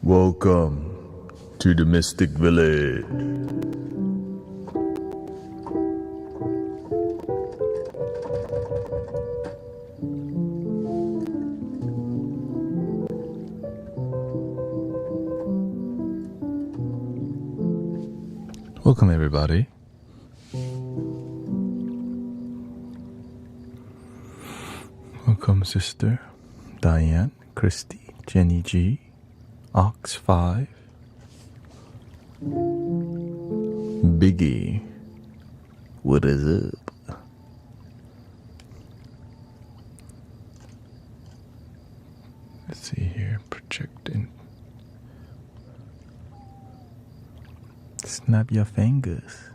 Welcome to the Mystic Village. Welcome everybody. Welcome Sister Diane, Christy, Jenny G, Ox 5, Biggie, what is up? Let's see here, projecting. Snap your fingers.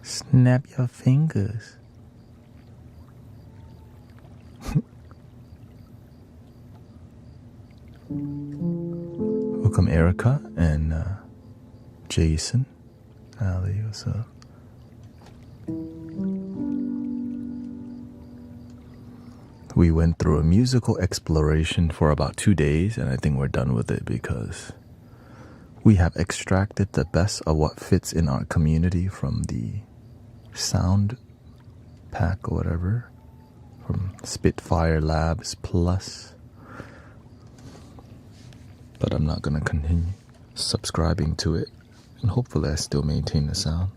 Snap your fingers. Welcome Erica and Jason. Ali, what's up? We went through a musical exploration for about 2 days, and I think we're done with it because we have extracted the best of what fits in our community from the sound pack or whatever, from Spitfire Labs Plus. But I'm not going to continue subscribing to it, and hopefully I still maintain the sound.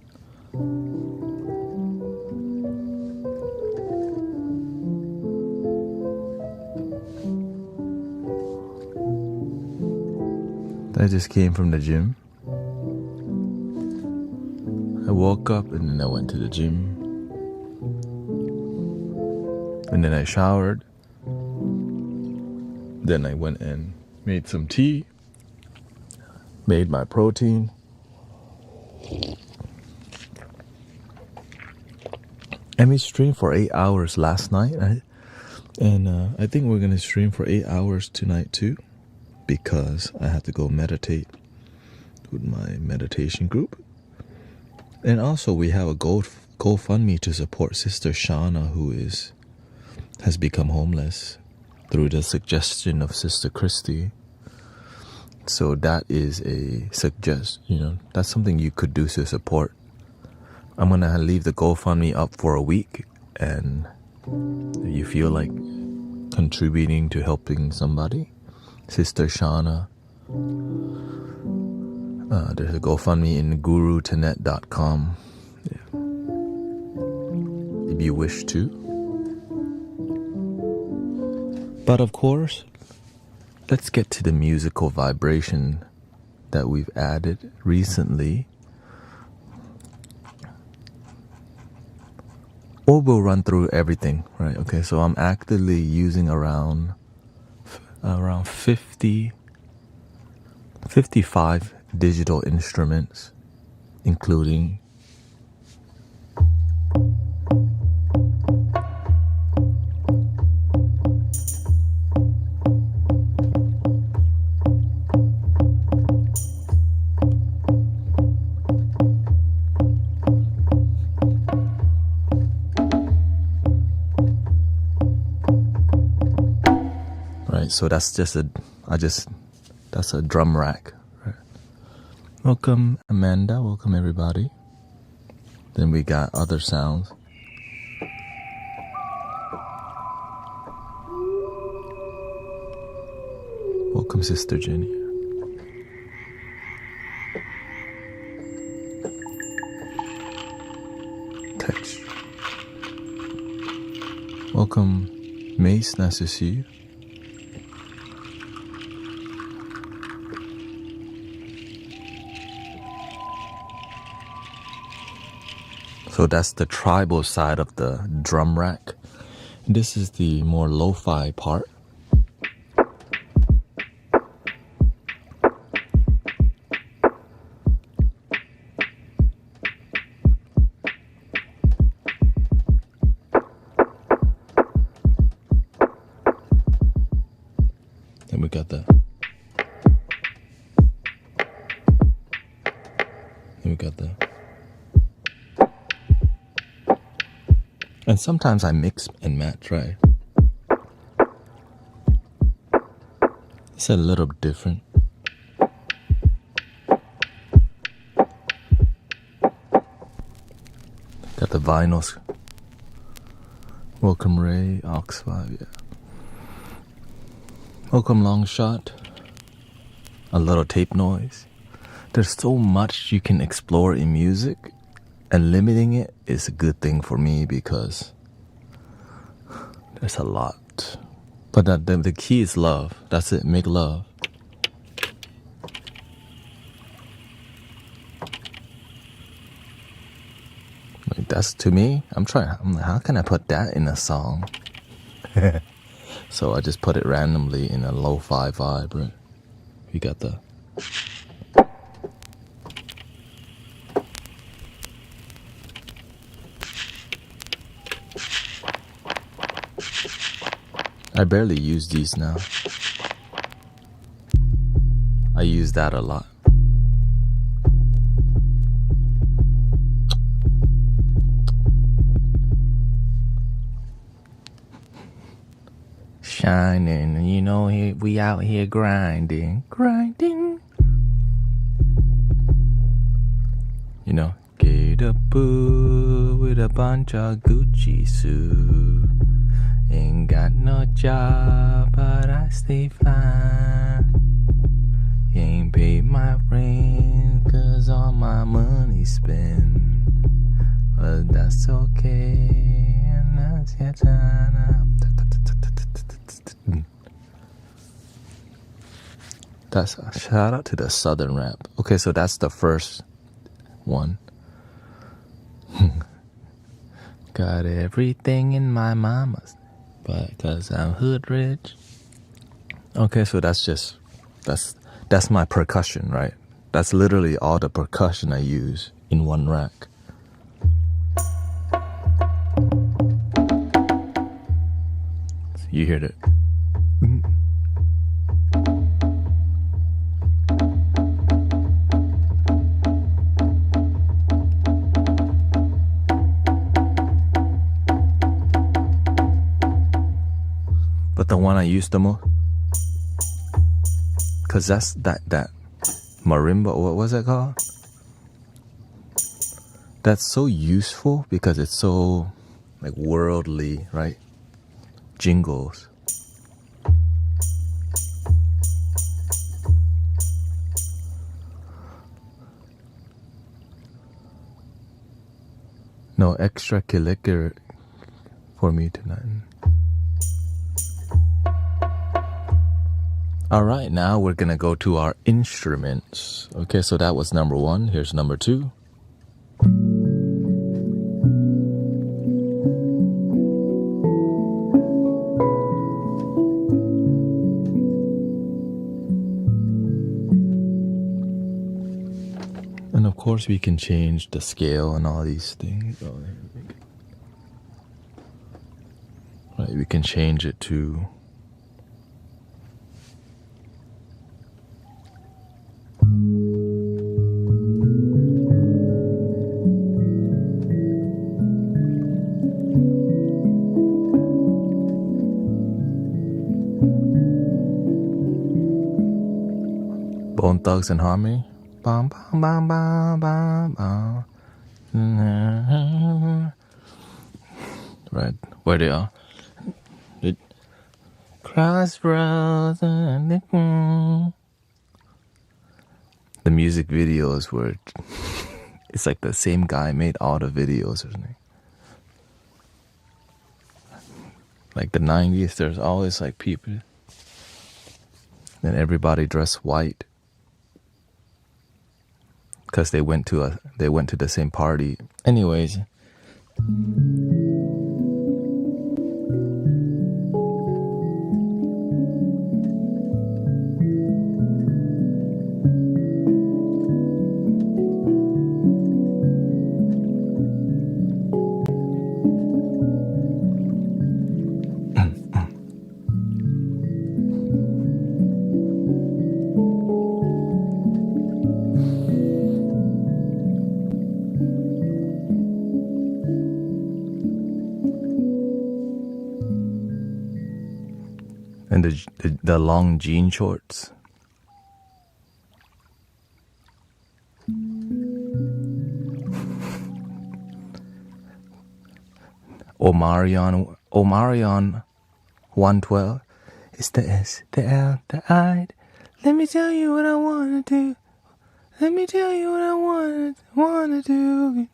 I just came from the gym. I woke up and then I went to the gym. And then I showered. Then I went and made some tea. Made my protein. And we streamed for 8 hours last night. And I think we're going to stream for 8 hours tonight too, because I have to go meditate with my meditation group. And also we have a GoFundMe to support Sister Shauna, who has become homeless through the suggestion of Sister Christy. So that is a that's something you could do to support. I'm going to leave the GoFundMe up for a week, and if you feel like contributing to helping somebody, Sister Shauna, there's a GoFundMe in guruthanet.com if you wish to. But of course, let's get to the musical vibration that we've added recently. Or we'll run through everything, right? Okay, so I'm actively using around 55 digital instruments, including so that's that's a drum rack. Right. Welcome Amanda, welcome everybody. Then we got other sounds. Welcome Sister Jenny. Touch. Welcome Mace, nice to see you. So that's the tribal side of the drum rack. And this is the more lo-fi part. Then we got the and sometimes I mix and match, right? It's a little different. Got the vinyls. Welcome Ray, Ox 5, yeah. Welcome Long Shot. A little tape noise. There's so much you can explore in music, and limiting it is a good thing for me because there's a lot. But the key is love. That's it, make love. Like that's to me, I'm like, how can I put that in a song? So I just put it randomly in a lo-fi vibe, right? You got the... I barely use these now. I use that a lot. Shining, you know, we out here grinding. You know, get a boo with a bunch of Gucci suit. Ain't got no job, but I stay fine. Ain't paid my rent, cause all my money spent. But that's okay, and that's your time. That's a shout out to the southern rap. Okay, so that's the first one. Got everything in my mama's, but cause I'm hood rich. Okay, so that's my percussion, right? That's literally all the percussion I use in one rack. You hear that? But the one I use the most, cause that's that marimba. What was it called? That's so useful because it's so like worldly, right? Jingles. No extracurricular for me tonight. Alright, now we're gonna go to our instruments. Okay, so that was number one. Here's number two. And of course we can change the scale and all these things. Right, we can change it to Bone Thugs and Harmony. Bam, bam, bam, bam, bam, bam. Right, where they are. Crossroads. The music videos were... It's like the same guy made all the videos or something. Like the 90s, there's always like people. Then everybody dressed white. Because they went to the same party. Anyways. And the long jean shorts. Omarion 112. It's the S, the L, the I. Let me tell you what I wanna do. Let me tell you what I wanna do.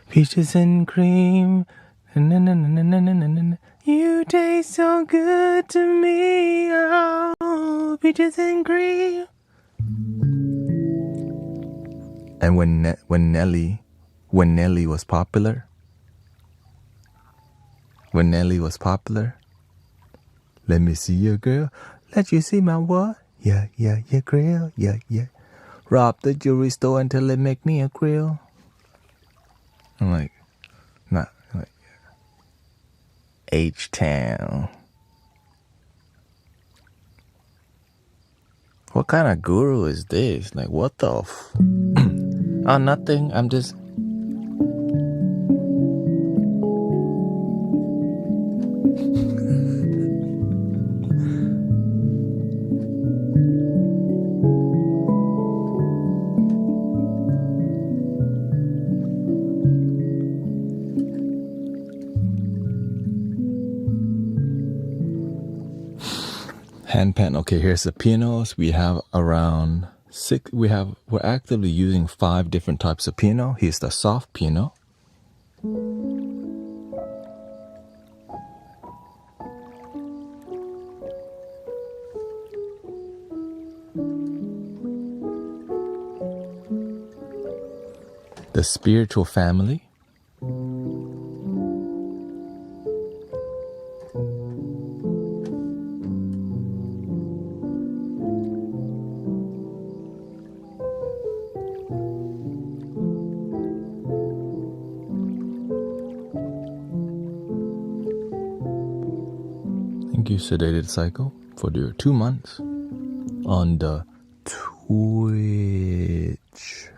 Peaches and cream. You taste so good to me. Oh, peaches and cream. And when Nelly was popular, let me see your girl. Let you see my what? Yeah, grill. Yeah. Rob the jewelry store until they make me a grill. I'm like, not like H-Town. What kind of guru is this? Like, what the Oh, nothing. I'm just... Handpan. Okay, here's the pianos. We have around 6. We're actively using 5 different types of piano. Here's the soft piano. The spiritual family. Thank you, Sedated Cycle, for your 2 months on the Twitch.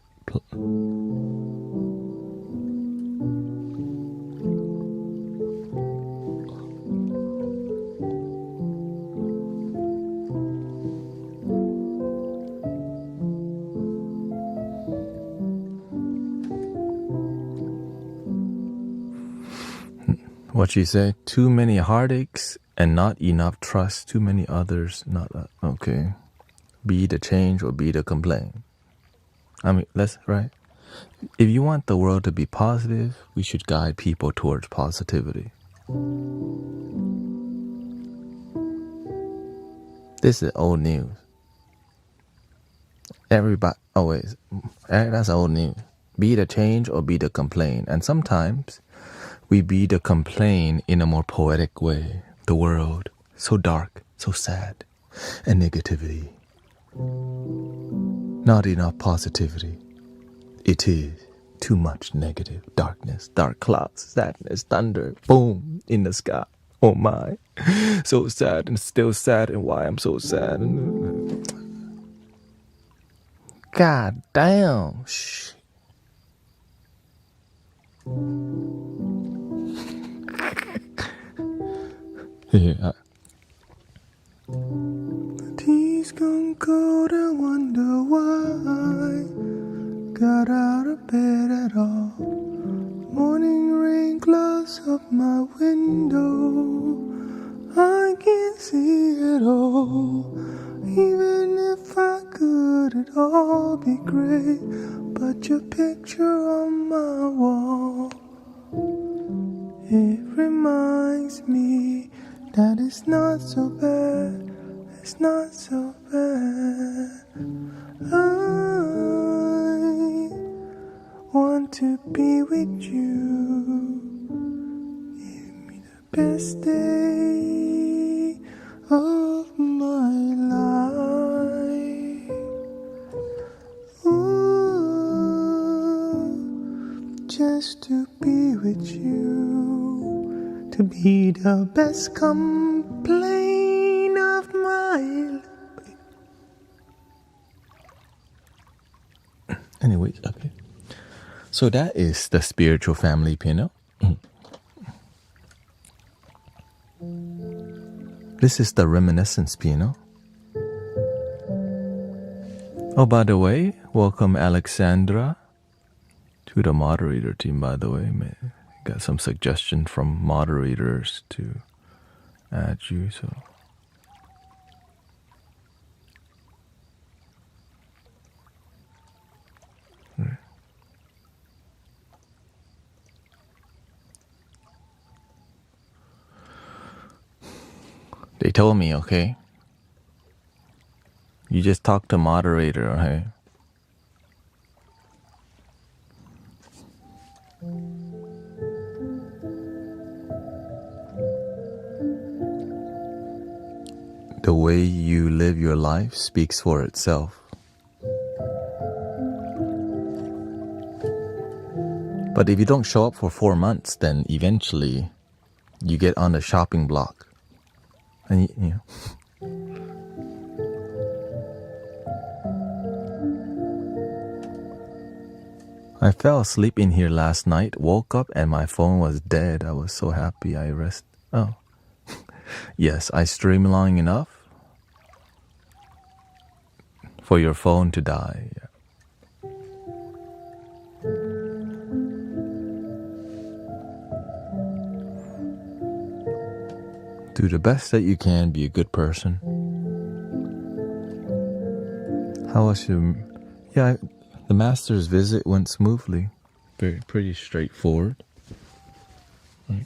What she said? Too many heartaches and not enough trust. Too many others. Not okay. Be the change or be the complaint. I mean, right. If you want the world to be positive, we should guide people towards positivity. This is old news. Everybody always. That's old news. Be the change or be the complaint. And sometimes we be the complaint in a more poetic way. The world, so dark, so sad, and negativity. Not enough positivity. It is too much negative. Darkness, dark clouds, sadness, thunder, boom, in the sky. Oh my. So sad and still sad, and why I'm so sad. God damn. Shh. Yeah. The tea's gone cold, I wonder why. Got out of bed at all. Morning rain clouds up my window. I can't see it all. Even if I could, it'd all be great. But your picture on my wall, it reminds me that it's not so bad. It's not so bad. I want to be with you. Give me the best day of my life. Ooh, just to be with you, to be the best complaint of my life. Anyways, okay. So that is the spiritual family piano. This is the reminiscence piano. Oh, by the way, welcome Alexandra to the moderator team, by the way. Got some suggestion from moderators to add you, so. Right. They told me, okay? You just talk to moderator, okay? The way you live your life speaks for itself. But if you don't show up for 4 months, then eventually you get on the shopping block. And you know. I fell asleep in here last night, woke up and my phone was dead. I was so happy I rested. Oh. Yes, I stream long enough for your phone to die. Yeah. Do the best that you can, be a good person. How was your... Yeah, the master's visit went smoothly. Pretty straightforward. Right.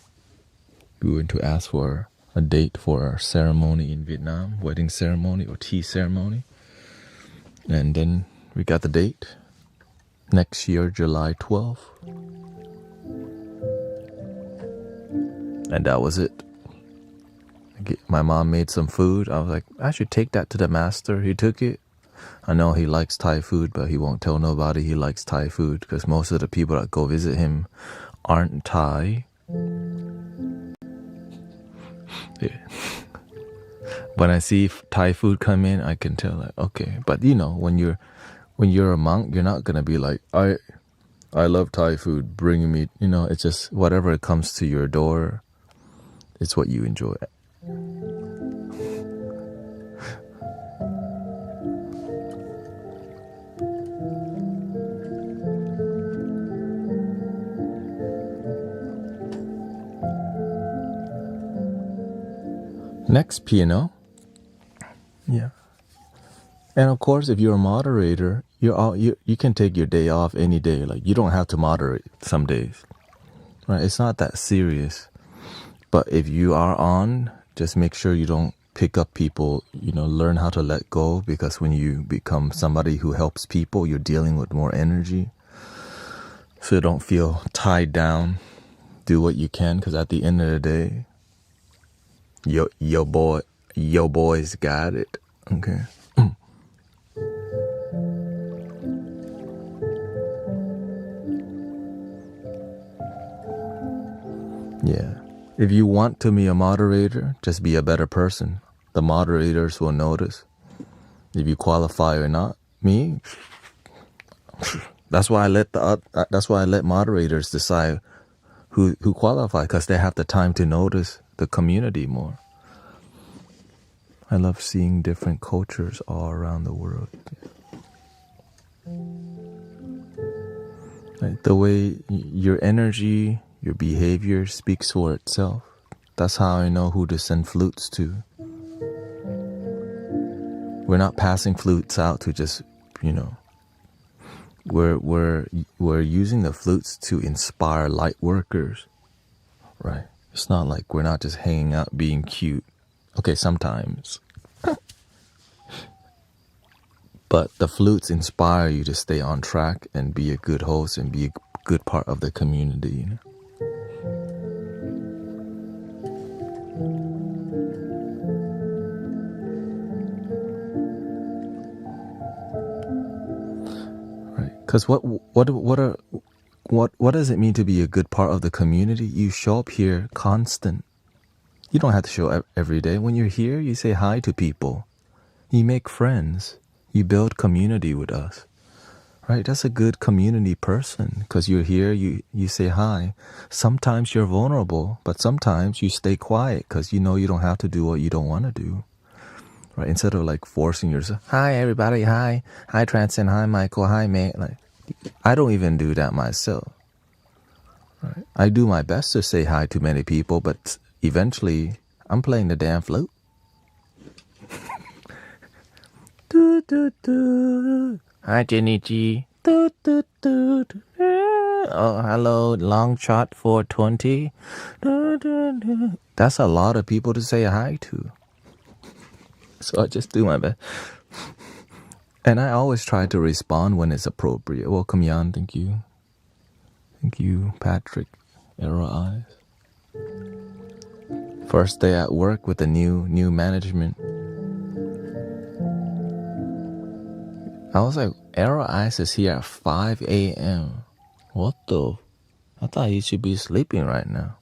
We went to ask for a date for our ceremony in Vietnam, wedding ceremony or tea ceremony. And then we got the date. Next year, July 12th. And that was it. My mom made some food. I was like, I should take that to the master. He took it. I know he likes Thai food, but he won't tell nobody he likes Thai food because most of the people that go visit him aren't Thai. Yeah. When I see Thai food come in, I can tell, like, okay. But you know, when you're a monk, you're not gonna be like, I love Thai food. Bring me, you know. It's just whatever comes to your door. It's what you enjoy. Next piano. Yeah. And of course, if you're a moderator, you can take your day off any day. Like, you don't have to moderate some days. Right? It's not that serious. But if you are on, just make sure you don't pick up people, you know, learn how to let go, because when you become somebody who helps people, you're dealing with more energy. So don't feel tied down. Do what you can, because at the end of the day, your boys got it. Okay. Yeah. If you want to be a moderator, just be a better person. The moderators will notice if you qualify or not. Me, that's why I let moderators decide who qualify, because they have the time to notice the community more. I love seeing different cultures all around the world. Like the way your energy, your behavior speaks for itself. That's how I know who to send flutes to. We're not passing flutes out to just, you know. We're using the flutes to inspire light workers, right? It's not like we're not just hanging out being cute. Okay, sometimes. But the flutes inspire you to stay on track and be a good host and be a good part of the community, you know? Because what does it mean to be a good part of the community? You show up here constant. You don't have to show up every day. When you're here, you say hi to people. You make friends. You build community with us. Right? That's a good community person because you're here, you say hi. Sometimes you're vulnerable, but sometimes you stay quiet because you know you don't have to do what you don't want to do. Right? Instead of like forcing yourself, hi everybody, hi Transcend, hi Michael, hi mate. Like, I don't even do that myself. Right? I do my best to say hi to many people, but eventually I'm playing the damn flute. Do, do, do. Hi Jenny G. Do, do, do, do. Oh, hello, long shot 420. Do, do, do. That's a lot of people to say hi to. So I just do my best. And I always try to respond when it's appropriate. Welcome, Jan. Thank you. Thank you, Patrick. Arrow Eyes. First day at work with the new management. I was like, Arrow Eyes is here at 5 a.m. What the? I thought he should be sleeping right now.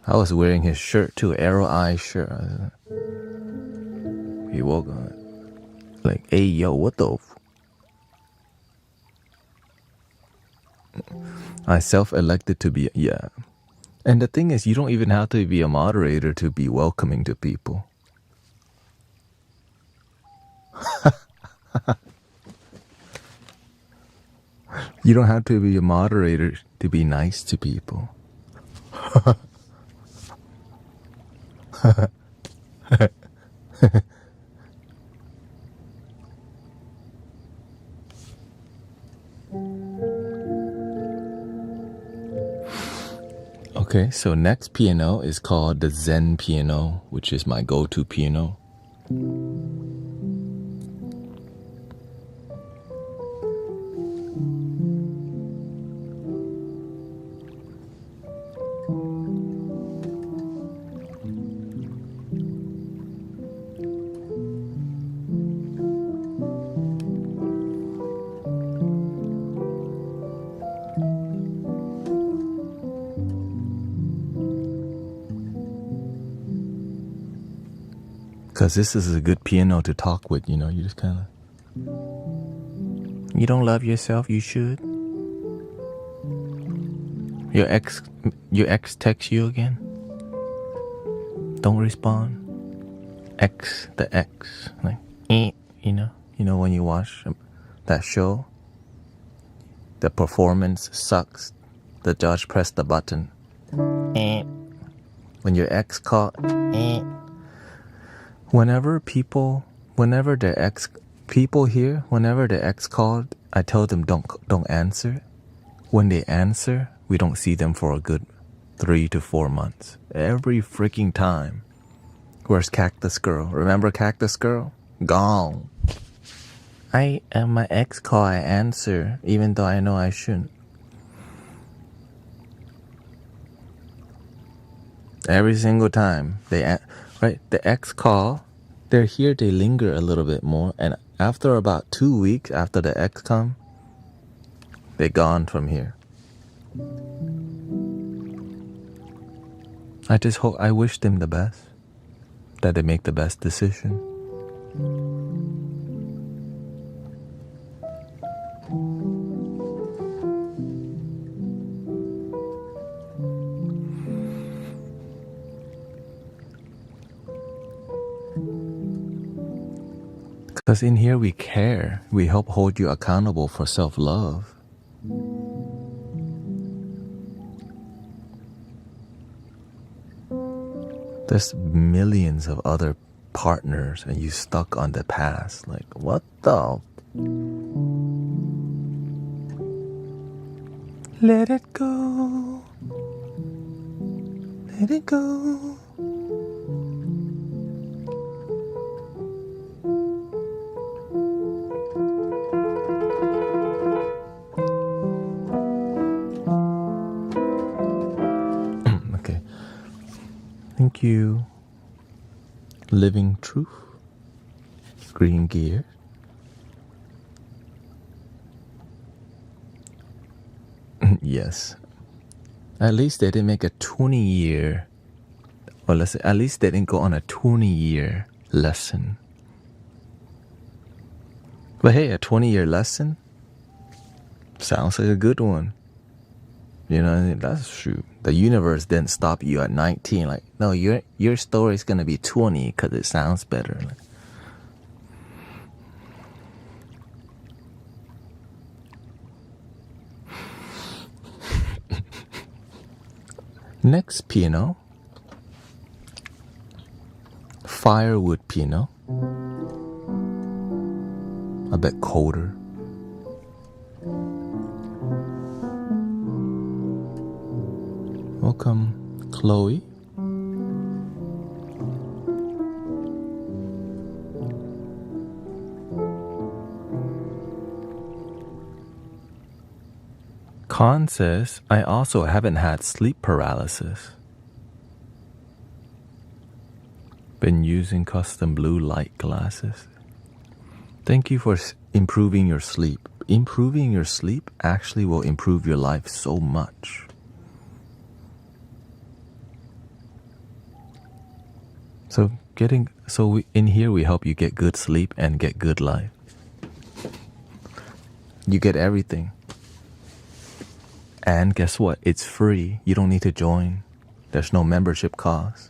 I was wearing his shirt too, Arrow Eyes shirt. He woke up like, hey yo, what the? I self-elected to be, yeah. And the thing is, you don't even have to be a moderator to be welcoming to people. You don't have to be a moderator to be nice to people. Okay, so next piano is called the Zen piano, which is my go-to piano. Because this is a good piano to talk with, you know, you just kind of... You don't love yourself, you should. Your ex texts you again? Don't respond. The X, like, you know when you watch that show, the performance sucks, the judge pressed the button. When your ex call, whenever the ex called, I tell them don't answer. When they answer, we don't see them for a good 3 to 4 months. Every freaking time. Where's Cactus Girl? Remember Cactus Girl? Gone. My ex call, I answer, even though I know I shouldn't. Every single time right? The ex call, they're here, they linger a little bit more, and after about 2 weeks after the ex come, they're gone from here. I wish them the best, that they make the best decision. Because in here we care. We help hold you accountable for self-love. There's millions of other partners and you stuck on the past. Like, what the? Let it go. Let it go. Thank you. Living Truth. Green Gear. Yes. At least they didn't make a 20-year, or let's say, at least they didn't go on a 20-year lesson. But hey, a 20-year lesson sounds like a good one. You know, that's true. The universe didn't stop you at 19. Like, no, your story's gonna be 20 because it sounds better. Like, next piano, firewood piano. A bit colder. Welcome, Chloe. Khan says, I also haven't had sleep paralysis. Been using custom blue light glasses. Thank you for improving your sleep. Improving your sleep actually will improve your life so much. In here we help you get good sleep and get good life. You get everything. And guess what? It's free. You don't need to join. There's no membership cost.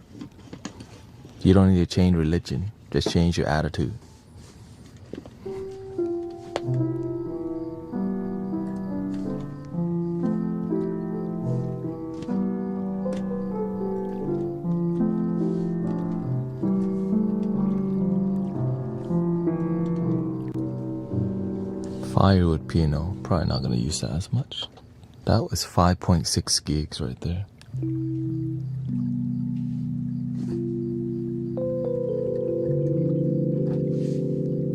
You don't need to change religion. Just change your attitude. Firewood piano. Probably not going to use that as much. That was 5.6 gigs right there.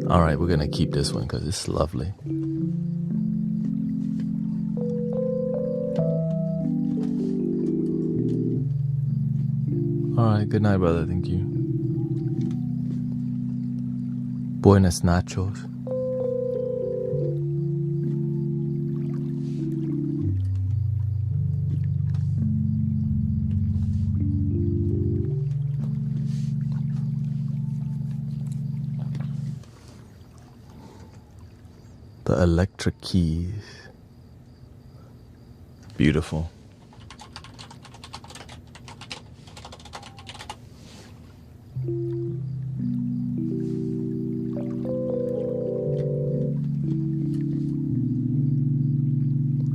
Alright, we're going to keep this one because it's lovely. Alright, good night, brother. Thank you. Buenas nachos. The electric keys. Beautiful.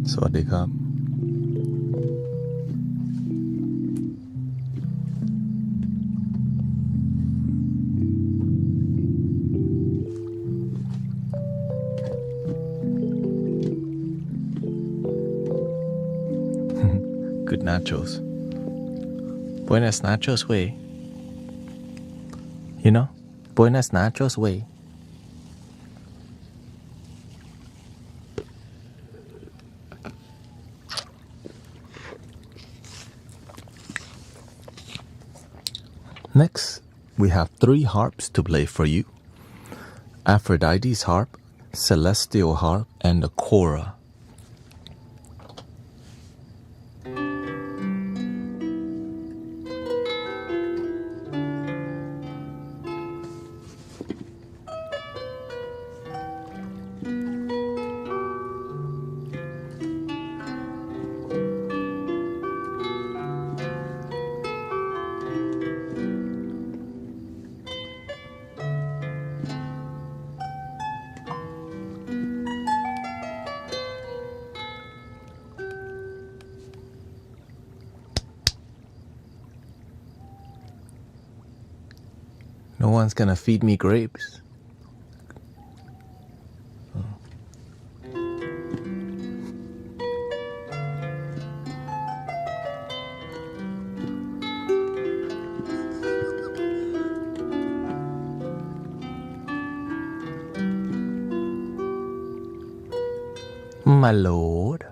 Sawasdee krab. Good nachos. Buenas nachos, way. You know? Buenas nachos, way. Next, we have 3 harps to play for you. Aphrodite's harp, Celestial harp, and the Cora. No one's gonna feed me grapes. My lord.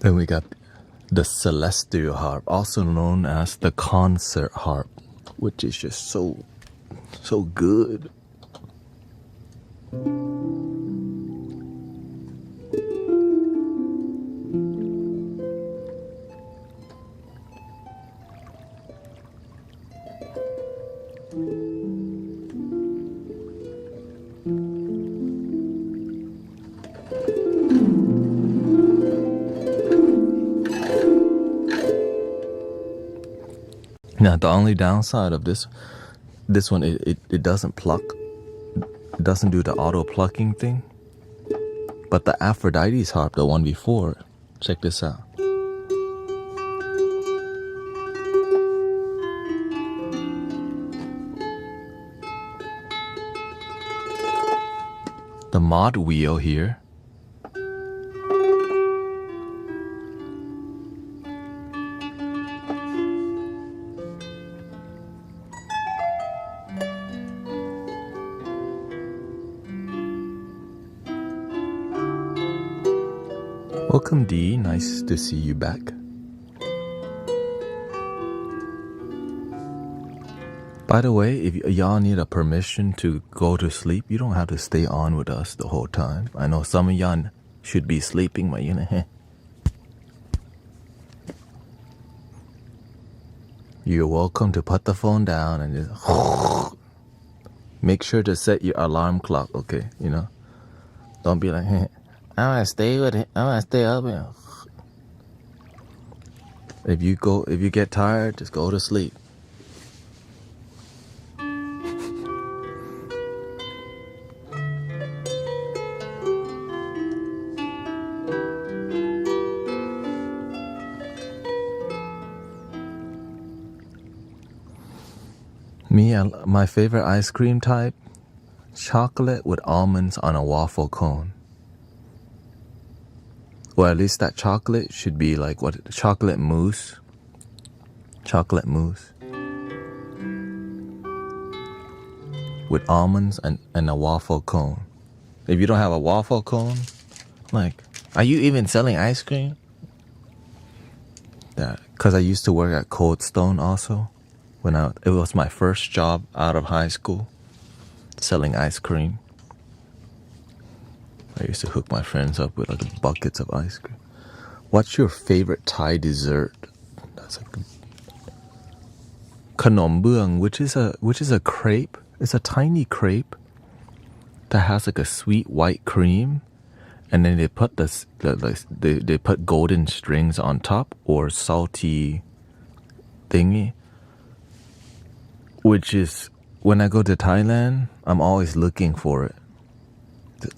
Then we got the celestial harp, also known as the concert harp, which is just so good. Now the only downside of this one, it doesn't pluck. It doesn't do the auto plucking thing. But the Aphrodite's harp, the one before, check this out. The mod wheel here. Welcome D, nice to see you back. By the way, if y'all need a permission to go to sleep, you don't have to stay on with us the whole time. I know some of y'all should be sleeping, but you know, you're welcome to put the phone down and just make sure to set your alarm clock, okay? You know, don't be like, I want to stay with it. I want to stay up here. If you get tired, just go to sleep. My favorite ice cream type, chocolate with almonds on a waffle cone. Or at least that chocolate should be like chocolate mousse. Chocolate mousse. With almonds and a waffle cone. If you don't have a waffle cone, like, are you even selling ice cream? Yeah, because I used to work at Cold Stone also. It was my first job out of high school, selling ice cream. I used to hook my friends up with like buckets of ice cream. What's your favorite Thai dessert? That's a good. Khanom Buang, which is a crepe. It's a tiny crepe that has like a sweet white cream, and then they put they put golden strings on top or salty thingy. Which is, when I go to Thailand, I'm always looking for it.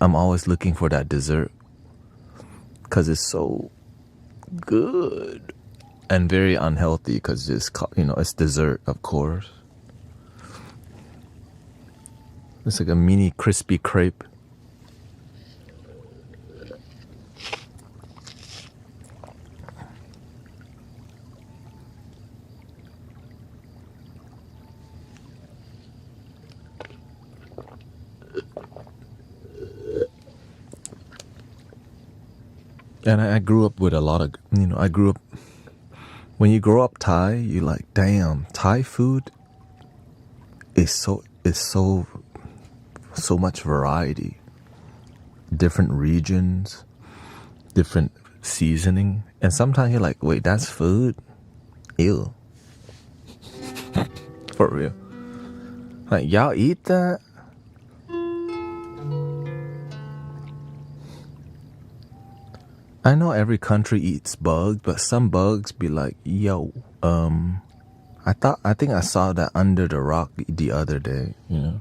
I'm always looking for that dessert. Because it's so good. And very unhealthy because it's dessert, of course. It's like a mini crispy crepe. And I grew up with a lot of, when you grow up Thai, you're like, damn, Thai food is so much variety. Different regions, different seasoning. And sometimes you're like, wait, that's food? Ew. For real. Like, y'all eat that? I know every country eats bugs, but some bugs be like, yo, I think I saw that under the rock the other day, you know.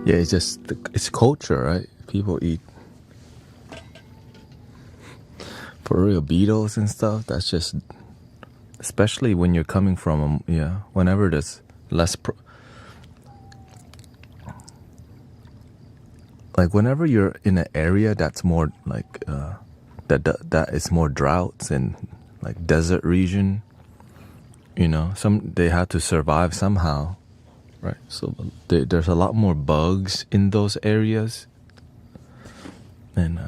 Yeah, it's culture, right? People eat, for real, beetles and stuff. That's just, especially when you're coming from, whenever there's less, like whenever you're in an area that's more like, that is more droughts and like desert region, You know, they had to survive somehow, right? So there's a lot more bugs in those areas, and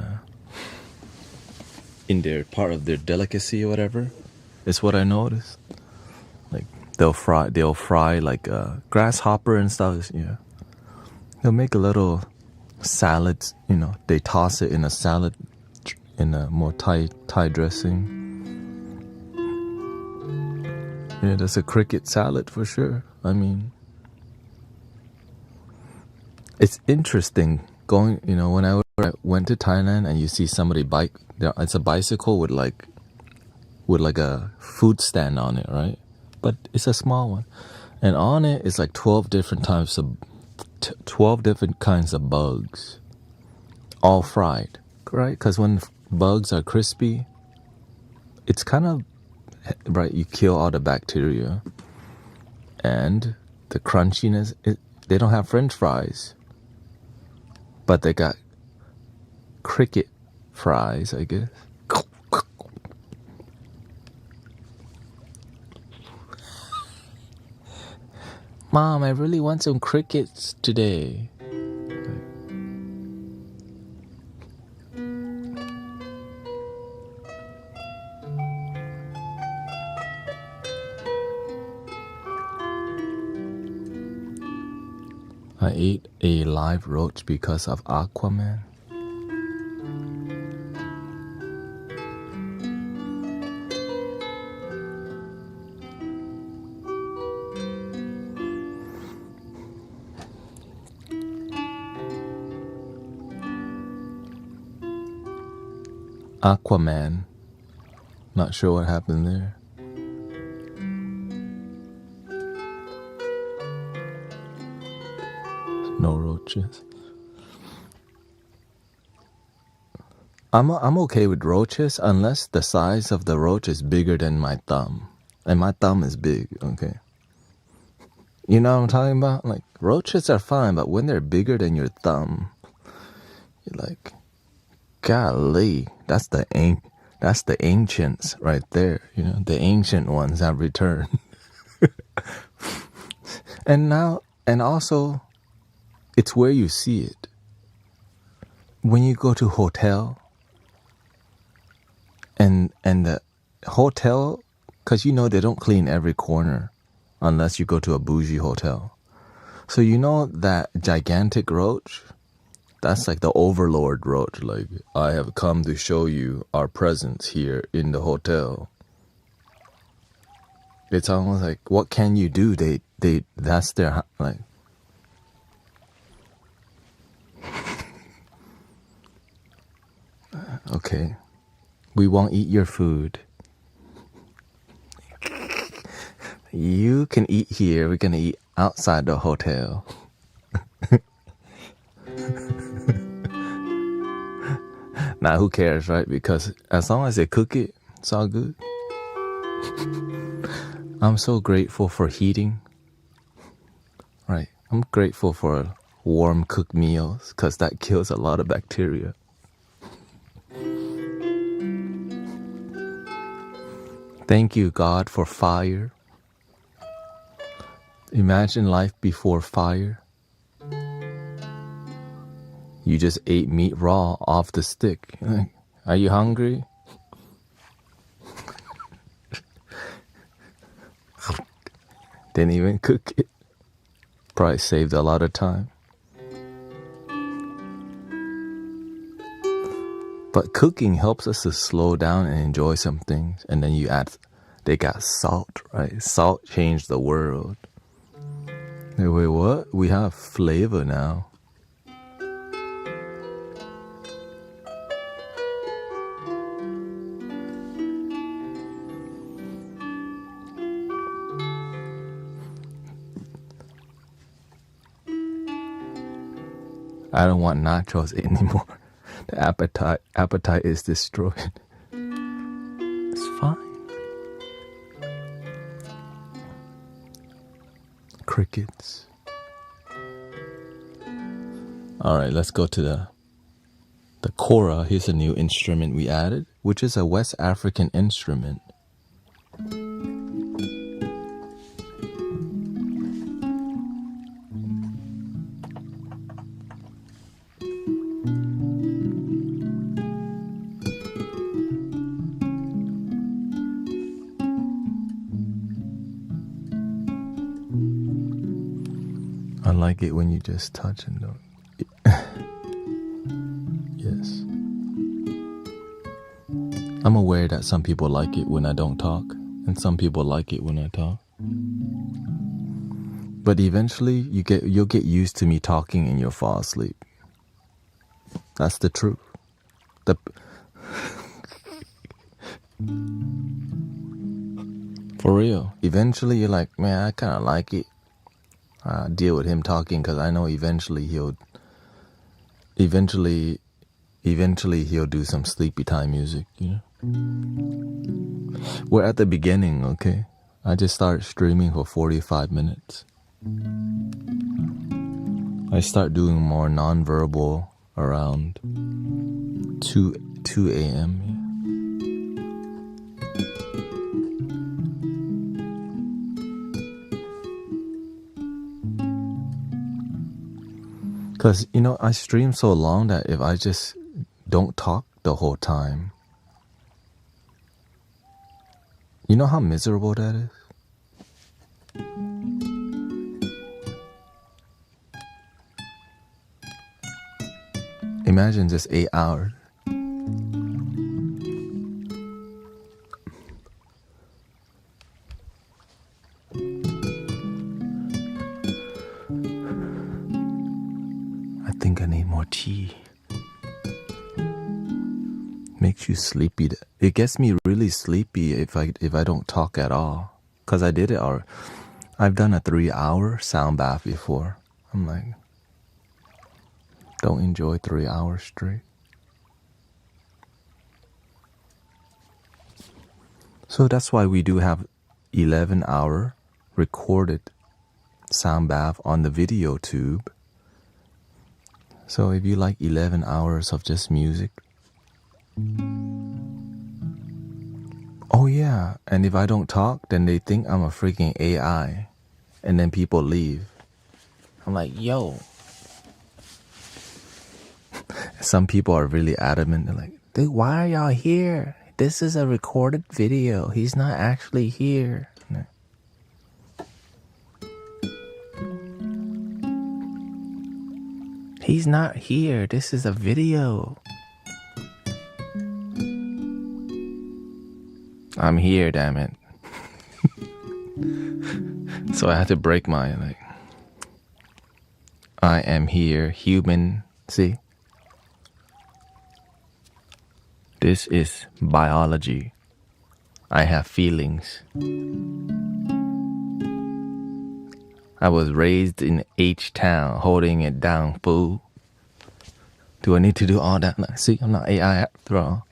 in their part of their delicacy or whatever, is what I noticed. Like they'll fry like grasshopper and stuff. Yeah, they'll make a little salad. You know, they toss it in a salad in a more Thai dressing. Yeah, that's a cricket salad for sure. I mean, it's interesting going, you know, when I went to Thailand and you see somebody bike, it's a bicycle with like a food stand on it, right? But it's a small one. And on it is like 12 different kinds of bugs, all fried, right? Because when bugs are crispy, it's kind of, right, you kill all the bacteria. And the crunchiness, they don't have French fries, but they got cricket fries, I guess. Mom, I really want some crickets today. I ate a live roach because of Aquaman. Aquaman. Not sure what happened there. No roaches. I'm okay with roaches unless the size of the roach is bigger than my thumb. And my thumb is big, okay? You know what I'm talking about? Like, roaches are fine, but when they're bigger than your thumb, you're like, golly, that's the ancients right there. You know, the ancient ones have returned. And also, it's where you see it. When you go to hotel, and the hotel, because you know they don't clean every corner unless you go to a bougie hotel. So you know that gigantic roach, that's like the overlord roach. Like, I have come to show you our presence here in the hotel. It's almost like, what can you do? That's their, like. Okay, we won't eat your food. You can eat here. We're gonna eat outside the hotel. Now, who cares, right? Because as long as they cook it, it's all good. I'm so grateful for heating. Right. I'm grateful for warm cooked meals because that kills a lot of bacteria. Thank you, God, for fire. Imagine life before fire. You just ate meat raw off the stick. Are you hungry? Didn't even cook it. Probably saved a lot of time. But cooking helps us to slow down and enjoy some things. And then they got salt, right? Salt changed the world. Hey, wait, what? We have flavor now. I don't want nachos anymore. The appetite is destroyed. It's fine. Crickets. All right, let's go to the kora. Here's a new instrument we added, which is a West African instrument. like it when you just touch and don't. Yes. I'm aware that some people like it when I don't talk, and some people like it when I talk. But eventually, you'll get used to me talking and you'll fall asleep. That's the truth. For real. Eventually, you're like, man, I kind of like it. Deal with him talking because I know eventually he'll do some sleepy time music, you know. We're at the beginning, okay? I just started streaming for 45 minutes. I start doing more non-verbal around 2 a.m. Because, you know, I stream so long that if I just don't talk the whole time, you know how miserable that is? Imagine just 8 hours. I think I need more tea. Makes you sleepy. It gets me really sleepy if I don't talk at all. Cause I did it, or I've done a 3-hour sound bath before. I'm like, don't enjoy 3 hours straight. So that's why we do have 11-hour recorded sound bath on the video tube. So if you like 11 hours of just music. Oh yeah, and if I don't talk, then they think I'm a freaking AI. And then people leave. I'm like, yo. Some people are really adamant. They're like, dude, why are y'all here? This is a recorded video. He's not actually here. He's not here. This is a video. I'm here, damn it. So I had to break my, like, I am here, human. See? This is biology. I have feelings. I was raised in H-Town, holding it down, fool. Do I need to do all that? See, I'm not AI after all.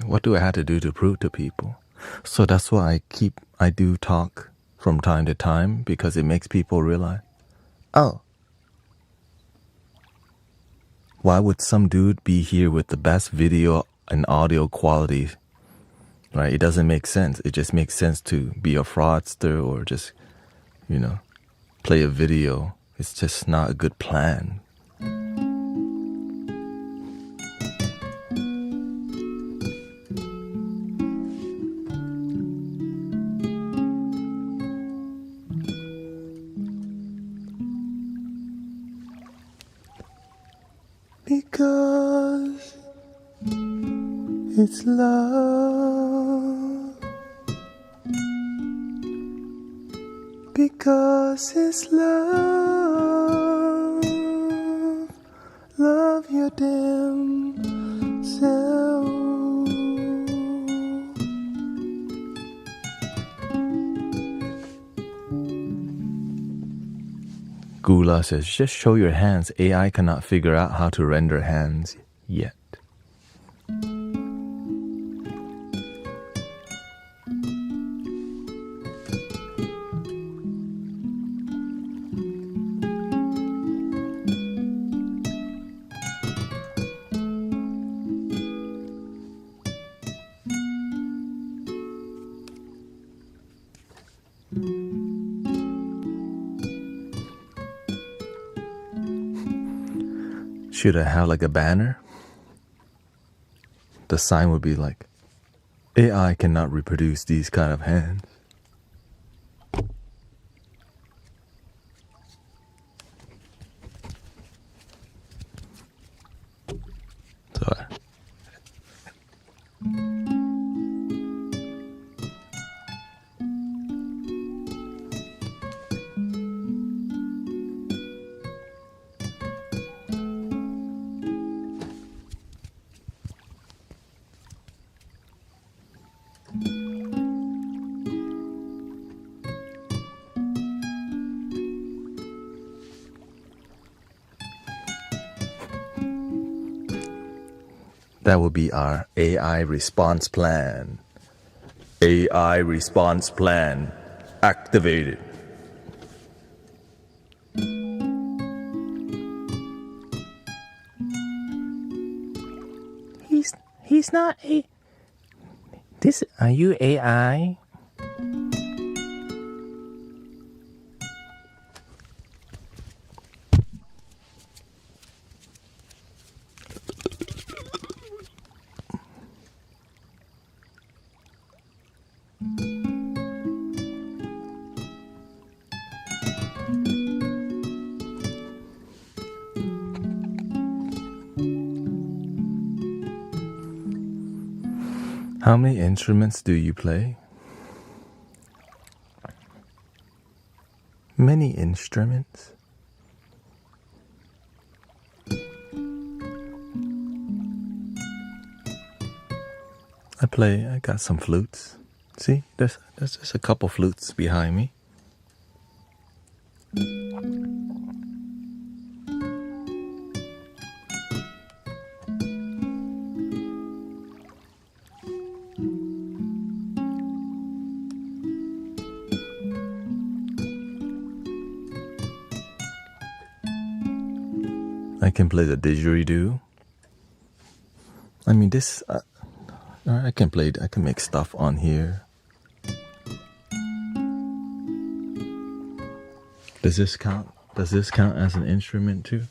What do I have to do to prove to people? So that's why I do talk from time to time, because it makes people realize, oh, why would some dude be here with the best video and audio quality? Right? It doesn't make sense. It just makes sense to be a fraudster or just, you know, play a video. It's just not a good plan. Because it's love. Because it's love. Love your damn self. Gula says, just show your hands. AI cannot figure out how to render hands yet. Should I have like a banner? The sign would be like, AI cannot reproduce these kind of hands. That will be our AI response plan. AI response plan activated. He's not a. This are you AI? How many instruments do you play? Many instruments. I got some flutes. See, there's just a couple flutes behind me. I can play the didgeridoo. I mean, I can make stuff on here. Does this count? Does this count as an instrument too?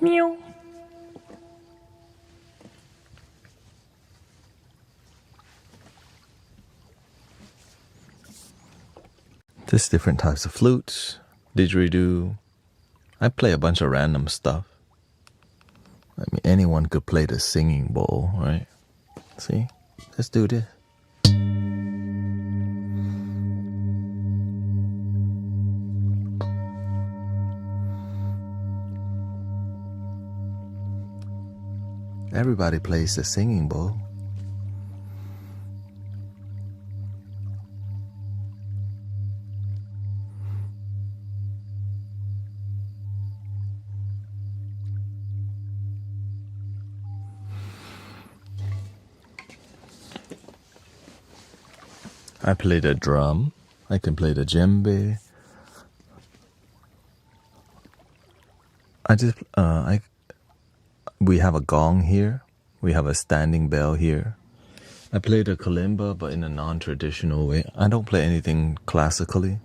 Meow. There's different types of flutes, didgeridoo. I play a bunch of random stuff. I mean, anyone could play the singing bowl, right? See? Let's do this. Everybody plays the singing bowl. I play the drum. I can play the djembe. We have a gong here. We have a standing bell here. I play the kalimba, but in a non-traditional way. I don't play anything classically.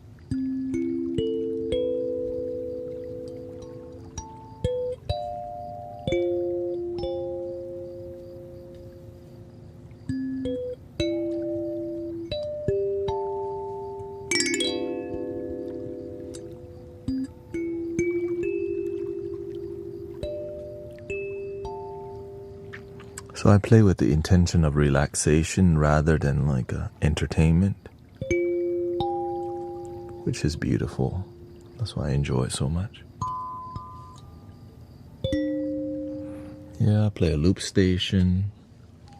So I play with the intention of relaxation rather than like entertainment, which is beautiful. That's why I enjoy it so much. Yeah, I play a loop station,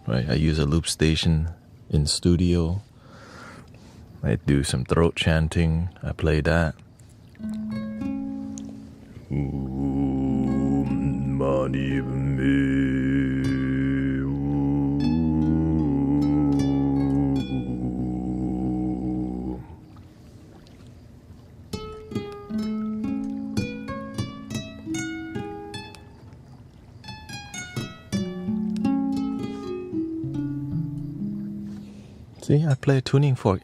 right? I use a loop station in studio. I do some throat chanting. I play that. See, I play a tuning fork.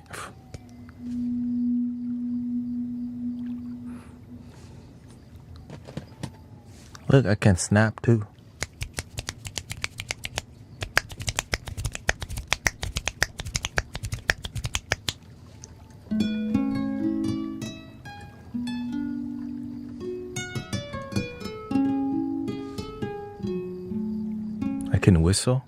Look, I can snap too. can whistle.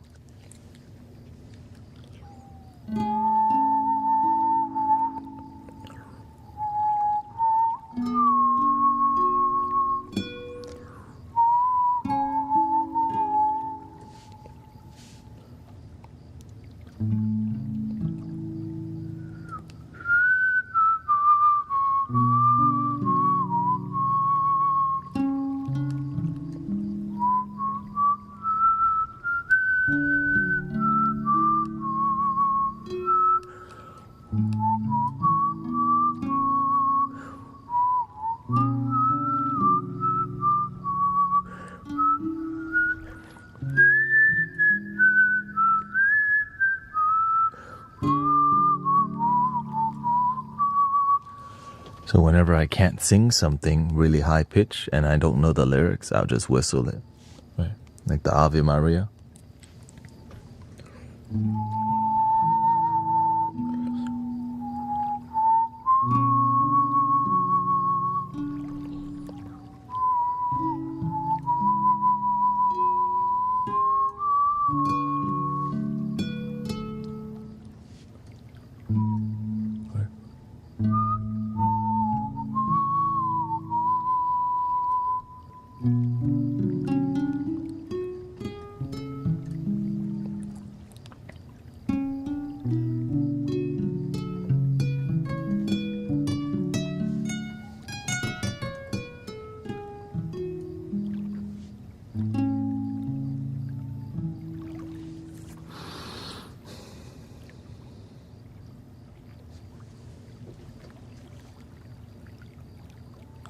So whenever I can't sing something really high pitch and I don't know the lyrics, I'll just whistle it. Right. Like the Ave Maria.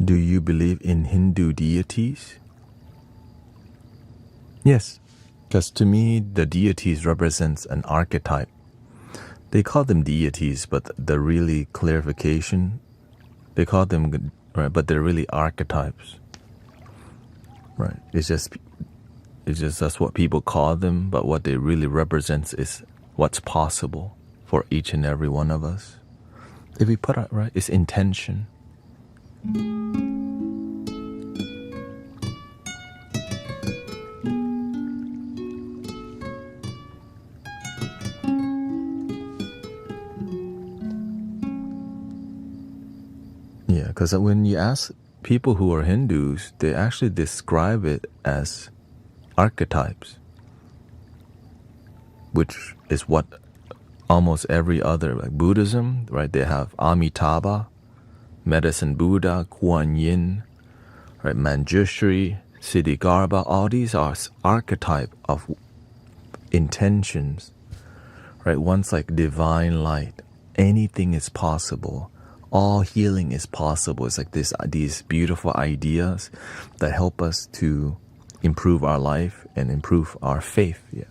Do you believe in Hindu deities? Yes, because to me, the deities represents an archetype. They call them deities, but the really clarification, they call them, right, but they're really archetypes. Right, it's just that's what people call them, but what they really represents is what's possible for each and every one of us. If we put it right, it's intention. Yeah, because when you ask people who are Hindus, they actually describe it as archetypes, which is what almost every other, like Buddhism, right? They have Amitabha, Medicine Buddha, Kuan Yin, right? Manjushri, Siddhigarbha. All these are archetype of intentions, right? One's like divine light. Anything is possible. All healing is possible. It's like these beautiful ideas that help us to improve our life and improve our faith. Yeah.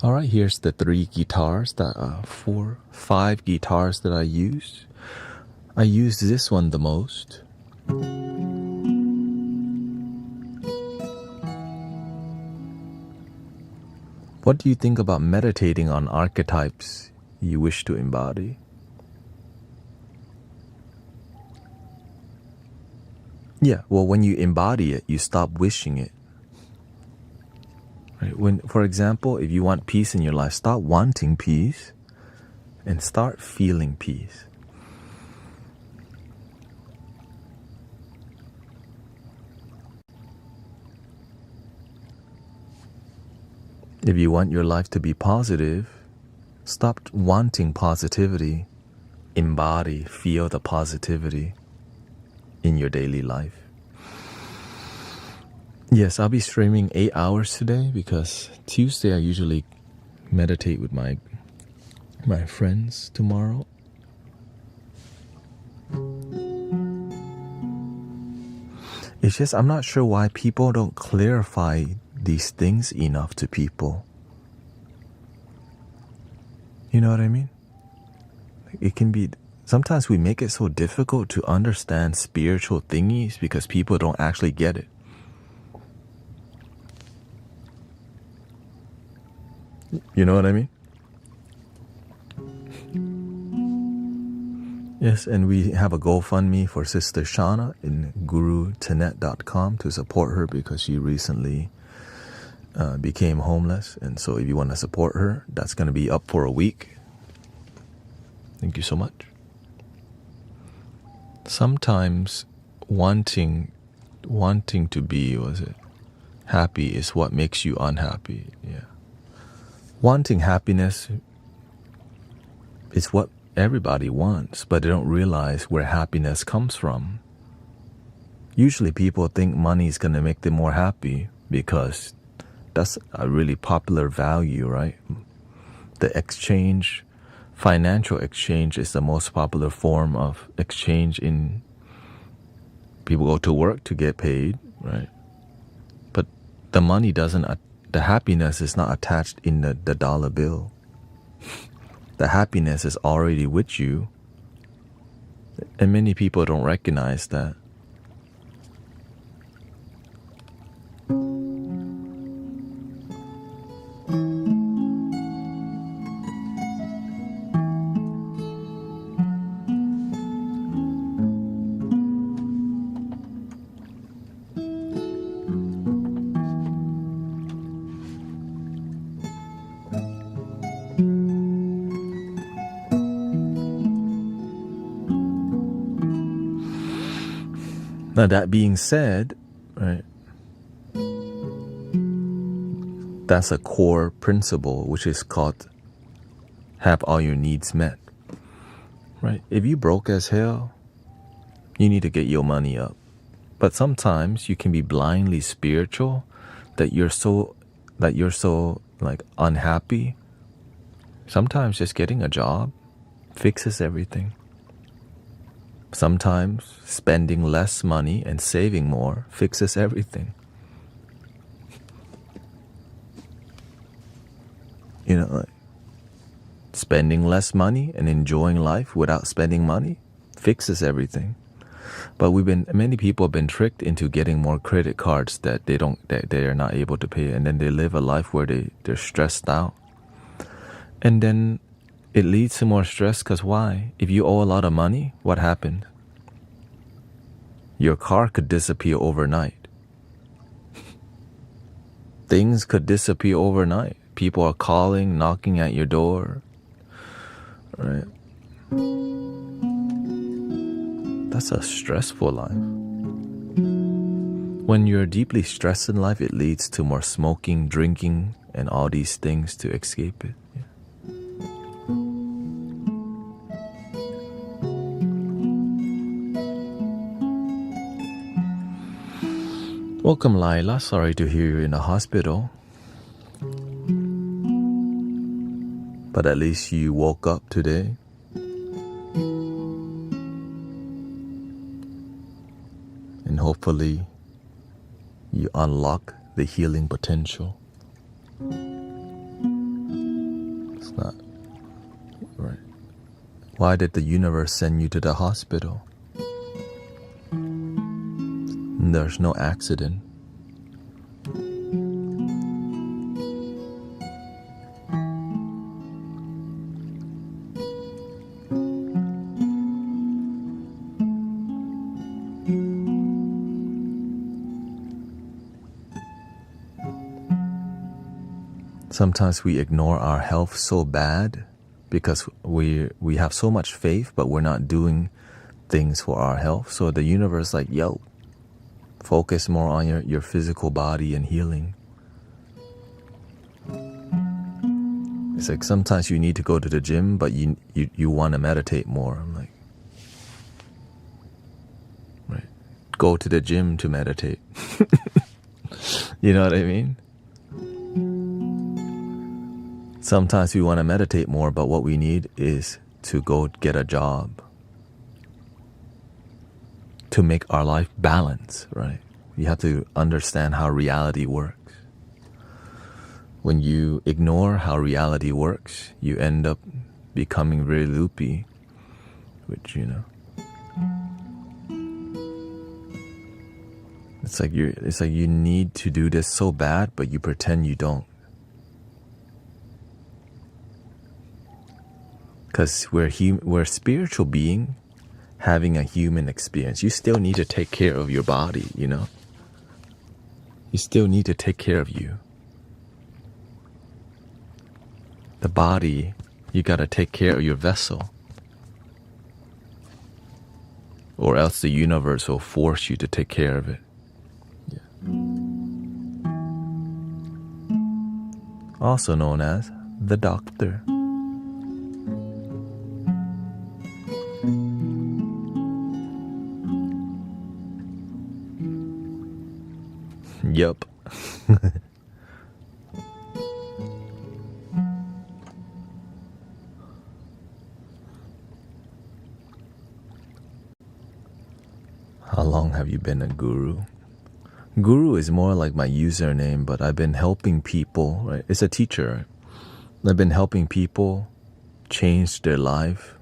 All right, here's the 3 guitars that 5 guitars that I used. I used this one the most. What do you think about meditating on archetypes you wish to embody? Yeah, well, when you embody it, you stop wishing it. Right? When, for example, if you want peace in your life, stop wanting peace and start feeling peace. If you want your life to be positive, stop wanting positivity. Embody, feel the positivity in your daily life. Yes, I'll be streaming 8 hours today because Tuesday I usually meditate with my friends tomorrow. It's just I'm not sure why people don't clarify these things enough to people. You know what I mean? It can be, sometimes we make it so difficult to understand spiritual thingies because people don't actually get it. You know what I mean? Yes, and we have a GoFundMe for Sister Shauna in guruthanet.com to support her because she recently became homeless. And so if you want to support her, that's going to be up for a week. Thank you so much. Sometimes wanting to be, happy is what makes you unhappy. Yeah. Wanting happiness is what everybody wants, but they don't realize where happiness comes from. Usually people think money is going to make them more happy because that's a really popular value, right? The exchange, financial exchange is the most popular form of exchange in people go to work to get paid, right? But the money the happiness is not attached in the dollar bill. The happiness is already with you. And many people don't recognize that. Now that being said, right, that's a core principle which is called have all your needs met, right? If you broke as hell, you need to get your money up. But sometimes you can be blindly spiritual that you're so like unhappy. Sometimes just getting a job fixes everything. Sometimes spending less money and saving more fixes everything. You know, like spending less money and enjoying life without spending money fixes everything. But many people have been tricked into getting more credit cards that they are not able to pay, and then they live a life where they're stressed out. And then it leads to more stress because why? If you owe a lot of money, what happens? Your car could disappear overnight. Things could disappear overnight. People are calling, knocking at your door. Right? That's a stressful life. When you're deeply stressed in life, it leads to more smoking, drinking, and all these things to escape it. Yeah. Welcome, Laila. Sorry to hear you in the hospital. But at least you woke up today. And hopefully you unlock the healing potential. It's not right. Why did the universe send you to the hospital? There's no accident. Sometimes we ignore our health so bad because we have so much faith, but we're not doing things for our health. So the universe is like, yo, focus more on your physical body and healing. It's like sometimes you need to go to the gym, but you want to meditate more. I'm like, right, go to the gym to meditate. You know what I mean? Sometimes we want to meditate more, but what we need is to go get a job to make our life balance, right? You have to understand how reality works. When you ignore how reality works, you end up becoming very loopy, which, you know, it's like you need to do this so bad, but you pretend you don't. Because we're spiritual being, having a human experience. You still need to take care of your body, you know? You still need to take care of you. The body, you gotta take care of your vessel. Or else the universe will force you to take care of it. Yeah. Also known as the doctor. Yup. How long have you been a guru? Guru is more like my username, but I've been helping people, right? It's a teacher. I've been helping people change their life.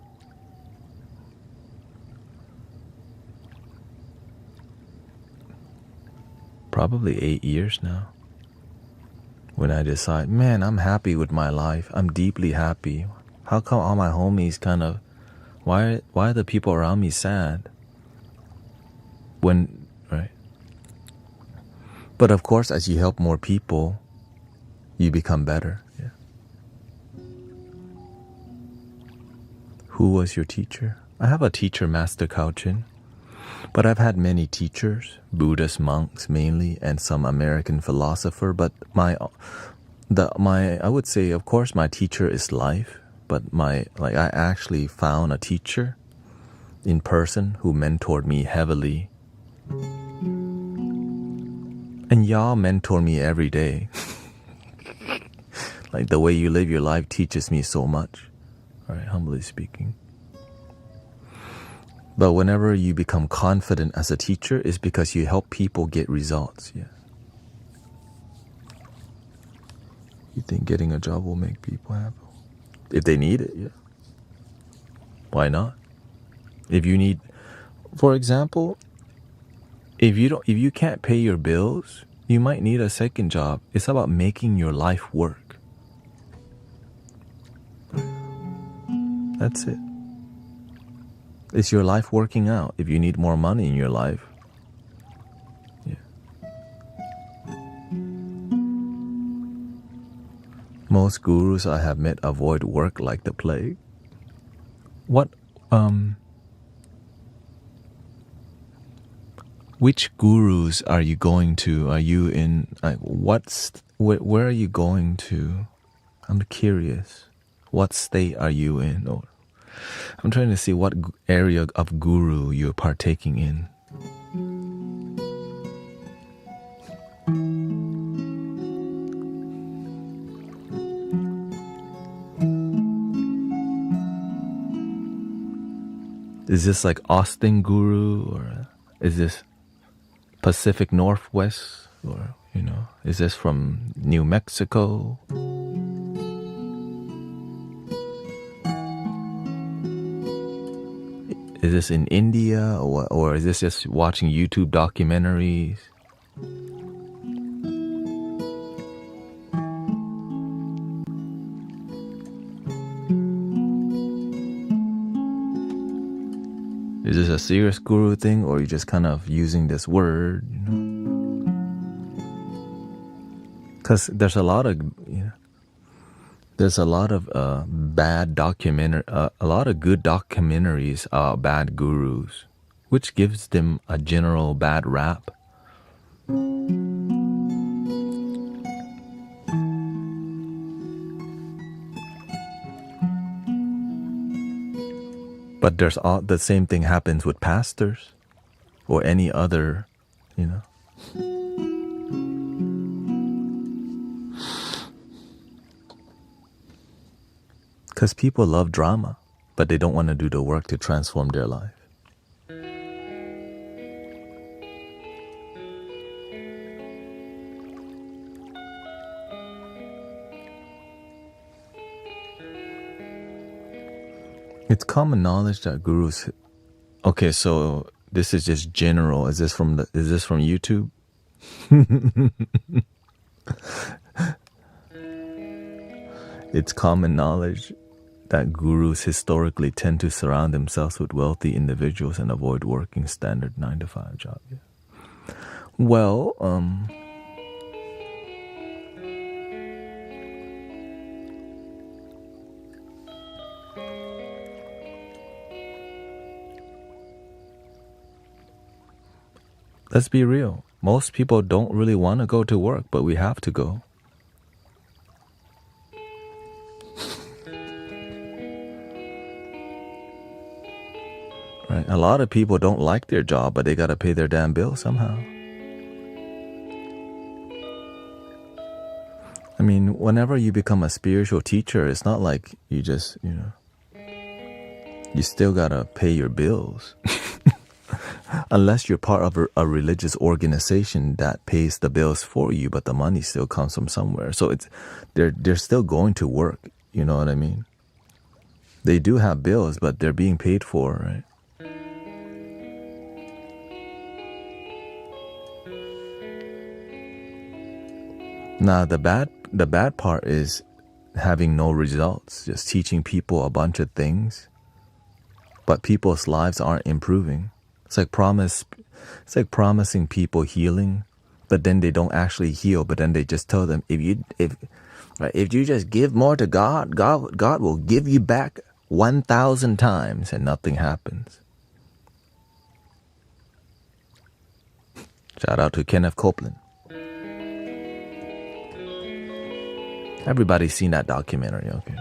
Probably 8 years now. When I decide, man, I'm happy with my life. I'm deeply happy. How come all my homies kind of, why are the people around me sad? When, right? But of course, as you help more people, you become better. Yeah. Who was your teacher? I have a teacher, Master Kauchin, but I've had many teachers, Buddhist monks mainly, and some American philosopher. But I would say, of course, my teacher is life. But I actually found a teacher in person who mentored me heavily. And y'all mentor me every day. Like the way you live your life teaches me so much. All right, humbly speaking. But whenever you become confident as a teacher, it's because you help people get results. Yeah. You think getting a job will make people happy? If they need it, yeah. Why not? If you need, for example, if you can't pay your bills, you might need a second job. It's about making your life work. That's it. Is your life working out? If you need more money in your life, yeah. Most gurus I have met avoid work like the plague. Which gurus are you going to? Are you in, like, where are you going to? I'm curious. What state are you in? Or I'm trying to see what area of guru you're partaking in. Is this like Austin guru, or is this Pacific Northwest, or, you know, is this from New Mexico? Is this in India, or is this just watching YouTube documentaries? Is this a serious guru thing, or are you just kind of using this word, you know? Because there's a lot of, you know, there's a lot of bad documentary, a lot of good documentaries are bad gurus, which gives them a general bad rap. But there's the same thing happens with pastors or any other, you know. Because people love drama, but they don't want to do the work to transform their life. It's common knowledge that gurus. Okay, so this is just general. Is this from YouTube? It's common knowledge that gurus historically tend to surround themselves with wealthy individuals and avoid working standard 9-to-5 job. Yeah. Well, let's be real. Most people don't really want to go to work, but we have to go. Right? A lot of people don't like their job, but they got to pay their damn bill somehow. I mean, whenever you become a spiritual teacher, it's not like you just, you still got to pay your bills. Unless you're part of a religious organization that pays the bills for you, but the money still comes from somewhere. So they're still going to work. You know what I mean? They do have bills, but they're being paid for, right? Now the bad part is having no results, just teaching people a bunch of things, but people's lives aren't improving. It's like promising people healing, but then they don't actually heal. But then they just tell them if you just give more to God, God will give you back 1,000 times, and nothing happens. Shout out to Kenneth Copeland. Everybody's seen that documentary, okay?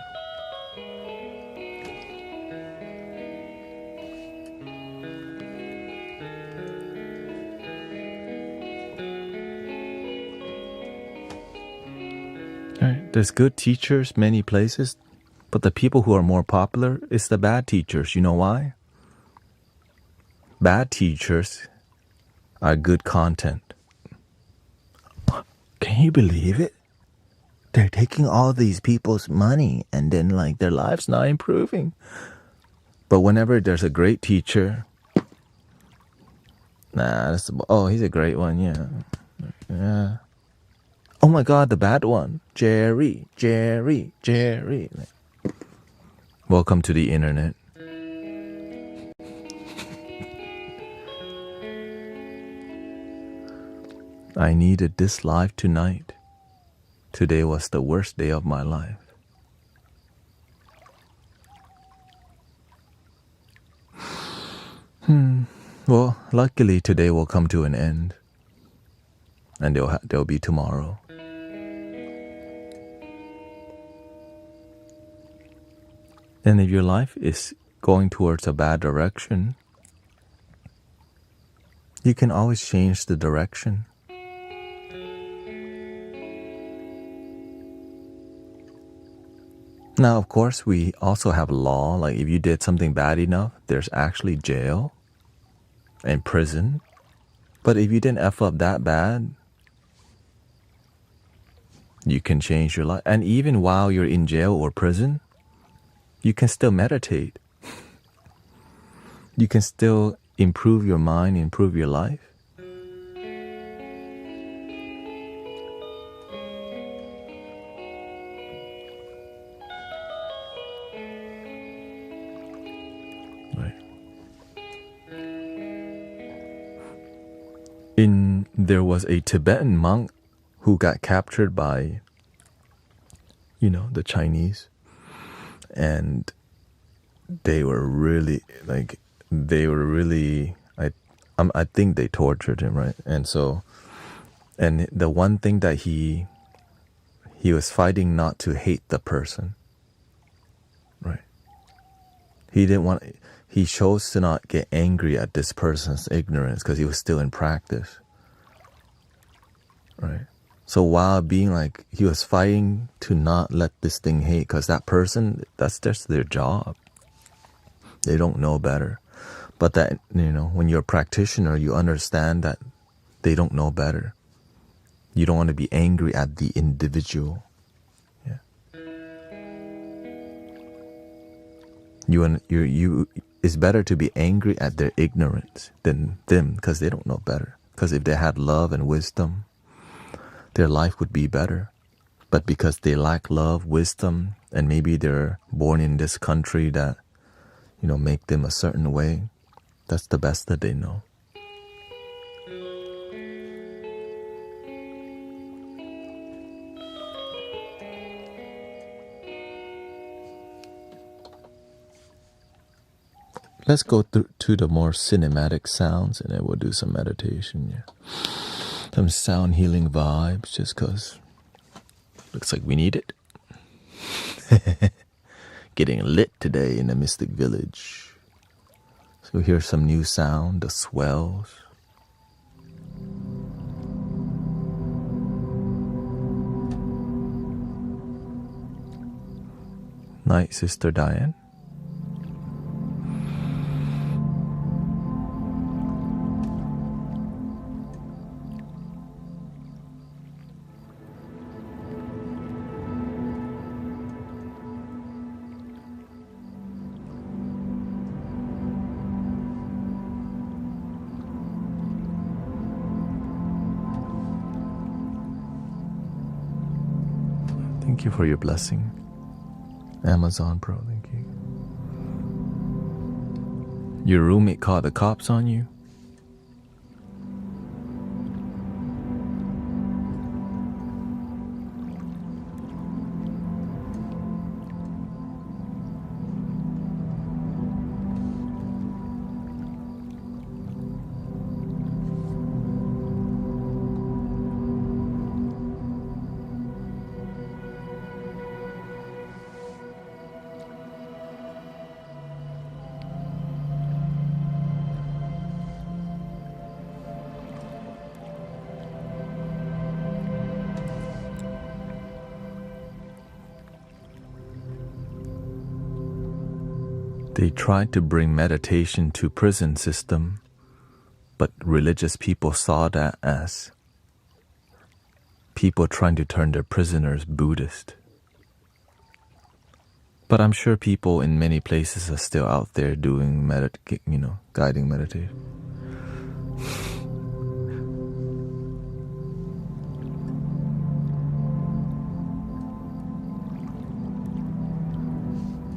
Right. There's good teachers many places, but the people who are more popular is the bad teachers. You know why? Bad teachers are good content. Can you believe it? They're taking all these people's money and then like their lives not improving. But whenever there's a great teacher, he's a great one, yeah. Oh my God, the bad one. Jerry. Welcome to the internet. I needed this life tonight. Today was the worst day of my life. Well, luckily today will come to an end. And there'll be tomorrow. And if your life is going towards a bad direction, you can always change the direction. Now, of course, we also have law. Like if you did something bad enough, there's actually jail and prison. But if you didn't F up that bad, you can change your life. And even while you're in jail or prison, you can still meditate. You can still improve your mind, improve your life. There was a Tibetan monk who got captured by, the Chinese, and they were really, I think they tortured him, right? And the one thing that he was fighting not to hate the person, right? He chose to not get angry at this person's ignorance because he was still in practice. Right. So while being he was fighting to not let this thing hate, because that person, that's just their job. They don't know better. But that, when you're a practitioner, you understand that they don't know better. You don't want to be angry at the individual. Yeah. It's better to be angry at their ignorance than them, because they don't know better. Because if they had love and wisdom, their life would be better. but because they lack love, wisdom, and maybe they're born in this country that, make them a certain way, that's the best that they know. Let's go to the more cinematic sounds, and then we'll do some meditation. Yeah. Some sound healing vibes, just because looks like we need it. Getting lit today in the Mystic Village. So here's some new sound, the swells. Night, Sister Diane. Thank you for your blessing. Amazon Pro, thank you. Your roommate called the cops on you? They tried to bring meditation to prison system, but religious people saw that as people trying to turn their prisoners Buddhist. But I'm sure people in many places are still out there doing guiding meditation.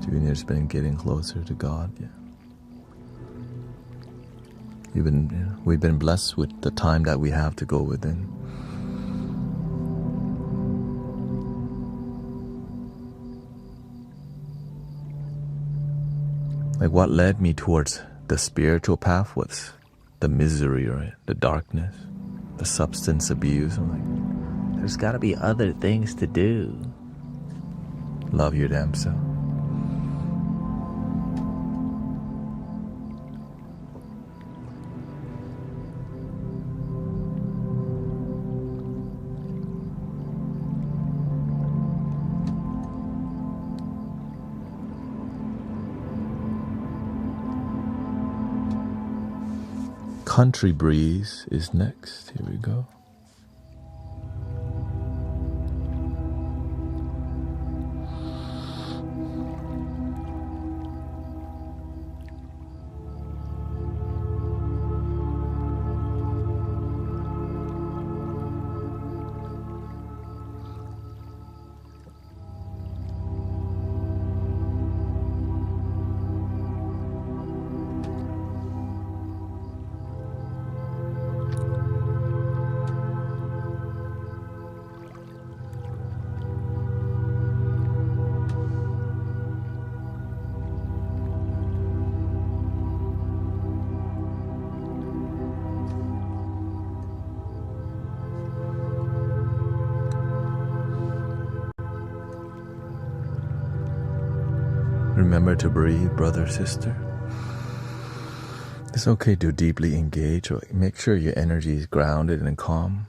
Junior's been getting closer to God, yeah. We've been blessed with the time that we have to go within. Like what led me towards the spiritual path was the misery, right? The darkness, the substance abuse. I'm like, there's gotta be other things to do. Love your damn self. Country Breeze is next. Here we go. Remember to breathe, brother, sister. It's okay to deeply engage, or make sure your energy is grounded and calm.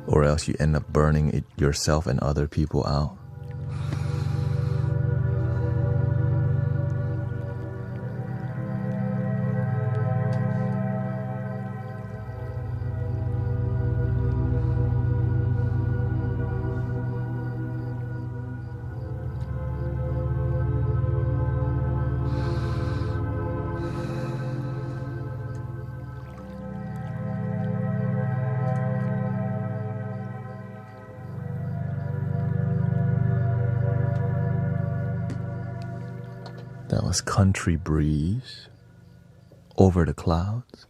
Or else you end up burning yourself and other people out. That was Country Breeze, Over the Clouds.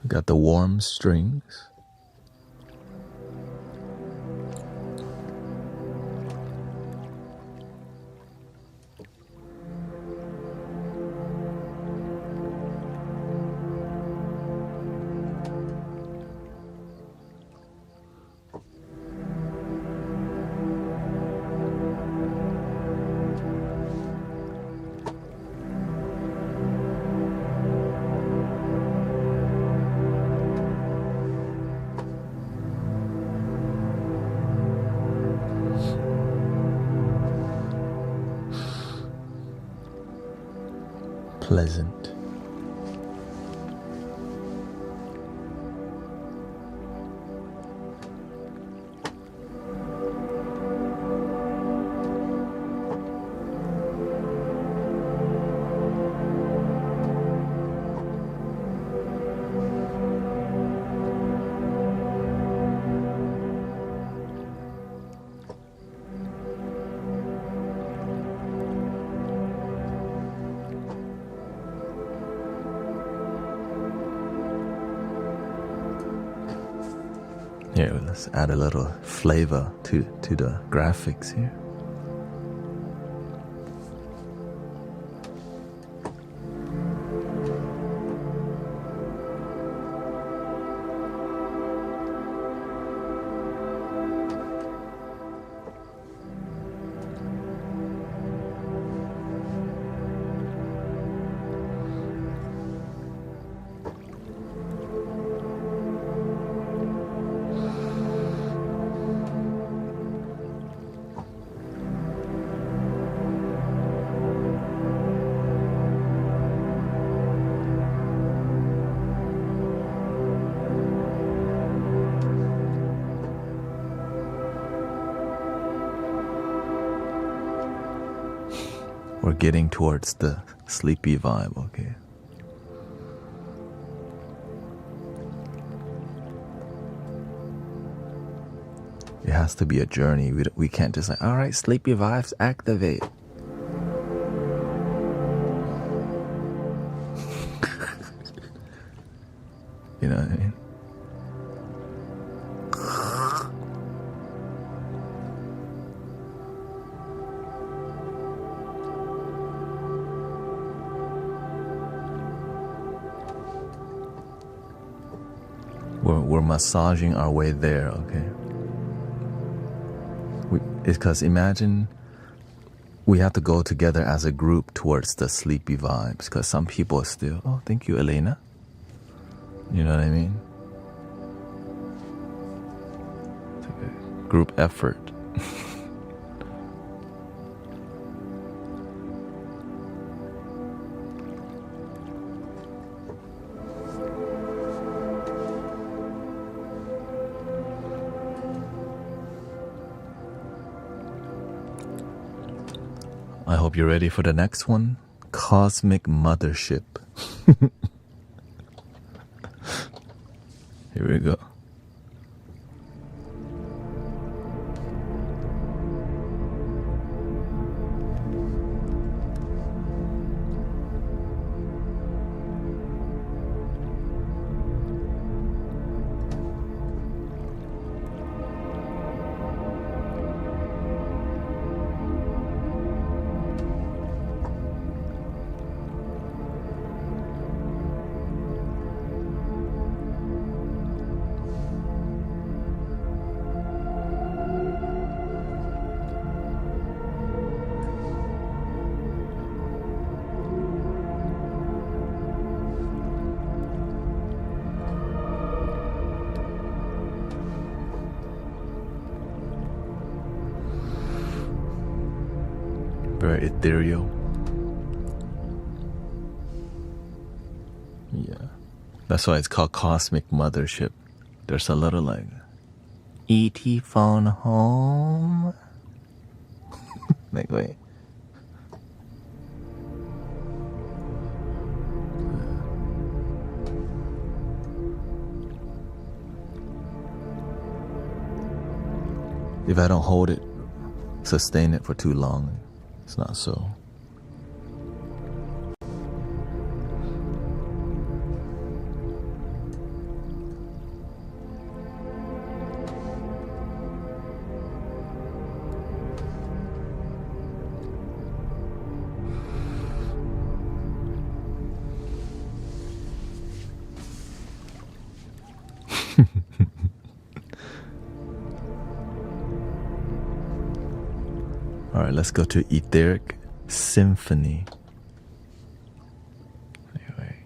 Got the warm strings. Pleasant. Here, let's add a little flavor to the graphics here. We're getting towards the sleepy vibe, okay? It has to be a journey. We can't just like, all right, sleepy vibes, activate. You know what I mean? We're massaging our way there, okay? It's because imagine we have to go together as a group towards the sleepy vibes, because some people are still, oh, thank you, Elena. You know what I mean? It's like a group effort. I hope you're ready for the next one. Cosmic Mothership. Here we go. ethereal. Yeah. That's why it's called Cosmic Mothership. There's a little like E.T. phone home. Like, wait. If I don't hold it, sustain it for too long, it's not so. All right, let's go to Etheric Symphony. Anyway.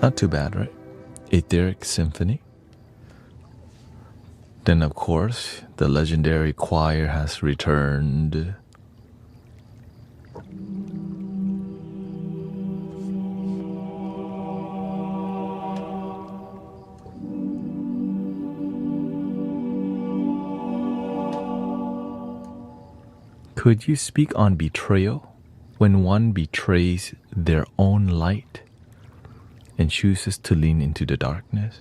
Not too bad, right? Etheric Symphony. Then, of course, the legendary choir has returned. Could you speak on betrayal? When one betrays their own light and chooses to lean into the darkness?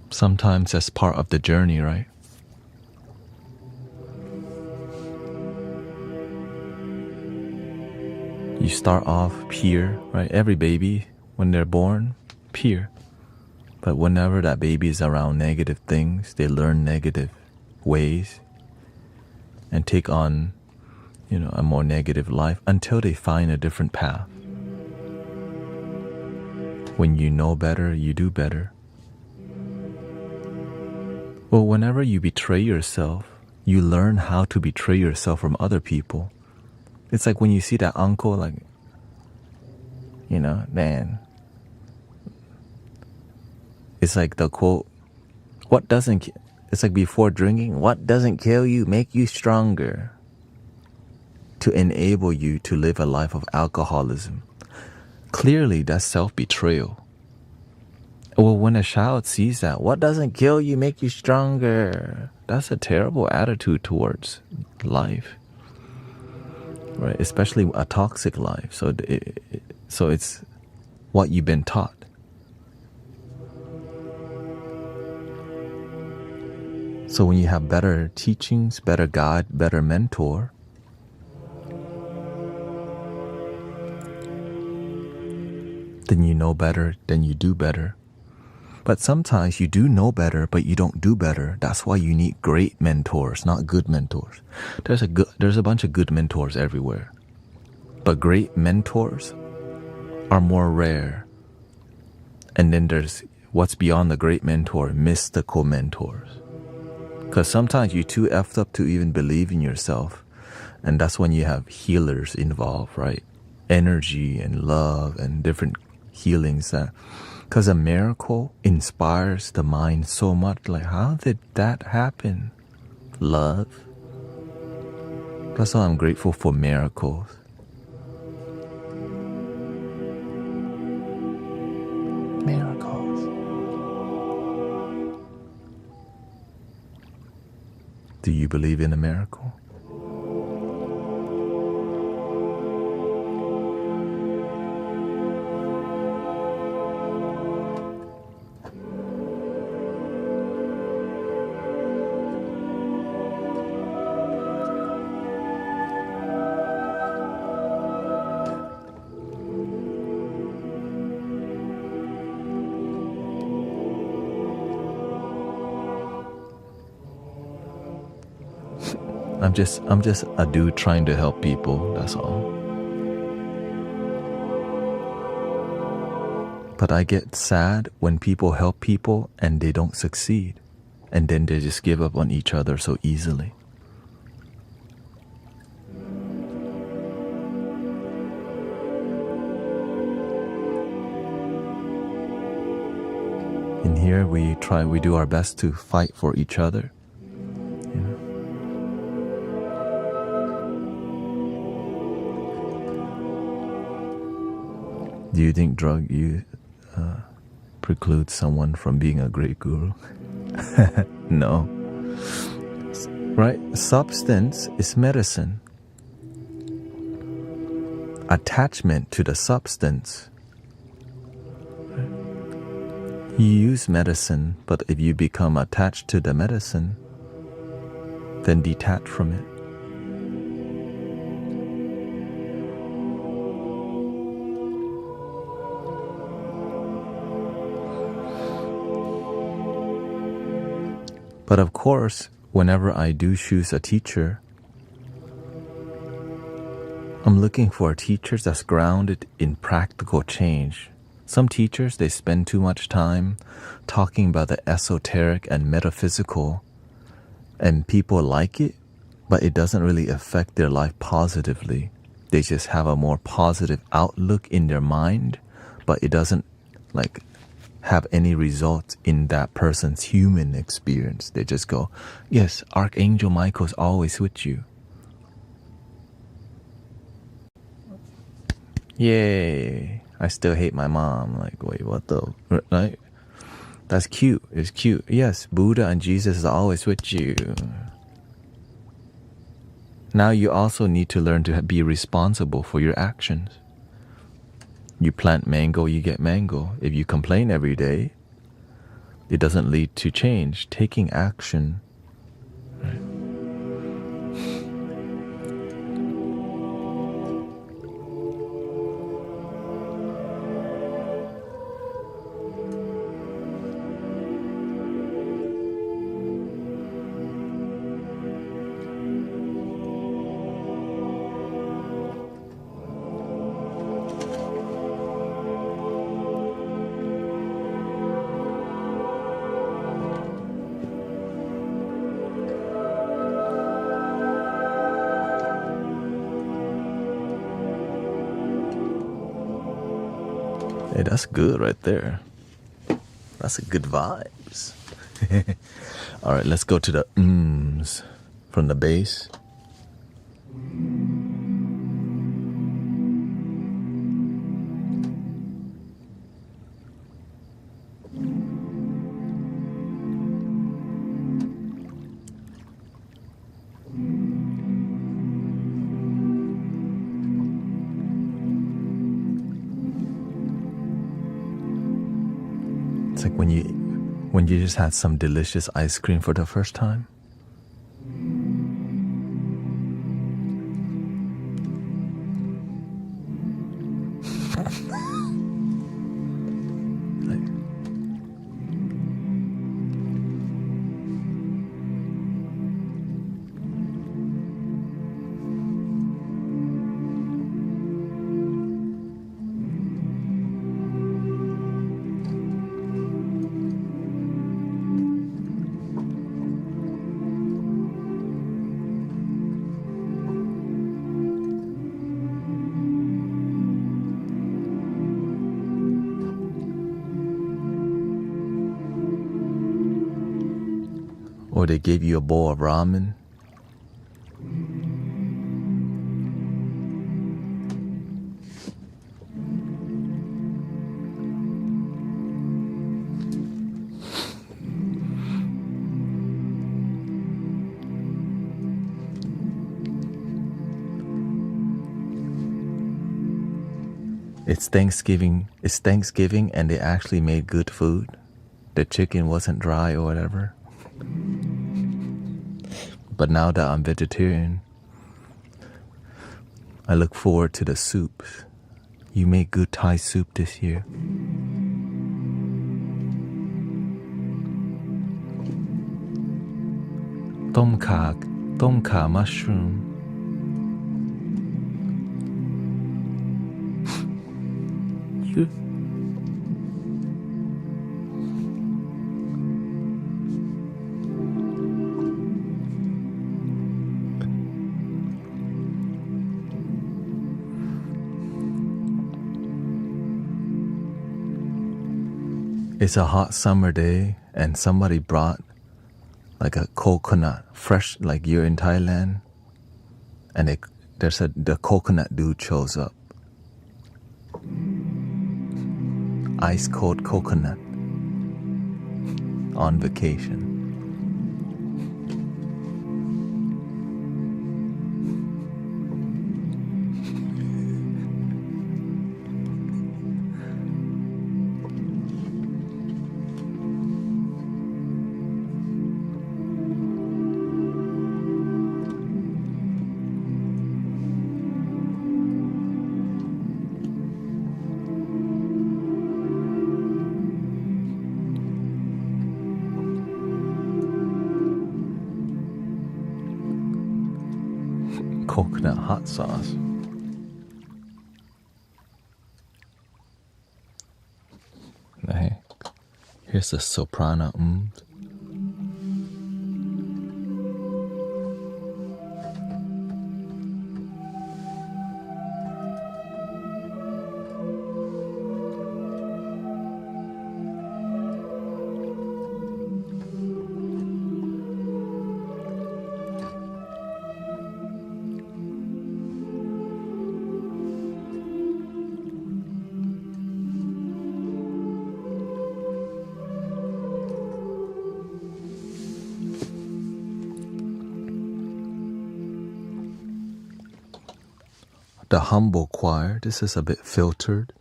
Sometimes that's part of the journey, right? You start off pure, right? Every baby, when they're born, pure. But whenever that baby is around negative things, they learn negative ways and take on, a more negative life until they find a different path. When you know better, you do better. Well, whenever you betray yourself, you learn how to betray yourself from other people. It's like when you see that uncle, like, man. It's like the quote, it's like before drinking, what doesn't kill you, make you stronger. To enable you to live a life of alcoholism. Clearly, that's self-betrayal. Well, when a child sees that, what doesn't kill you, make you stronger. That's a terrible attitude towards life. Right? Especially a toxic life. So it's what you've been taught. So when you have better teachings, better guide, better mentor, then you know better, then you do better. But sometimes you do know better, but you don't do better. That's why you need great mentors, not good mentors. There's a bunch of good mentors everywhere. But great mentors are more rare. And then there's what's beyond the great mentor, mystical mentors. Because sometimes you're too effed up to even believe in yourself. And that's when you have healers involved, right? Energy and love and different healings. Because a miracle inspires the mind so much. Like, how did that happen? Love. That's why I'm grateful for miracles. Miracles. Do you believe in a miracle? I'm just a dude trying to help people, that's all. But I get sad when people help people and they don't succeed, and then they just give up on each other so easily. In here we do our best to fight for each other. You know? Do you think drug use precludes someone from being a great guru? No. Right? Substance is medicine. Attachment to the substance. You use medicine, but if you become attached to the medicine, then detach from it. But of course, whenever I do choose a teacher, I'm looking for teachers that's grounded in practical change. Some teachers, they spend too much time talking about the esoteric and metaphysical, and people like it, but it doesn't really affect their life positively. They just have a more positive outlook in their mind, but it doesn't like have any results in that person's human experience. They just go, yes, Archangel Michael's always with you. Yay, I still hate my mom. Like, wait, what the, right? That's cute, it's cute. Yes, Buddha and Jesus is always with you. Now you also need to learn to be responsible for your actions. You plant mango, you get mango. If you complain every day, it doesn't lead to change. Taking action, right? Hey, that's good right there. That's a good vibes. All right, let's go to the ums from the bass. It's like when you just had some delicious ice cream for the first time. Or they gave you a bowl of ramen. It's Thanksgiving and they actually made good food. The chicken wasn't dry or whatever. But now that I'm vegetarian, I look forward to the soups. You made good Thai soup this year. Tom kha Tonka mushroom. You. It's a hot summer day and somebody brought like a coconut, fresh, like you're in Thailand, and the coconut dude shows up. Ice cold coconut on vacation. Coconut hot sauce. Hey, here's the soprano. The humble choir, this is a bit filtered.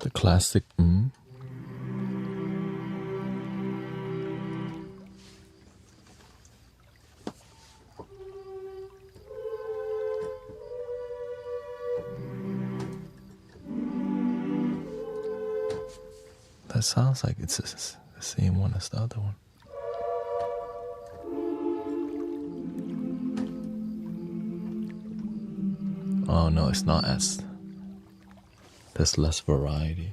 The classic That sounds like it's the same one as the other one. Oh no, it's not as... There's less variety.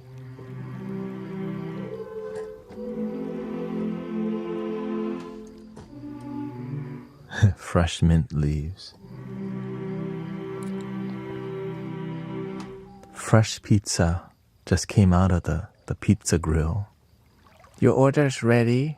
Fresh mint leaves. Fresh pizza just came out of the pizza grill. Your order's ready.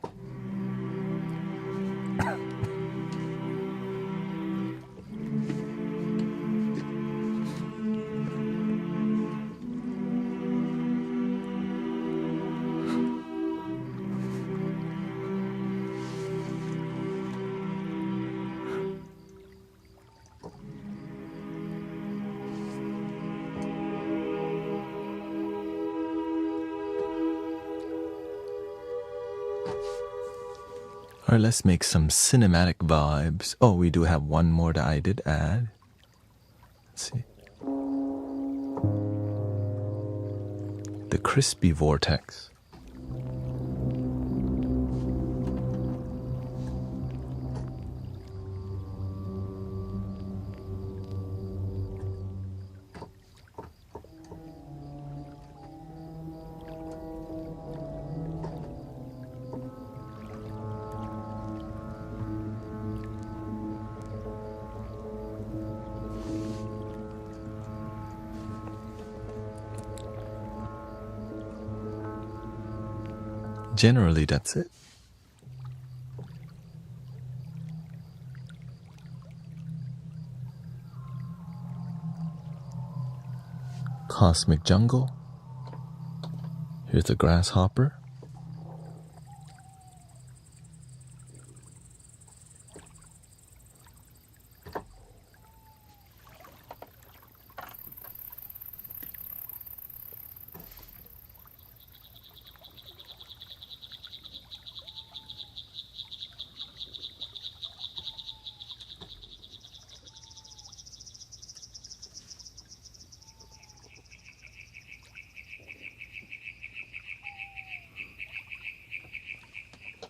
Alright, let's make some cinematic vibes. Oh, we do have one more that I did add. Let's see. The crispy vortex. Generally, that's it. Cosmic jungle. Here's the grasshopper.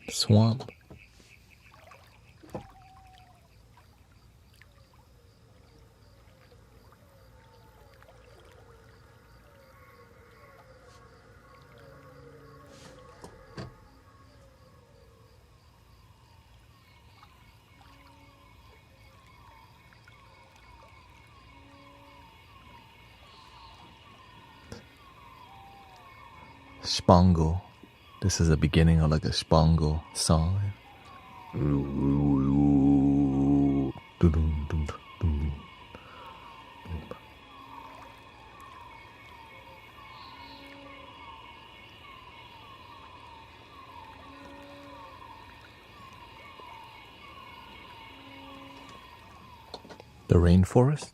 Swamp. Spangle. This is the beginning of like a spangle song. The rainforest.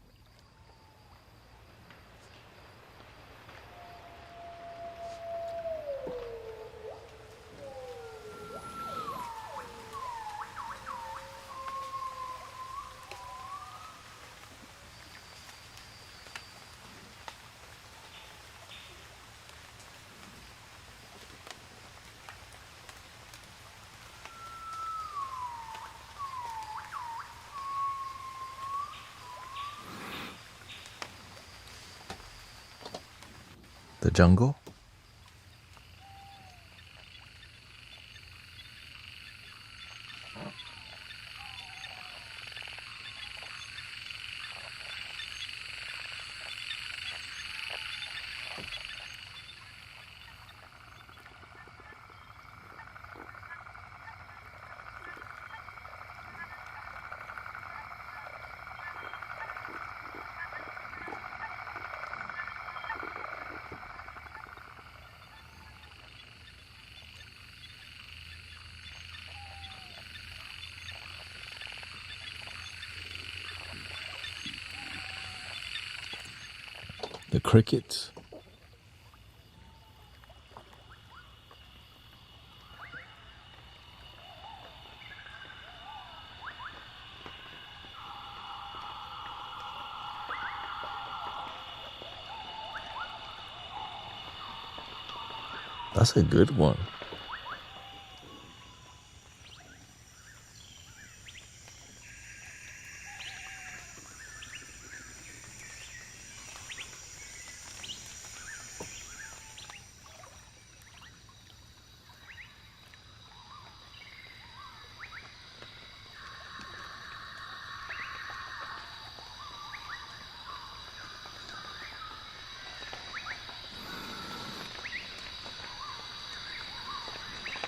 The jungle. The crickets. That's a good one.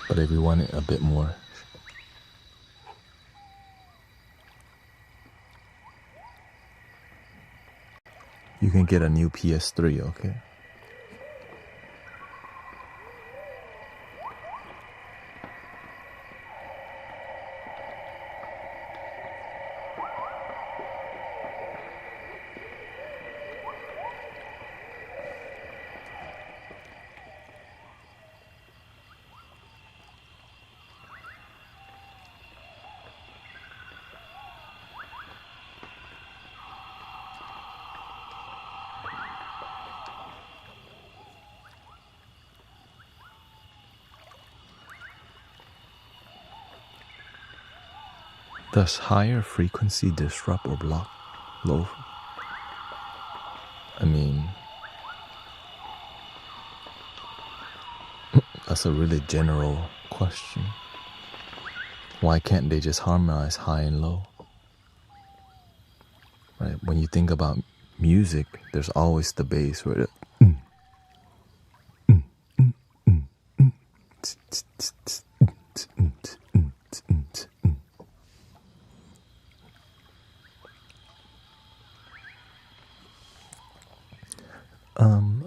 But if you want it a bit more, you can get a new PS3, okay? Does higher frequency disrupt or block low? I mean, that's a really general question. Why can't they just harmonize high and low? Right? When you think about music, there's always the bass where it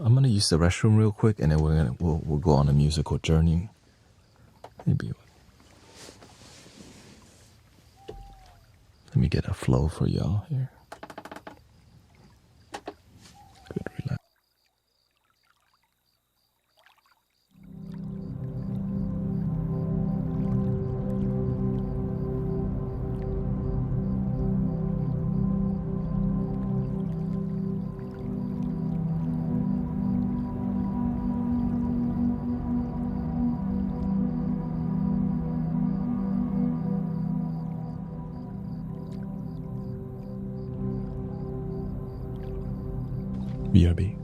I'm gonna use the restroom real quick, and then we'll go on a musical journey. Maybe let me get a flow for y'all here. Good, relax. BRB.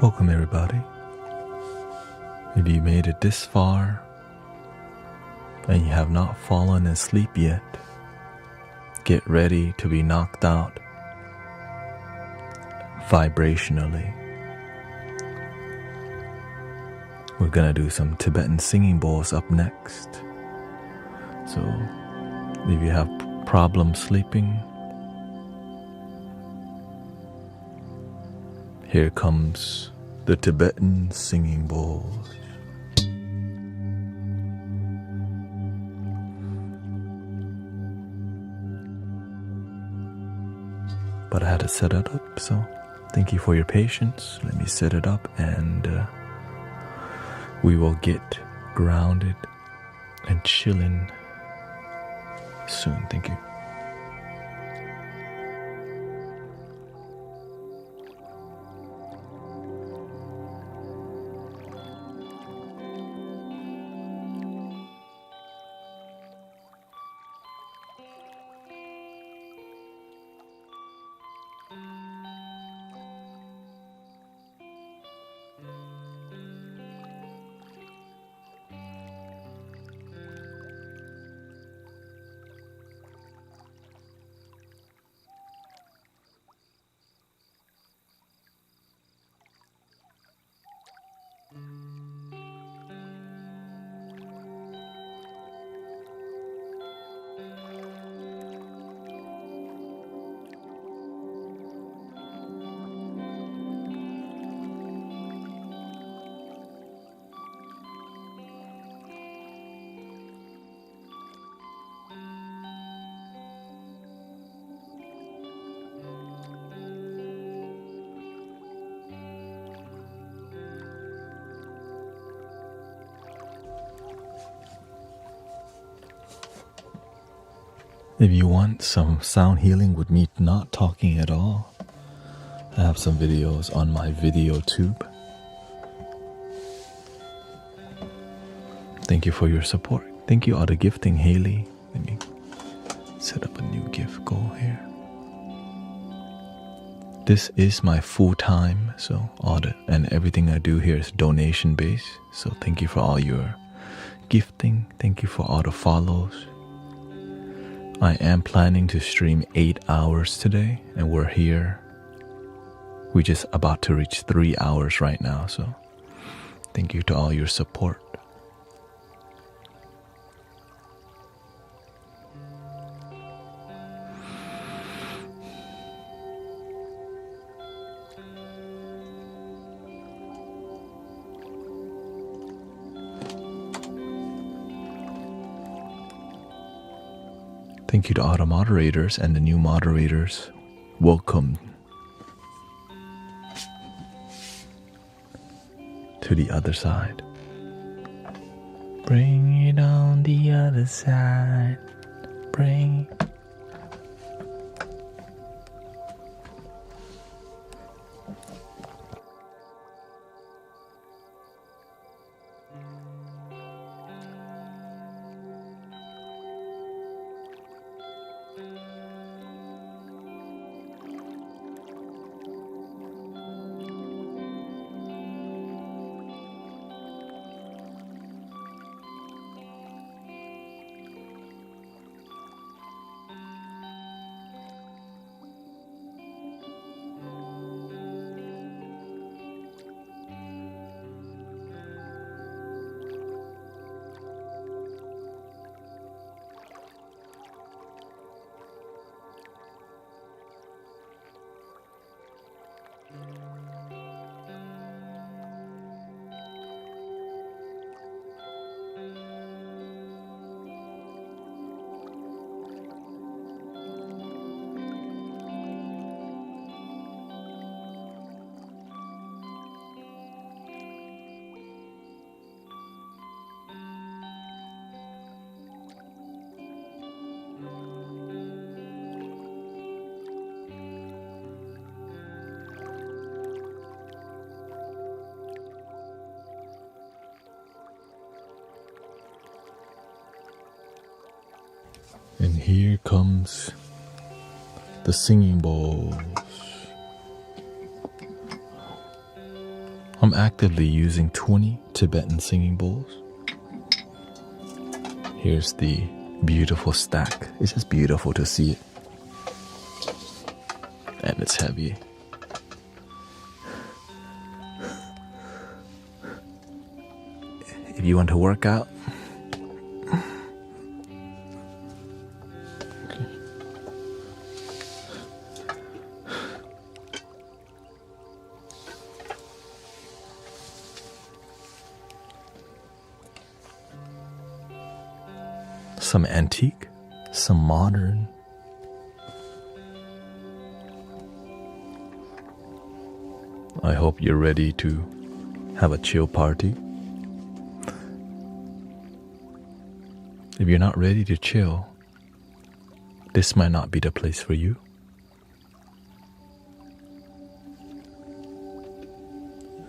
Welcome everybody. If you made it this far and you have not fallen asleep yet, get ready to be knocked out vibrationally. We're gonna do some Tibetan singing bowls up next. So if you have problems sleeping, here comes the Tibetan singing bowls. But I had to set it up, so thank you for your patience. Let me set it up and we will get grounded and chilling soon. Thank you. If you want some sound healing with me not talking at all, I have some videos on my video tube. Thank you for your support. Thank you all the gifting, Haley. Let me set up a new gift goal here. This is my full time, so and everything I do here is donation based. So thank you for all your gifting. Thank you for all the follows. I am planning to stream 8 hours today, and we're here. We're just about to reach 3 hours right now, so thank you to all your support. Thank you to all the moderators and the new moderators. Welcome to the other side. Bring it on the other side. Bring. And here comes the singing bowls. I'm actively using 20 Tibetan singing bowls. Here's the beautiful stack. It's just beautiful to see it. And it's heavy. If you want to work out, okay. Some antique, some modern. I hope you're ready to have a chill party. If you're not ready to chill, this might not be the place for you.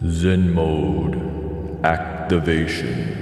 Zen mode activation.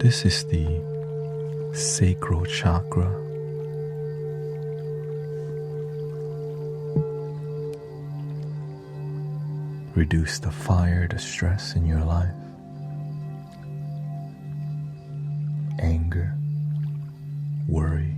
This is the sacral chakra. Reduce the fire, the stress in your life. Anger, worry.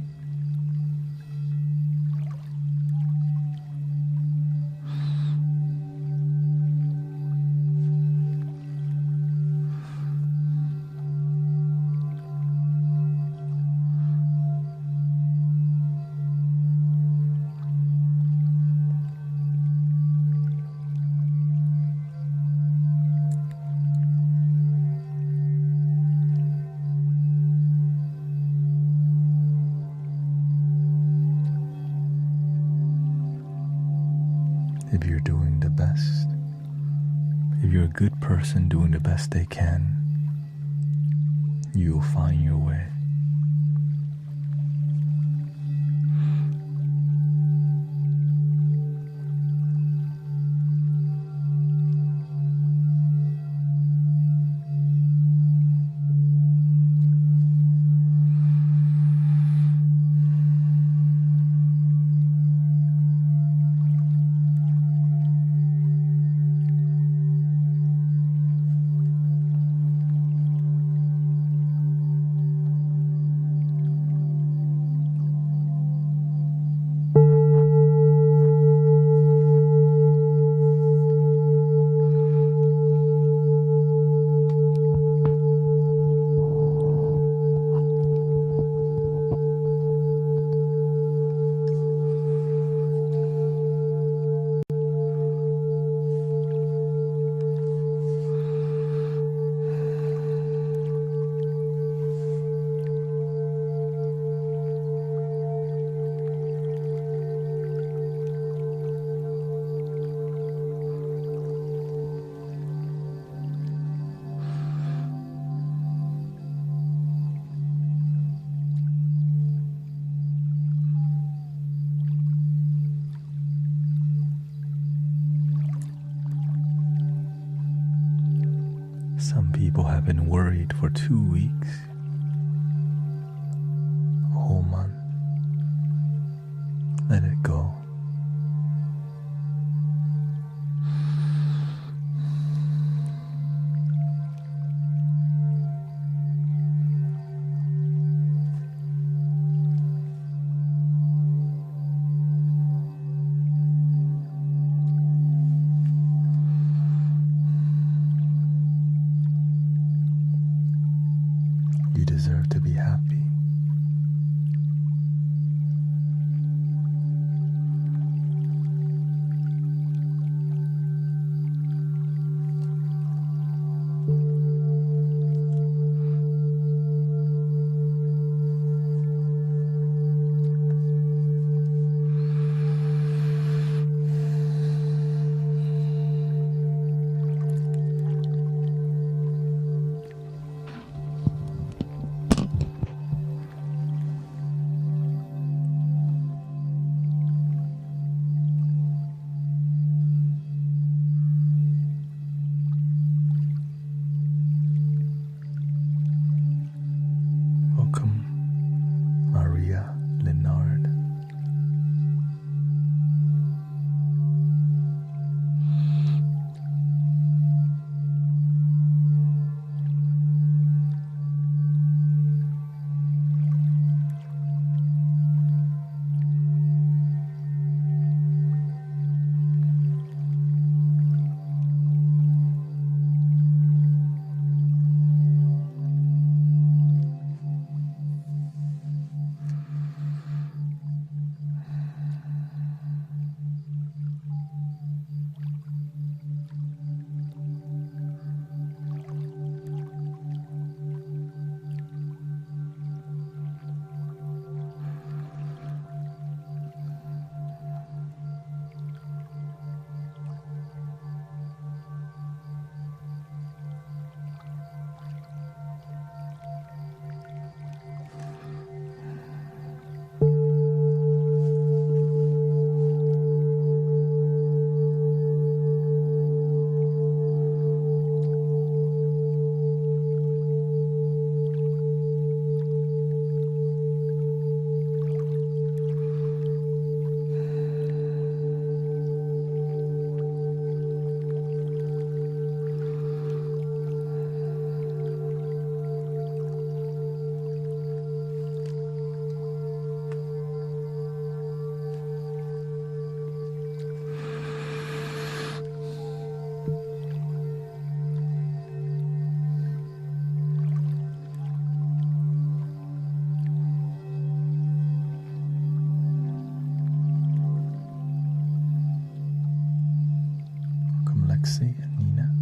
If you're doing the best, if you're a good person doing the best they can, you'll find your way. Some people have been worried for 2 weeks, a whole month. Let it go. You deserve to be happy. Lexi and Nina.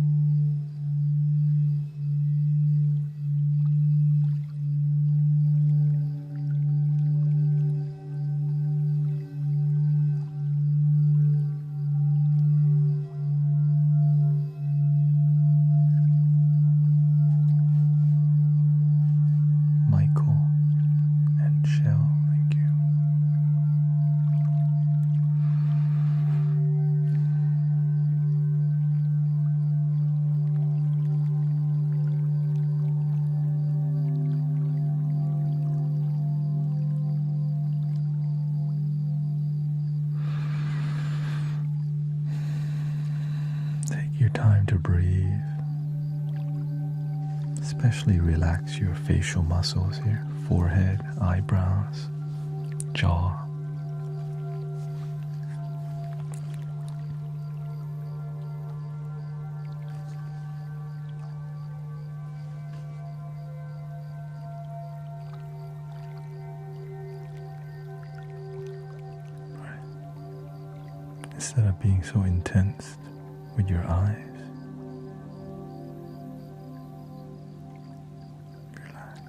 Michael and Shell, thank you. Take your time to breathe. Especially relax your facial muscles here, forehead, eyebrows, jaw. Instead of being so intense with your eyes, relax.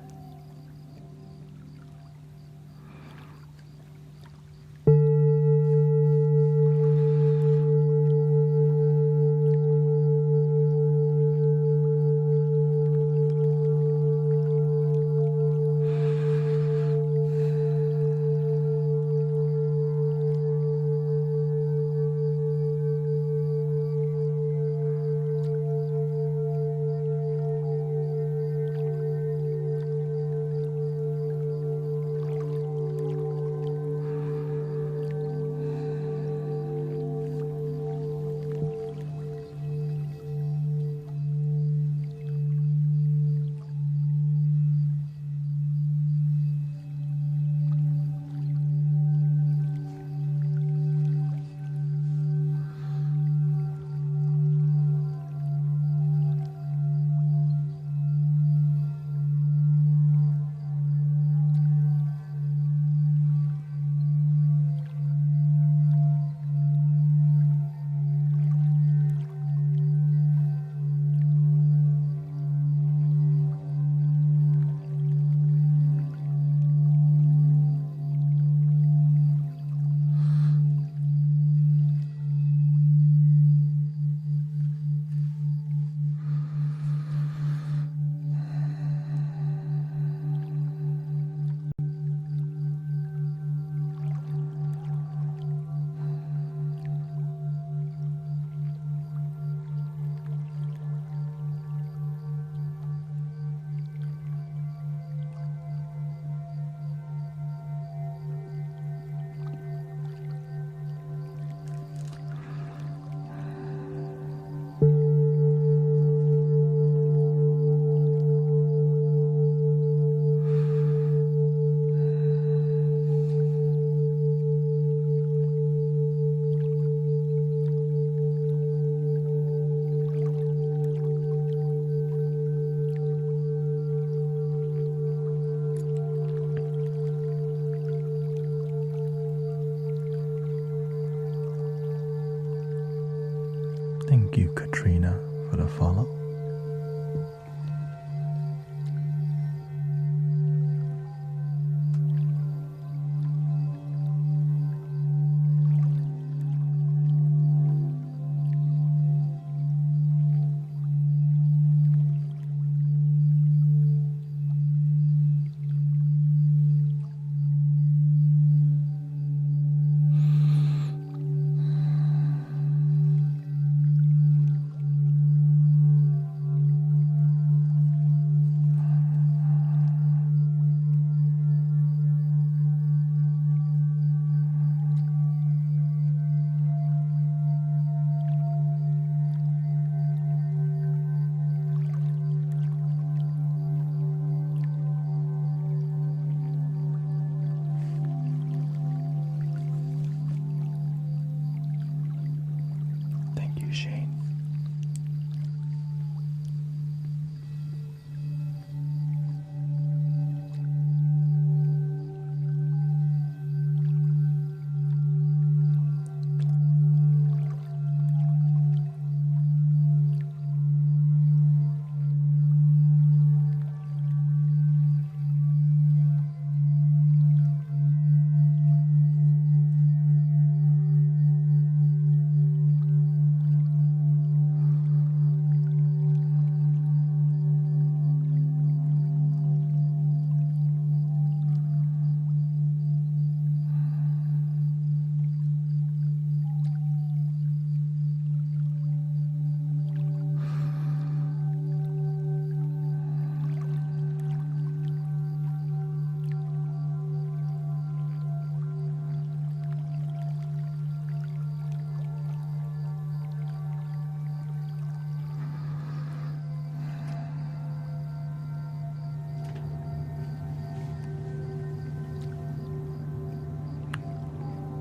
Thank you, Katrina, for the follow.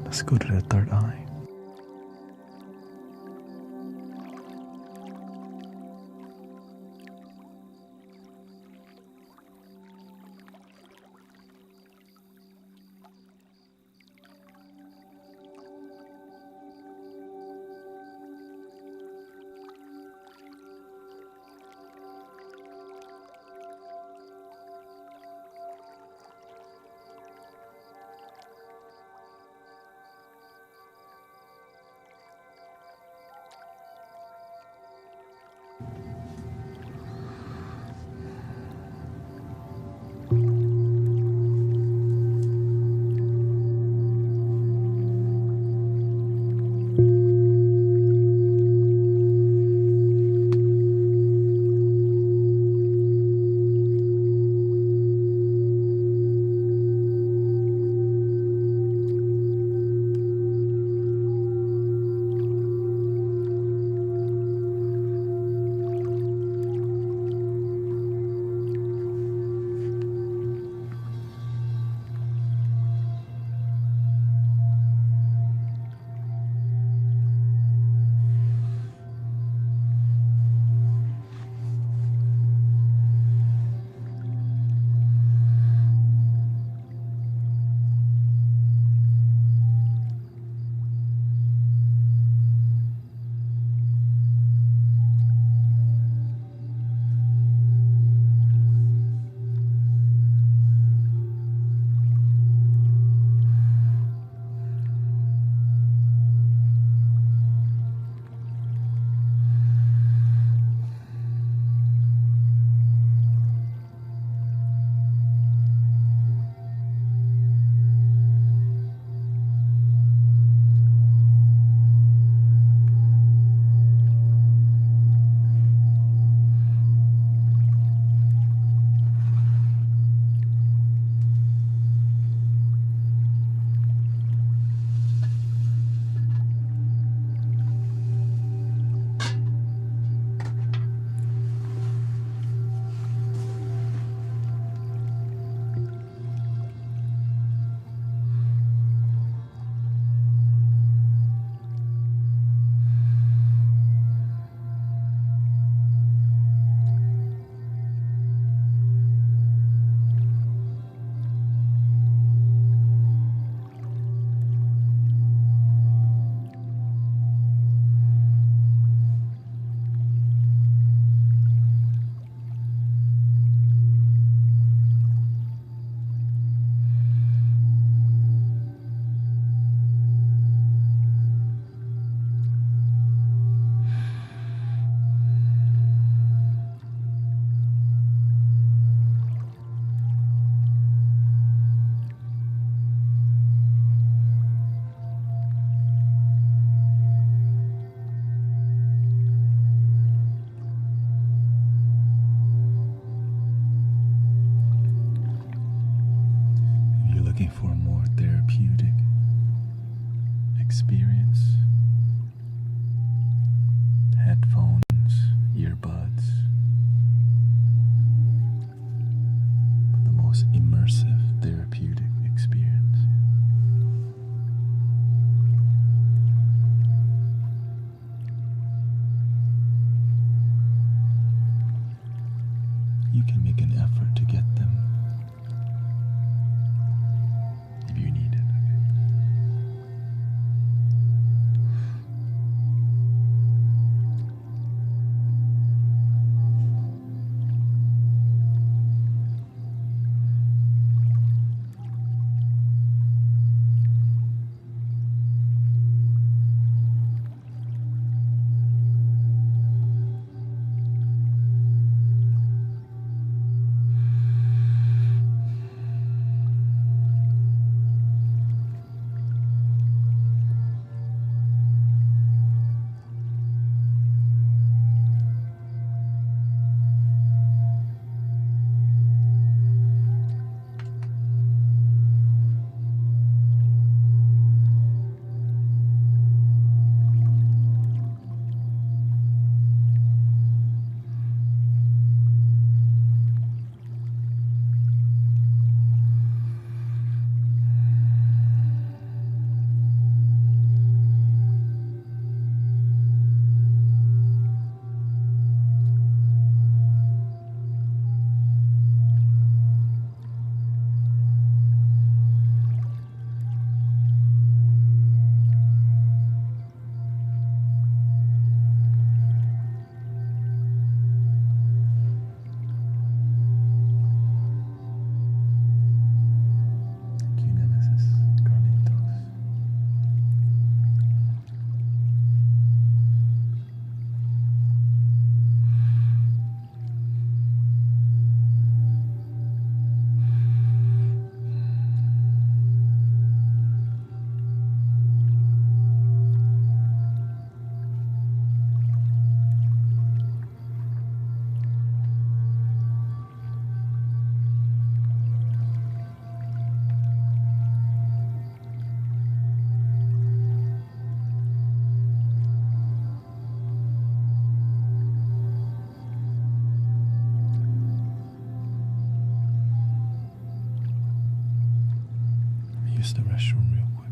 Let's go to the third eye. use the restroom real quick.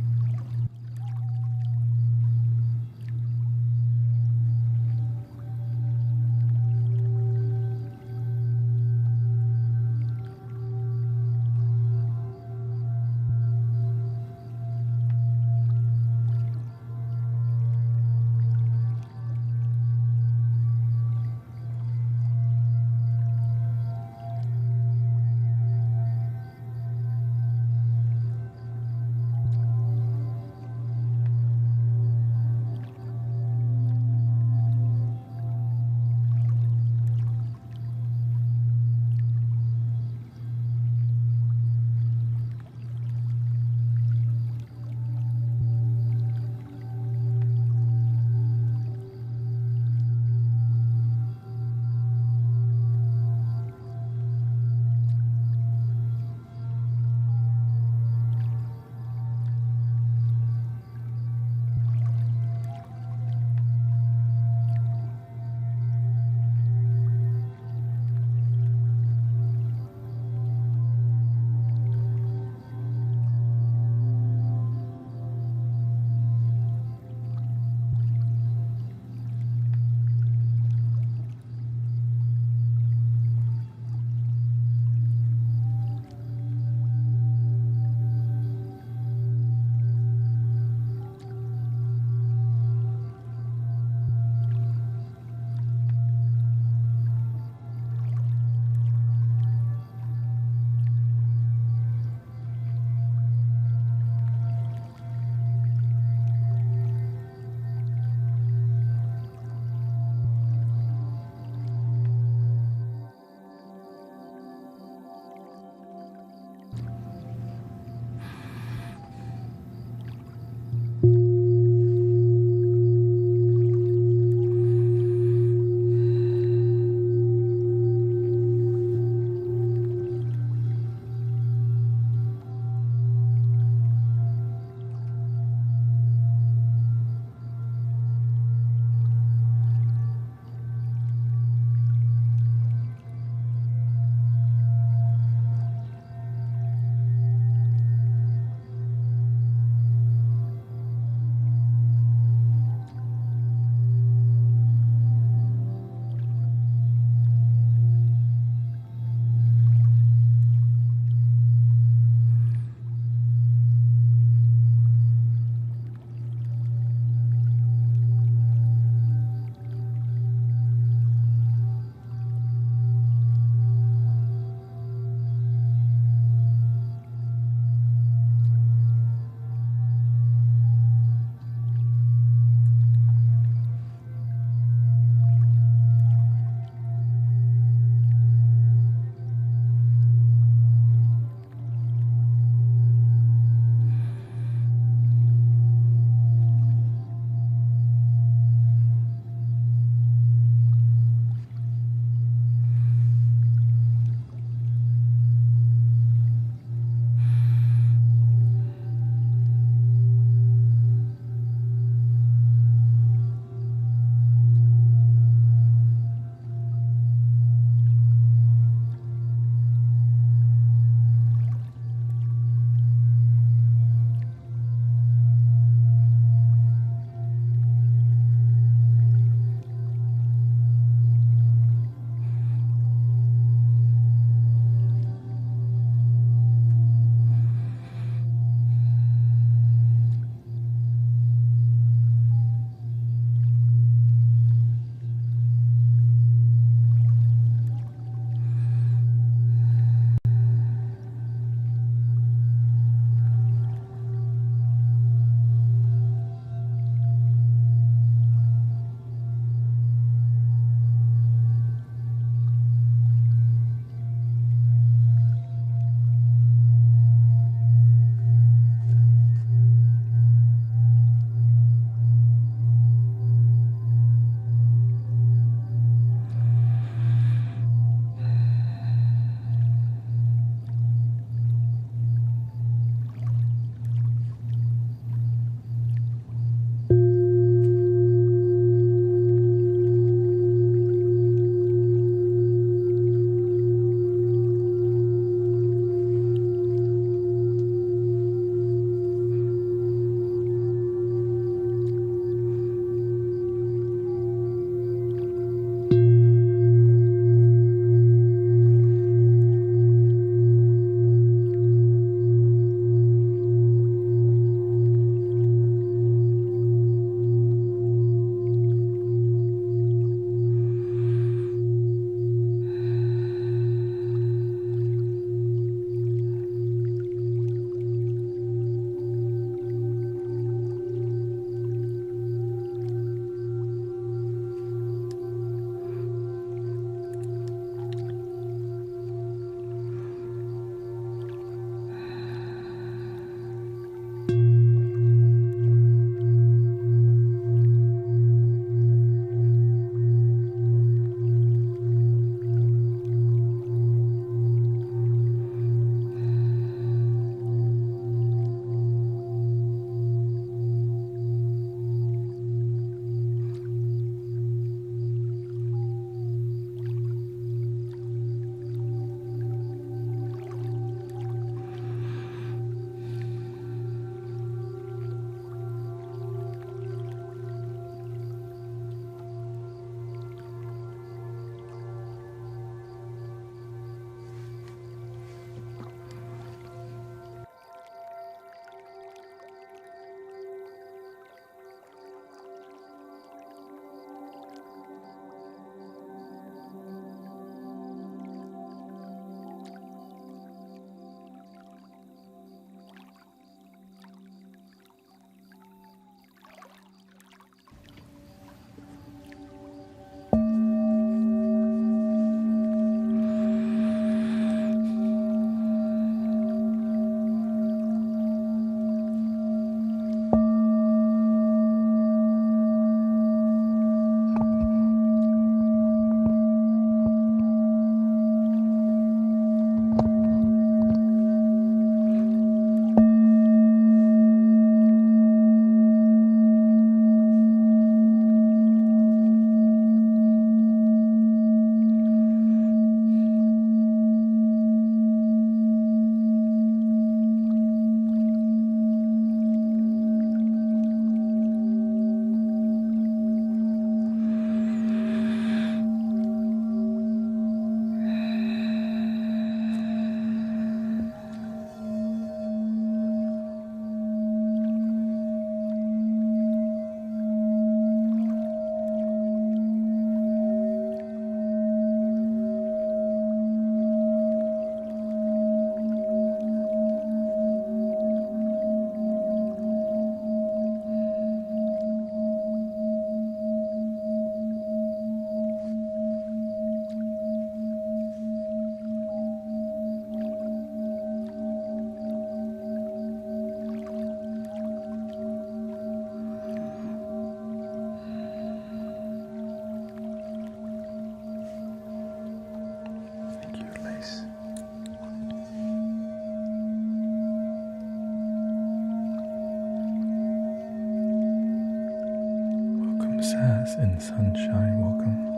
Sass and Sunshine, welcome.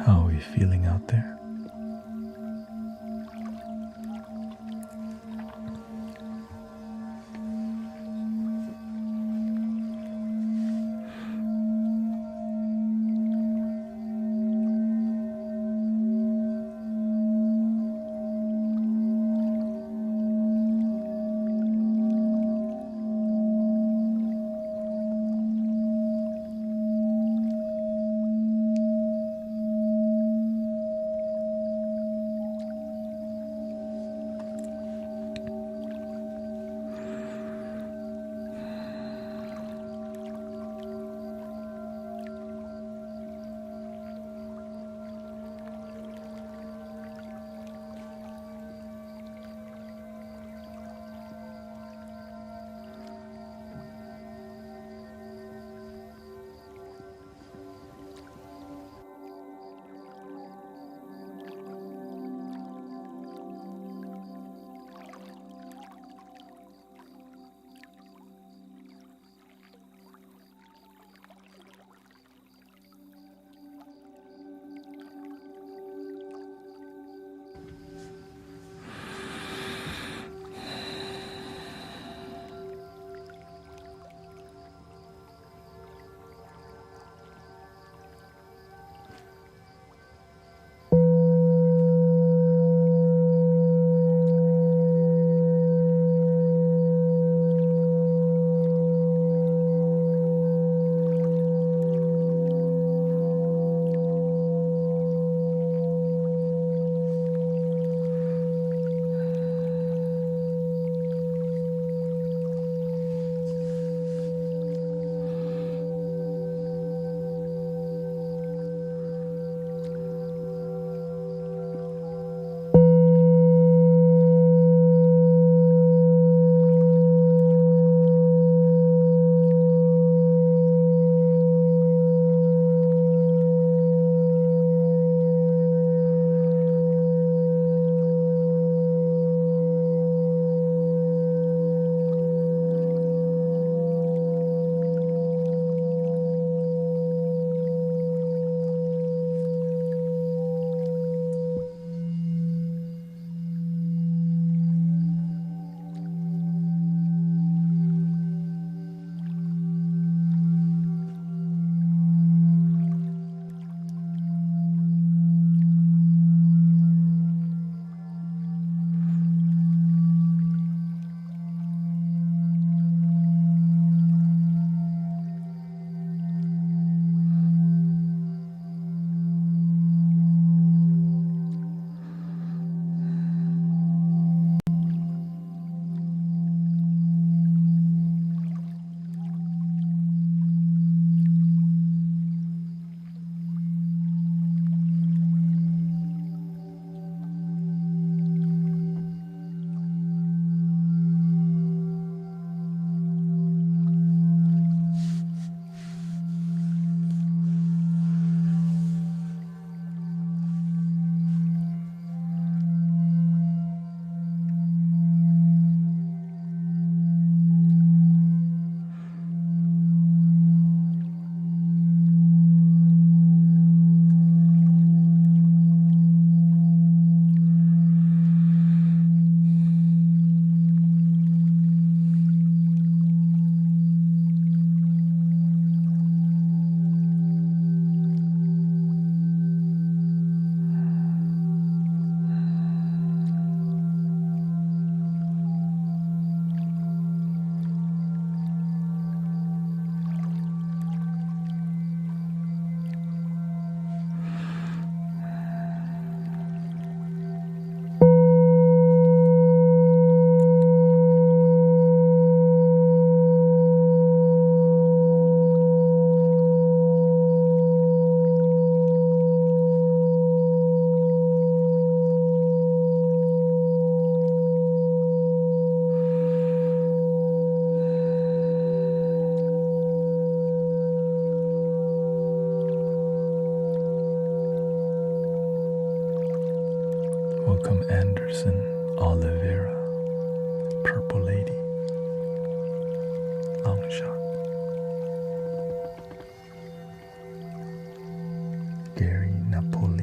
How are we feeling out there? Welcome Anderson, Oliveira, Purple Lady, Long Shot, Gary Napoli.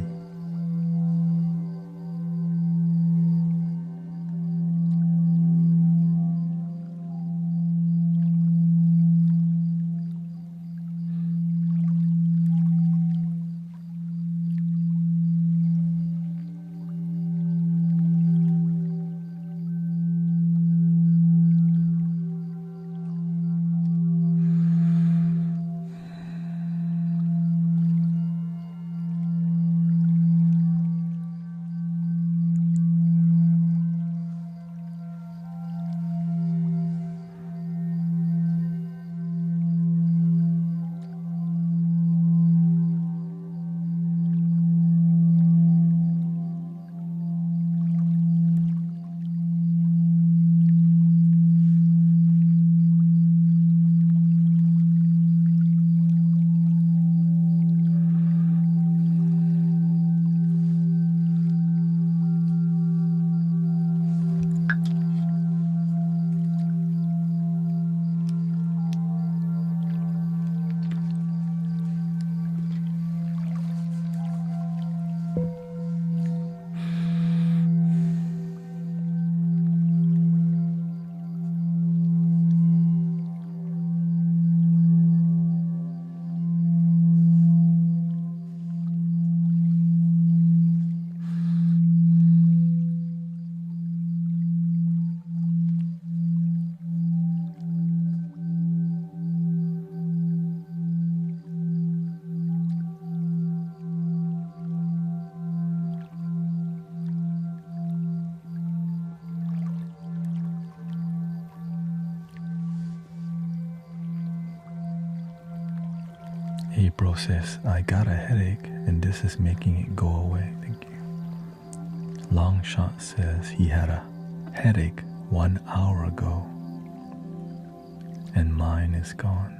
April says, I got a headache and this is making it go away. Thank you. Longshot says he had a headache 1 hour ago and mine is gone.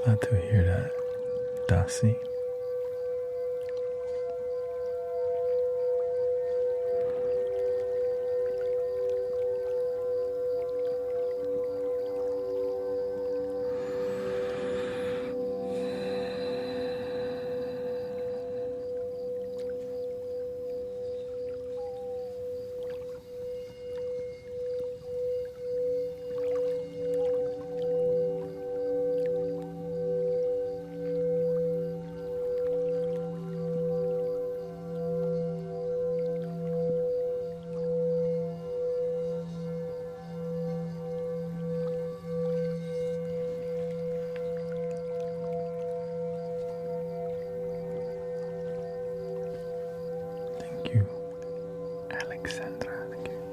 Glad to hear that, Dasi. Thank you, Alexandra. Thank you.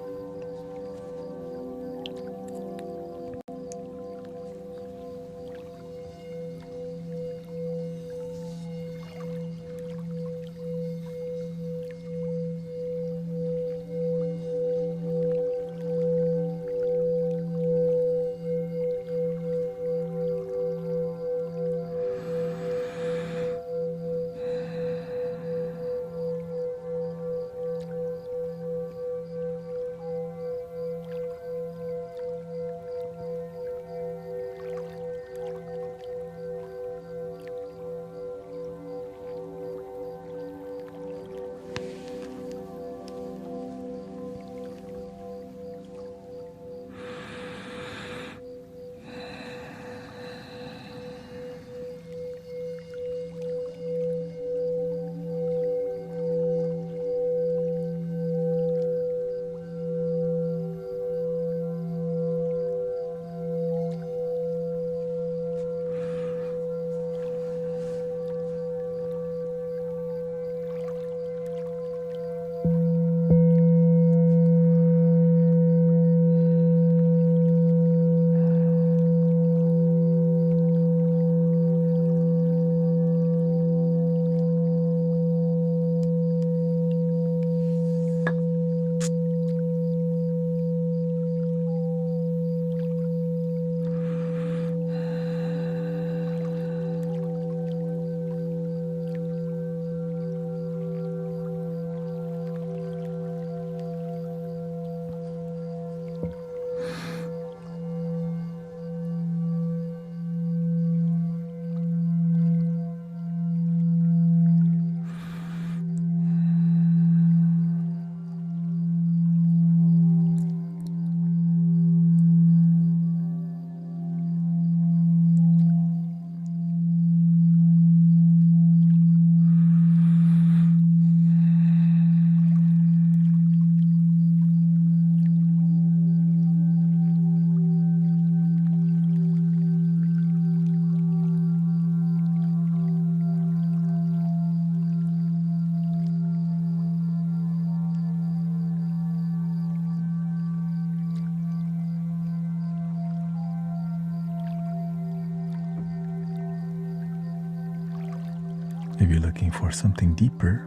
If you're looking for something deeper,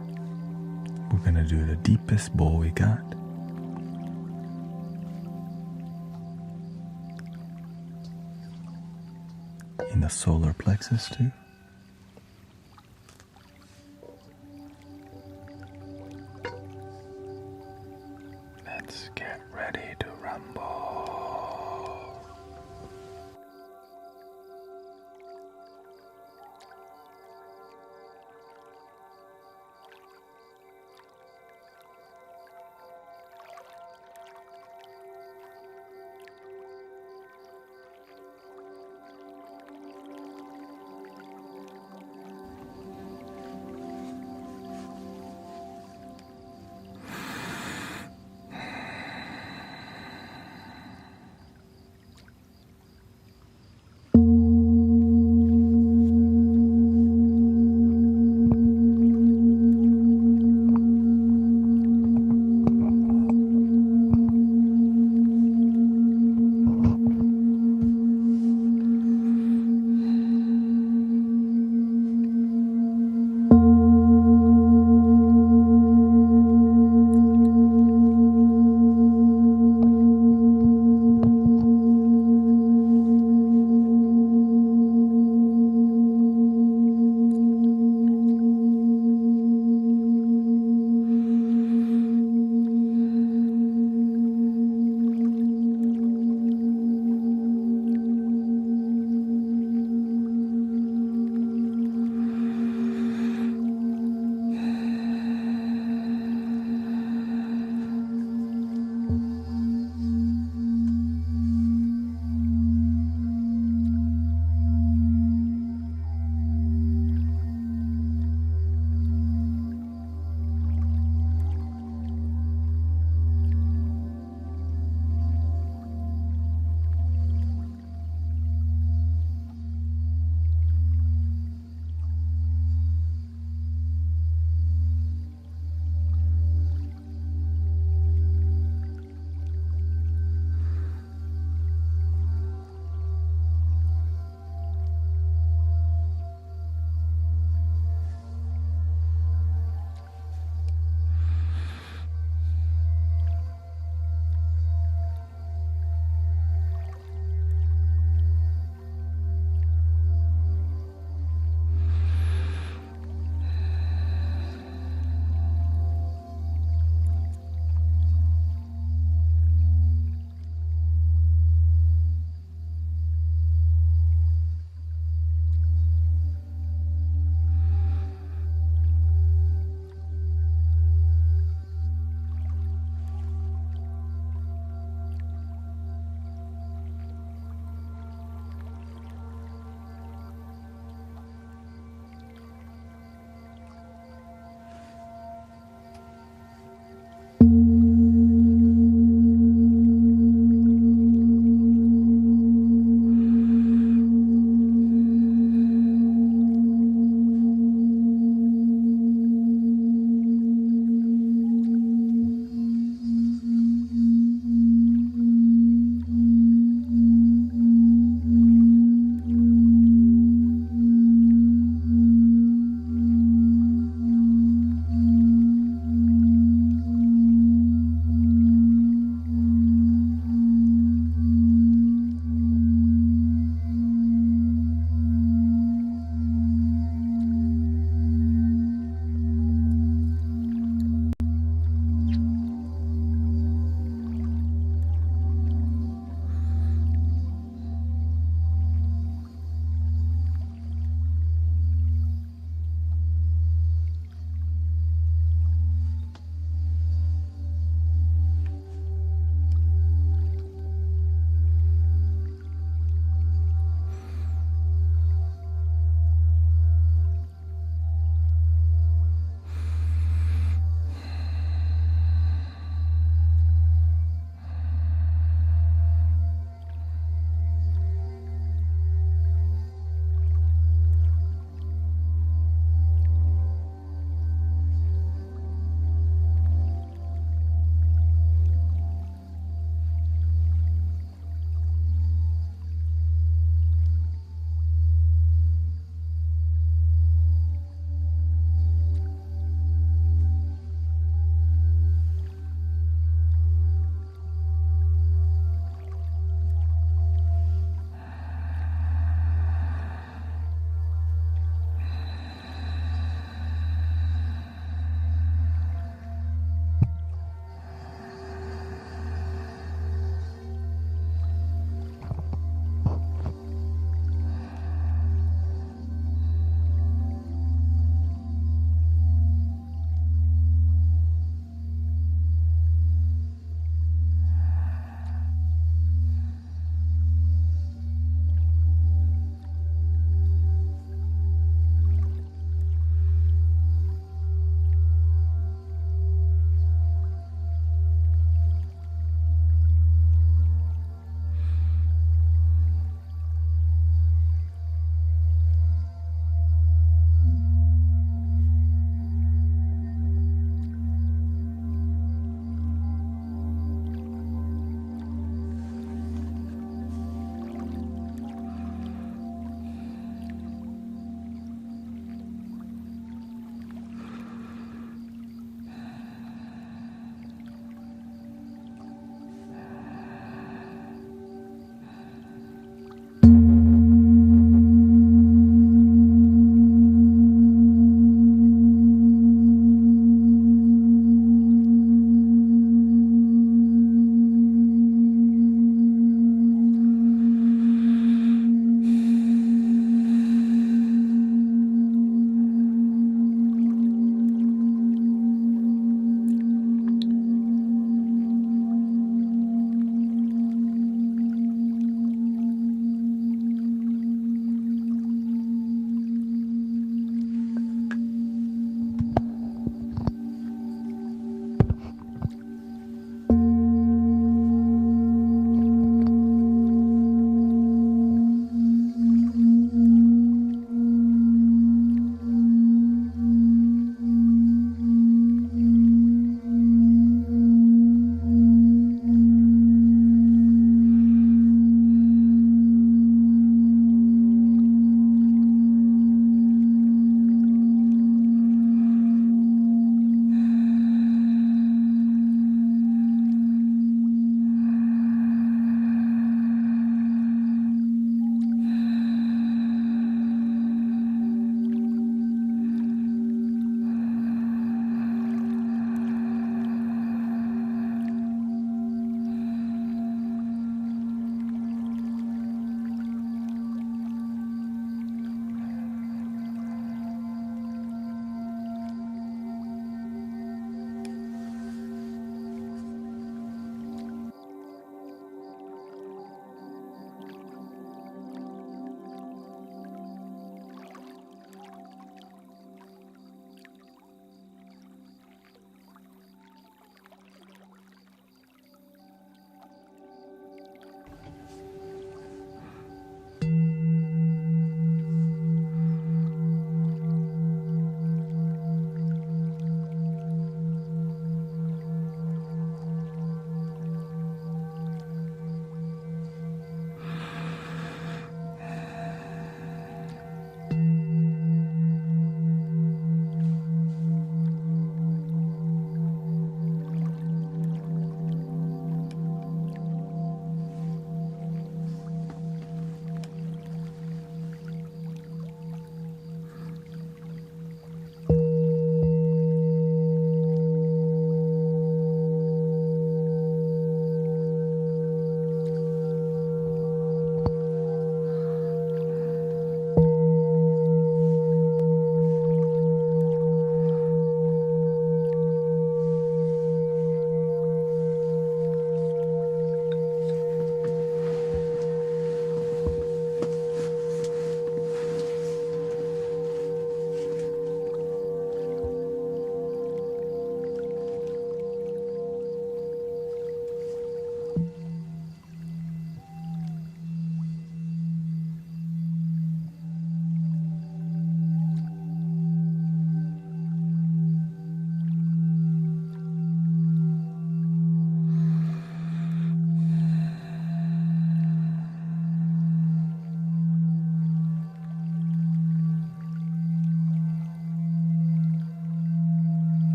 we're going to do the deepest bowl we got. In the solar plexus too. Let's get ready to rumble.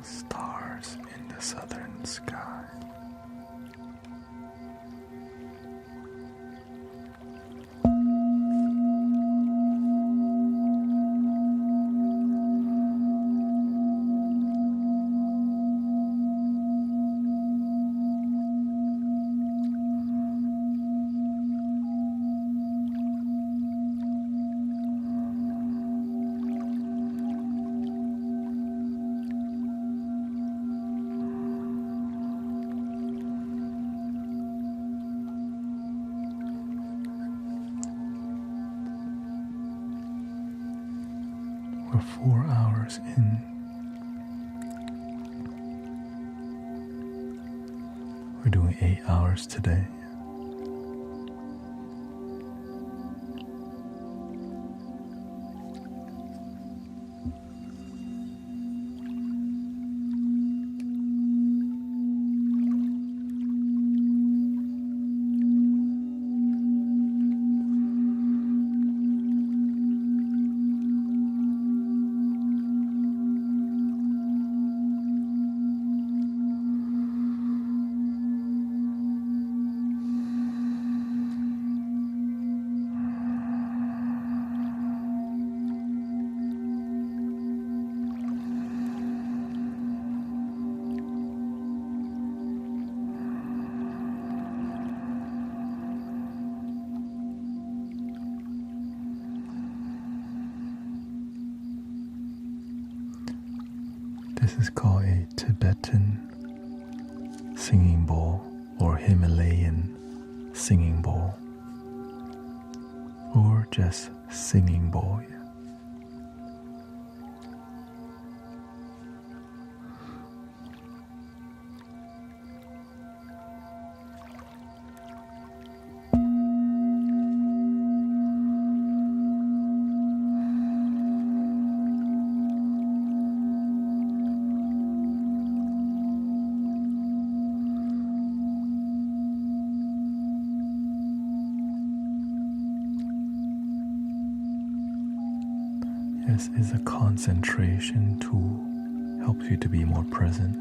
Stars in the southern sky. We're 4 hours in. We're doing 8 hours today. This is called a Tibetan singing bowl or Himalayan singing bowl or just singing bowl. This is a concentration tool, helps you to be more present.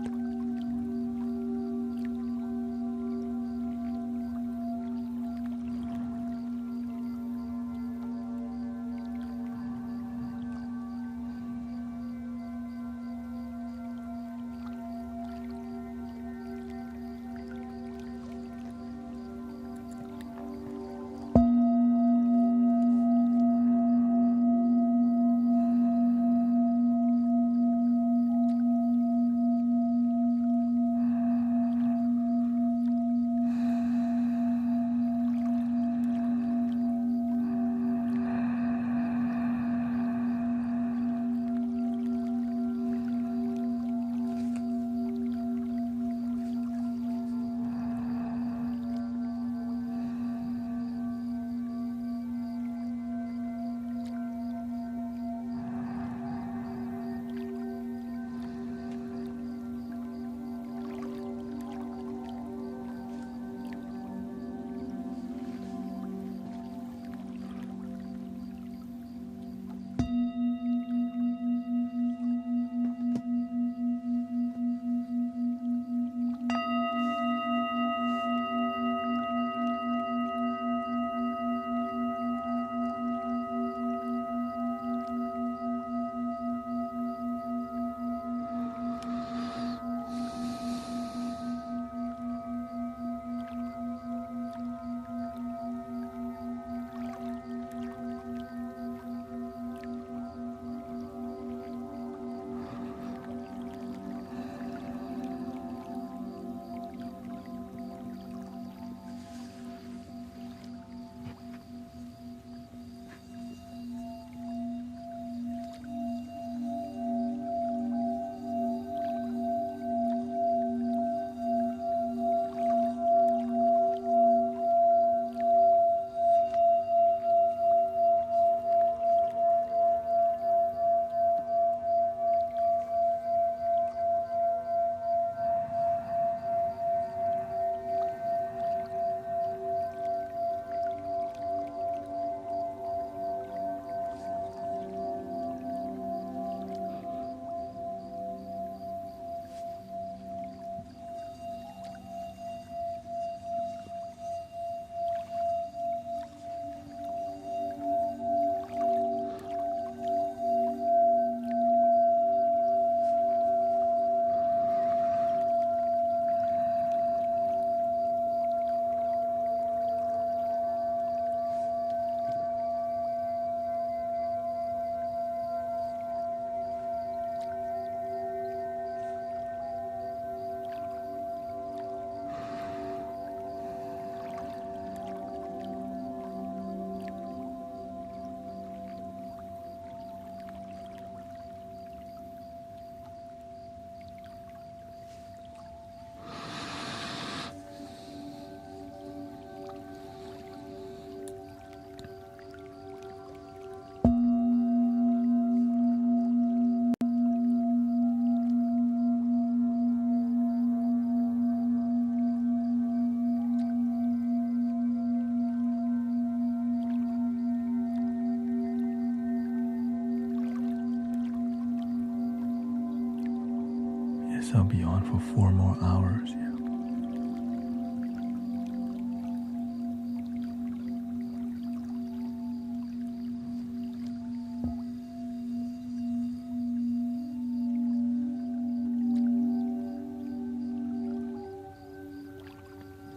guess I'll be on for 4 more hours. Yeah.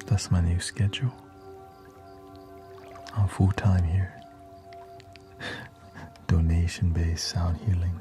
That's my new schedule. I'm full time here. Donation-based sound healing.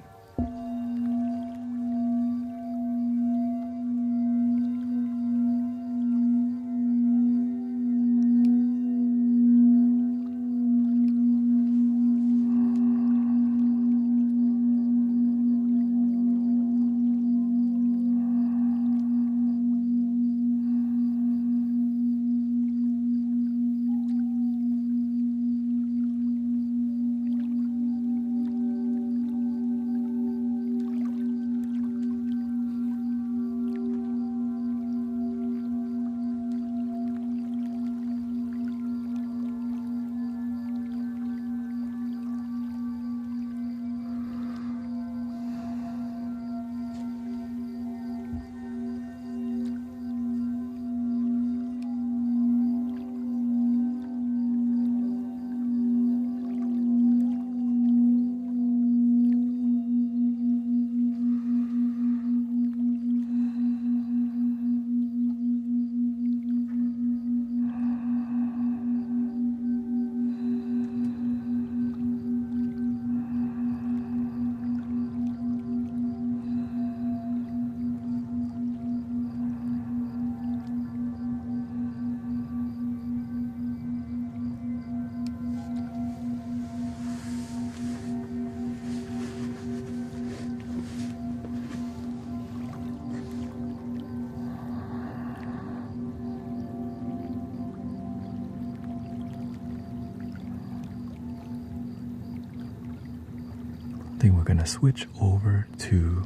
I think we're gonna switch over to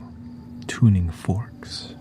tuning forks.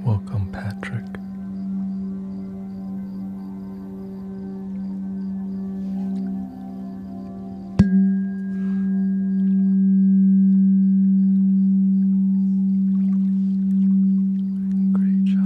Welcome, Patrick. Great job.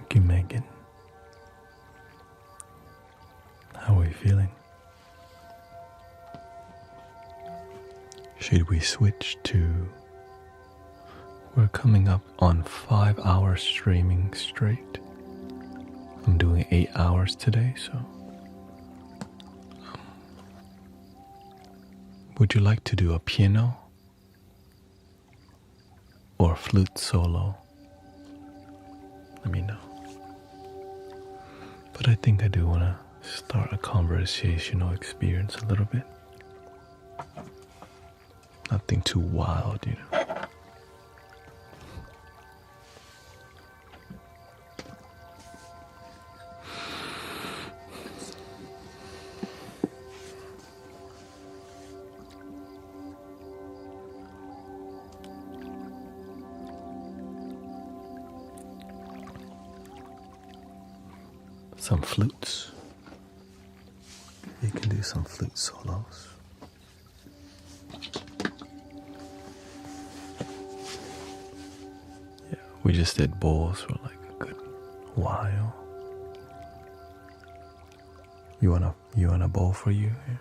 Thank you, Megan. How are you feeling? Should we switch to... We're coming up on 5 hours streaming straight. I'm doing 8 hours today, so... Would you like to do a piano? Or flute solo? Let me know. But I think I do want to start a conversational experience a little bit. Nothing too wild, you know. Some flutes. You can do some flute solos. Yeah, we just did bowls for like a good while. You want a bowl for you? Yeah.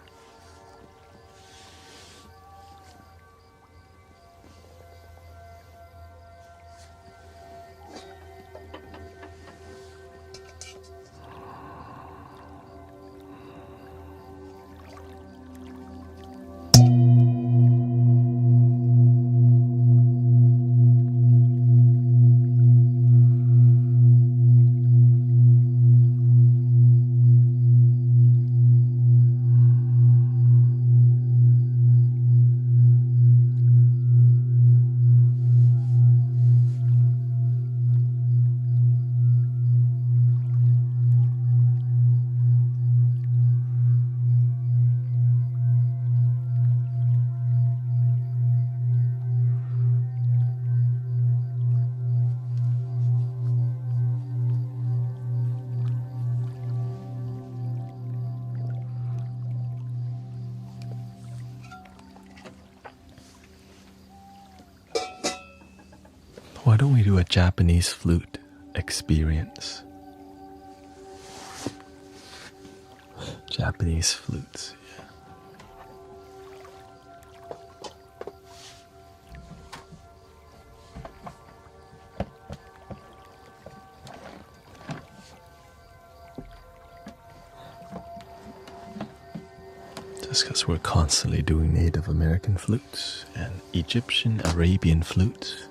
Why don't we do a Japanese flute experience? Japanese flutes, yeah. Just because we're constantly doing Native American flutes and Egyptian, Arabian flutes,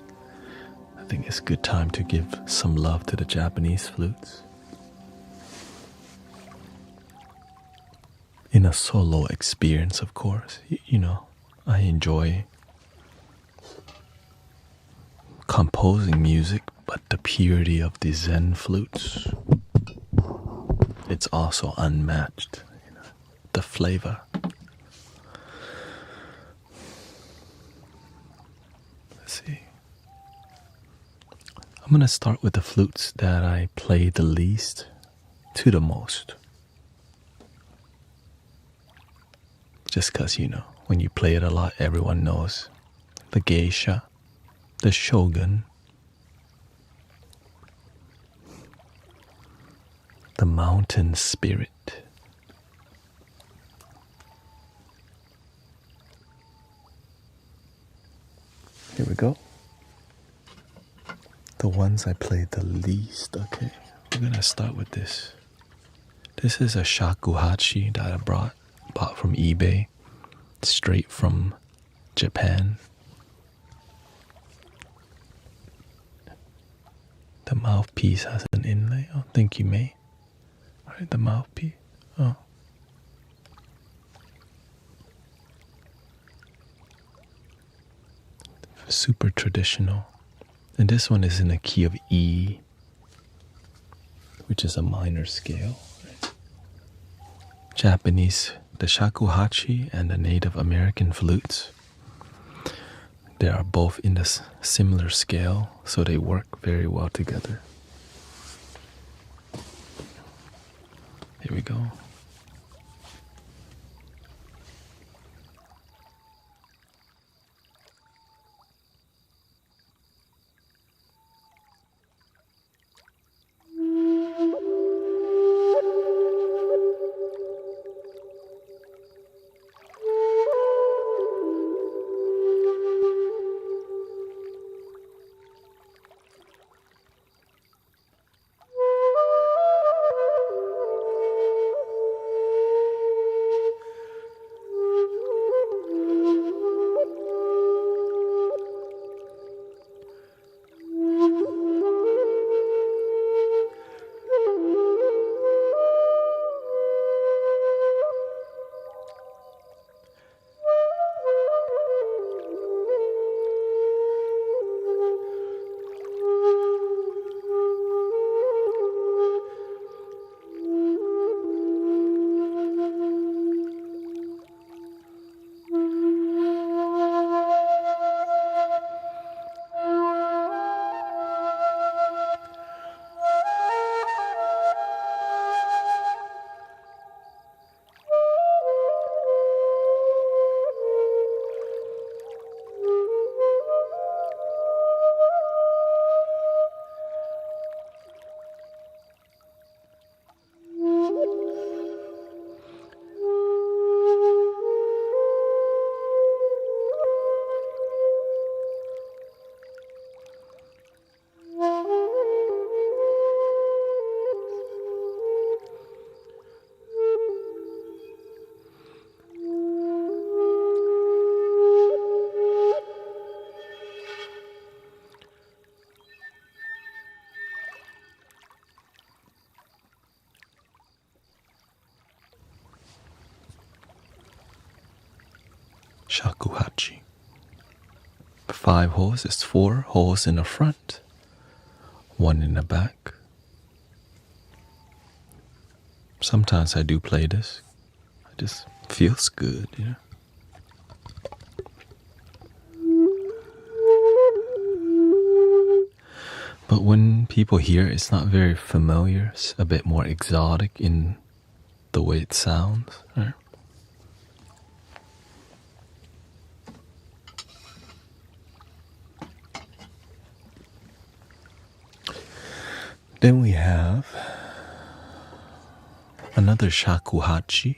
I think it's a good time to give some love to the Japanese flutes. In a solo experience, of course, you know, I enjoy composing music, but the purity of the Zen flutes, it's also unmatched, you know, the flavor. Let's see. I'm going to start with the flutes that I play the least to the most. Just because, you know, when you play it a lot, everyone knows the geisha, the shogun, the mountain spirit. Here we go. The ones I played the least. Okay, we're gonna start with this. This is a shakuhachi that I bought from eBay, straight from Japan. The mouthpiece has an inlay. Oh, thank you, May. All right, the mouthpiece. Oh. Super traditional. And this one is in a key of E, which is a minor scale. Japanese, the shakuhachi and the Native American flutes, they are both in the similar scale, so they work very well together. Here we go. shakuhachi. 5 holes is 4 holes in the front, 1 in the back. Sometimes I do play this. It just feels good, you know. But when people hear it, it's not very familiar. It's a bit more exotic in the way it sounds, right? Then we have another shakuhachi.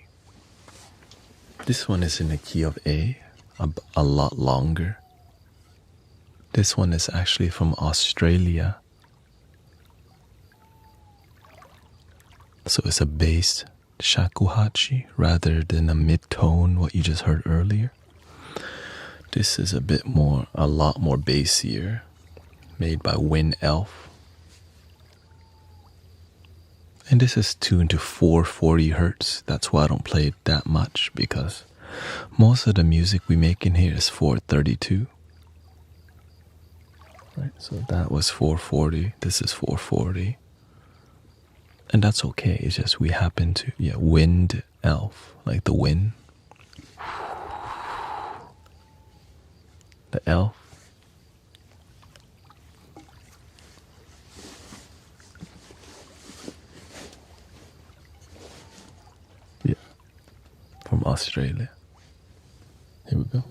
This one is in the key of A, a lot longer. This one is actually from Australia. So it's a bass shakuhachi rather than a mid-tone, what you just heard earlier. This is a lot more bassier, made by Wind Elf. And this is tuned to 440 hertz. That's why I don't play it that much, because most of the music we make in here is 432. Right, so that was 440. This is 440. And that's okay. It's just we happen to, Wind Elf, like the wind. The elf. Yeah, from Australia. Here we go.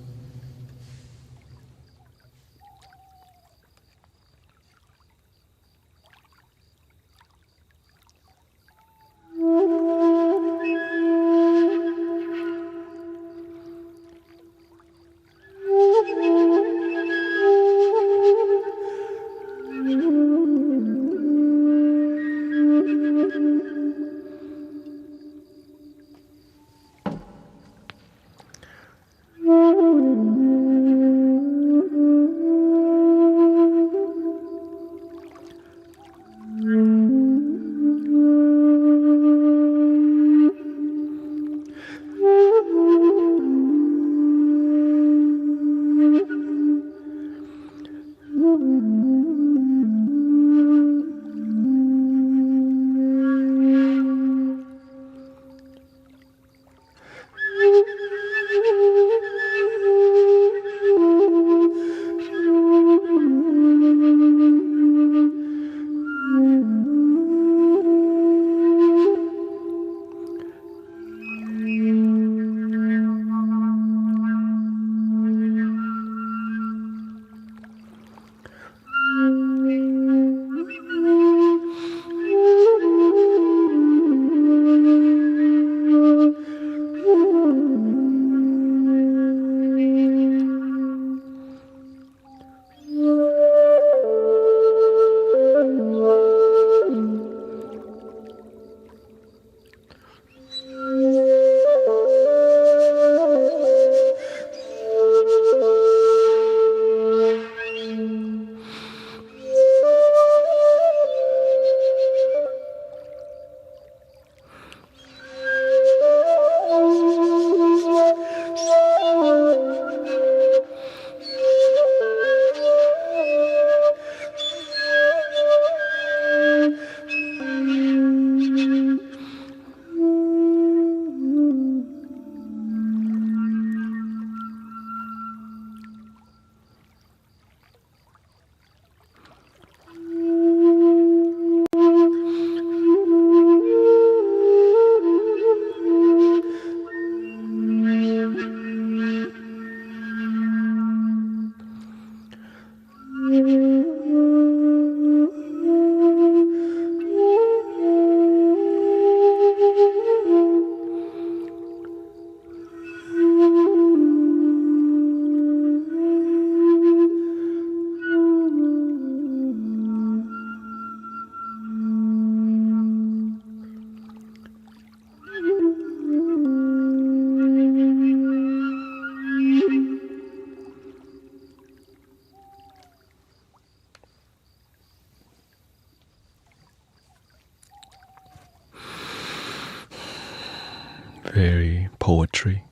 Very poetry.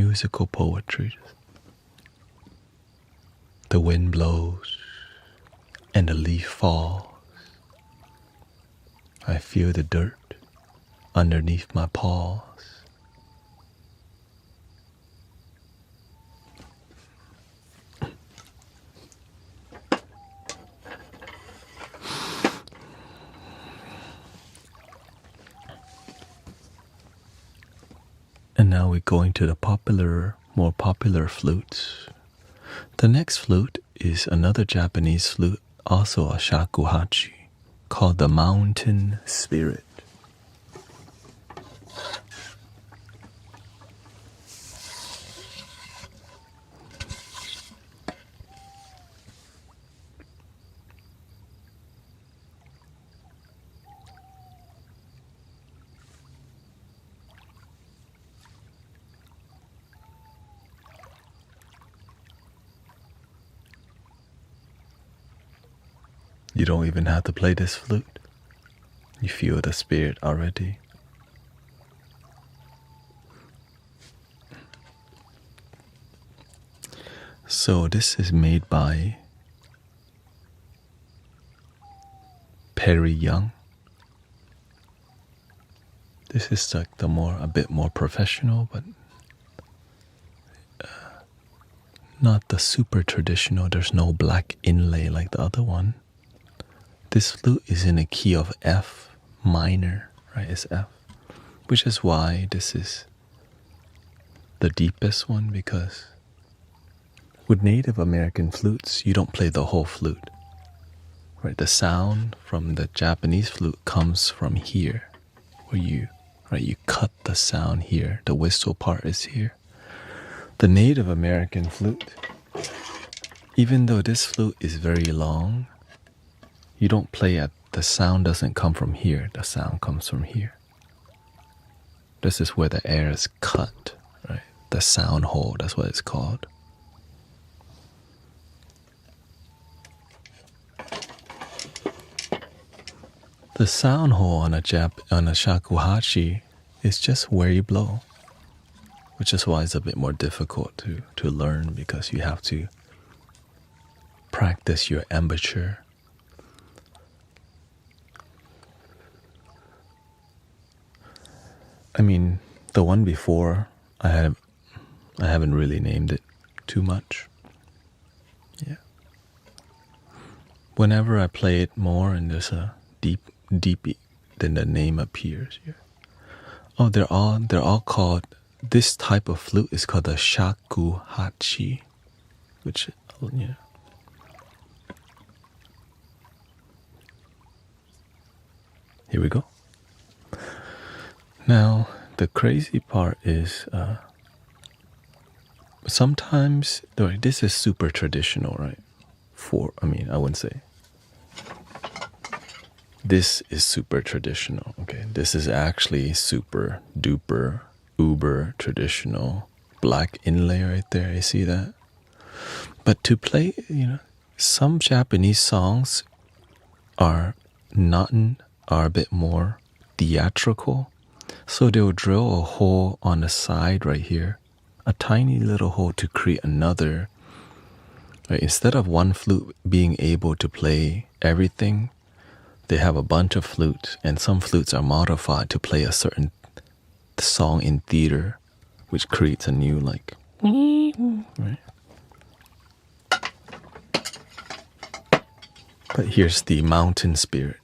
musical poetry. The wind blows and the leaf falls. I feel the dirt underneath my paws. And now we're going to the more popular flutes. The next flute is another Japanese flute, also a shakuhachi, called the Mountain Spirit. You don't even have to play this flute. You feel the spirit already. So this is made by Perry Young. This is like a bit more professional, but not the super traditional. There's no black inlay like the other one. This flute is in a key of F minor, right? It's F, which is why this is the deepest one, because with Native American flutes, you don't play the whole flute, right? The sound from the Japanese flute comes from here, where you cut the sound here. The whistle part is here. The Native American flute, even though this flute is very long, you don't play at, the sound doesn't come from here, the sound comes from here. This is where the air is cut, right? The sound hole, that's what it's called. The sound hole on a shakuhachi is just where you blow, which is why it's a bit more difficult to learn, because you have to practice your embouchure. I mean, the one before, I haven't really named it too much. Yeah. Whenever I play it more and there's a deep, then the name appears here. Oh, they're all called, this type of flute is called a shakuhachi, which, yeah. Here we go. Now, the crazy part is sometimes, this is super traditional, right? I wouldn't say. This is super traditional, okay? This is actually super duper, uber traditional. Black inlay right there, you see that? But to play, some Japanese songs are a bit more theatrical. So they'll drill a hole on the side right here, a tiny little hole to create another. Right? Instead of one flute being able to play everything, they have a bunch of flutes, and some flutes are modified to play a certain song in theater, which creates a new right? But here's the Mountain Spirit.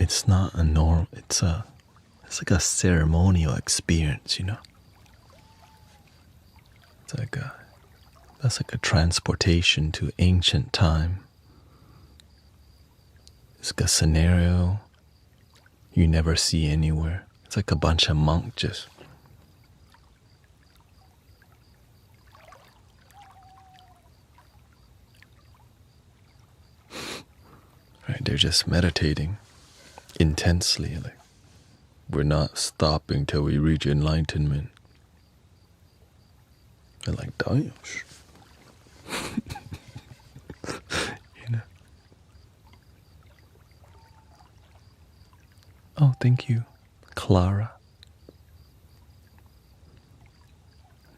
It's not a norm. It's like a ceremonial experience, you know. It's like that's like a transportation to ancient time. It's like a scenario you never see anywhere. It's like a bunch of monks just right. They're just meditating intensely. Like we're not stopping till we reach enlightenment. They're like, damn. You know. Oh, thank you, Clara.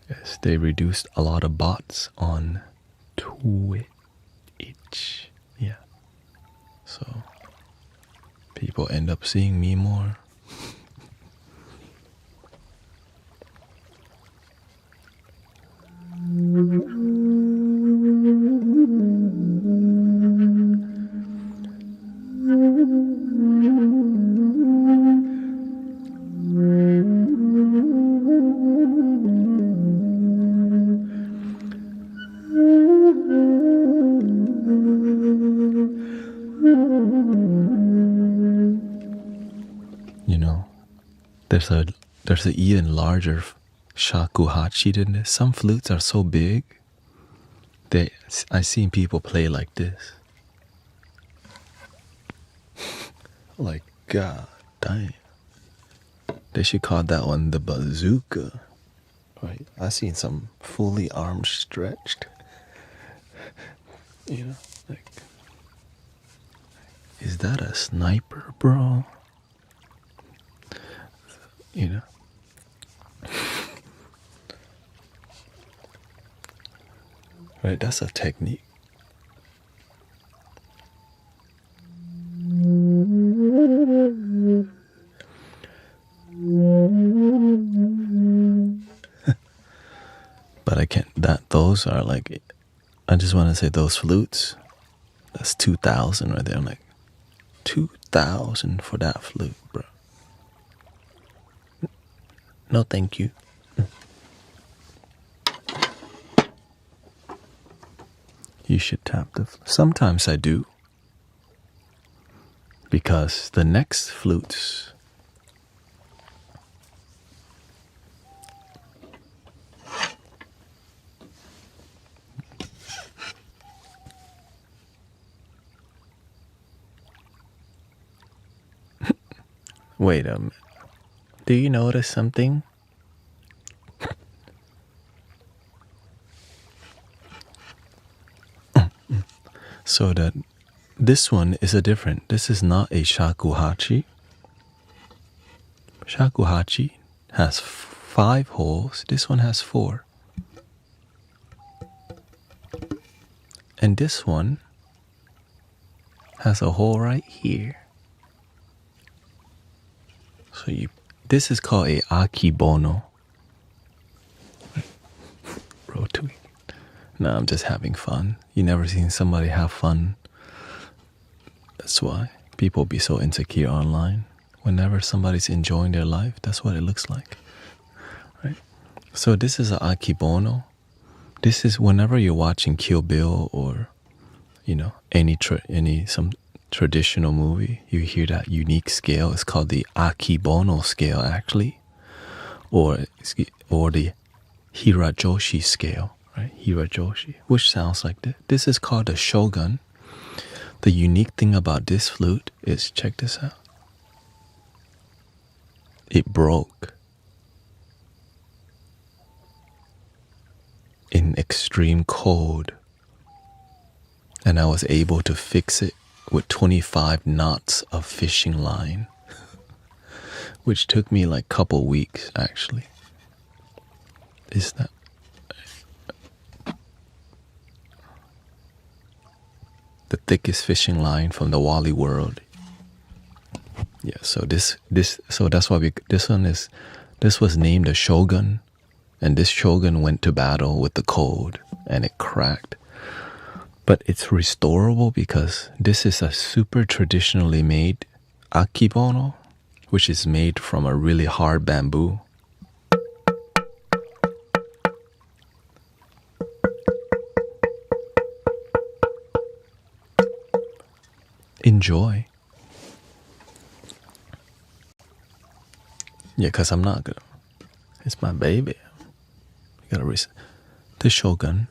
Yes, they reduced a lot of bots on Twitch. Yeah. So people end up seeing me more. You know, there's an even larger shakuhachi than this. Some flutes are so big. I've seen people play like this. Like, god damn. They should call that one the bazooka. Right? I've seen some fully armed stretched. You know, like, is that a sniper, bro? You know? Right, that's a technique. But I can't, those are like, I just want to say those flutes, that's 2,000 right there. I'm like, 2,000 for that flute, bro. No, thank you. You should tap the flute. Sometimes I do. Because the next flutes wait a minute. Do you notice something? So that this one is a different. This is not a shakuhachi. Shakuhachi has 5 holes. This one has 4. And this one has a hole right here. So this is called a akibono. Rotui. No, I'm just having fun. You never seen somebody have fun. That's why people be so insecure online. Whenever somebody's enjoying their life, that's what it looks like. Right? So this is an akibono. This is whenever you're watching Kill Bill or, you know, some traditional movie, you hear that unique scale. It's called the akibono scale, actually, or the hirajoshi scale. Right, hirajoshi, which sounds like this. This is called the shogun. The unique thing about this flute is, check this out. It broke. extreme cold, and I was able to fix it with 25 knots of fishing line, which took me like a couple weeks actually. Is that the thickest fishing line from the Wally world? Yeah, so so that's why this was named a Shogun, and this Shogun went to battle with the cold and it cracked. But it's restorable because this is a super traditionally made akibono, which is made from a really hard bamboo. Enjoy. Yeah, because I'm not gonna. It's my baby. You gotta the Shogun.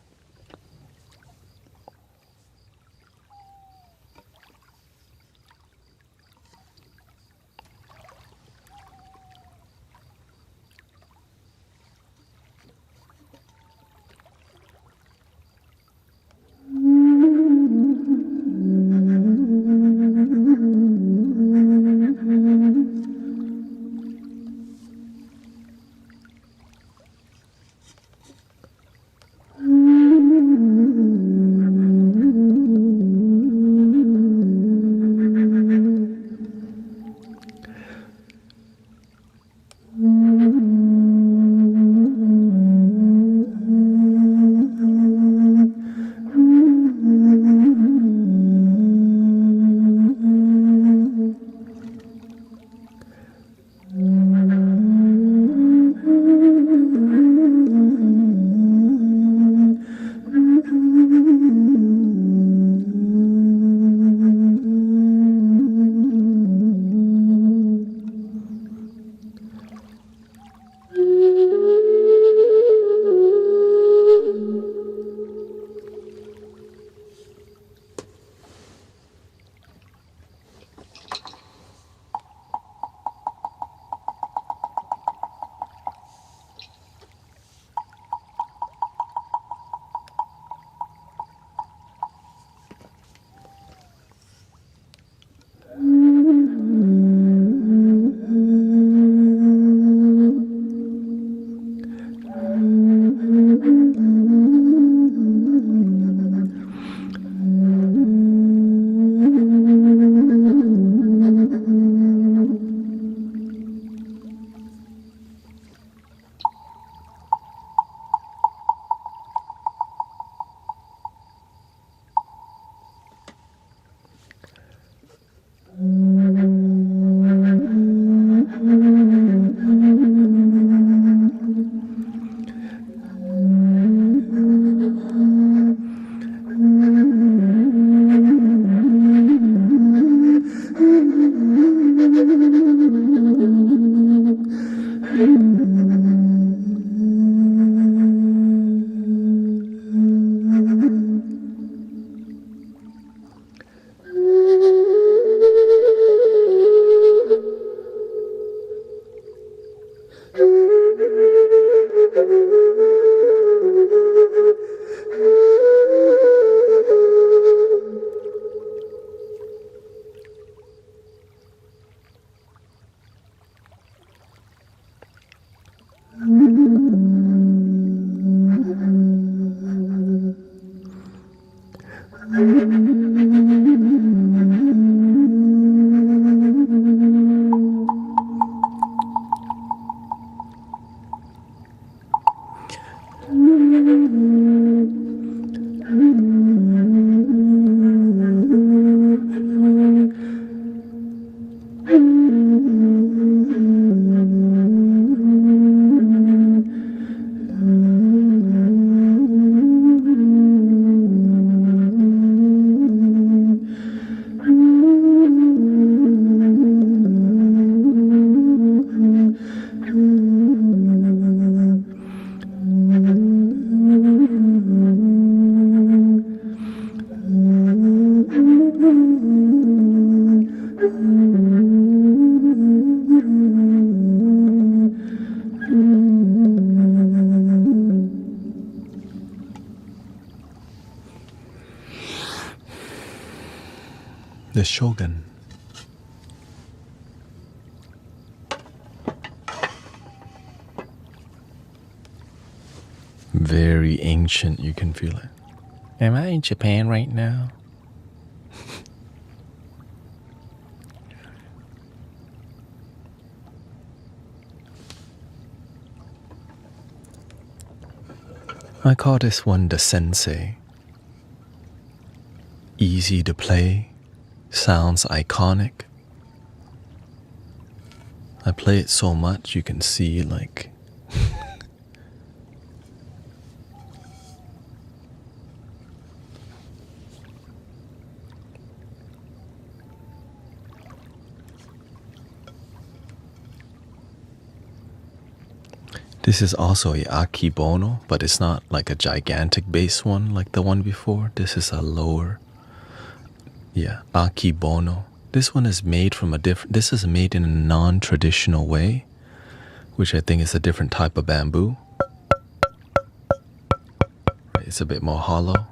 The Shogun. Very ancient, you can feel it. Am I in Japan right now? I call this one the Sensei. Easy to play, sounds iconic. I play it so much you can see like this is also a Akibono, but it's not like a gigantic bass one like the one before. This is a lower, Akibono. This one is made from this is made in a non-traditional way, which I think is a different type of bamboo. It's a bit more hollow.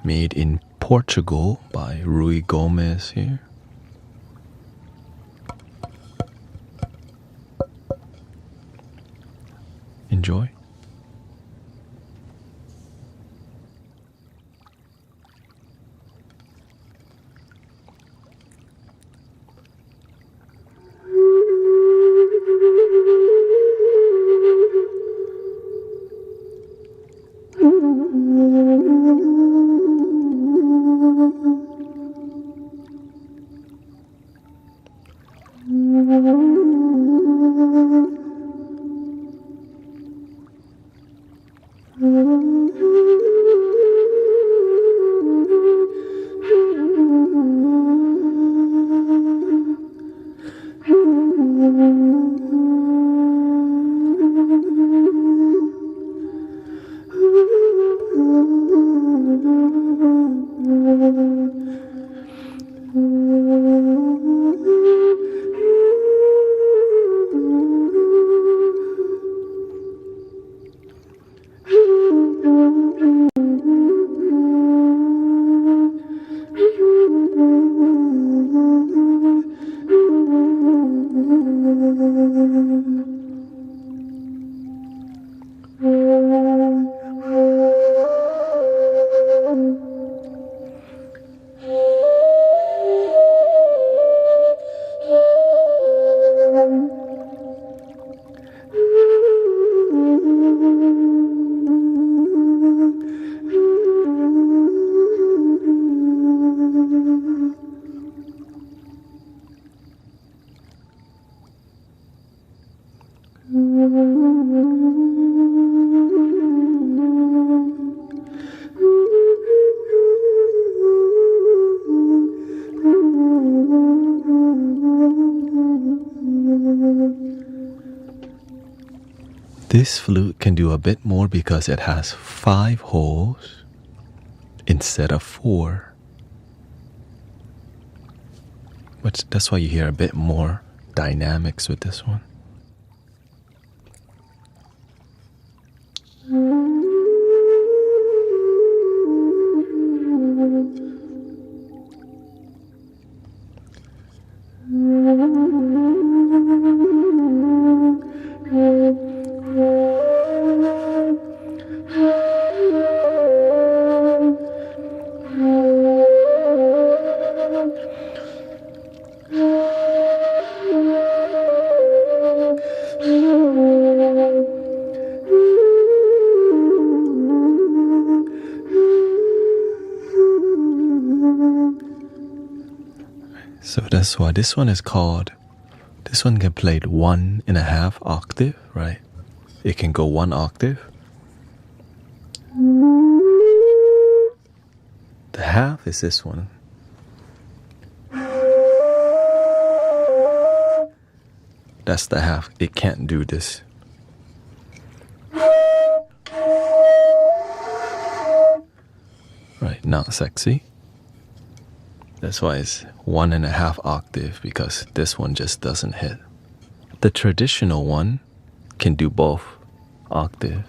Made in Portugal by Rui Gomez here. Enjoy. This flute can do a bit more because it has 5 holes instead of 4. But that's why you hear a bit more dynamics with this one. So that's why this one is called, this one can play 1.5 octave, right? It can go 1 octave. The half is this one. That's the half. It can't do this. Right, not sexy. That's why it's 1.5 octave, because this one just doesn't hit. The traditional one can do both octave.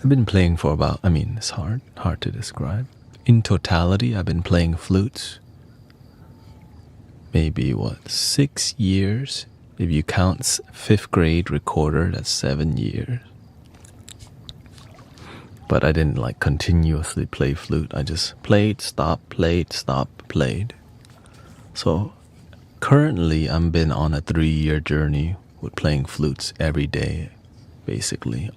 I've been playing for about, it's hard to describe. In totality, I've been playing flutes maybe 6 years. If you count 5th grade recorder, that's 7 years. But I didn't like continuously play flute. I just played, stopped, played, stopped, played. So currently I've been on a 3-year journey with playing flutes every day, basically.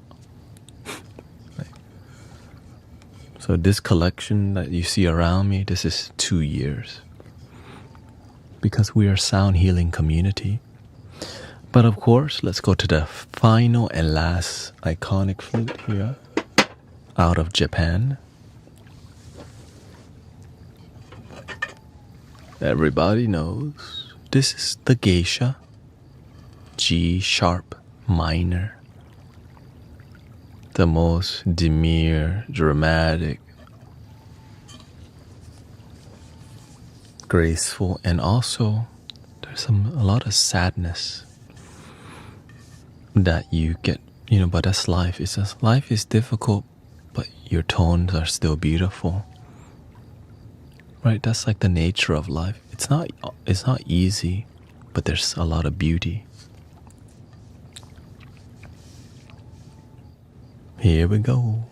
So this collection that you see around me, this is 2 years. Because we are a sound healing community. But of course, let's go to the final and last iconic flute here, out of Japan. Everybody knows this is the geisha, G sharp minor. The most demure, dramatic, graceful, and also there's a lot of sadness that you get, but that's life. It's just life is difficult, but your tones are still beautiful. Right? That's like the nature of life. It's not easy, but there's a lot of beauty. Here we go.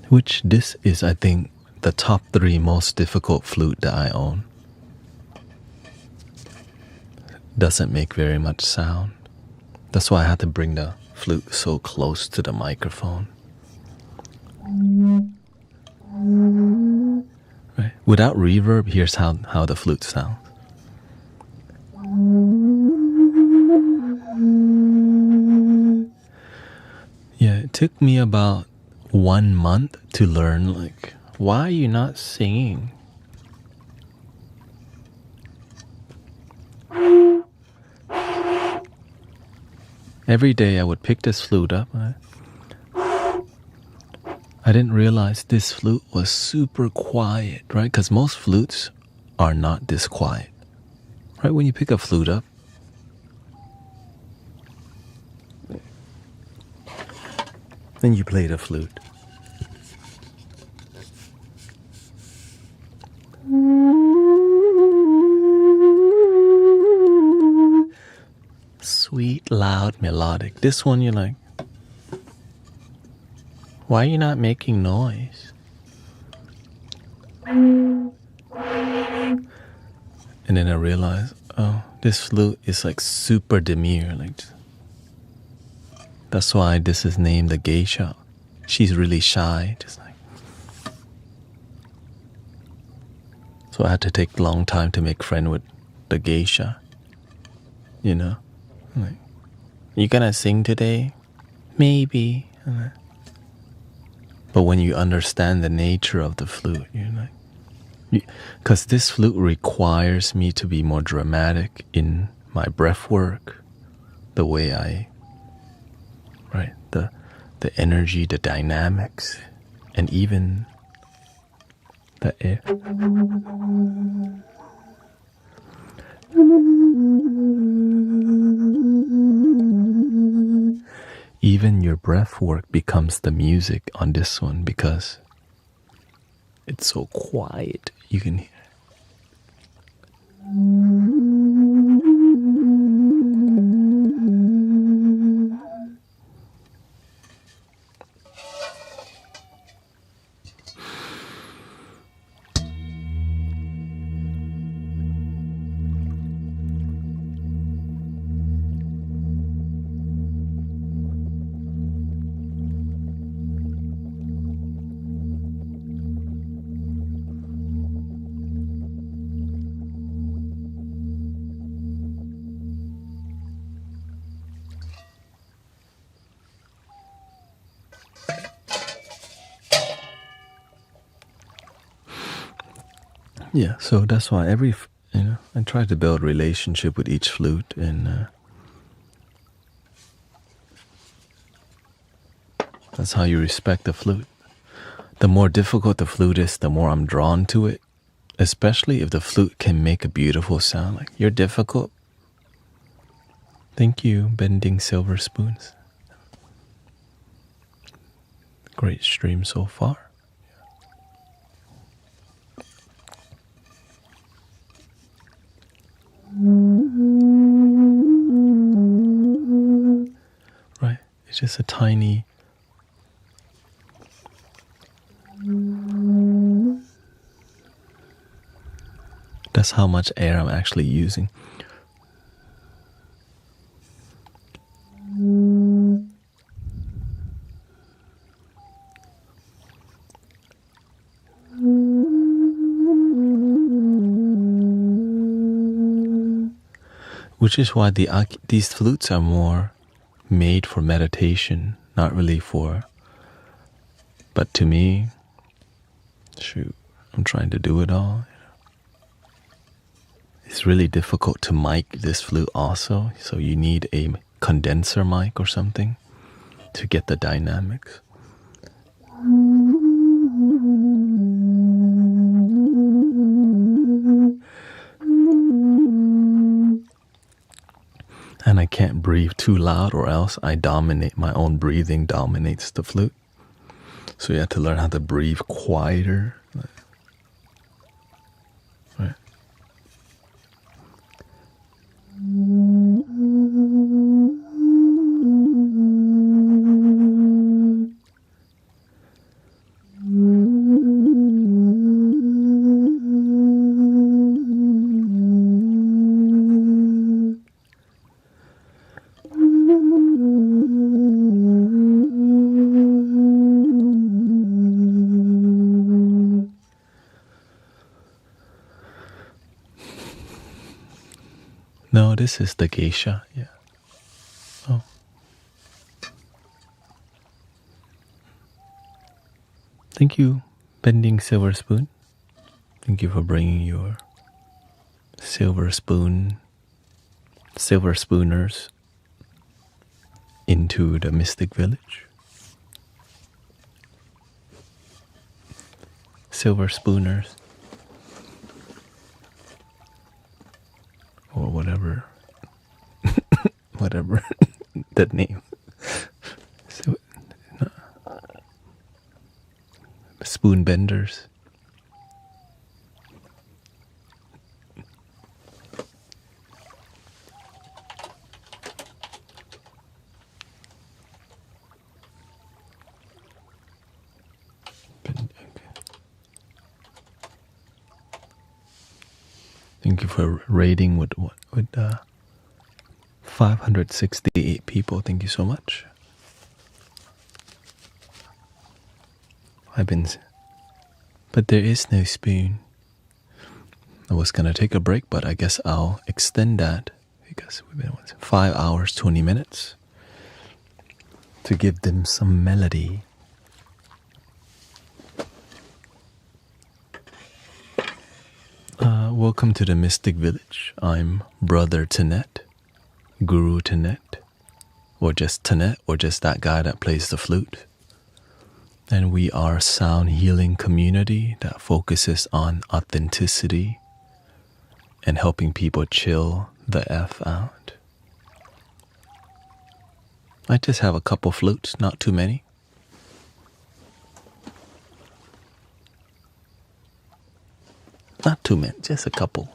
Which this is, I think, the top 3 most difficult flute that I own. Doesn't make very much sound. That's why I had to bring the flute so close to the microphone. Right. Without reverb, here's how the flute sounds. Yeah, it took me about 1 month to learn, why are you not singing? Every day I would pick this flute up. I didn't realize this flute was super quiet, right? Because most flutes are not this quiet, right? When you pick a flute up, then you play the flute. Sweet, loud, melodic. This one you're like, why are you not making noise? And then I realized, oh, this flute is like super demure. Like, that's why this is named the geisha. She's really shy, just like. So I had to take a long time to make friend with the geisha. You know, like, you gonna sing today? Maybe. But when you understand the nature of the flute, you're like, because this flute requires me to be more dramatic in my breath work, the way I, right, the energy, the dynamics, and even the air. Even your breath work becomes the music on this one because it's so quiet. You can hear. Yeah, so that's why I try to build relationship with each flute, and that's how you respect the flute. The more difficult the flute is, the more I'm drawn to it, especially if the flute can make a beautiful sound. Like, you're difficult. Thank you, Bending Silver Spoons. Great stream so far. Right, it's just a tiny. That's how much air I'm actually using. Which is why these flutes are more made for meditation, not really for. But to me, shoot, I'm trying to do it all. It's really difficult to mic this flute also, so you need a condenser mic or something to get the dynamics. And I can't breathe too loud or else I dominate. My own breathing dominates the flute. So you have to learn how to breathe quieter. Right. No, this is the geisha, yeah. Oh. Thank you, Bending Silver Spoon. Thank you for bringing your silver spooners. into the mystic village. Silver spooners, or whatever that name. So, spoon benders. Thank you for raiding with 568 people. Thank you so much. But there is no spoon. I was gonna take a break, but I guess I'll extend that because we've been 5 hours 20 minutes to give them some melody. Welcome to the Mystic Village. I'm Brother Thanet, Guru Thanet, or just Thanet, or just that guy that plays the flute. And we are a sound healing community that focuses on authenticity and helping people chill the F out. I just have a couple flutes, not too many. Not too many, just a couple.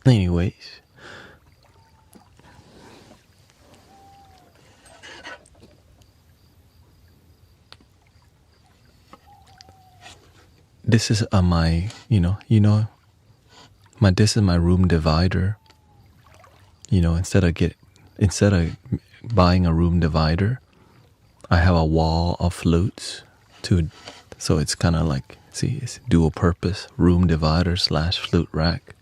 Anyways. This is my, this is my room divider. Instead of buying a room divider, I have a wall of flutes so it's kind of like, see, it's dual purpose room divider / flute rack.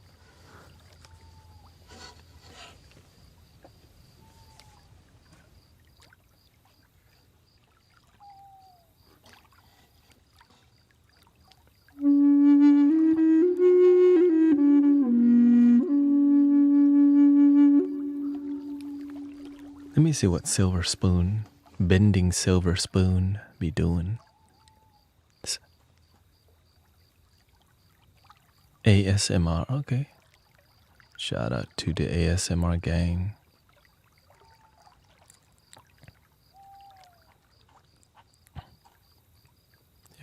Let me see what bending silver spoon be doing. ASMR, okay. Shout out to the ASMR gang.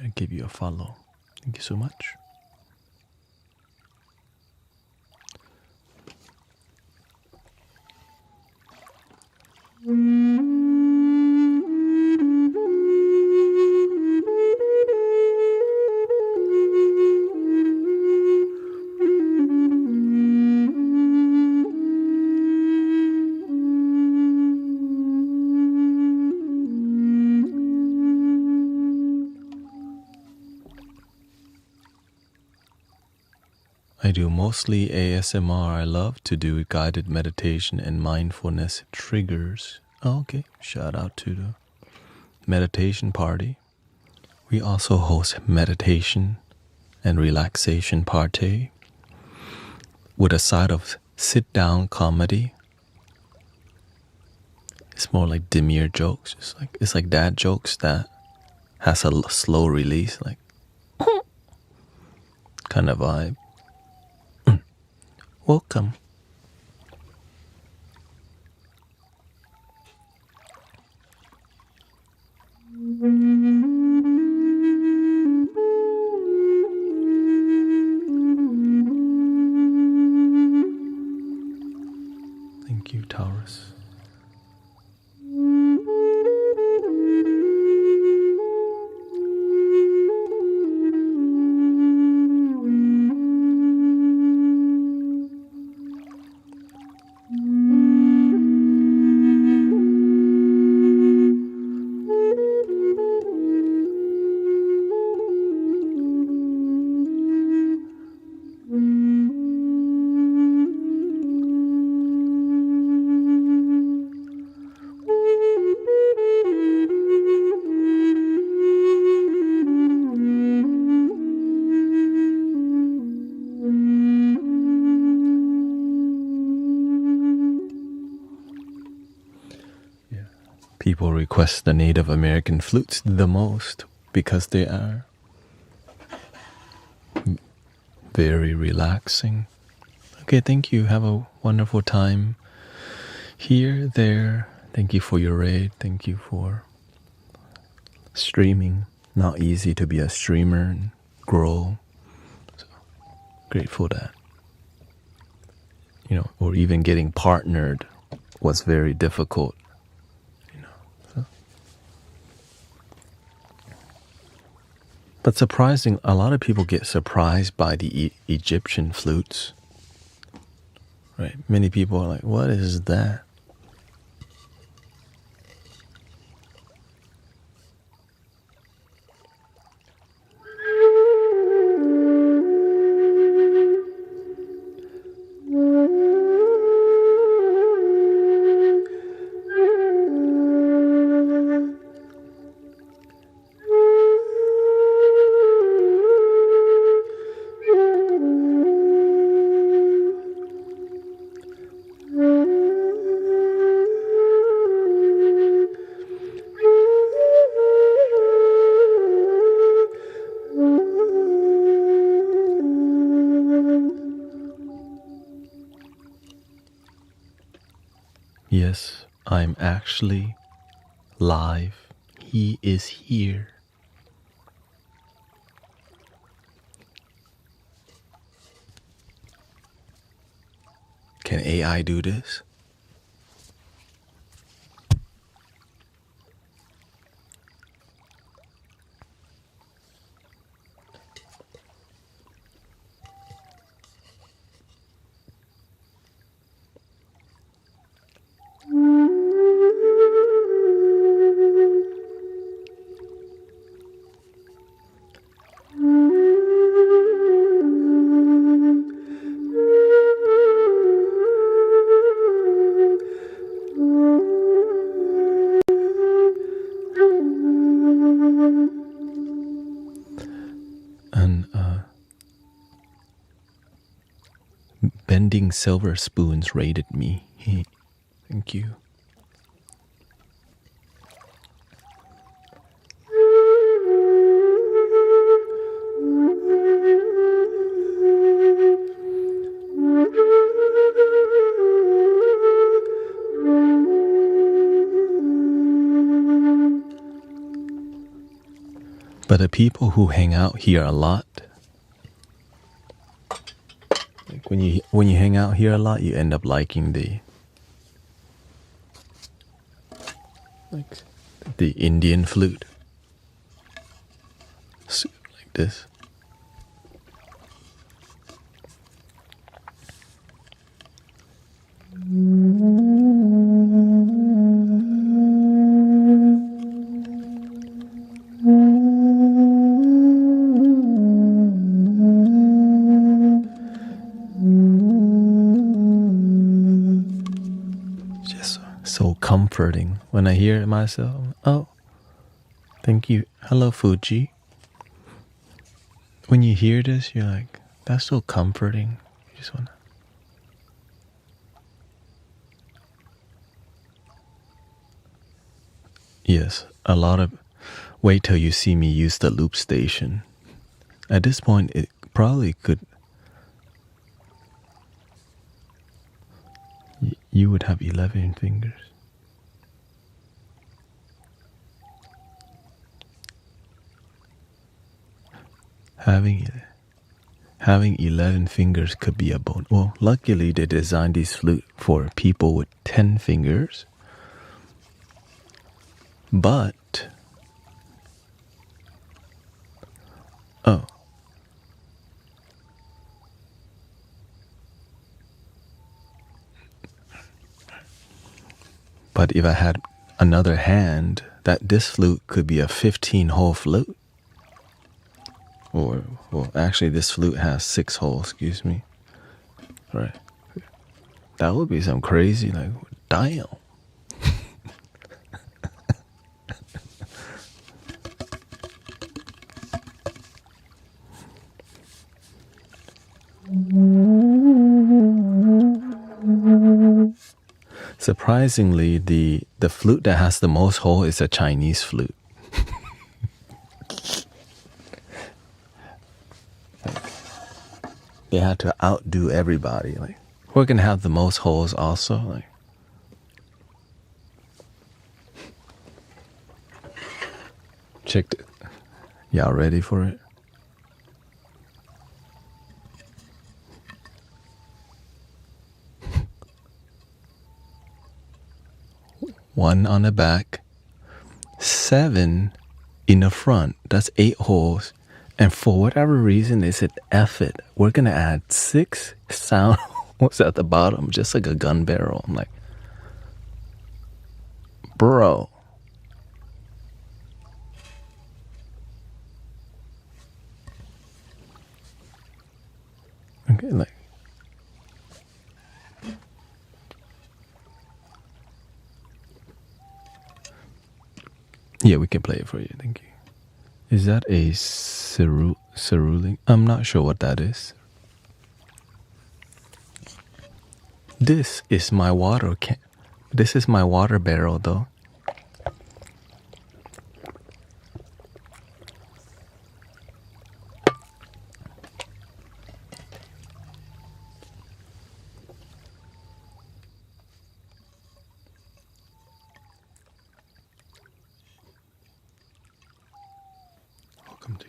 I'll give you a follow. Thank you so much. I do mostly ASMR. I love to do guided meditation and mindfulness triggers. Oh, okay, shout out to the meditation party. We also host meditation and relaxation party with a side of sit-down comedy. It's more like demure jokes. It's like dad jokes that has a slow release, like kind of vibe. Welcome. Thank you, Taurus. People request the Native American flutes the most because they are very relaxing. Okay, thank you. Have a wonderful time here, there. Thank you for your raid. Thank you for streaming. Not easy to be a streamer and grow. So grateful that, or even getting partnered was very difficult. But surprising, a lot of people get surprised by the Egyptian flutes. Right? Many people are like, what is that? Yes, I'm actually live. He is here. Can AI do this? And Bending Silver Spoons rated me. Thank you. But the people who hang out here a lot, like when you hang out here a lot, you end up liking the Indian flute, like this. So comforting when I hear it myself. Oh, thank you. Hello, Fuji. When you hear this, you're like, that's so comforting. You just want to. Yes, a lot of. Wait till you see me use the loop station. At this point, it probably could. You would have 11 fingers. Having 11 fingers could be a bonus. Well, luckily they designed these flute for people with 10 fingers. But But if I had another hand, this flute could be a 15-hole flute. Or, well, actually this flute has 6 holes, excuse me. Right. That would be some crazy, like, damn. Surprisingly, the flute that has the most hole is a Chinese flute. They had to outdo everybody. Like, we're gonna have the most holes also. Like, check it. Y'all ready for it? One on the back, 7 in the front. That's 8 holes. And for whatever reason, they said, F it. We're going to add 6 sound holes at the bottom, just like a gun barrel. I'm like, bro. Okay, like. Yeah, we can play it for you. Thank you. Is that a cerulean? I'm not sure what that is. This is my water can. This is my water barrel, though. Welcome to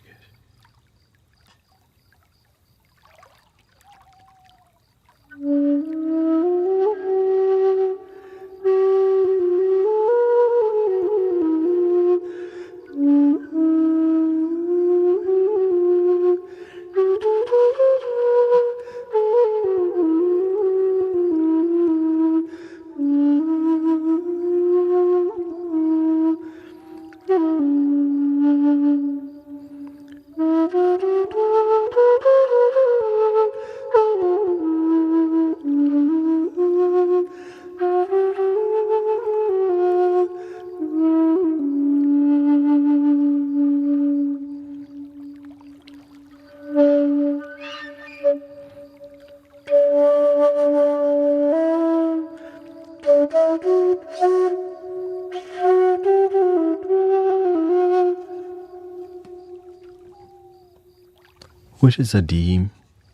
which is a D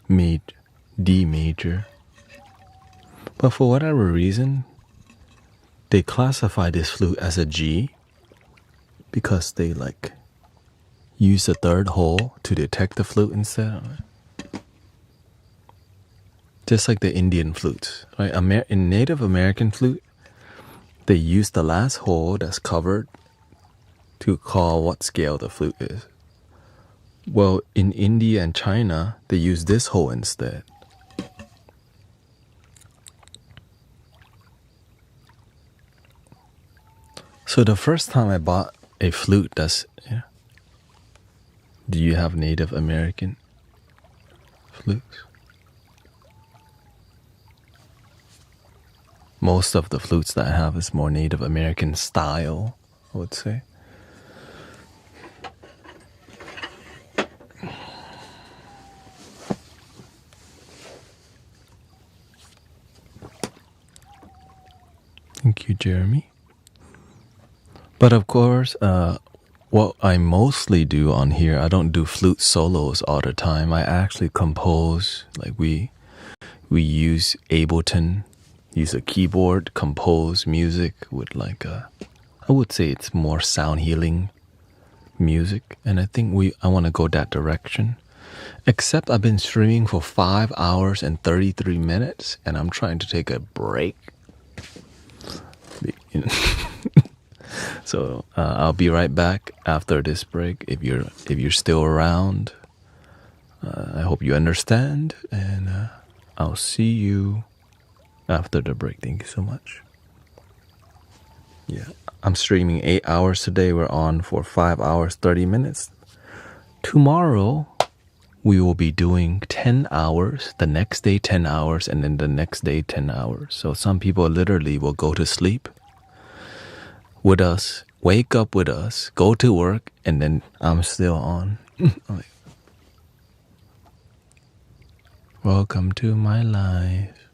major. But for whatever reason, they classify this flute as a G because they like use the third hole to detect the flute instead. Just like the Indian flutes, right? In Native American flute, they use the last hole that's covered to call what scale the flute is. Well, in India and China, they use this hole instead. So the first time I bought a flute that's... Yeah. Do you have Native American flutes? Most of the flutes that I have is more Native American style, I would say. Thank you, Jeremy. But of course, what I mostly do on here, I don't do flute solos all the time. I actually compose, like we use Ableton, use a keyboard, compose music with like a, I would say it's more sound healing music. And I think I want to go that direction. Except I've been streaming for 5 hours and 33 minutes and I'm trying to take a break. So I'll be right back after this break. If you're still around, I hope you understand, and I'll see you after the break. Thank you so much. Yeah, I'm streaming 8 hours today. We're on for 5 hours 30 minutes. Tomorrow we will be doing 10 hours. The next day 10 hours, and then the next day 10 hours. So some people literally will go to sleep with us, wake up with us, go to work, and then I'm still on. Like, welcome to my life.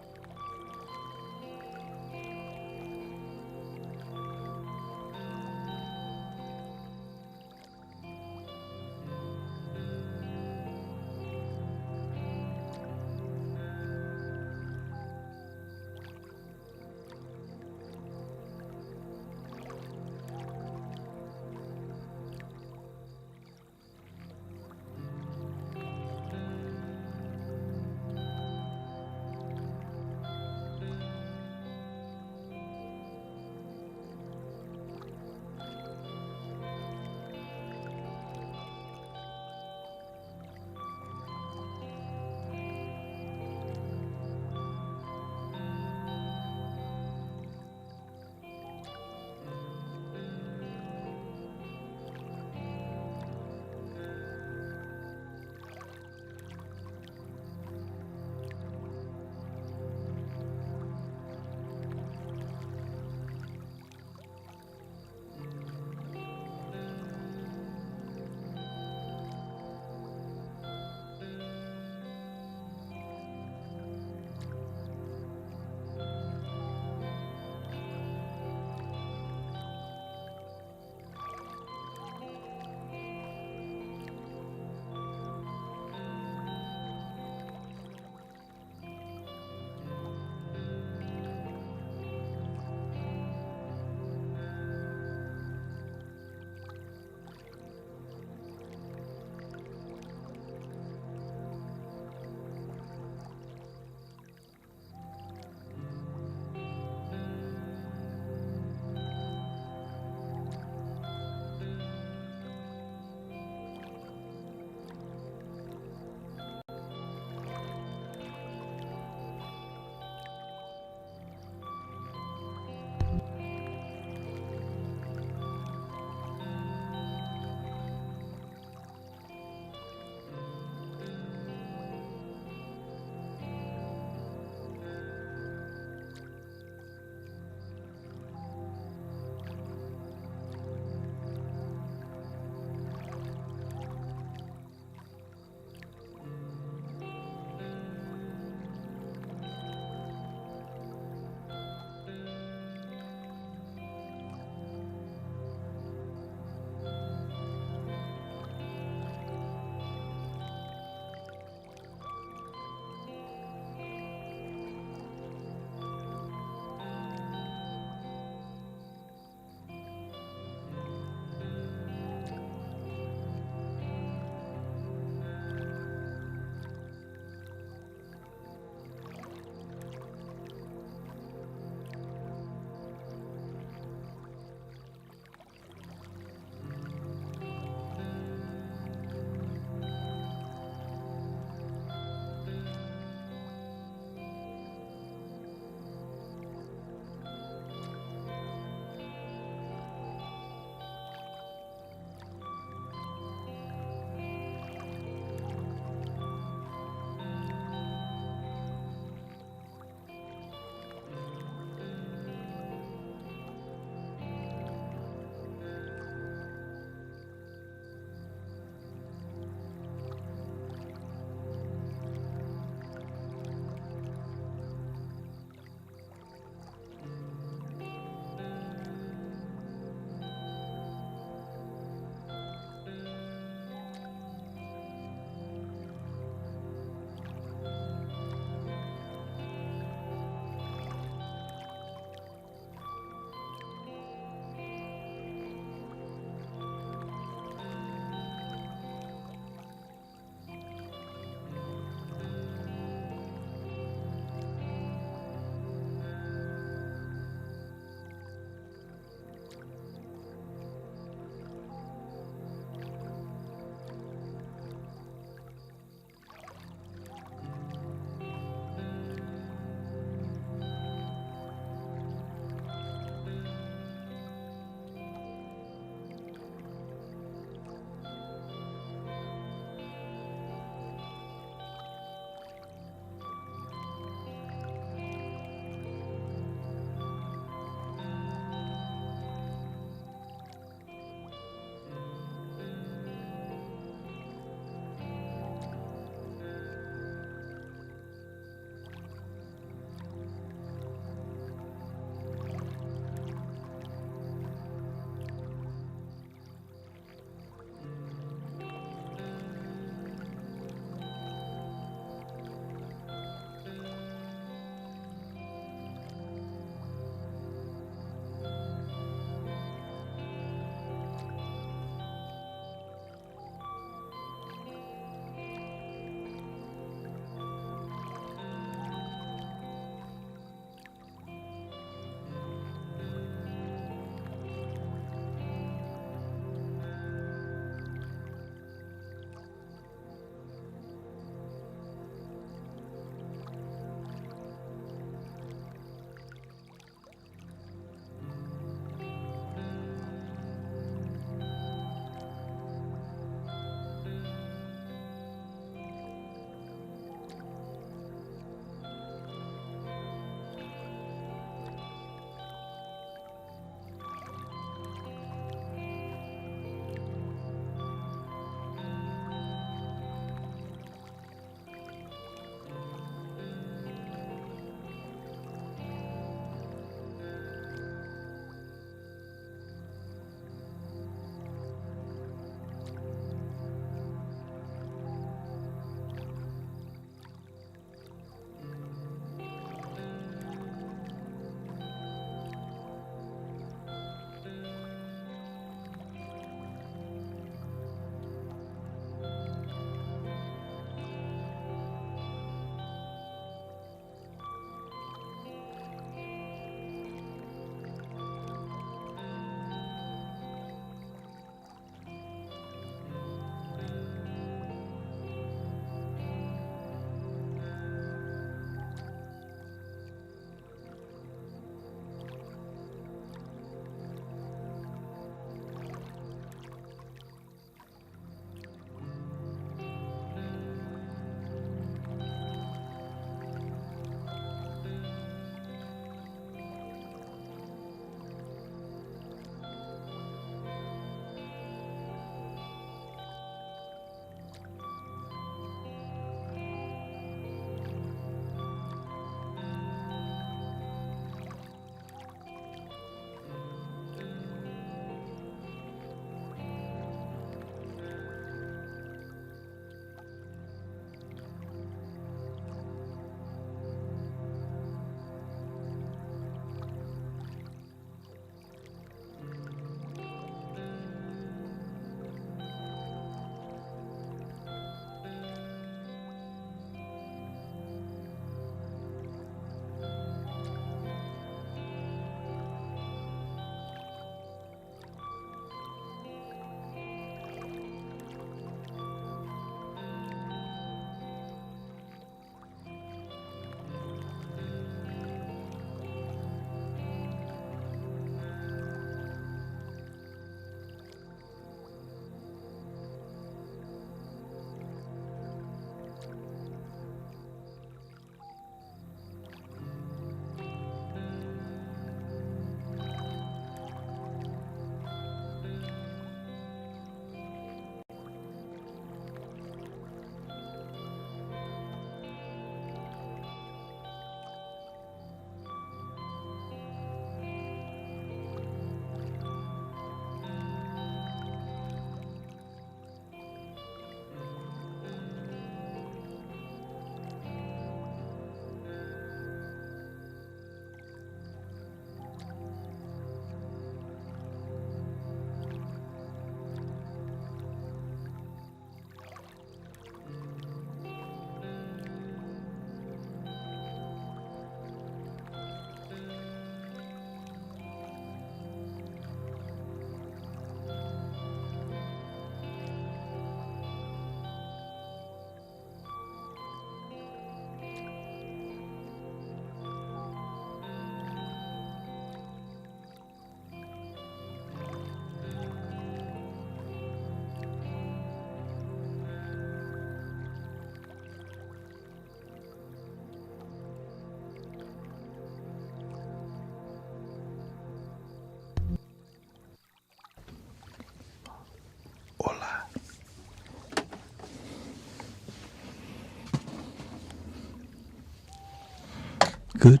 Good.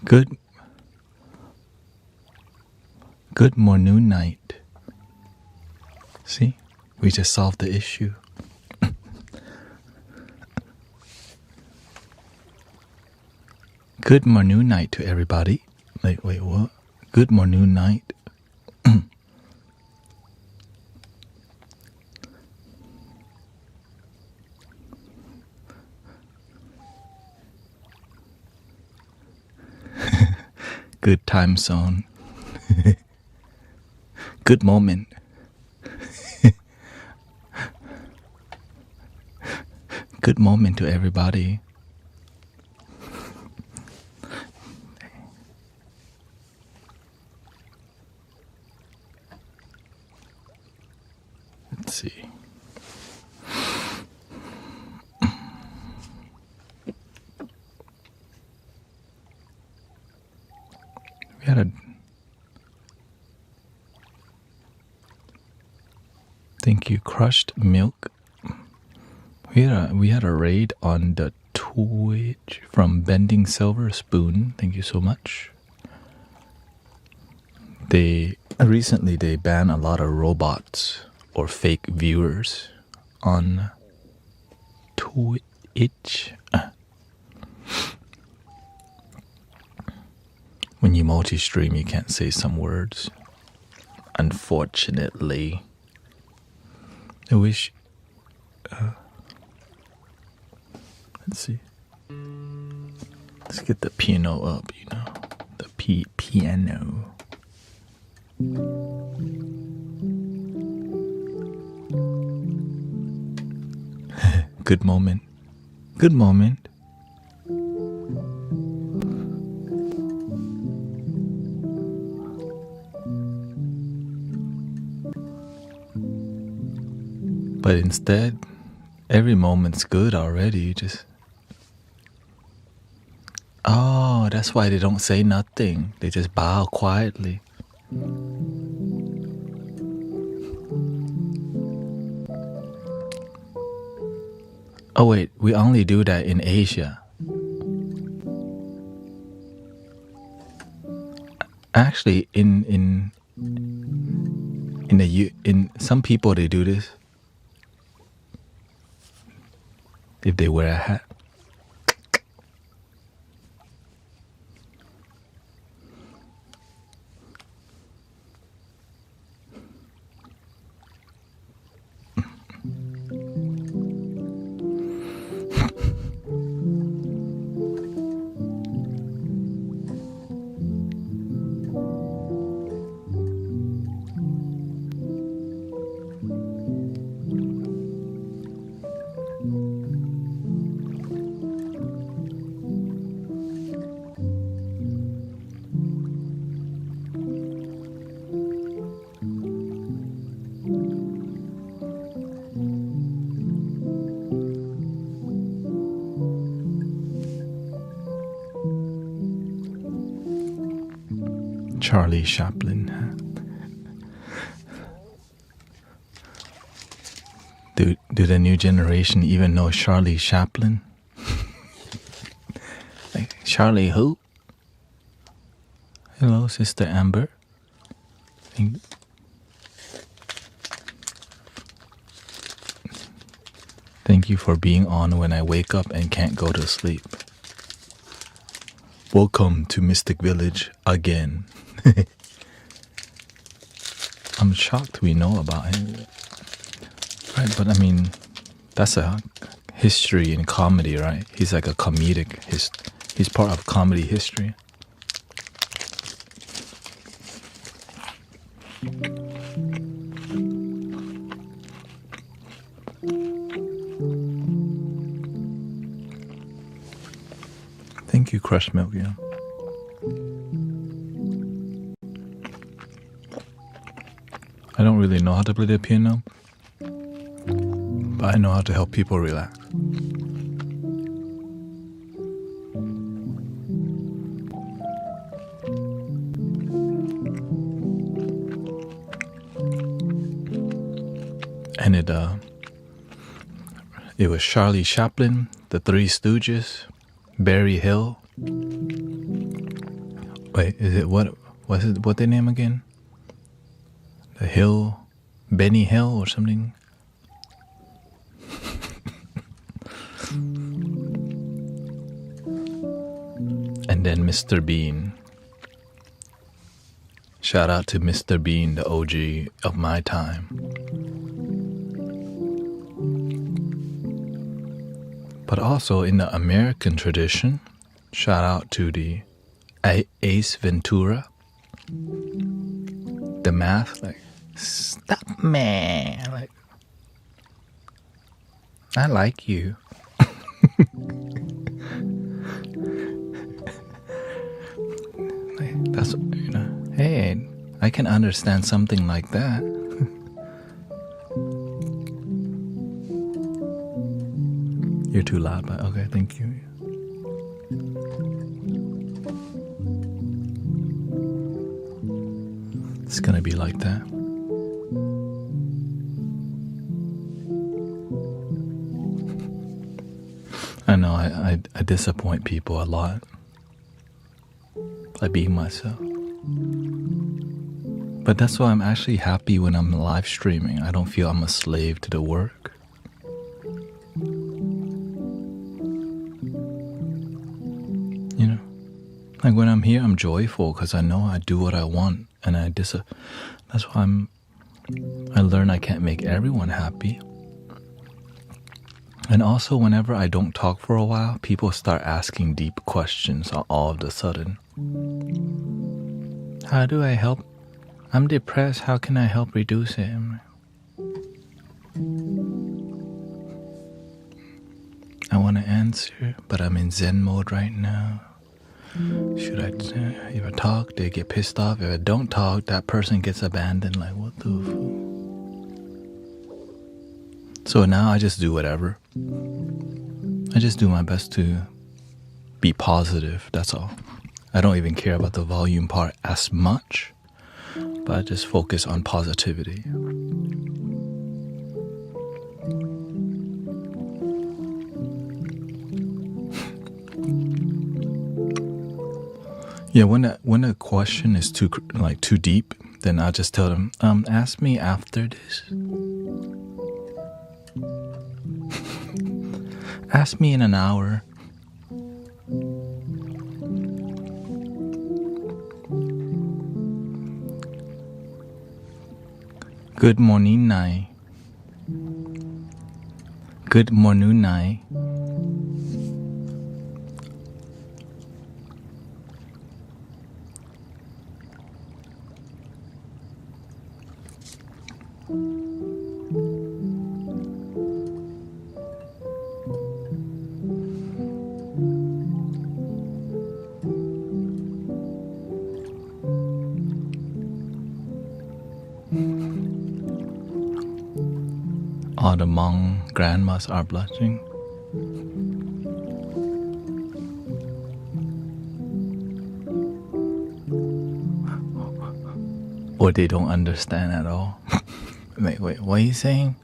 Good. Good morning night. See? We just solved the issue. Good morning night to everybody. Wait, what? Good morning night. Good time zone. Good moment. Good moment to everybody. Let's see. We had a thank you, Crushed Milk. We had a raid on the Twitch from Bending Silver Spoon. Thank you so much. They banned a lot of robots or fake viewers on Twitch. When you multi-stream, you can't say some words. Unfortunately. I wish... let's see. Let's get the piano up, you know. The piano. Good moment. Good moment. But instead, every moment's good already. You just... Oh, that's why they don't say nothing. They just bow quietly. Oh wait, we only do that in Asia. Actually, in some people they do this if they wear a hat. Charlie Chaplin. Do the new generation even know Charlie Chaplin? Like, Charlie who? Hello, Sister Amber. Thank you for being on when I wake up and can't go to sleep. Welcome to Mystic Village again. I'm shocked we know about him. Right, but I mean, that's a history in comedy, right? He's like a comedic, he's part of comedy history. Thank you, Crushed Milk, yeah. I don't really know how to play the piano, but I know how to help people relax. And It was Charlie Chaplin, The Three Stooges, Barry Hill. Wait, is it what their name again? The Hill, Benny Hill or something? And then Mr. Bean. Shout out to Mr. Bean, the OG of my time. But also in the American tradition, shout out to the Ace Ventura. The math, like, stop, man. Like, I like you. Like, that's, you know, hey, I can understand something like that. You're too loud, but okay, thank you. It's gonna be like that. I know I disappoint people a lot by being myself. But that's why I'm actually happy when I'm live streaming. I don't feel I'm a slave to the work. You know? Like when I'm here, I'm joyful because I know I do what I want. And that's why I learn I can't make everyone happy. And also, whenever I don't talk for a while, people start asking deep questions all of a sudden. How do I help? I'm depressed. How can I help reduce it? I want to answer, but I'm in Zen mode right now. Should I, if I talk, they get pissed off. If I don't talk, that person gets abandoned. Like, what the fuck? So now I just do whatever. I just do my best to be positive, that's all. I don't even care about the volume part as much, but I just focus on positivity. Yeah, when a question is too deep, then I'll just tell them, ask me after this. Ask me in an hour. Good morning, Nai. Good morning, Nai. All the Hmong grandmas are blushing. Or they don't understand at all. Wait, what are you saying?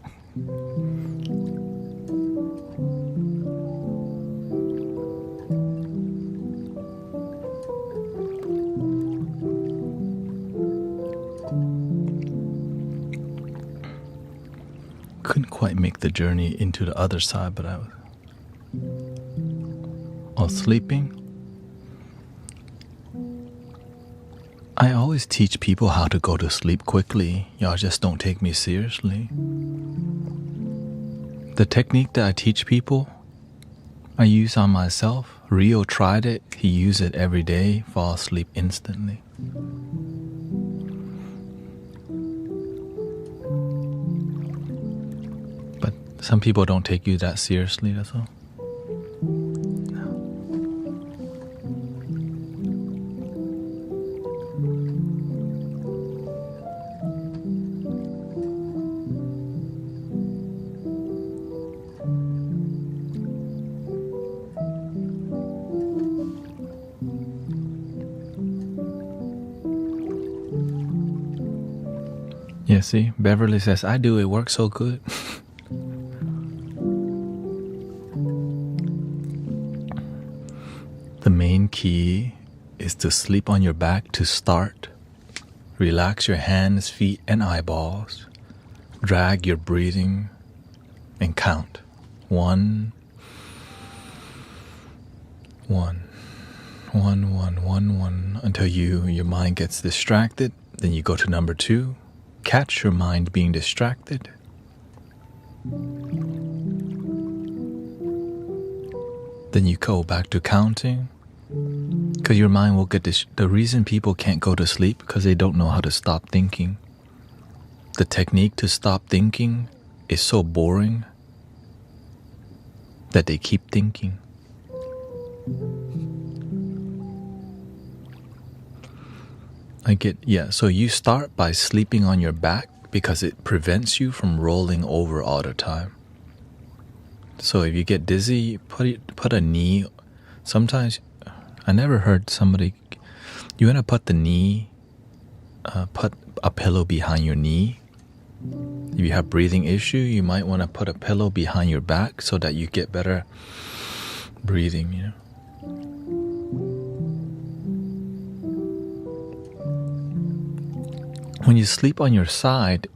Couldn't quite make the journey into the other side, but I was... Oh, sleeping? I always teach people how to go to sleep quickly. Y'all just don't take me seriously. The technique that I teach people, I use on myself. Rio tried it. He used it every day. Fall asleep instantly. But some people don't take you that seriously, that's all. Yeah, see, Beverly says, I do, it works so good. The main key is to sleep on your back to start. Relax your hands, feet, and eyeballs. Drag your breathing and count. 1, 1, 1, 1, 1, 1, until your mind gets distracted. Then you go to number 2. Catch your mind being distracted. Then you go back to counting. Because your mind will get the reason people can't go to sleep because they don't know how to stop thinking. The technique to stop thinking is so boring that they keep thinking. So you start by sleeping on your back because it prevents you from rolling over all the time. So if you get dizzy, put a knee. Sometimes, I never heard somebody, you want to put the knee, put a pillow behind your knee. If you have breathing issue, you might want to put a pillow behind your back so that you get better breathing, When you sleep on your side,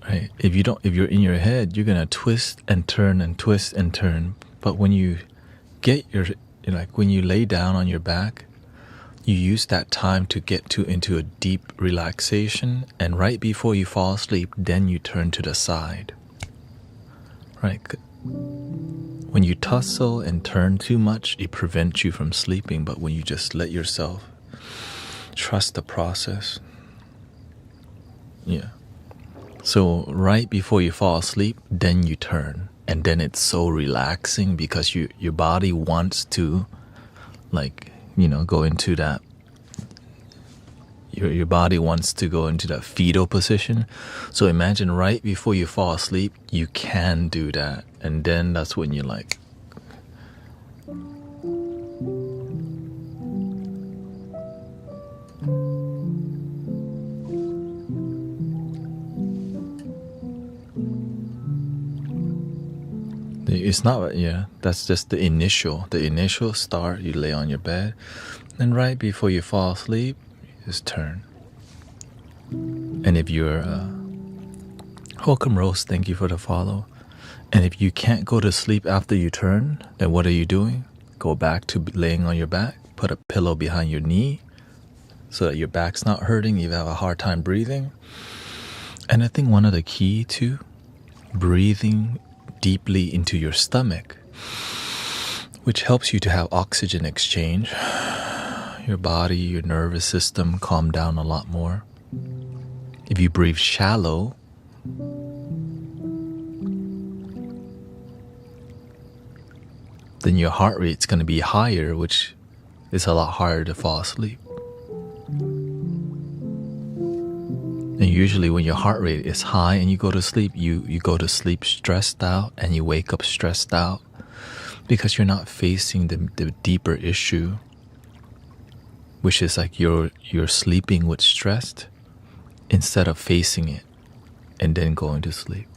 right? If you're in your head, you're gonna twist and turn and twist and turn. But when you when you lay down on your back, you use that time to get into a deep relaxation, and right before you fall asleep, then you turn to the side. Right? When you tussle and turn too much, it prevents you from sleeping. But when you just let yourself trust the process. Yeah. So right before you fall asleep, then you turn. And then it's so relaxing because your body wants to go into that. Your body wants to go into that fetal position. So imagine right before you fall asleep, you can do that. And then that's when you it's not, that's just the initial start. You lay on your bed, and right before you fall asleep, you just turn. And if you're, Holcomb Rose, thank you for the follow. And if you can't go to sleep after you turn, then what are you doing? Go back to laying on your back, put a pillow behind your knee so that your back's not hurting, you have a hard time breathing. And I think one of the key to breathing deeply into your stomach, which helps you to have oxygen exchange, your body, your nervous system calm down a lot more. If you breathe shallow, then your heart rate's going to be higher, which is a lot harder to fall asleep. And usually when your heart rate is high and you go to sleep, you go to sleep stressed out and you wake up stressed out because you're not facing the deeper issue, which is like you're sleeping with stress instead of facing it and then going to sleep.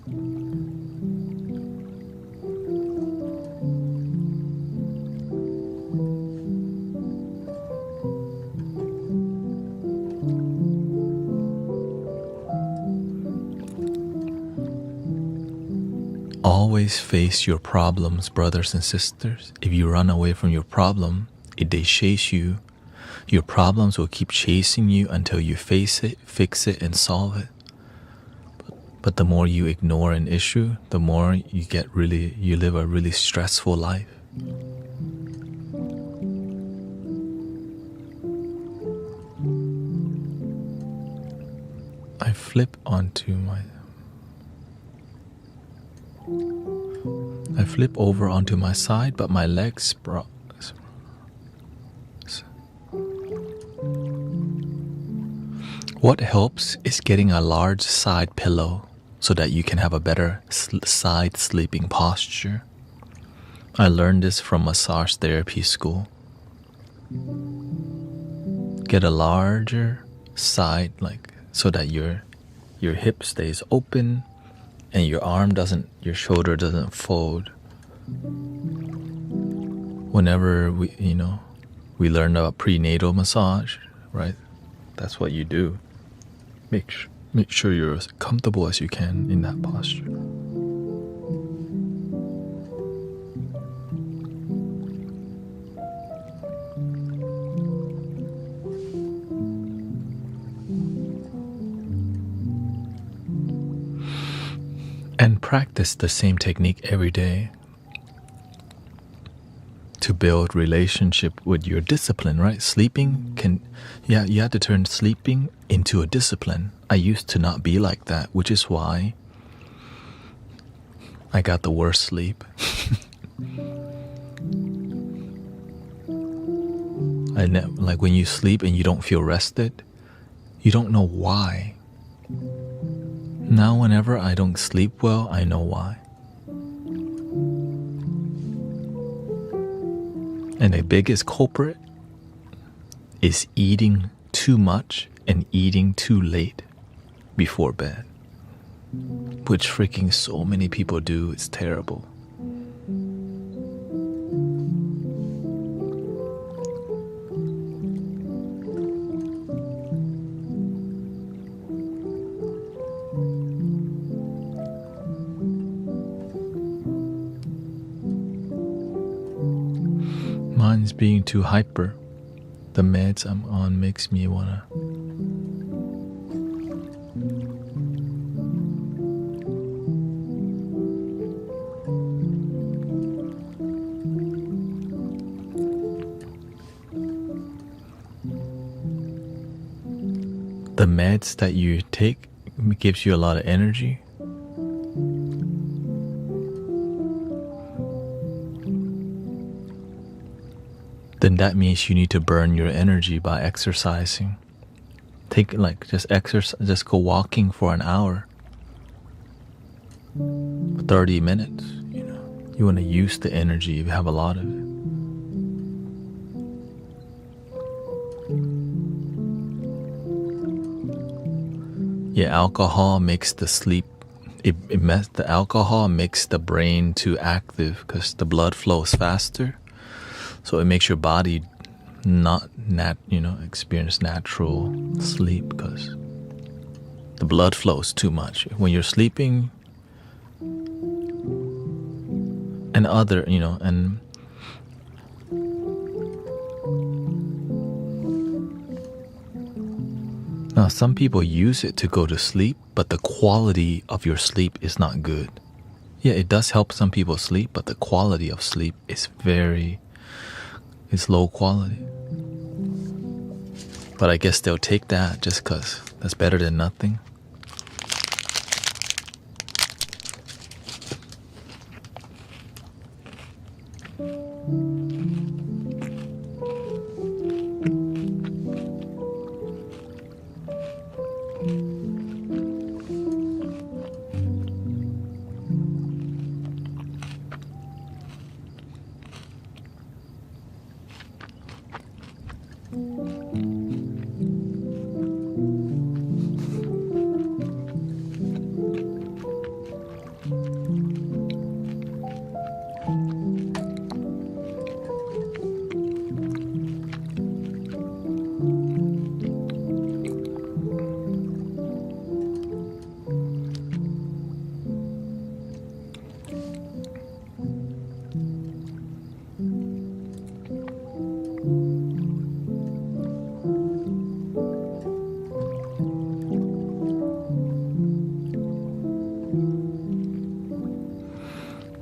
Always face your problems, brothers and sisters. If you run away from your problem, if they chase you, your problems will keep chasing you until you face it, fix it, and solve it. But the more you ignore an issue, the more you live a really stressful life. I flip over onto my side, but my legs sprout. What helps is getting a large side pillow so that you can have a better side sleeping posture. I learned this from massage therapy school. Get a larger side, so that your hip stays open and your shoulder doesn't fold. Whenever We learned about prenatal massage, right? That's what you do. Make sure you're as comfortable as you can in that posture. And practice the same technique every day to build relationship with your discipline, right? Sleeping you have to turn sleeping into a discipline. I used to not be like that, which is why I got the worst sleep. Like when you sleep and you don't feel rested, you don't know why. Now whenever I don't sleep well, I know why. And the biggest culprit is eating too much and eating too late before bed, which freaking so many people do. It's terrible. Mine's being too hyper. The meds I'm on makes me wanna. The meds that you take gives you a lot of energy. Then that means you need to burn your energy by exercising. Just go walking for an hour, 30 minutes, You want to use the energy if you have a lot of it. Yeah, alcohol makes the sleep, the alcohol makes the brain too active because the blood flows faster. So it makes your body experience natural sleep because the blood flows too much. When you're sleeping and now some people use it to go to sleep, but the quality of your sleep is not good. Yeah, it does help some people sleep, but the quality of sleep is it's low quality. But I guess they'll take that just because that's better than nothing.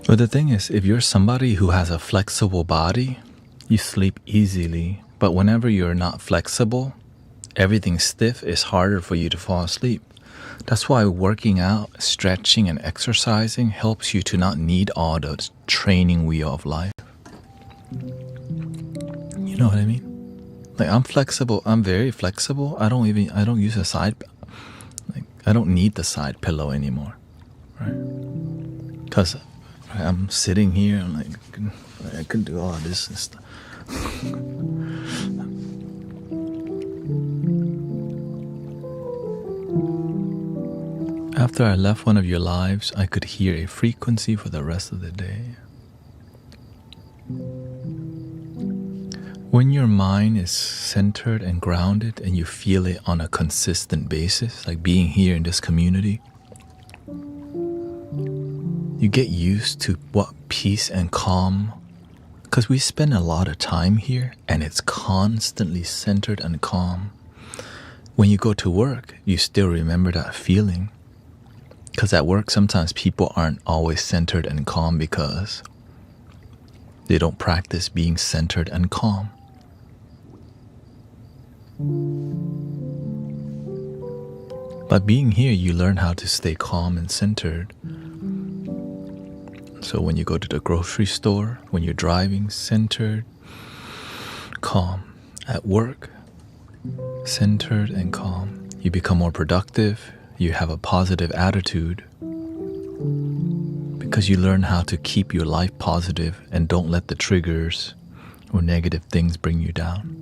But the thing is, if you're somebody who has a flexible body, you sleep easily. But whenever you're not flexible, everything's stiff, it's harder for you to fall asleep. That's why working out, stretching, and exercising helps you to not need all the training wheel of life. You know what I mean? Like I'm flexible. I'm very flexible. I don't use a side. I don't need the side pillow anymore, right? Because I'm sitting here. I'm like, I could do all this and stuff. After I left one of your lives, I could hear a frequency for the rest of the day. When your mind is centered and grounded and you feel it on a consistent basis, like being here in this community, you get used to what peace and calm, because we spend a lot of time here and it's constantly centered and calm. When you go to work, you still remember that feeling. Because at work, sometimes people aren't always centered and calm because they don't practice being centered and calm. But being here, you learn how to stay calm and centered. So when you go to the grocery store, when you're driving, centered, calm. At work, centered and calm. You become more productive. You have a positive attitude because you learn how to keep your life positive and don't let the triggers or negative things bring you down.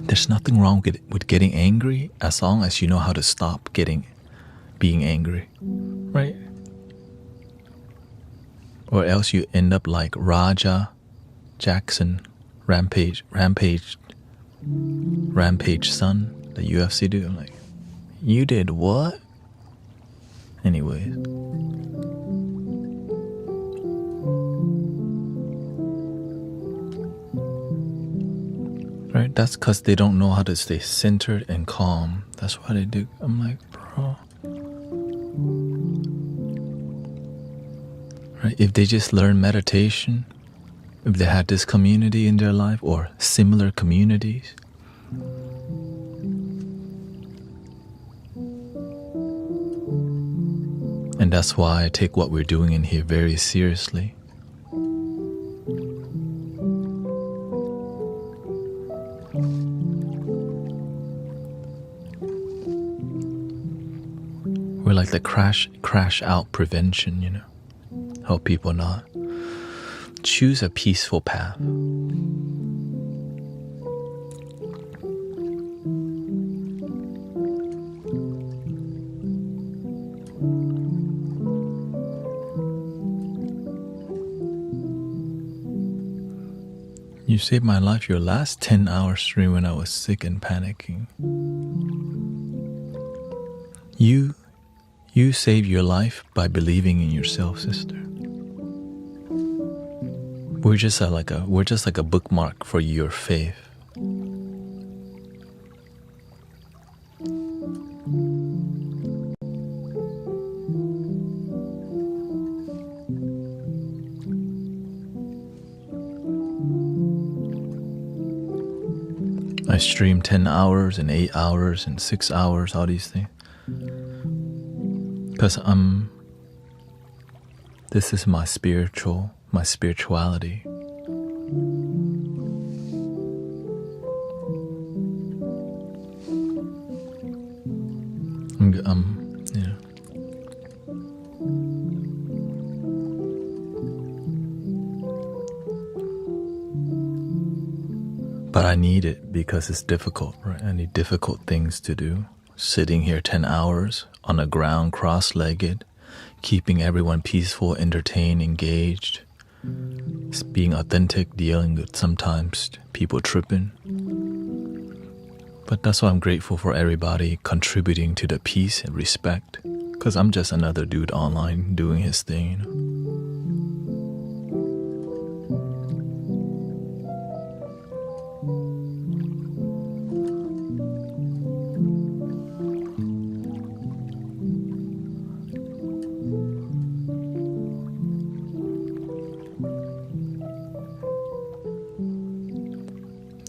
There's nothing wrong with getting angry as long as you know how to stop being angry, right? Or else you end up like Raja Jackson, Rampage son, the UFC dude. I'm like, you did what? Anyways. Right? That's because they don't know how to stay centered and calm. That's why they do. I'm like, bro. Right? If they just learn meditation, if they had this community in their life or similar communities, and that's why I take what we're doing in here very seriously. We're like the crash out prevention, you know. Help people not choose a peaceful path. You saved my life your last 10-hour stream when I was sick and panicking. You saved your life by believing in yourself, sister. We're just like a bookmark for your faith. I stream 10 hours and 8 hours and 6 hours, all these things. Because this is my spirituality. You know. But I need it because it's difficult, right? I need difficult things to do. Sitting here 10 hours on the ground, cross-legged, keeping everyone peaceful, entertained, engaged, being authentic, dealing with sometimes people tripping. But that's why I'm grateful for everybody contributing to the peace and respect, because I'm just another dude online doing his thing, you know?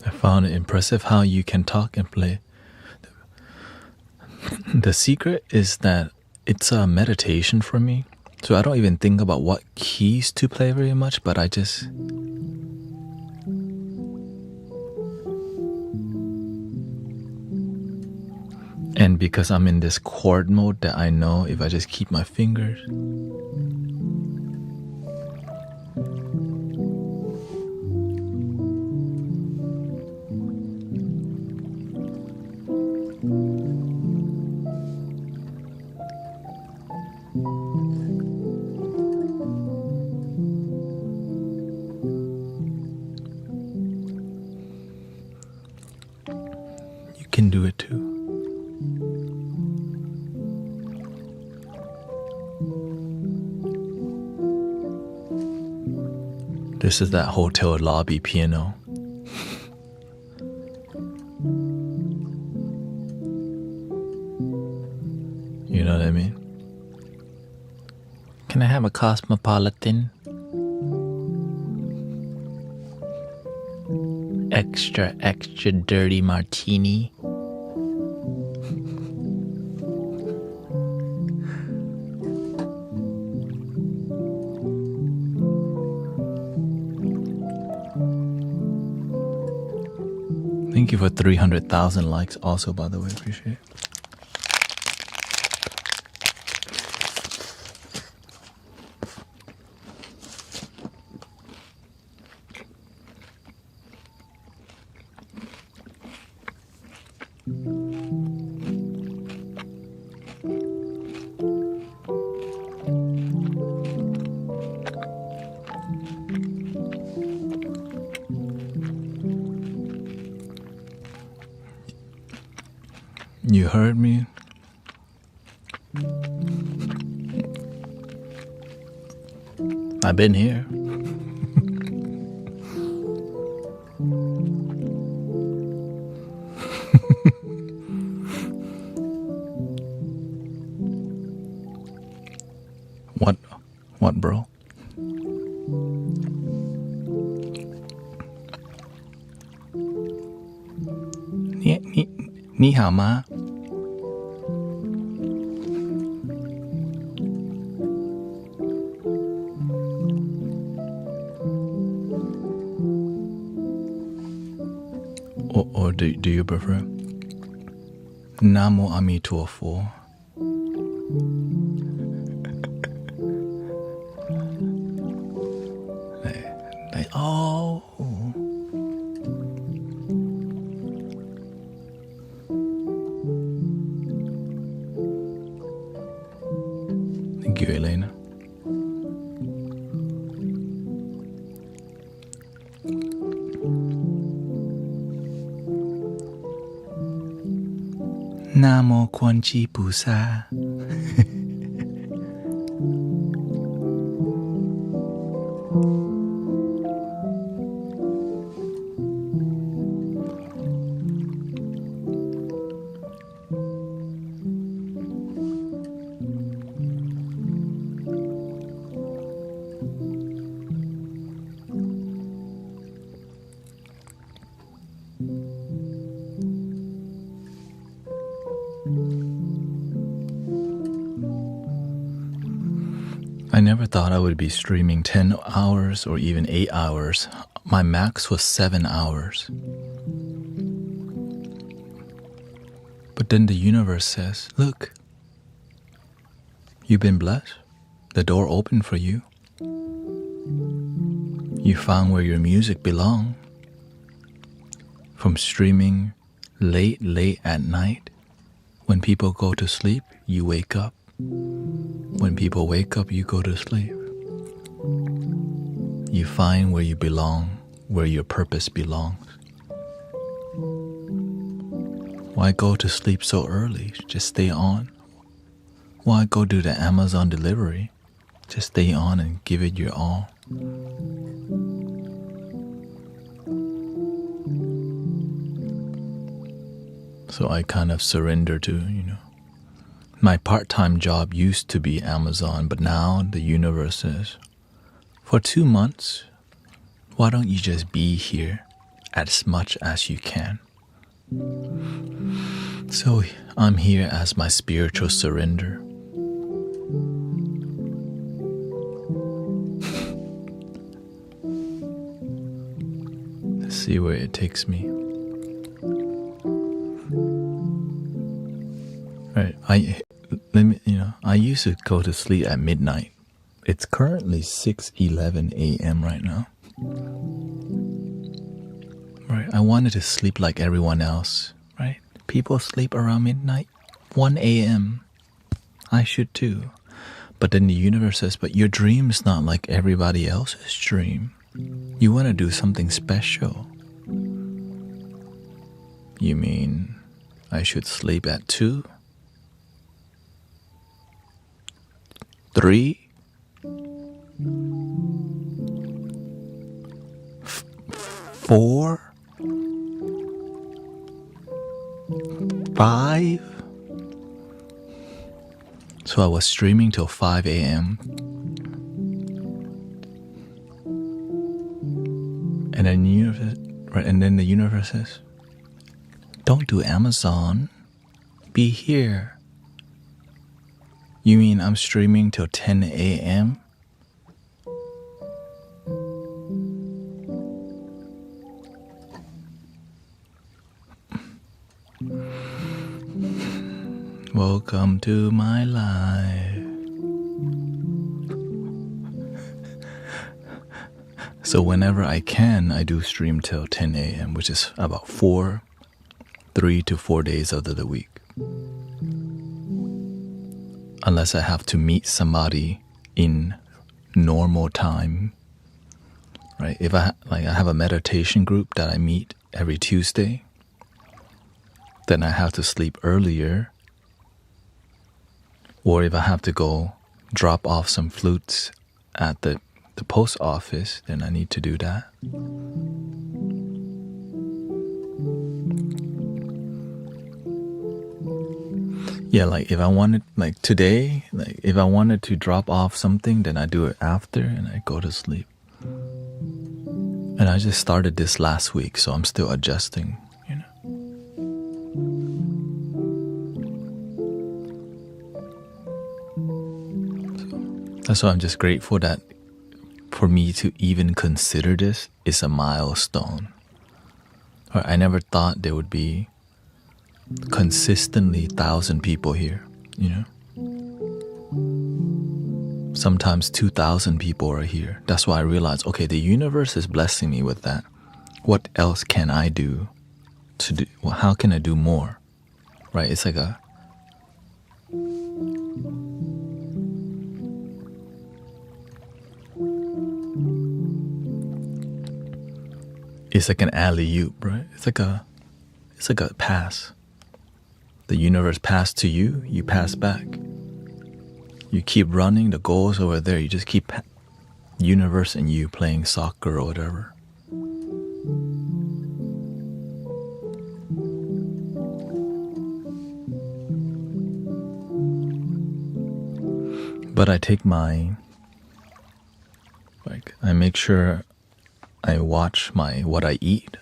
I found it impressive how you can talk and play. The secret is that it's a meditation for me. So I don't even think about what keys to play very much, but I just... And because I'm in this chord mode that I know if I just keep my fingers... This is that hotel lobby piano. You know what I mean? Can I have a cosmopolitan? Extra, extra dirty martini. Thank you for 300,000 likes also, by the way. Appreciate it. You heard me? I've been here. What, bro? Ni hao ma. Or do you prefer Namo Amito 4? Oh. Thank you, Elena. Namo Kwanchi Pusa. I never thought I would be streaming 10 hours or even 8 hours. My max was 7 hours. But then the universe says, look, you've been blessed. The door opened for you. You found where your music belongs. From streaming late at night. When people go to sleep, you wake up. When people wake up, you go to sleep. You find where you belong, where your purpose belongs. Why go to sleep so early? Just stay on. Why go do the Amazon delivery? Just stay on and give it your all. So I kind of surrender to, my part-time job used to be Amazon, but now the universe says, for 2 months, why don't you just be here as much as you can? So I'm here as my spiritual surrender. Let's see where it takes me. Right, I used to go to sleep at midnight. It's currently 6:11 a.m. right now. Right, I wanted to sleep like everyone else, right? People sleep around midnight, 1 a.m. I should too. But then the universe says, but your dream is not like everybody else's dream. You want to do something special. You mean I should sleep at 2? 3? 4, 5. So I was streaming till 5 a.m. And then the universe says, don't do Amazon. Be here. You mean I'm streaming till 10 a.m.? Welcome to my life. So whenever I can, I do stream till 10 a.m., which is about 3 to 4 days out of the week. Unless I have to meet somebody in normal time, right? If I have a meditation group that I meet every Tuesday, then I have to sleep earlier. Or if I have to go drop off some flutes at the post office, then I need to do that. Yeah, like if I wanted, like today, like if I wanted to drop off something, then I do it after and I go to sleep. And I just started this last week, so I'm still adjusting, you know. That's why I'm just grateful that for me to even consider this is a milestone. Or I never thought there would be consistently 1,000 people here, you know. Sometimes 2,000 people are here. That's why I realized, okay, the universe is blessing me with that. What else can I do to do? Well, how can I do more? Right? It's like an alley-oop, right? It's like a pass. The universe passed to you, you pass back. You keep running, the goal is over there. You just keep universe and you playing soccer or whatever. But I take I make sure I watch what I eat.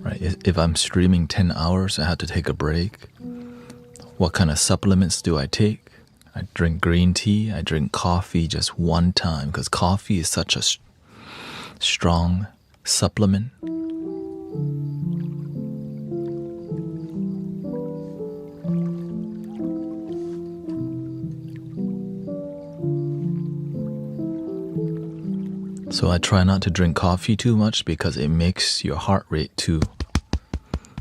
Right? If I'm streaming 10 hours, I have to take a break. What kind of supplements do I take? I drink green tea. I drink coffee just one time because coffee is such a strong supplement. So I try not to drink coffee too much because it makes your heart rate too.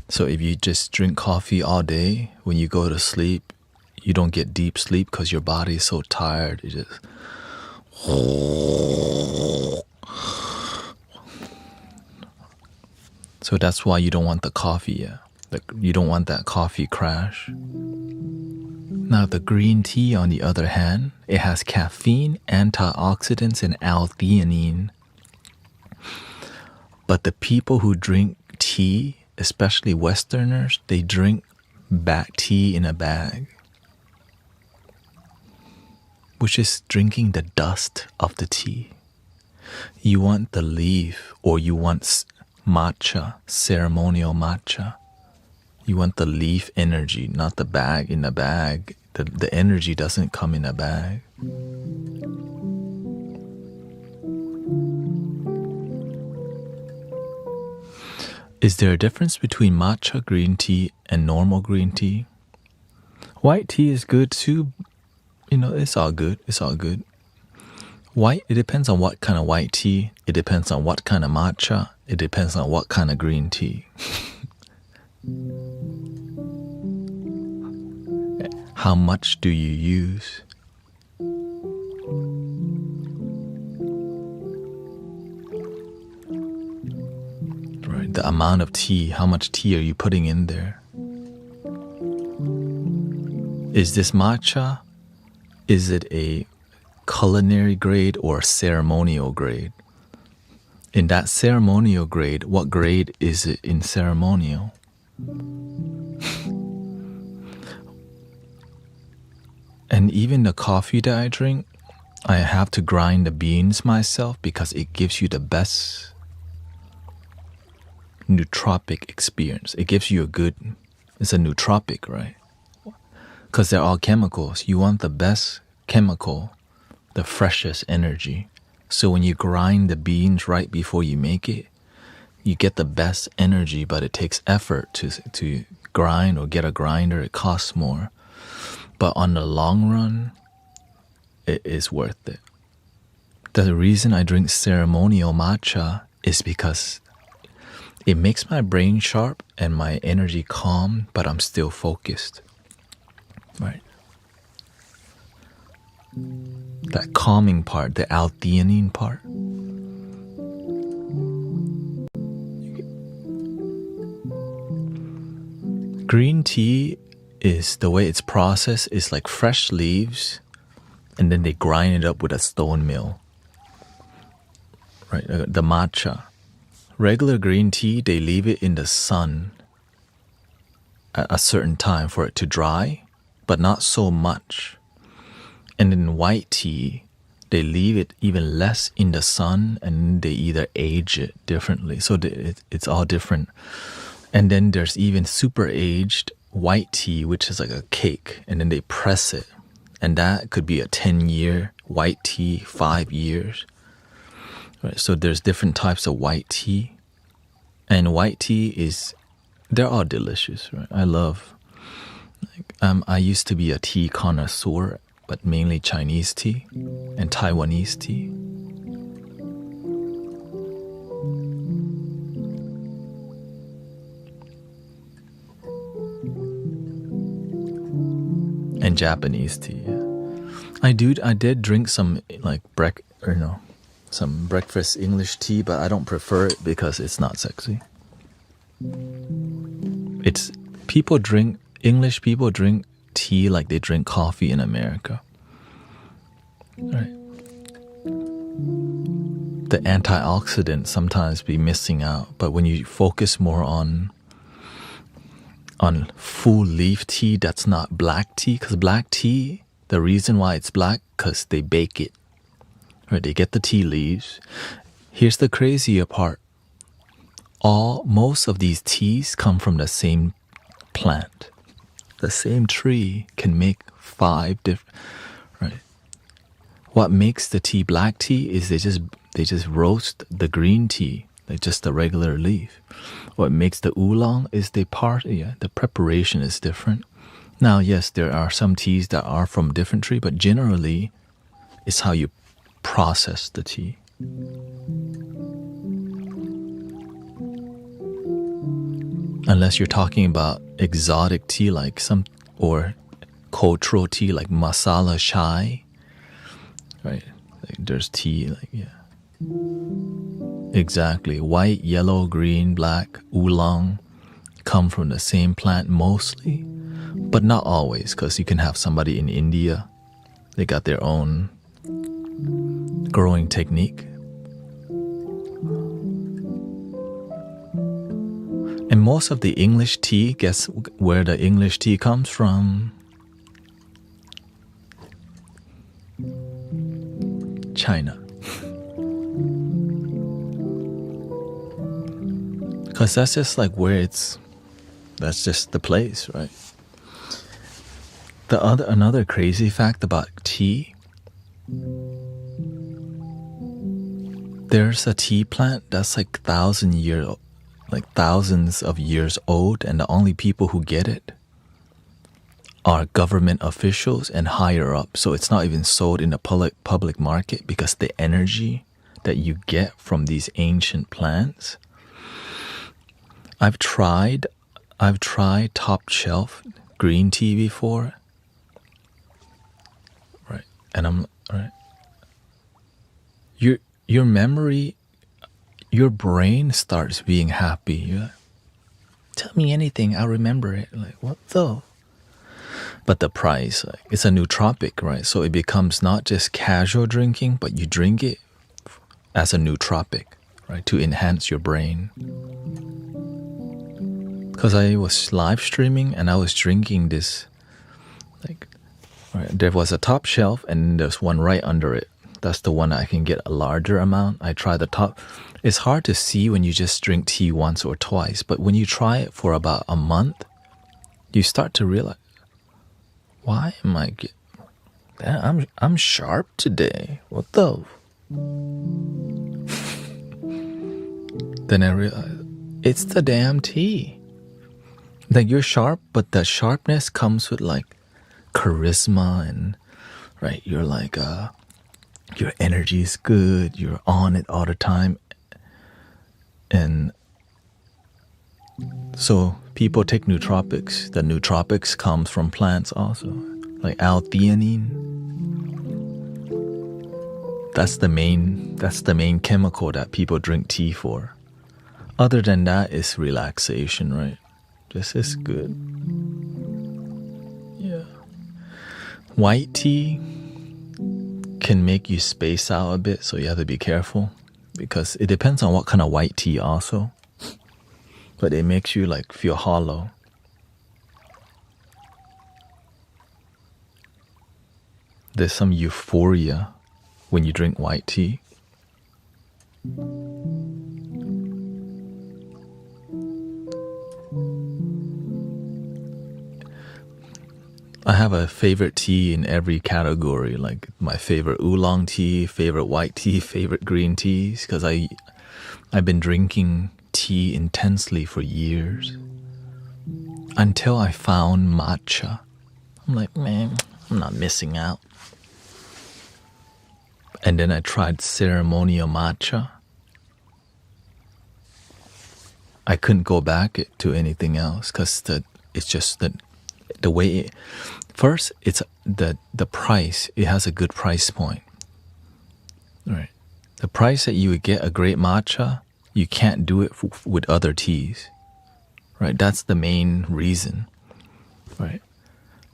So if you just drink coffee all day, when you go to sleep, you don't get deep sleep because your body is so tired. It just... So that's why you don't want the coffee, yeah. You don't want that coffee crash. Now the green tea, on the other hand, it has caffeine, antioxidants, and L-theanine. But the people who drink tea, especially Westerners, they drink tea in a bag, which is drinking the dust of the tea. You want the leaf, or you want matcha, ceremonial matcha. You want the leaf energy, not the bag. In the bag, the energy doesn't come in a bag. Is there a difference between matcha green tea and normal green tea? White tea is good too. You know, it's all good. It's all good. White, it depends on what kind of white tea. It depends on what kind of matcha. It depends on what kind of green tea. How much do you use? Right, the amount of tea, how much tea are you putting in there? Is this matcha? Is it a culinary grade or ceremonial grade? In that ceremonial grade, what grade is it in ceremonial? And even the coffee that I drink, I have to grind the beans myself because it gives you the best nootropic experience. It gives you it's a nootropic, right? Because they're all chemicals. You want the best chemical, the freshest energy. So when you grind the beans right before you make it, you get the best energy, but it takes effort to grind or get a grinder. It costs more. But on the long run, it is worth it. The reason I drink ceremonial matcha is because it makes my brain sharp and my energy calm, but I'm still focused. Right? That calming part, the L-theanine part. Green tea is the way it's processed is like fresh leaves and then they grind it up with a stone mill. Right? The matcha. Regular green tea, they leave it in the sun at a certain time for it to dry, but not so much. And in white tea, they leave it even less in the sun and they either age it differently. So it's all different. And then there's even super aged white tea, which is like a cake, and then they press it. And that could be a 10-year white tea, 5 years. Right, so there's different types of white tea. And white tea they're all delicious, right? I love, I used to be a tea connoisseur, but mainly Chinese tea and Taiwanese tea. And Japanese tea, yeah. I did drink some some breakfast English tea, but I don't prefer it because it's not sexy. English people drink tea like they drink coffee in America. Right. The antioxidants sometimes be missing out, but when you focus more on full leaf tea, that's not black tea, because black tea, the reason why it's black, because they bake it. Right, they get the tea leaves. Here's the crazier part. Most of these teas come from the same plant. The same tree can make 5 different. Right. What makes the tea black tea is they just roast the green tea, like just the regular leaf. What makes the oolong is the preparation is different. Now, yes, there are some teas that are from different tree, but generally, it's how you process the tea. Unless you're talking about exotic tea or cultural tea like masala chai, right? Like there's tea exactly. White, yellow, green, black, oolong come from the same plant mostly, but not always, because you can have somebody in India, they got their own growing technique. And most of the English tea, guess where the English tea comes from? China. Because that's just like that's just the place, right? Another crazy fact about tea, there's a tea plant that's like thousands of years old, and the only people who get it are government officials and higher up. So it's not even sold in the public market because the energy that you get from these ancient plants. I've tried top shelf green tea before. Right. And I'm right. Your memory, your brain starts being happy. You're like, tell me anything, I'll remember it. Like, what though? But the price, it's a nootropic, right? So it becomes not just casual drinking, but you drink it as a nootropic, right? To enhance your brain. Because I was live streaming and I was drinking this, like, right, there was a top shelf and there's one right under it. That's the one I can get a larger amount. I tried the top. It's hard to see when you just drink tea once or twice, but when you try it for about a month, you start to realize, why am I I'm sharp today. What the? Then I realized, it's the damn tea. Like, you're sharp, but the sharpness comes with like charisma and, right, you're like your energy is good, you're on it all the time. And so people take nootropics. The nootropics comes from plants also, like L-theanine. That's the main chemical that people drink tea for. Other than that, it's relaxation, right? Just is good. Yeah. White tea can make you space out a bit, so you have to be careful, because it depends on what kind of white tea also. But it makes you like feel hollow. There's some euphoria when you drink white tea. I have a favorite tea in every category, like my favorite oolong tea, favorite white tea, favorite green teas, because I've been drinking tea intensely for years until I found matcha. I'm like, man, I'm not missing out. And then I tried ceremonial matcha. I couldn't go back to anything else because it's just the way first it's the price. It has a good price point, right? The price that you would get a great matcha, you can't do it with other teas, right? That's the main reason, right?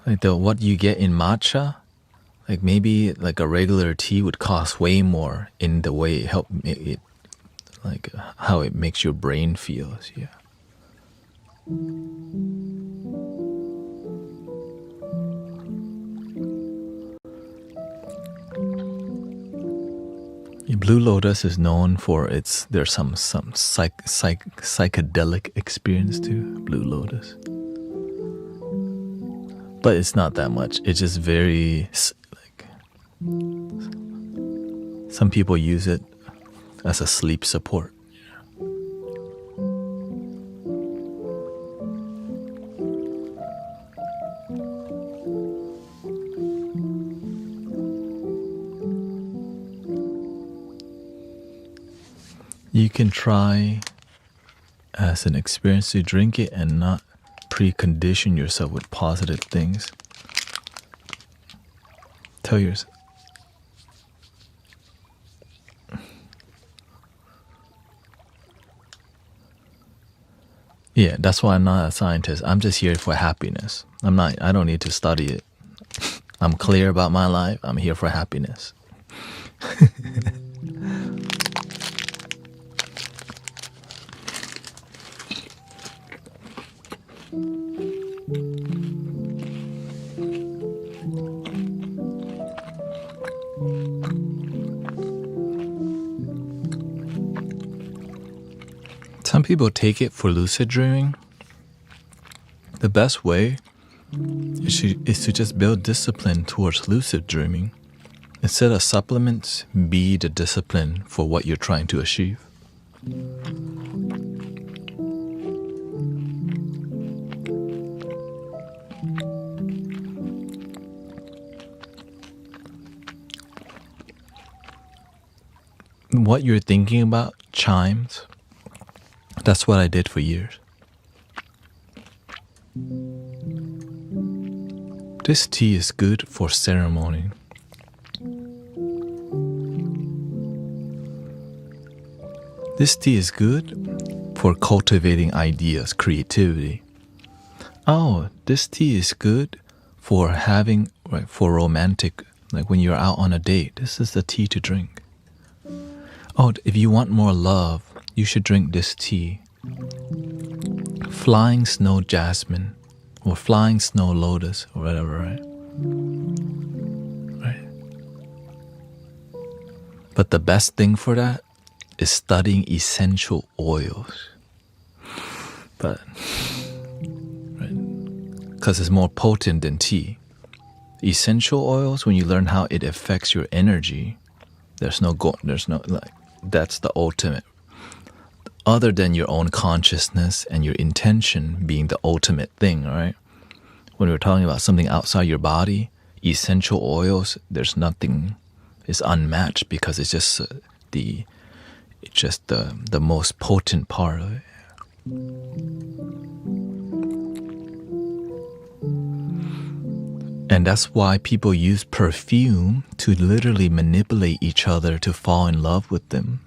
Like what you get in matcha, like maybe like a regular tea would cost way more in the way it like how it makes your brain feels. Yeah. Blue Lotus is known for there's some psychedelic experience to Blue Lotus, but it's not that much. It's just very like, some people use it as a sleep support. You can try as an experience to drink it and not precondition yourself with positive things. Tell yourself, yeah, that's why I'm not a scientist. I'm just here for happiness. I don't need to study it. I'm clear about my life. I'm here for happiness. Some people take it for lucid dreaming. The best way is to just build discipline towards lucid dreaming. Instead of supplements, be the discipline for what you're trying to achieve. What you're thinking about chimes. That's what I did for years. This tea is good for ceremony. This tea is good for cultivating ideas, creativity. Oh, this tea is good for having, for romantic, like when you're out on a date. This is the tea to drink. Oh, if you want more love, you should drink this tea. Flying snow jasmine, or flying snow lotus, or whatever, right? Right. But the best thing for that is studying essential oils. But, right? Because it's more potent than tea. Essential oils, when you learn how it affects your energy, there's no, that's the ultimate. Other than your own consciousness and your intention being the ultimate thing, right? When we're talking about something outside your body, essential oils, there's nothing, it's unmatched because it's just the most potent part of it. And that's why people use perfume to literally manipulate each other to fall in love with them.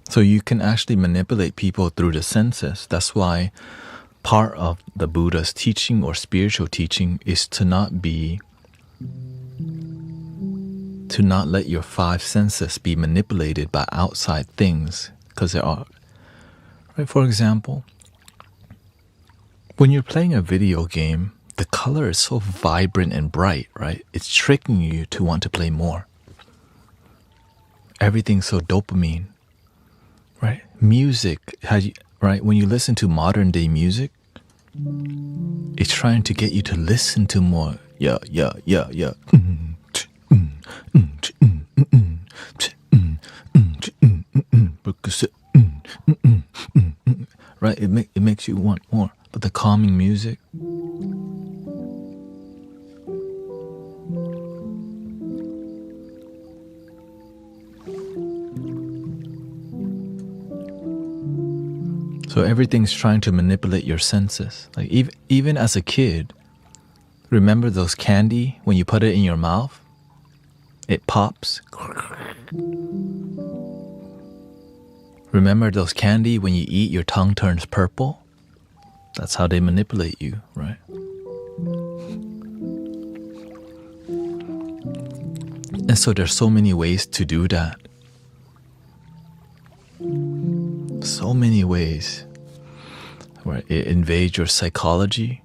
So you can actually manipulate people through the senses. That's why part of the Buddha's teaching or spiritual teaching is to not let your five senses be manipulated by outside things. Because there are, right? For example, when you're playing a video game, the color is so vibrant and bright, right? It's tricking you to want to play more. Everything's so dopamine, right? Music, right? When you listen to modern day music, it's trying to get you to listen to more. Yeah. Right? It makes you want more. But the calming music, so everything's trying to manipulate your senses. Like even as a kid, remember those candy when you put it in your mouth? It pops. Remember those candy when you eat, your tongue turns purple? That's how they manipulate you, right? And so there's so many ways to do that. So many ways where it invades your psychology.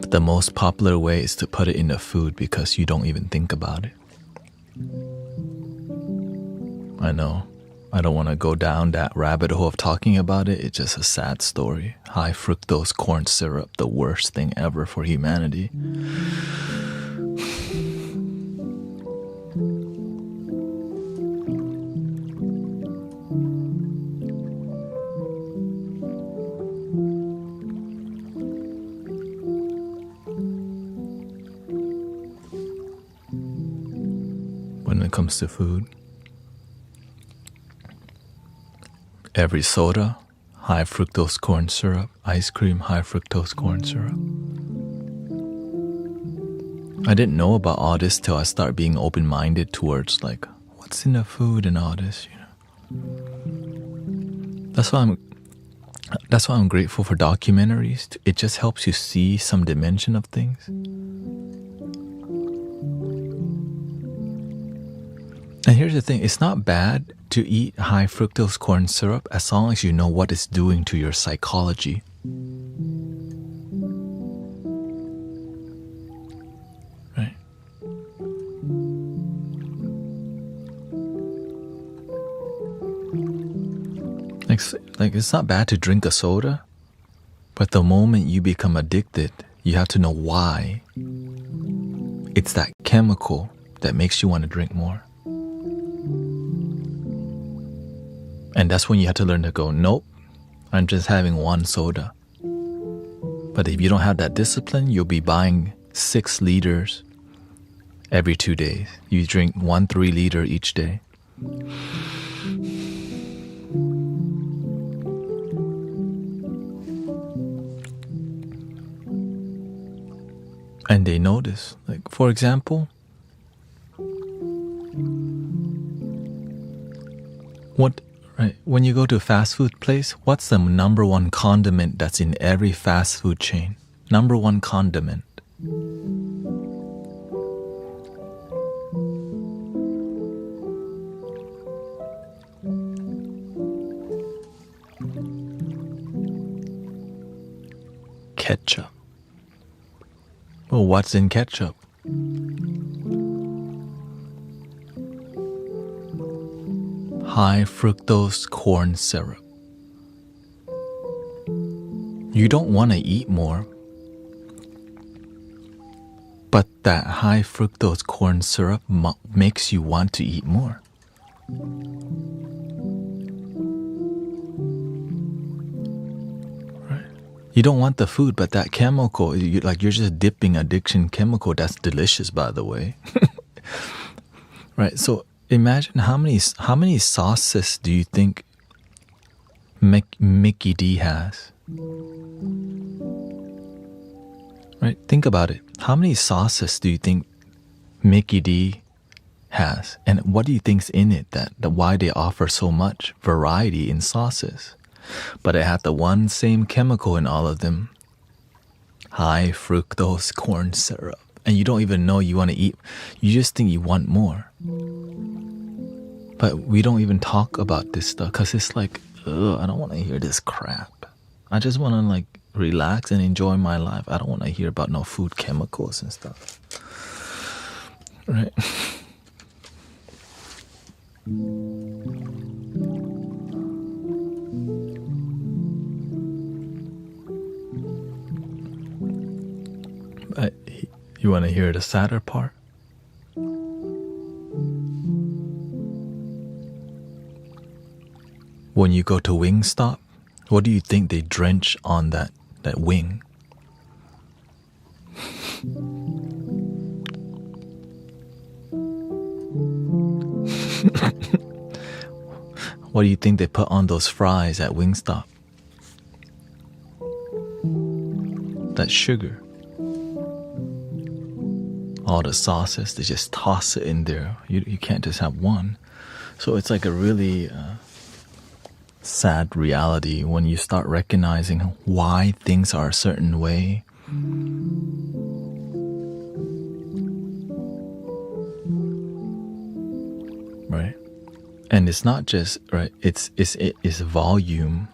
But the most popular way is to put it in the food because you don't even think about it. I know. I don't want to go down that rabbit hole of talking about it. It's just a sad story. High fructose corn syrup, the worst thing ever for humanity. When it comes to food, every soda, high fructose corn syrup. Ice cream, high fructose corn syrup. I didn't know about all this till I started being open-minded towards like what's in the food and all this, you know. That's why I'm grateful for documentaries. It just helps you see some dimension of things. And here's the thing, it's not bad to eat high fructose corn syrup as long as you know what it's doing to your psychology. Right? Like it's not bad to drink a soda, but the moment you become addicted, you have to know why. It's that chemical that makes you want to drink more. And that's when you have to learn to go, nope, I'm just having one soda. But if you don't have that discipline, you'll be buying 6 liters every 2 days. You drink 1 3-liter each day. And they notice. Like, for example, Right. When you go to a fast food place, what's the number one condiment that's in every fast food chain? Number one condiment. Ketchup. Well, what's in ketchup? High fructose corn syrup. You don't want to eat more, but that high fructose corn syrup makes you want to eat more. Right? You don't want the food, but that chemical, you're just dipping addiction chemical. That's delicious, by the way. Right? So imagine how many sauces do you think Mickey D has? Right? Think about it. How many sauces do you think Mickey D has? And what do you think's in it that why they offer so much variety in sauces? But it had the one same chemical in all of them. High fructose corn syrup. And you don't even know you want to eat. You just think you want more. But we don't even talk about this stuff because it's like, ugh, I don't want to hear this crap. I just want to relax and enjoy my life. I don't want to hear about no food chemicals and stuff. Right? But you want to hear the sadder part? When you go to Wingstop, what do you think they drench on that wing? What do you think they put on those fries at Wingstop? That sugar. All the sauces, they just toss it in there. You can't just have one. So it's like a really sad reality when you start recognizing why things are a certain way. Right? And it's not just, right, it's volume.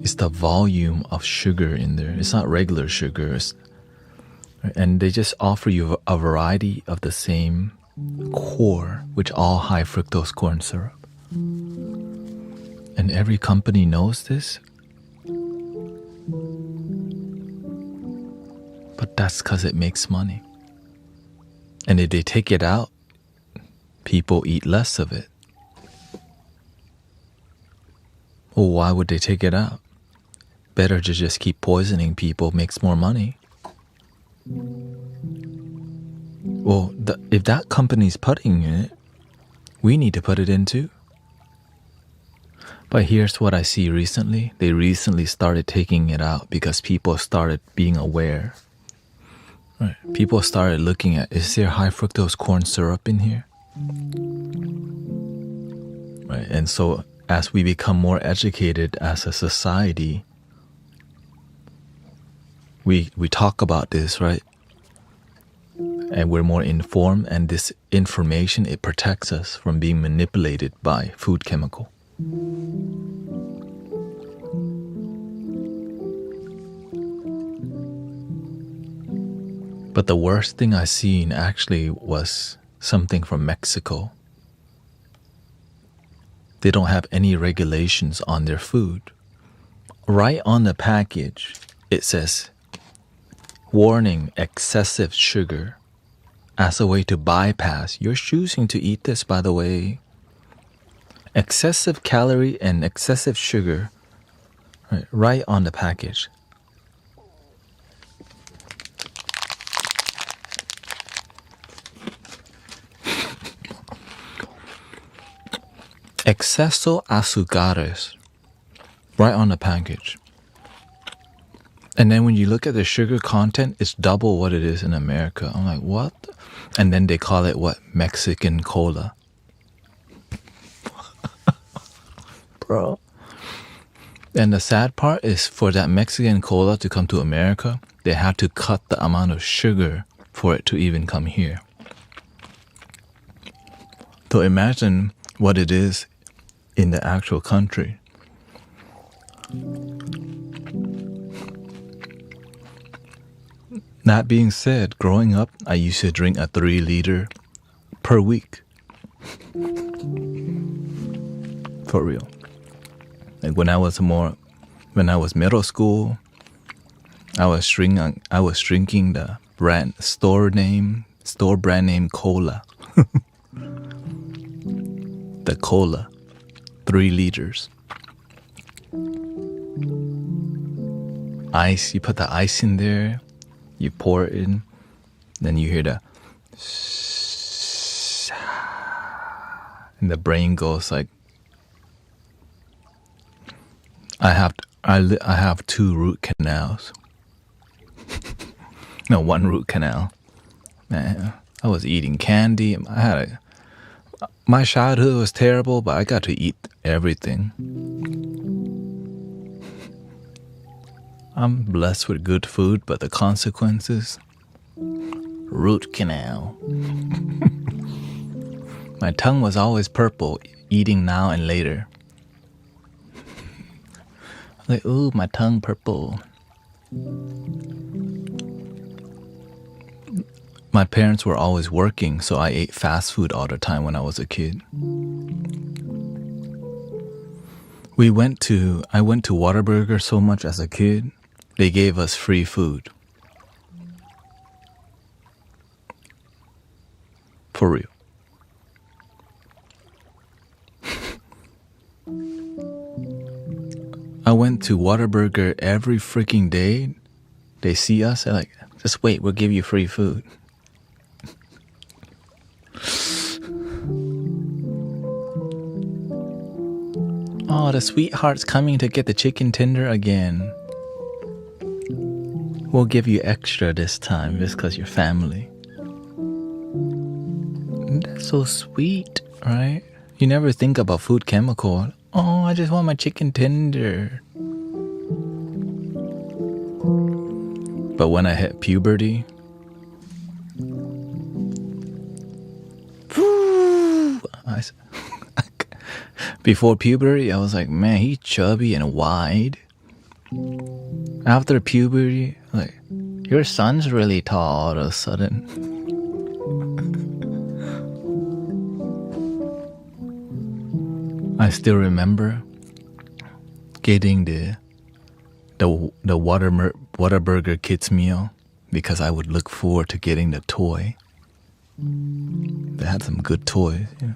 It's the volume of sugar in there. It's not regular sugar. And they just offer you a variety of the same core, which all high fructose corn syrup. And every company knows this. But that's because it makes money. And if they take it out, people eat less of it. Well, why would they take it out? Better to just keep poisoning people, makes more money. Well, if that company's putting it, we need to put it in too. But here's what I see recently. They recently started taking it out because people started being aware. Right. People started looking at, is there high fructose corn syrup in here? Right. And so as we become more educated as a society, we talk about this, right? And we're more informed, and this information, it protects us from being manipulated by food chemical. But the worst thing I seen actually was something from Mexico. They don't have any regulations on their food. Right on the package, it says, warning, excessive sugar. As a way to bypass, you're choosing to eat this, by the way. Excessive calorie and excessive sugar, right on the package. Exceso azúcares, right on the package. And then when you look at the sugar content, it's double what it is in America. I'm like, what? And then they call it what? Mexican cola. bro. And the sad part is for that Mexican cola to come to America, they had to cut the amount of sugar for it to even come here. So imagine what it is in the actual country. That being said, growing up, I used to drink a 3-liter per week. For real. Like when I was middle school, I was drinking the store brand name cola. The cola, 3 liters. Ice, you put the ice in there, you pour it in, then you hear the and the brain goes like, I have 2 root canals. No, 1 root canal. Man, I was eating candy. My childhood was terrible, but I got to eat everything. I'm blessed with good food, but the consequences, root canal. My tongue was always purple, eating now and later. Like, ooh, my tongue purple. My parents were always working, so I ate fast food all the time when I was a kid. I went to Whataburger so much as a kid, they gave us free food. For real. I went to Whataburger every freaking day. They see us, they're like, just wait, we'll give you free food. Oh, the sweetheart's coming to get the chicken tender again. We'll give you extra this time just because you're family. That's so sweet, right? You never think about food chemical. Oh, I just want my chicken tender. But when I hit puberty, before puberty, I was like, man, he's chubby and wide. After puberty, like, your son's really tall all of a sudden. I still remember getting the Whataburger kids meal because I would look forward to getting the toy. They had some good toys, you know.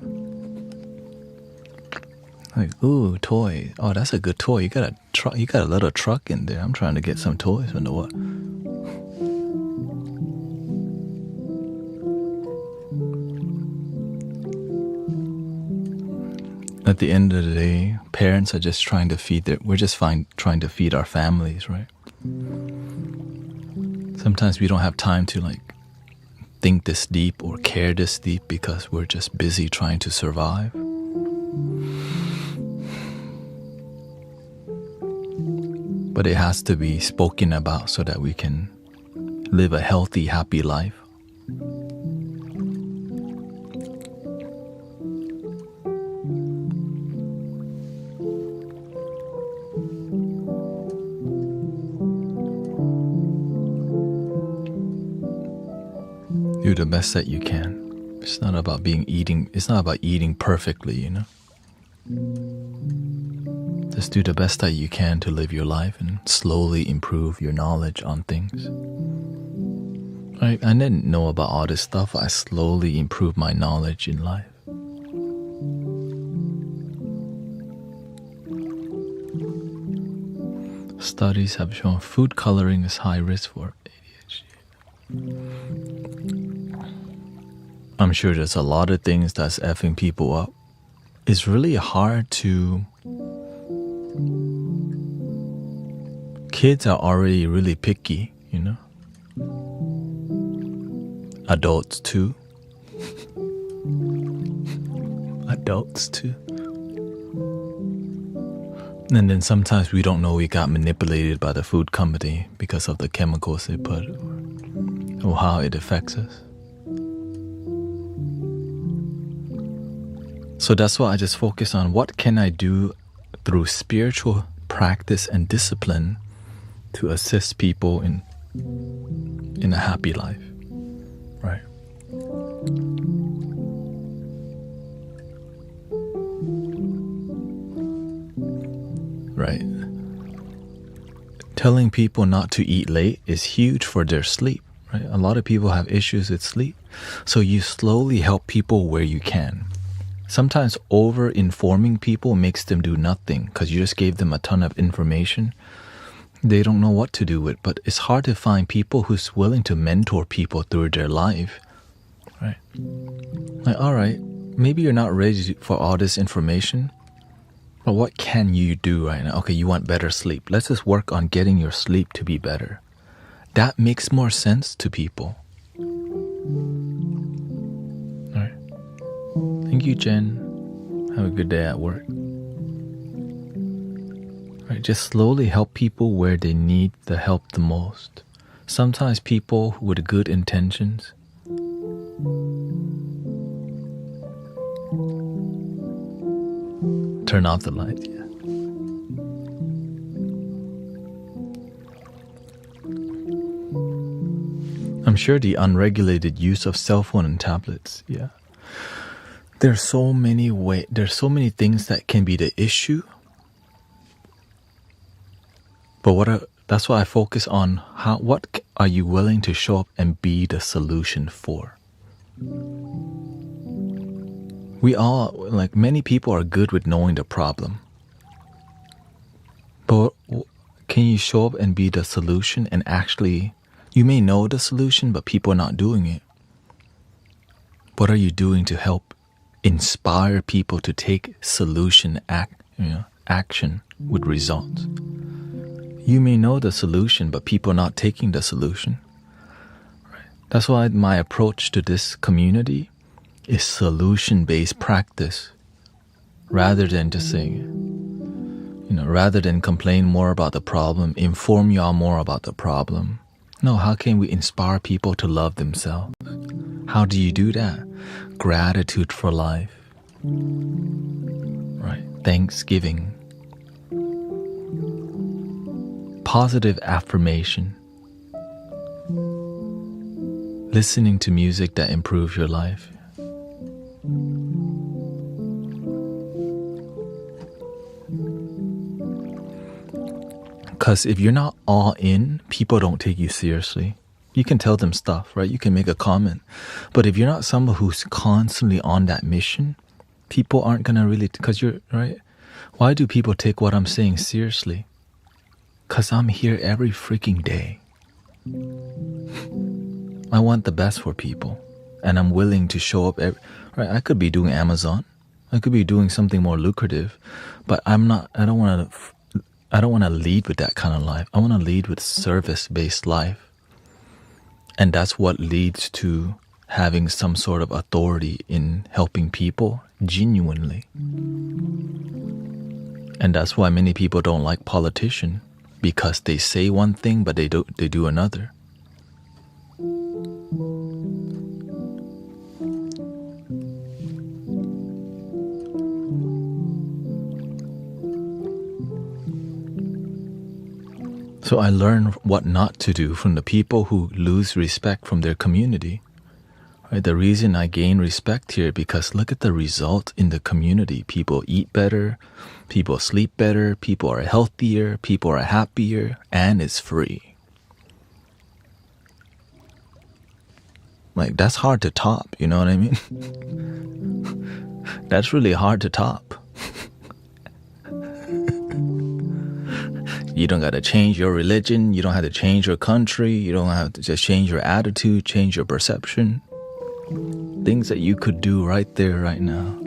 Like, ooh, toy. Oh, that's a good toy. You got a little truck in there. I'm trying to get some toys from the what? At the end of the day, parents are just trying to feed trying to feed our families, right? Sometimes we don't have time to like think this deep or care this deep because we're just busy trying to survive. But it has to be spoken about so that we can live a healthy, happy life. Do the best that you can. It's not about eating perfectly, you know. Just do the best that you can to live your life and slowly improve your knowledge on things. I didn't know about all this stuff. I slowly improved my knowledge in life. Studies have shown food coloring is high risk for ADHD. I'm sure there's a lot of things that's effing people up. It's really hard to... Kids are already really picky, you know? Adults too. And then sometimes we don't know we got manipulated by the food company because of the chemicals they put or how it affects us. So that's why I just focus on what can I do through spiritual practice and discipline to assist people in a happy life, right? Right. Telling people not to eat late is huge for their sleep, right? A lot of people have issues with sleep. So you slowly help people where you can. Sometimes over-informing people makes them do nothing because you just gave them a ton of information. They don't know what to do with, but it's hard to find people who's willing to mentor people through their life, right? Like, all right, maybe you're not ready for all this information, but what can you do right now? Okay, you want better sleep. Let's just work on getting your sleep to be better. That makes more sense to people. All right. Thank you, Jen. Have a good day at work. All right, just slowly help people where they need the help the most. Sometimes people with good intentions turn off the light, yeah. I'm sure the unregulated use of cell phone and tablets, yeah. There's so many things that can be the issue. But that's why I focus on what are you willing to show up and be the solution for? We all, like many people are good with knowing the problem. But can you show up and be the solution and actually, you may know the solution, but people are not doing it. What are you doing to help inspire people to take action with results? You may know the solution, but people are not taking the solution. Right. That's why my approach to this community is solution-based practice, rather than just saying, rather than complain more about the problem, inform y'all more about the problem. No, how can we inspire people to love themselves? How do you do that? Gratitude for life, right? Thanksgiving. Positive affirmation. Listening to music that improves your life. Because if you're not all in, people don't take you seriously. You can tell them stuff, right? You can make a comment. But if you're not someone who's constantly on that mission, people aren't going to really, because you're, right? Why do people take what I'm saying seriously? Because I'm here every freaking day. I want the best for people. And I'm willing to show up right? I could be doing Amazon. I could be doing something more lucrative. But I don't want to lead with that kind of life. I want to lead with service-based life. And that's what leads to having some sort of authority in helping people genuinely. And that's why many people don't like politicians, because they say one thing, but they do another. So I learned what not to do from the people who lose respect from their community. Right? The reason I gain respect here, because look at the result in the community. People eat better, people sleep better, people are healthier, people are happier, and it's free. Like, that's hard to top, you know what I mean? That's really hard to top. You don't got to change your religion. You don't have to change your country. You don't have to just change your attitude, change your perception. Things that you could do right there, right now.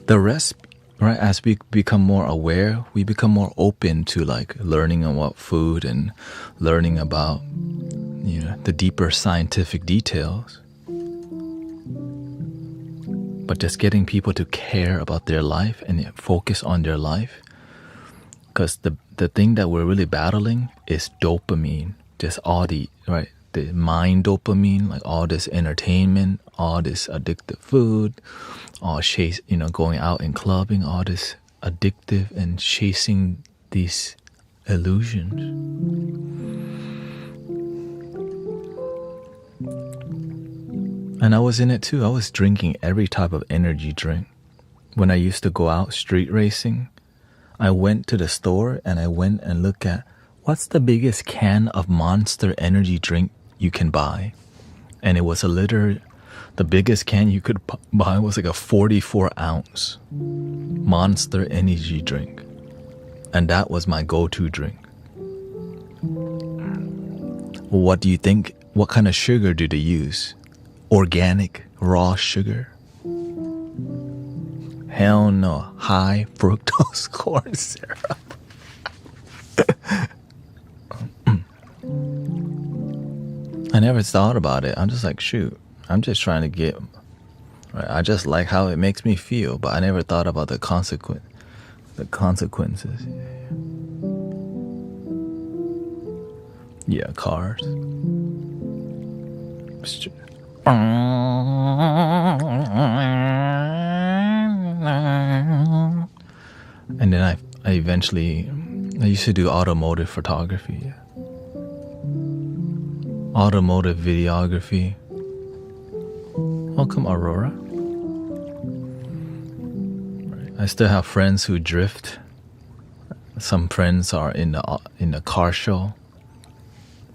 The rest, right, as we become more aware, we become more open to like learning about food and learning about, the deeper scientific details. but just getting people to care about their life and focus on their life. Because the thing that we're really battling is dopamine, just all the mind dopamine, like all this entertainment, all this addictive food, all chase, going out and clubbing, all this addictive and chasing these illusions. And I was in it too. I was drinking every type of energy drink. When I used to go out street racing, I went to the store and I went and looked at what's the biggest can of Monster energy drink you can buy. And it was the biggest can you could buy was like a 44-ounce Monster energy drink. And that was my go-to drink. What do you think? What kind of sugar do they use? Organic, raw sugar? Hell no. High fructose corn syrup. I never thought about it. I'm just like, shoot, I'm just trying to get... Right, I just like how it makes me feel, but I never thought about the consequences. Yeah, cars. And then I eventually used to do automotive photography. Yeah. Automotive videography. Welcome, Aurora. Right. I still have friends who drift. Some friends are in the car show.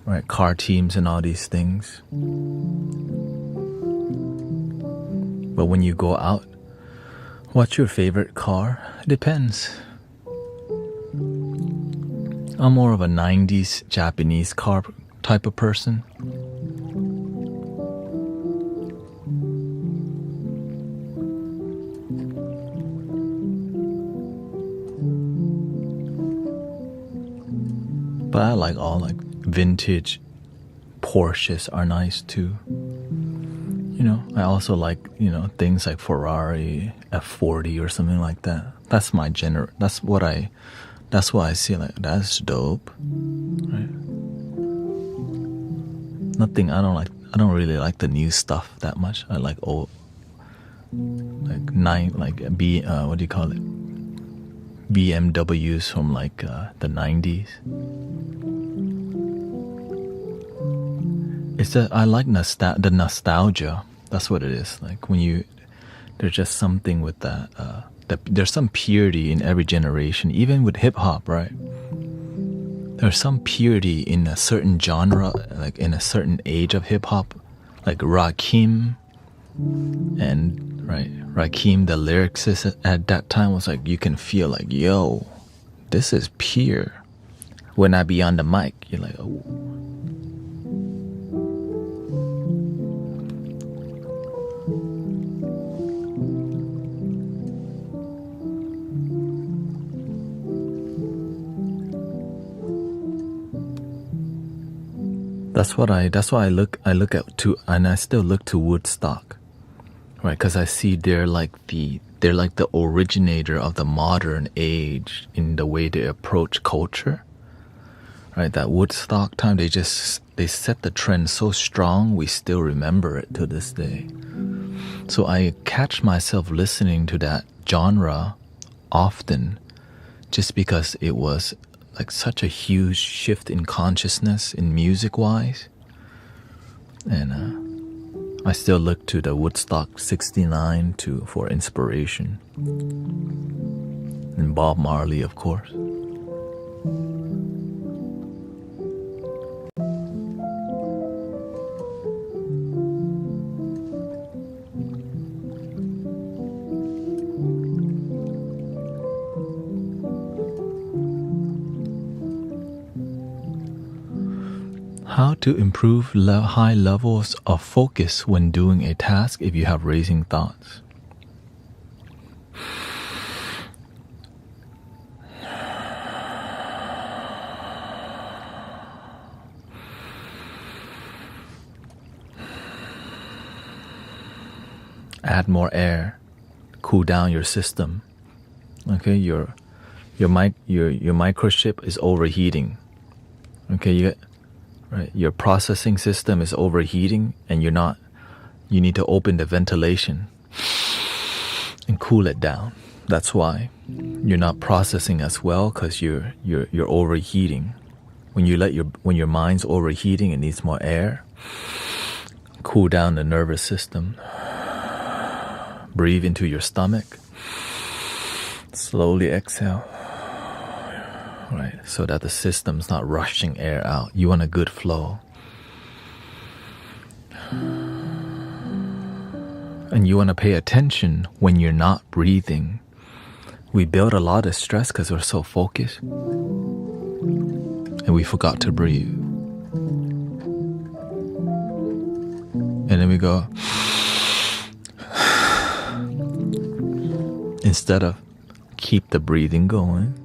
Right, car teams and all these things. But when you go out, what's your favorite car? It depends. I'm more of a 90s Japanese car type of person. But I like all vintage Porsches are nice too. I also like, things like Ferrari F40 or something like that. That's my that's what I see, like, that's dope. Right? Nothing, I don't really like the new stuff that much. I like old, what do you call it? BMWs from the 90s. I like the nostalgia. That's what it is. Like when there's just something with that. There's some purity in every generation, even with hip hop, right? There's some purity in a certain genre, like in a certain age of hip hop, like Rakim, Rakim. The lyricist at that time was like, you can feel like, yo, this is pure. When I be on the mic, you're like, oh. That's why I look at and I still look to Woodstock, right? Because I see they're like the originator of the modern age in the way they approach culture, right? That Woodstock time, they set the trend so strong, we still remember it to this day. So I catch myself listening to that genre often, just because it was like such a huge shift in consciousness in music wise. And I still look to the Woodstock 69 for inspiration. And Bob Marley, of course. How to improve high levels of focus when doing a task if you have racing thoughts. Add more air. cool down your system. Okay, your microchip is overheating. Okay, your processing system is overheating, and you need to open the ventilation and cool it down. That's why you're not processing as well, because you're overheating. When your mind's overheating, it needs more air. Cool down the nervous system. Breathe into your stomach. Slowly exhale. Right, so that the system's not rushing air out. You want a good flow. And you want to pay attention when you're not breathing. We build a lot of stress because we're so focused. And we forgot to breathe. And then we go, instead of keep the breathing going,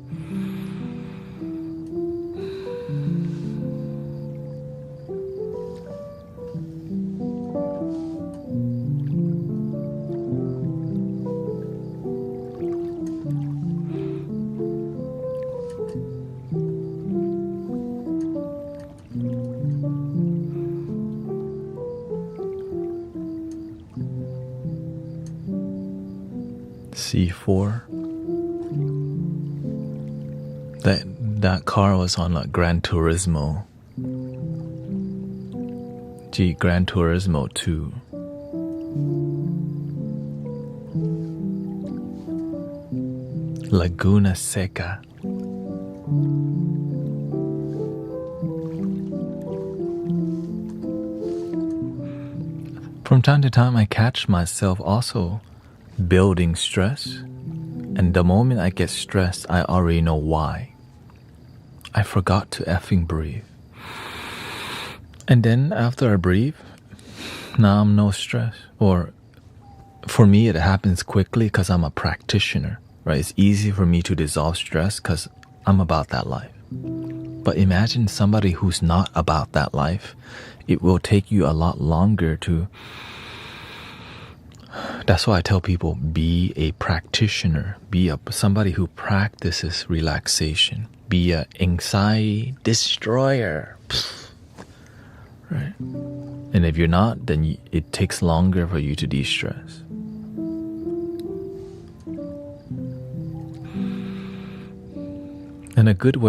C4. That car was on like Gran Turismo. Gran Turismo 2. Laguna Seca. From time to time, I catch myself also building stress, and the moment I get stressed, I already know why. I forgot to effing breathe. And then after I breathe, now I'm no stress. Or for me, it happens quickly because I'm a practitioner, right? It's easy for me to dissolve stress because I'm about that life. But imagine somebody who's not about that life. It will take you a lot longer to... That's why I tell people, be a practitioner. Be somebody who practices relaxation. Be an anxiety destroyer. Right? And if you're not, then it takes longer for you to de-stress. And a good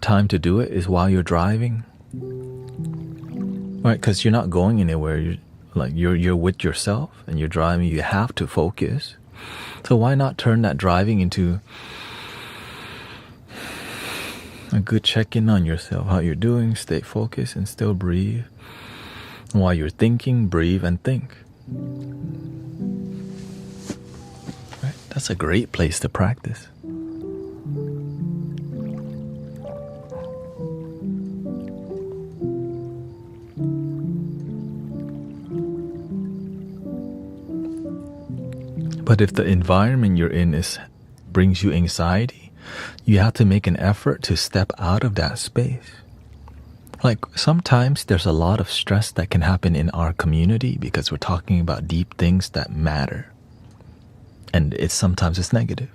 time to do it is while you're driving. Right? Because you're not going anywhere. You're with yourself and you're driving. You have to focus. So why not turn that driving into a good check-in on yourself, how you're doing, stay focused and still breathe. And while you're thinking, breathe and think. Right? That's a great place to practice. But if the environment you're in brings you anxiety, you have to make an effort to step out of that space. Like sometimes there's a lot of stress that can happen in our community because we're talking about deep things that matter. And sometimes it's negative.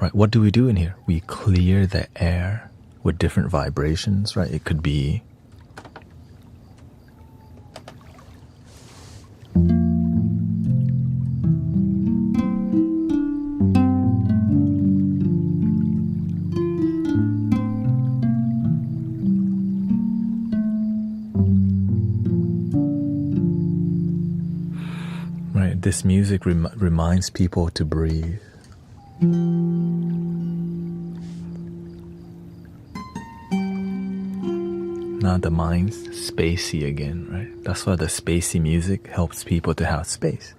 Right? What do we do in here? We clear the air with different vibrations, right? It could be this music reminds people to breathe. Now the mind's spacey again, right? That's why the spacey music helps people to have space.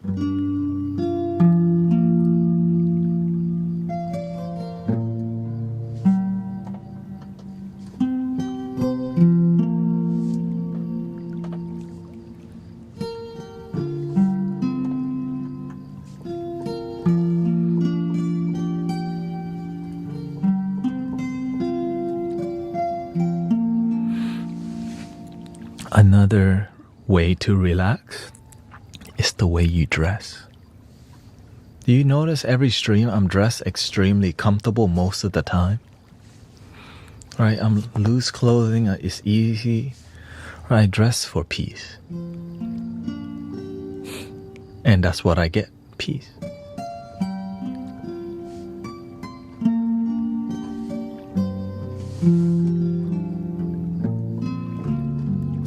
Another way to relax is the way you dress. Do you notice every stream I'm dressed extremely comfortable most of the time? Right, I'm loose clothing, it's easy. Right, I dress for peace. And that's what I get, peace.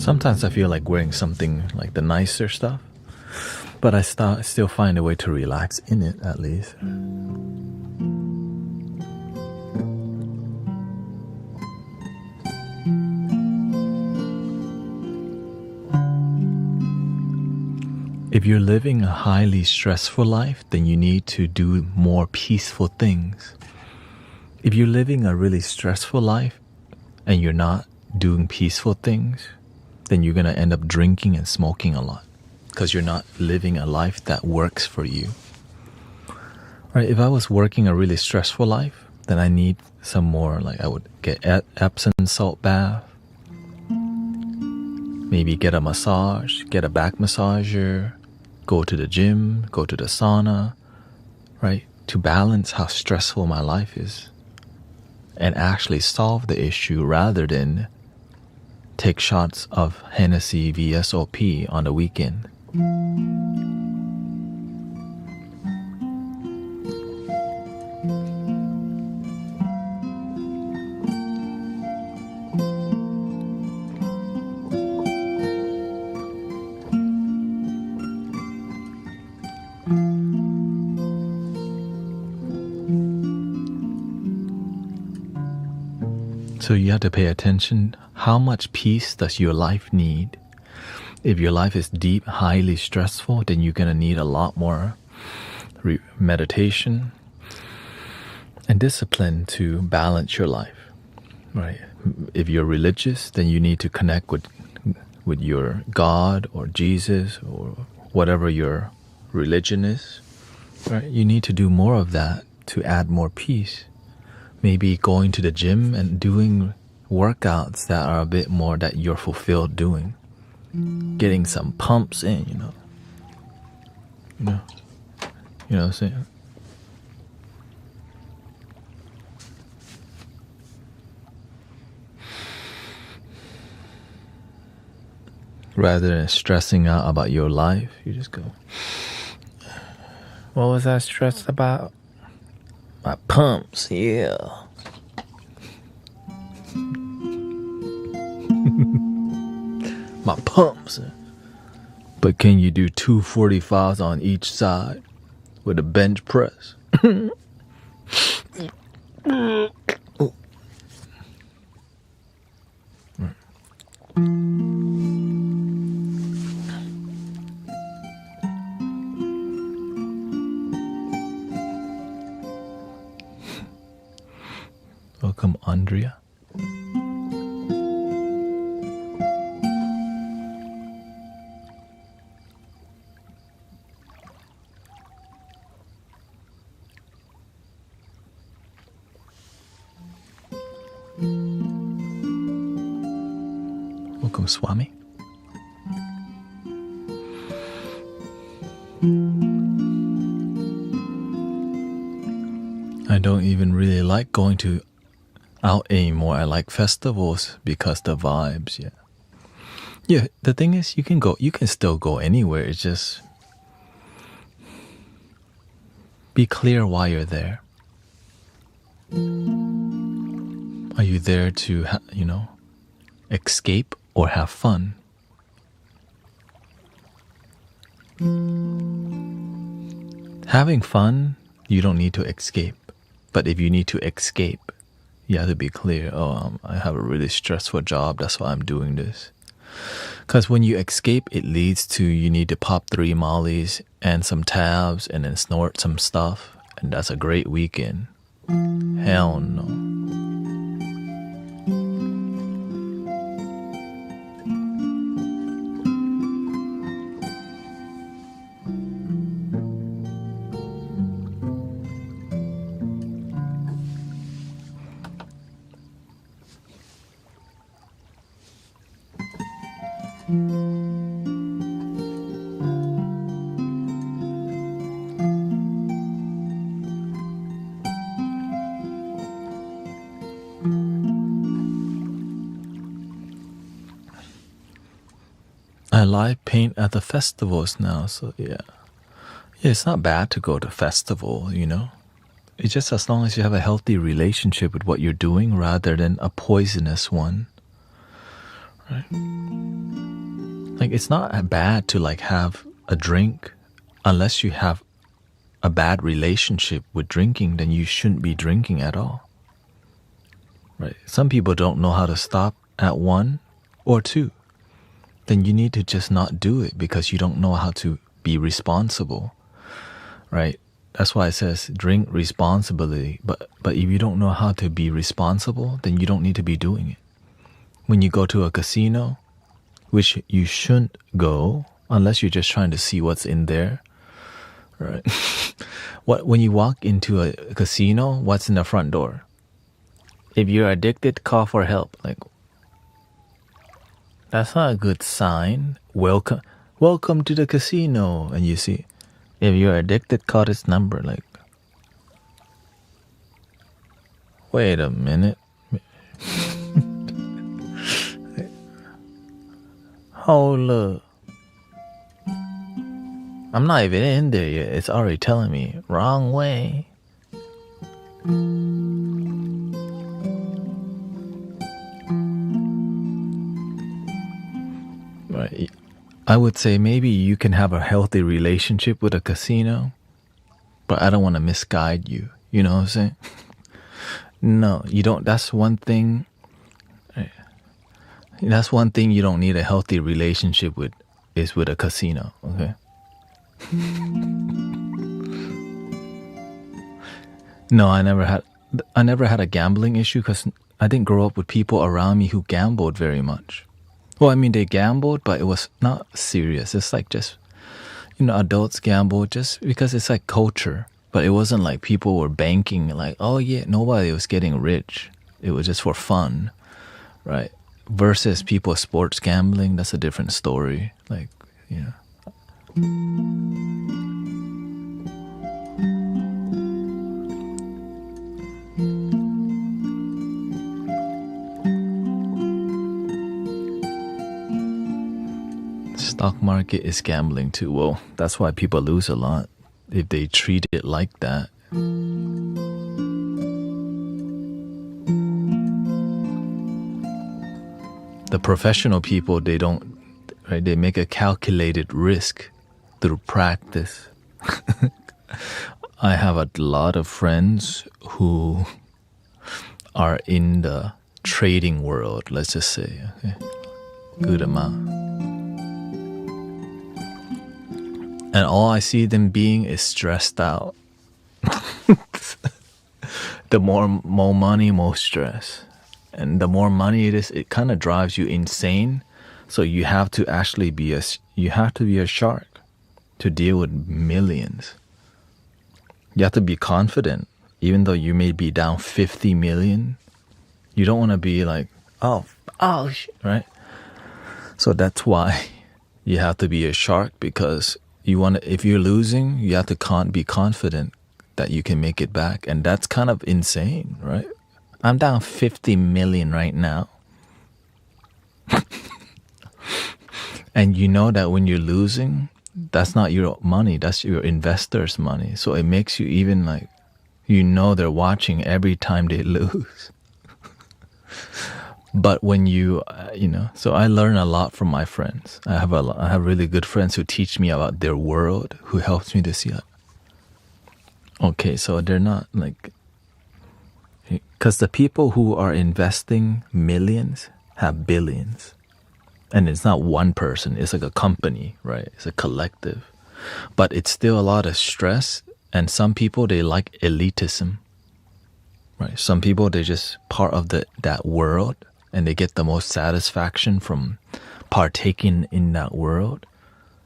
Sometimes I feel like wearing something like the nicer stuff, but I still find a way to relax in it, at least. If you're living a highly stressful life, then you need to do more peaceful things. If you're living a really stressful life and you're not doing peaceful things, then you're going to end up drinking and smoking a lot because you're not living a life that works for you. Right? If I was working a really stressful life, then I need some more, like I would get Epsom salt bath, maybe get a massage, get a back massager, go to the gym, go to the sauna, right? To balance how stressful my life is and actually solve the issue rather than take shots of Hennessy VSOP on the weekend. So you have to pay attention. How much peace does your life need? If your life is deep, highly stressful, then you're going to need a lot more meditation and discipline to balance your life, right? If you're religious, then you need to connect with your God or Jesus or whatever your religion is, right? You need to do more of that to add more peace. Maybe going to the gym and doing workouts that are a bit more that you're fulfilled doing. Getting some pumps in, you know. You know what I'm saying? Rather than stressing out about your life, you just go, what was I stressed about? My pumps, yeah. My pumps. But can you do 245s on each side with a bench press? Welcome, Andrea. Welcome, Swami. I don't even really like going out anymore. I like festivals because the vibes, yeah, the thing is you can still go anywhere. It's just be clear why you're there. Are you there to escape or have fun? Having fun, you don't need to escape. But if you need to escape, you have to be clear. I have a really stressful job. That's why I'm doing this. Because when you escape, it leads to you need to pop 3 mollies and some tabs and then snort some stuff. And that's a great weekend. Hell no. I live paint at the festivals now, so yeah. Yeah, it's not bad to go to festival, you know? It's just as long as you have a healthy relationship with what you're doing rather than a poisonous one. Right? Like, it's not bad to like have a drink unless you have a bad relationship with drinking, then you shouldn't be drinking at all. Right? Some people don't know how to stop at 1 or 2. Then you need to just not do it because you don't know how to be responsible. Right? That's why it says drink responsibly. But if you don't know how to be responsible, then you don't need to be doing it. When you go to a casino, which you shouldn't go unless you're just trying to see what's in there. Right? When you walk into a casino, what's in the front door? If you're addicted, call for help. Like, that's not a good sign. Welcome to the casino. And you see, if you're addicted, call this number. Like, wait a minute. Hold up. I'm not even in there yet. It's already telling me wrong way. Right. I would say maybe you can have a healthy relationship with a casino, but I don't want to misguide you. You know what I'm saying? No, you don't. That's one thing. That's one thing you don't need a healthy relationship with, is with a casino. Okay. No, I never had a gambling issue because I didn't grow up with people around me who gambled very much. Well, I mean, they gambled, but it was not serious. It's like just, you know, adults gamble just because it's like culture. But it wasn't like people were banking like, oh yeah, nobody was getting rich. It was just for fun, right? Versus people sports gambling, that's a different story. Like, you know. Stock market is gambling too. Well, that's why people lose a lot if they treat it like that. The professional people, they don't, right? They make a calculated risk through practice. I have a lot of friends who are in the trading world, let's just say. Okay? Good amount. And all I see them being is stressed out. The more money, more stress. And the more money it is, it kind of drives you insane. So you have to actually be a shark to deal with millions. You have to be confident, even though you may be down 50 million. You don't want to be like, oh, right? So that's why you have to be a shark, because if you're losing, you have to be confident that you can make it back. And that's kind of insane, right? I'm down 50 million right now. And you know that when you're losing, that's not your money, that's your investors' money. So it makes you even like, you know, they're watching every time they lose. But when you know, so I learn a lot from my friends. I have really good friends who teach me about their world, who helps me to see like, okay, so they're not like, because the people who are investing millions have billions. And it's not one person, it's like a company, right? It's a collective. But it's still a lot of stress. And some people, they like elitism, right? Some people, they're just part of that world, and they get the most satisfaction from partaking in that world.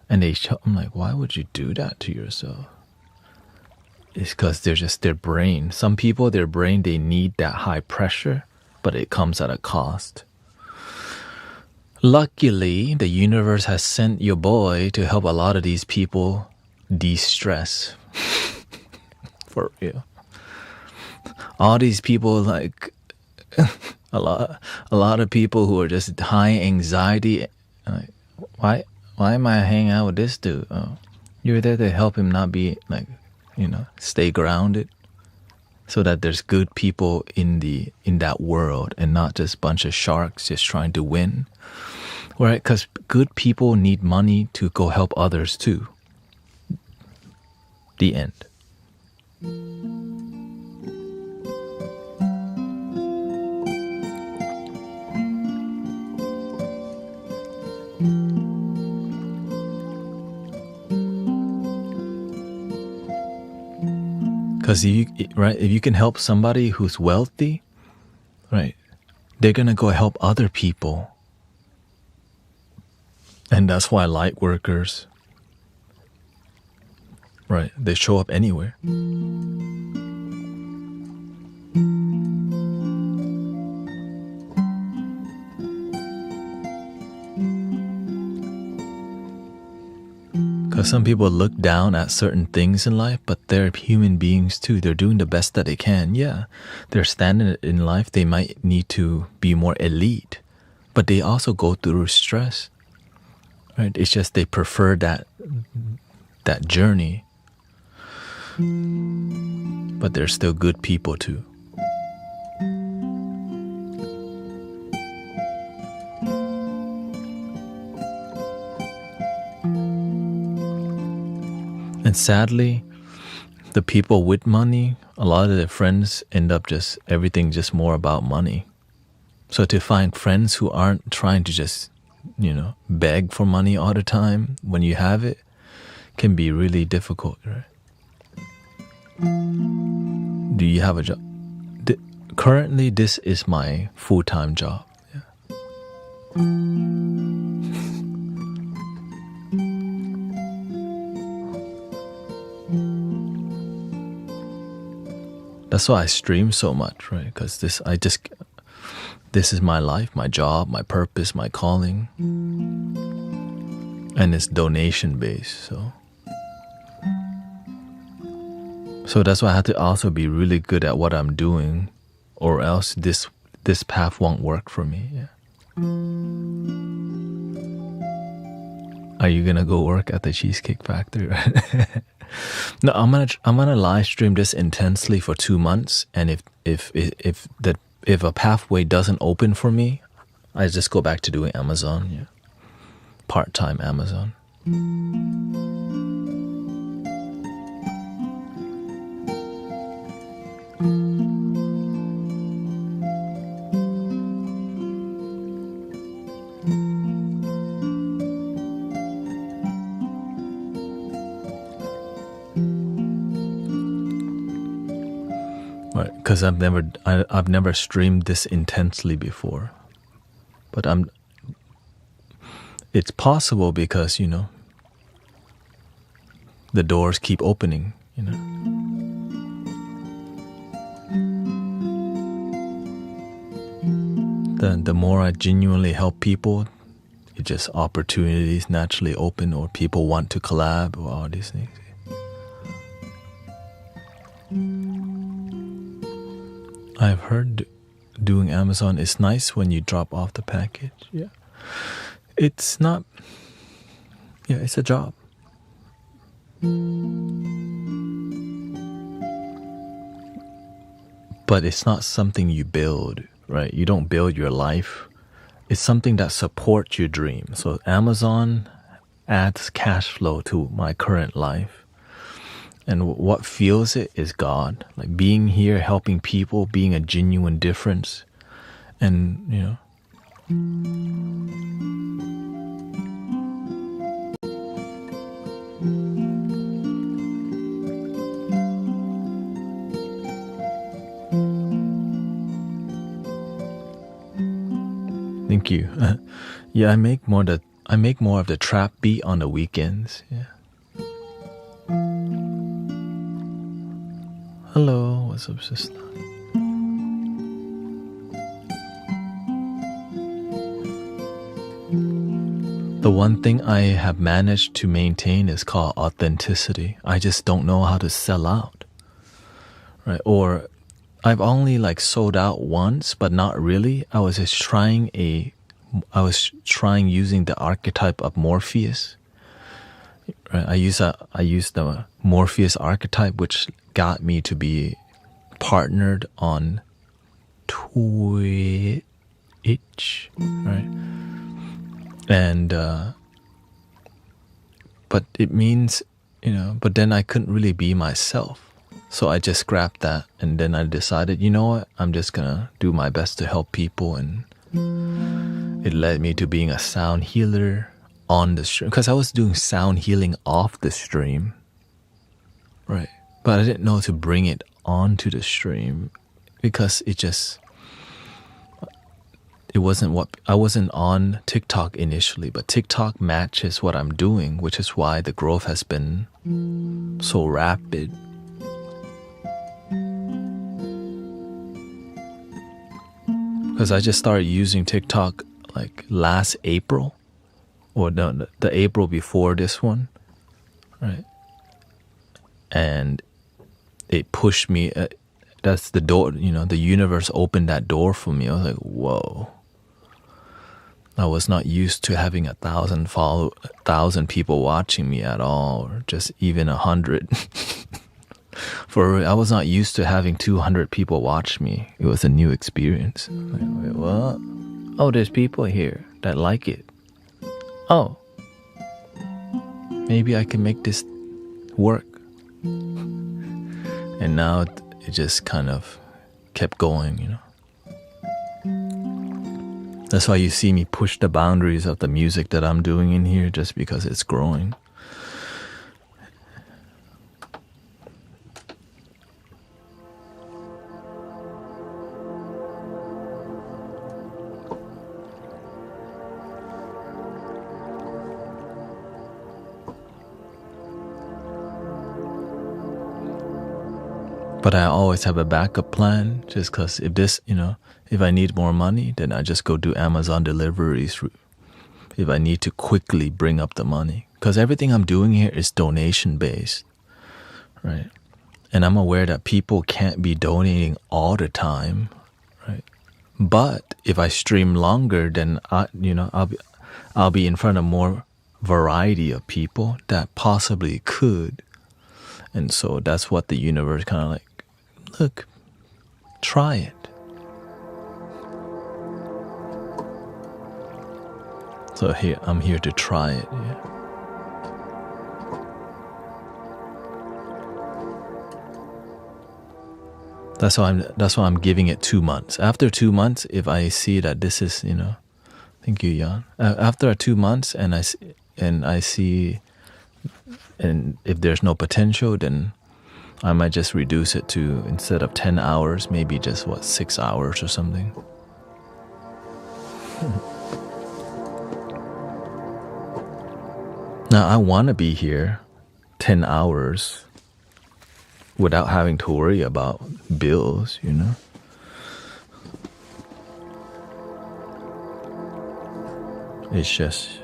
And I'm like, why would you do that to yourself? It's because they're just their brain. Some people, their brain, they need that high pressure, but it comes at a cost. Luckily, the universe has sent your boy to help a lot of these people de-stress. For real. All these people, like a lot of people who are just high anxiety. Like, why am I hanging out with this dude? Oh, you're there to help him not be like, stay grounded, so that there's good people in that world and not just a bunch of sharks just trying to win, right? Because good people need money to go help others too. The end. Because if you can help somebody who's wealthy, right, they're gonna go help other people, and that's why light workers, right, they show up anywhere. Because some people look down at certain things in life, but they're human beings too. They're doing the best that they can. Yeah, they're standing in life. They might need to be more elite, but they also go through stress, right? It's just they prefer that journey, but they're still good people too. And sadly, the people with money, a lot of their friends end up everything just more about money. So to find friends who aren't trying to just, beg for money all the time when you have it can be really difficult, right? Do you have a job? Currently, this is my full-time job. Yeah. That's why I stream so much, right? Because this is my life, my job, my purpose, my calling, and it's donation based. So that's why I have to also be really good at what I'm doing, or else this path won't work for me. Yeah. Are you gonna go work at the Cheesecake Factory? No, I'm gonna live stream this intensely for 2 months, and if a pathway doesn't open for me, I just go back to doing Amazon. Yeah, part-time Amazon. Because I've never streamed this intensely before, but it's possible because the doors keep opening. The more I genuinely help people, it just opportunities naturally open, or people want to collab, or all these things. I've heard doing Amazon is nice when you drop off the package. Yeah. It's not... Yeah, it's a job. But it's not something you build, right? You don't build your life. It's something that supports your dream. So Amazon adds cash flow to my current life. And what fuels it is God. Like being here, helping people, being a genuine difference. And, Thank you. Yeah, I make more of the trap beat on the weekends. Yeah. Hello, what's up, sister? The one thing I have managed to maintain is called authenticity. I just don't know how to sell out, right? Or I've only sold out once, but not really. I was just trying a trying using the archetype of Morpheus. Right? I used the Morpheus archetype, which got me to be partnered on Twitch, right? And but it means, but then I couldn't really be myself. So I just scrapped that, and then I decided, you know what, I'm just gonna do my best to help people, and it led me to being a sound healer on the stream, because I was doing sound healing off the stream, right? But I didn't know to bring it onto the stream, because it wasn't what I wasn't on TikTok initially, but TikTok matches what I'm doing, which is why the growth has been so rapid. Because I just started using TikTok like last April, or no, the April before this one, right? And it pushed me. That's the door, the universe opened that door for me. I was like, whoa. I was not used to having 1,000 people watching me at all, or just even 100. I was not used to having 200 people watch me. It was a new experience. Like, wait, what? Oh, there's people here that like it. Oh, maybe I can make this work. And now it just kind of kept going, That's why you see me push the boundaries of the music that I'm doing in here, just because it's growing. But I always have a backup plan, just because if I need more money, then I just go do Amazon deliveries if I need to quickly bring up the money. Because everything I'm doing here is donation based, right? And I'm aware that people can't be donating all the time, right? But if I stream longer, then I'll be in front of more variety of people that possibly could. And so that's what the universe kind of like, look, try it. So I'm here to try it. Yeah. That's why I'm giving it 2 months. After 2 months, if I see that this is, thank you, Jan. After 2 months, and I see, and if there's no potential, then I might just reduce it to, instead of 10 hours, maybe just 6 hours or something. Now I want to be here 10 hours without having to worry about bills, It's just,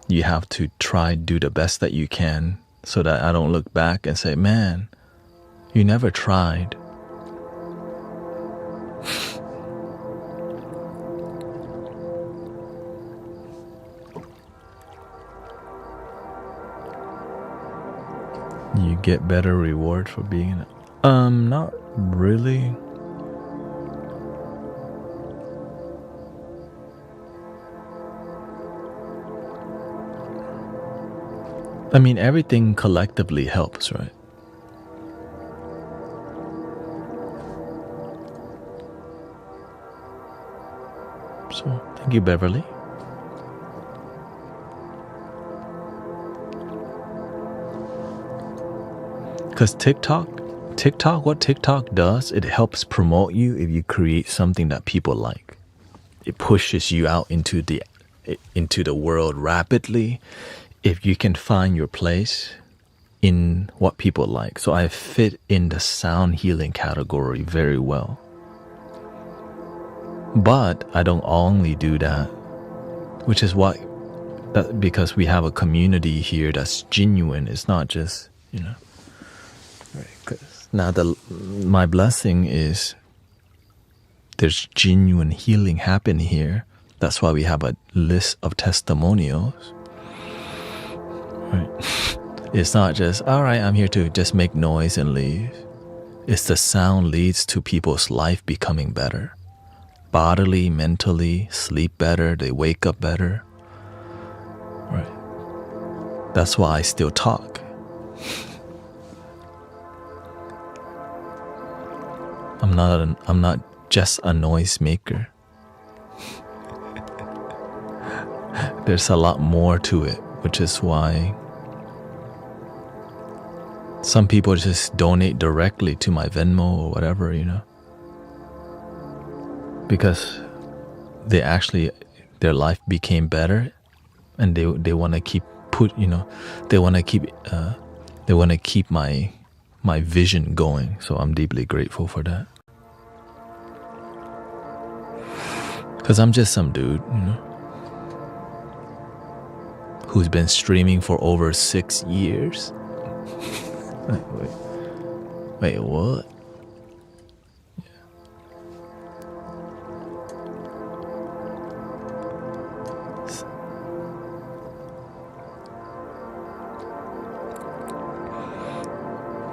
you have to try to do the best that you can, so that I don't look back and say, man, you never tried. You get better reward for being not really. I mean, everything collectively helps, right? So, thank you, Beverly. Because what TikTok does, it helps promote you if you create something that people like. It pushes you out into the world rapidly if you can find your place in what people like. So I fit in the sound healing category very well. But I don't only do that, which is because we have a community here that's genuine. It's not just, Right. 'Cause now my blessing is there's genuine healing happening here, That's why we have a list of testimonials. Right? It's not just, all right, I'm here to just make noise and leave. It's the sound leads to people's life becoming better. Bodily, mentally, sleep better, they wake up better. Right? That's why I still talk. I'm not just a noise maker. There's a lot more to it, which is why some people just donate directly to my Venmo or whatever, because their life became better, and they want to keep they want to keep my vision going. So I'm deeply grateful for that. Because I'm just some dude, who's been streaming for over 6 years. Wait, what?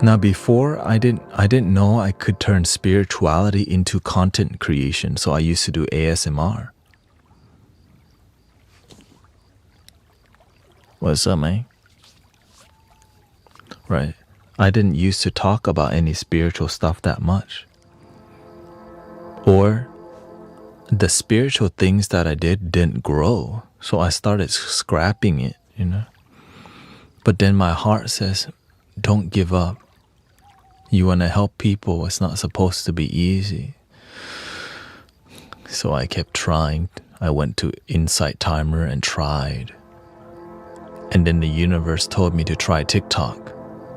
Now, before I didn't know I could turn spirituality into content creation, so I used to do ASMR. What's up, man? Right. I didn't used to talk about any spiritual stuff that much. Or the spiritual things that I didn't grow, so I started scrapping it, But then my heart says, don't give up. You want to help people, it's not supposed to be easy. So I kept trying. I went to Insight Timer and tried. And then the universe told me to try TikTok.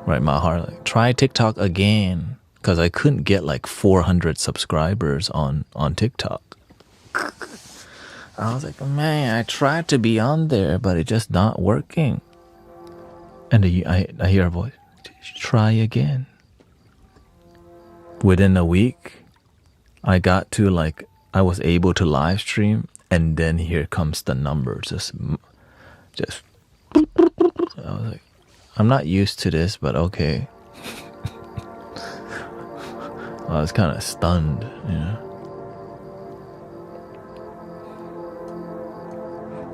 Right, my heart like, try TikTok again. Because I couldn't get like 400 subscribers on TikTok. I was like, man, I tried to be on there, but it's just not working. And I hear a voice, try again. Within a week, I was able to live stream, and then here comes the numbers. Just. I was like, I'm not used to this, but okay. I was kind of stunned,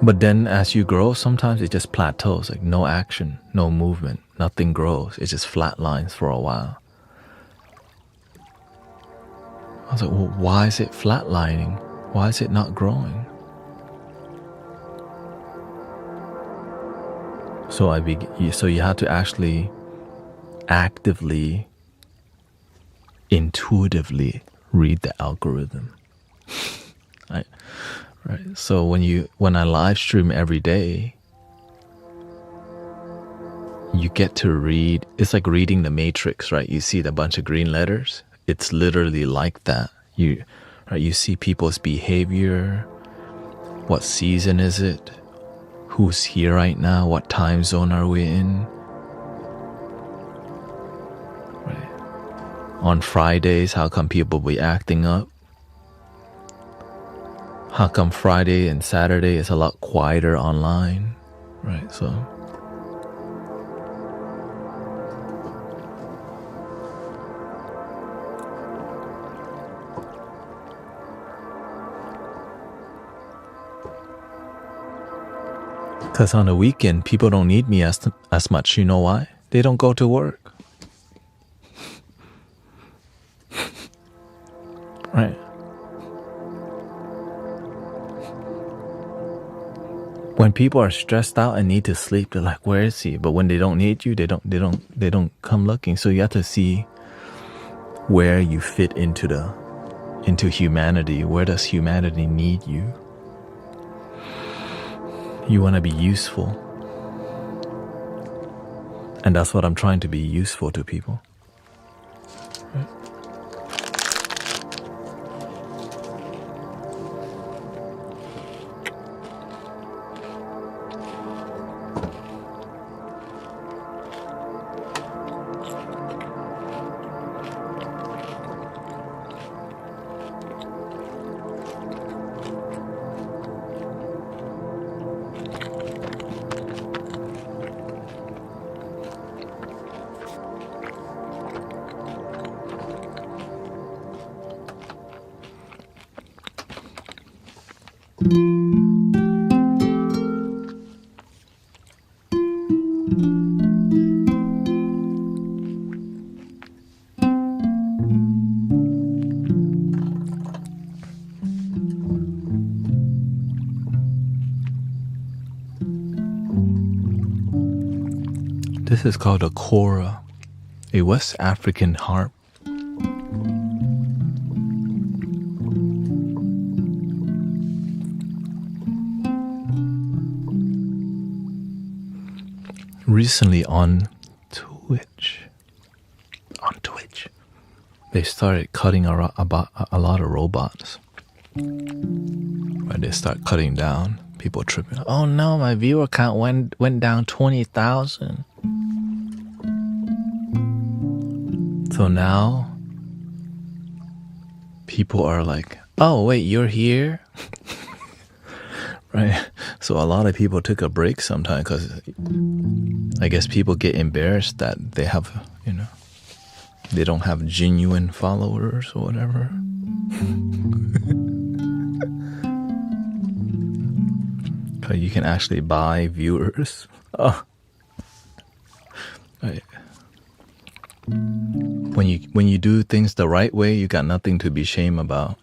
But then as you grow, sometimes it just plateaus, like no action, no movement, nothing grows. It just flatlines for a while. I was like, well, why is it flatlining? Why is it not growing? So you have to actually actively, intuitively read the algorithm. Right? So when I live stream every day, you get to read. It's like reading the Matrix, right? You see the bunch of green letters. It's literally like that. You see people's behavior. What season is it? Who's here right now? What time zone are we in? Right. On Fridays, how come people be acting up? How come Friday and Saturday is a lot quieter online? Right, so. Because on the weekend, people don't need me as much. You know why? They don't go to work. Right. When people are stressed out and need to sleep, they're like, "Where is he?" But when they don't need you, they don't come looking. So you have to see where you fit into humanity. Where does humanity need you? You want to be useful. And that's what I'm trying to be, useful to people. Right. This is called a kora, a West African harp. Recently on Twitch, they started cutting a lot of robots. Right, they start cutting down. People tripping. Oh no, my viewer count went down 20,000. So now people are like, oh wait, you're here? Right? So a lot of people took a break sometime because I guess people get embarrassed that they have, they don't have genuine followers or whatever. Because you can actually buy viewers. Oh. Right. When you do things the right way, you got nothing to be ashamed about.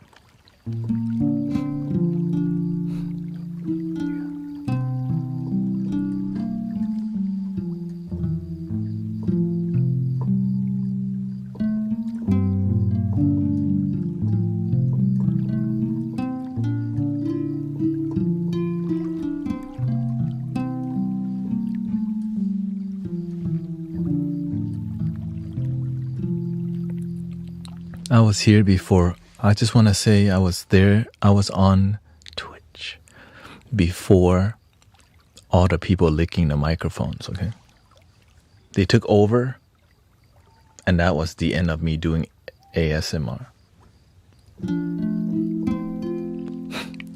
I was here before. I just want to say I was there. I was on Twitch before all the people licking the microphones, okay? They took over, and that was the end of me doing ASMR.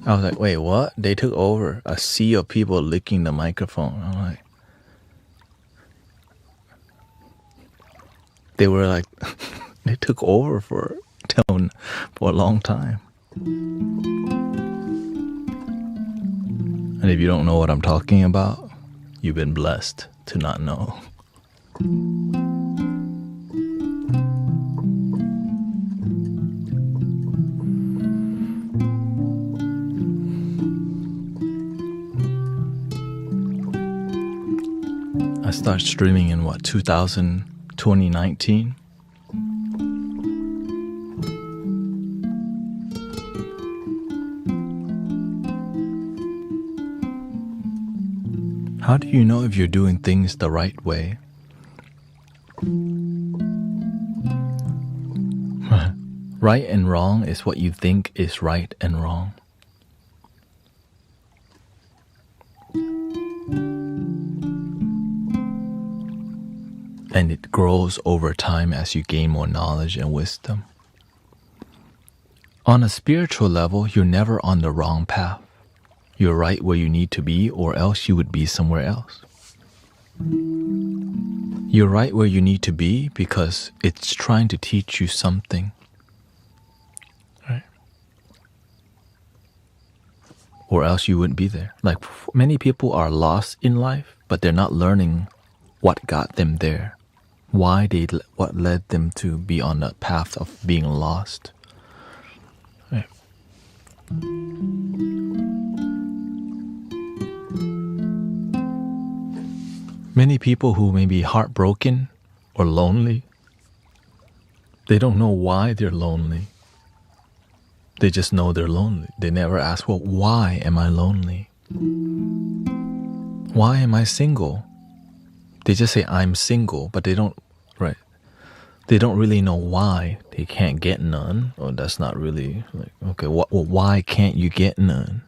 I was like, wait, what? They took over a sea of people licking the microphone. I'm like, they were like, they took over for a long time. And if you don't know what I'm talking about, you've been blessed to not know. I started streaming in 2019? How do you know if you're doing things the right way? Right and wrong is what you think is right and wrong. And it grows over time as you gain more knowledge and wisdom. On a spiritual level, you're never on the wrong path. You're right where you need to be, or else you would be somewhere else. You're right where you need to be because it's trying to teach you something. Right? Or else you wouldn't be there. Like, many people are lost in life, but they're not learning what got them there. What led them to be on the path of being lost. Right? Many people who may be heartbroken or lonely, they don't know why they're lonely. They just know they're lonely. They never ask, well, why am I lonely? Why am I single? They just say, I'm single, but they don't, right? They don't really know why they can't get none. Or that's not really, like, okay, why can't you get none?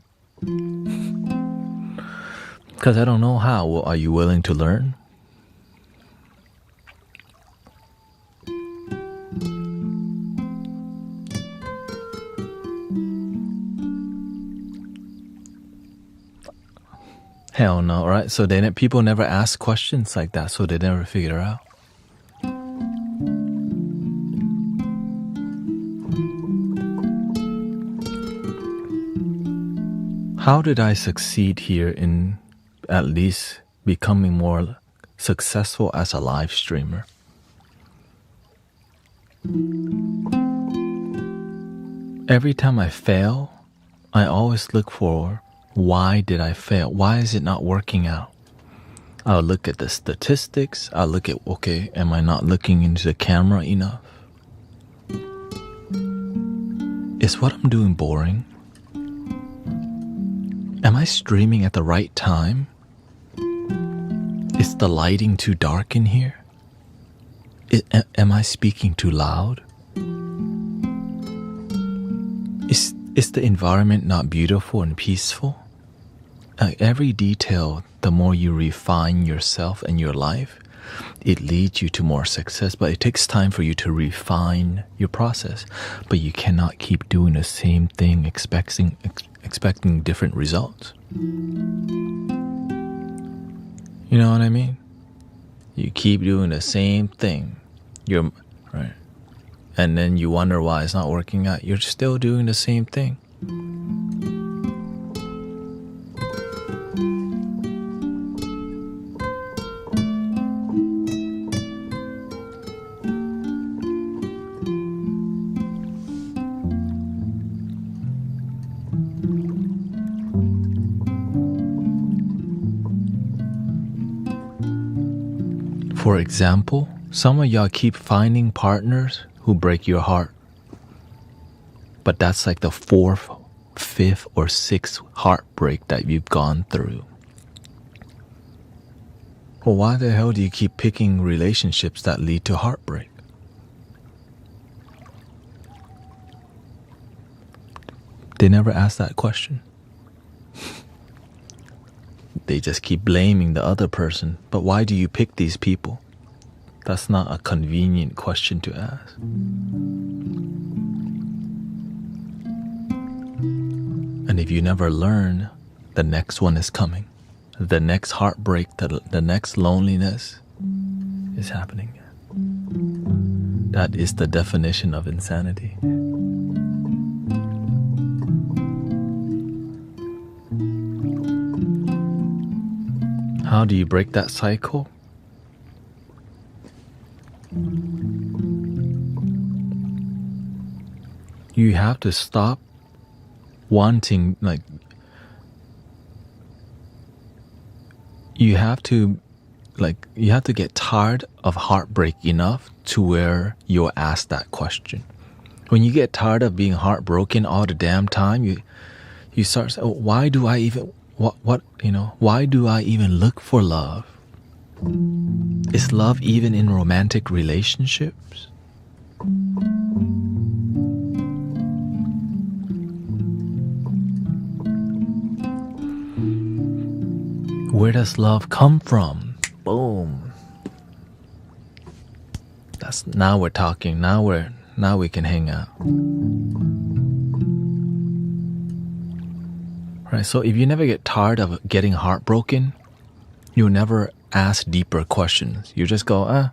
Because I don't know how. Well, are you willing to learn? Hell no, right? So people never ask questions like that, so they never figure out. How did I succeed here in at least becoming more successful as a live streamer? Every time I fail, I always look for why did I fail? Why is it not working out? I'll look at the statistics. I'll look at, okay, am I not looking into the camera enough? Is what I'm doing boring? Am I streaming at the right time? Is the lighting too dark in here? Am I speaking too loud? Is the environment not beautiful and peaceful? Every detail, the more you refine yourself and your life, it leads you to more success. But it takes time for you to refine your process. But you cannot keep doing the same thing, expecting different results. You know what I mean? You keep doing the same thing. You're right. And then you wonder why it's not working out. You're still doing the same thing. For example, some of y'all keep finding partners who break your heart. But that's like the 4th, 5th, or 6th heartbreak that you've gone through. Well, why the hell do you keep picking relationships that lead to heartbreak? They never ask that question. They just keep blaming the other person. But why do you pick these people? That's not a convenient question to ask. And if you never learn, the next one is coming. The next heartbreak, the next loneliness is happening. That is the definition of insanity. How do you break that cycle? You have to stop wanting, you have to get tired of heartbreak enough to where you'll ask that question. When you get tired of being heartbroken all the damn time, you start saying, why do I even why do I even look for love? Is love even in romantic relationships? Where does love come from? Boom. Now we're talking. Now we can hang out. Right, so if you never get tired of getting heartbroken, you'll never ask deeper questions. You just go,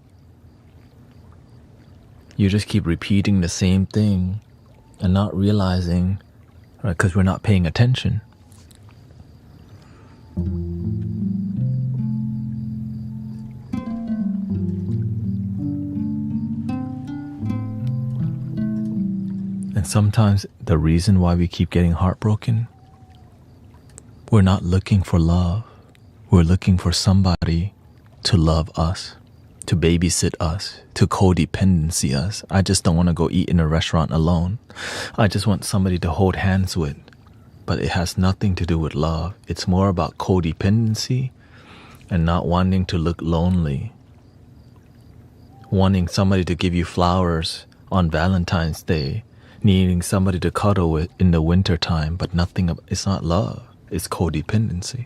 You just keep repeating the same thing and not realizing, right, because we're not paying attention. And sometimes the reason why we keep getting heartbroken, we're not looking for love. We're looking for somebody to love us, to babysit us, to codependency us. I just don't want to go eat in a restaurant alone. I just want somebody to hold hands with. But it has nothing to do with love. It's more about codependency and not wanting to look lonely. Wanting somebody to give you flowers on Valentine's Day. Needing somebody to cuddle with in the wintertime. But it's not love. It's codependency.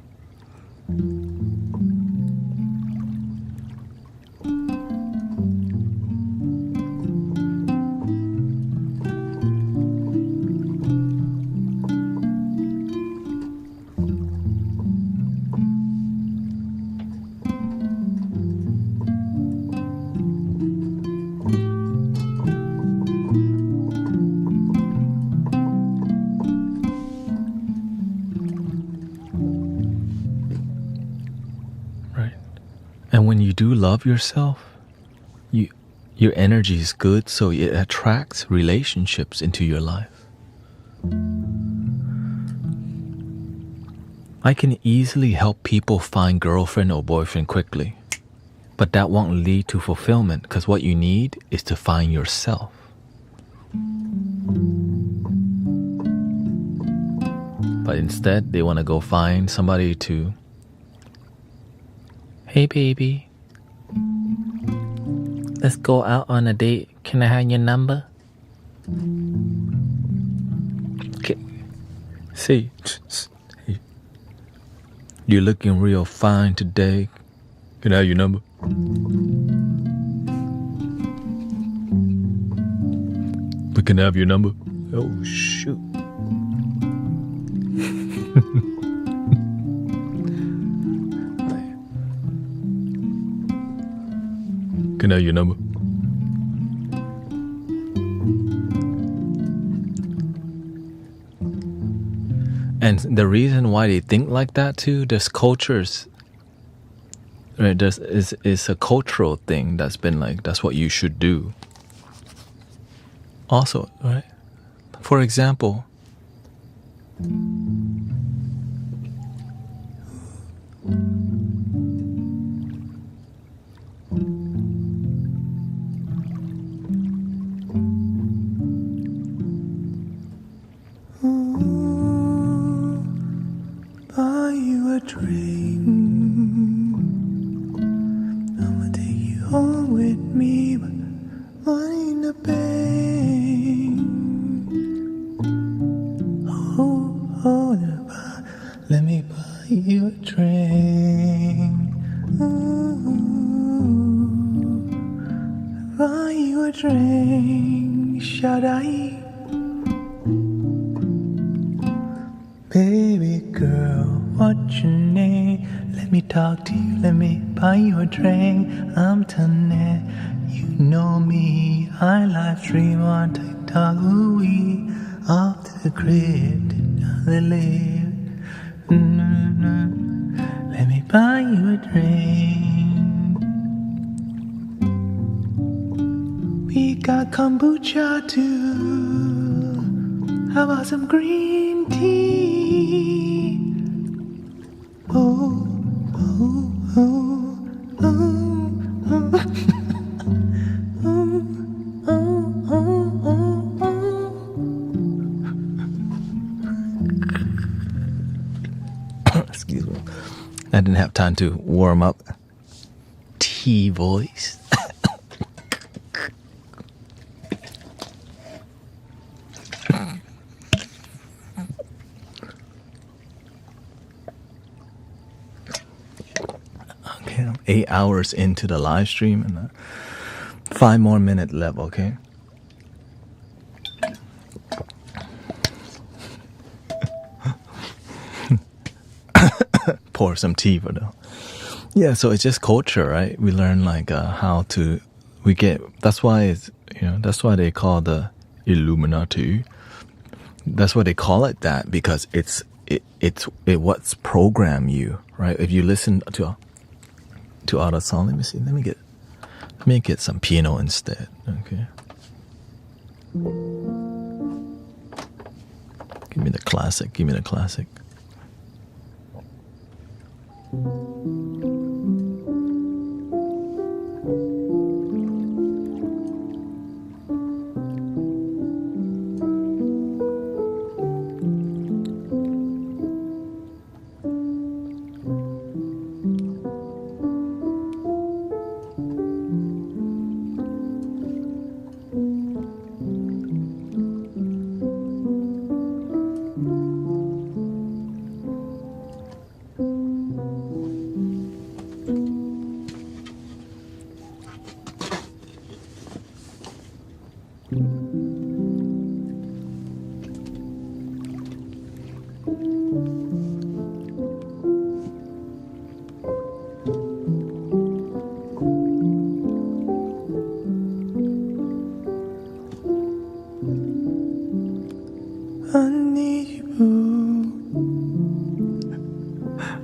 love yourself, your energy is good, so it attracts relationships into your life. I can easily help people find girlfriend or boyfriend quickly, but that won't lead to fulfillment because what you need is to find yourself. But instead, they want to go find somebody to, hey baby, let's go out on a date. Can I have your number? Okay. See, you're looking real fine today. Can I have your number? But can I have your number? Oh, shoot. Can I have your number? And the reason why they think like that too, there's cultures, right? It's a cultural thing that's been like, that's what you should do. Also, right? For example, buy you a drink. I'ma take you home with me, but money in the bank. Oh, let me buy you a drink. Ooh, buy you a drink. Should I? Baby girl, what's your name? Let me talk to you, let me buy you a drink. I'm Thanet, you know me. I live stream on TikTok, ooh-wee. Off to the crib, they live. Let me buy you a drink. We got kombucha too. How about some green tea? Oh, oh, oh, oh, oh. excuse me, I didn't have time to warm up. Tea voice. Okay, I'm 8 hours into the live stream and 5 more minute left, okay? Pour some tea for them. Yeah, so it's just culture, right? We learn like how to, that's why it's, that's why they call the Illuminati. That's why they call it that, because it's what's programmed you, right? If you listen to other song, let me get some piano instead, okay? Give me the classic. I need you, boo.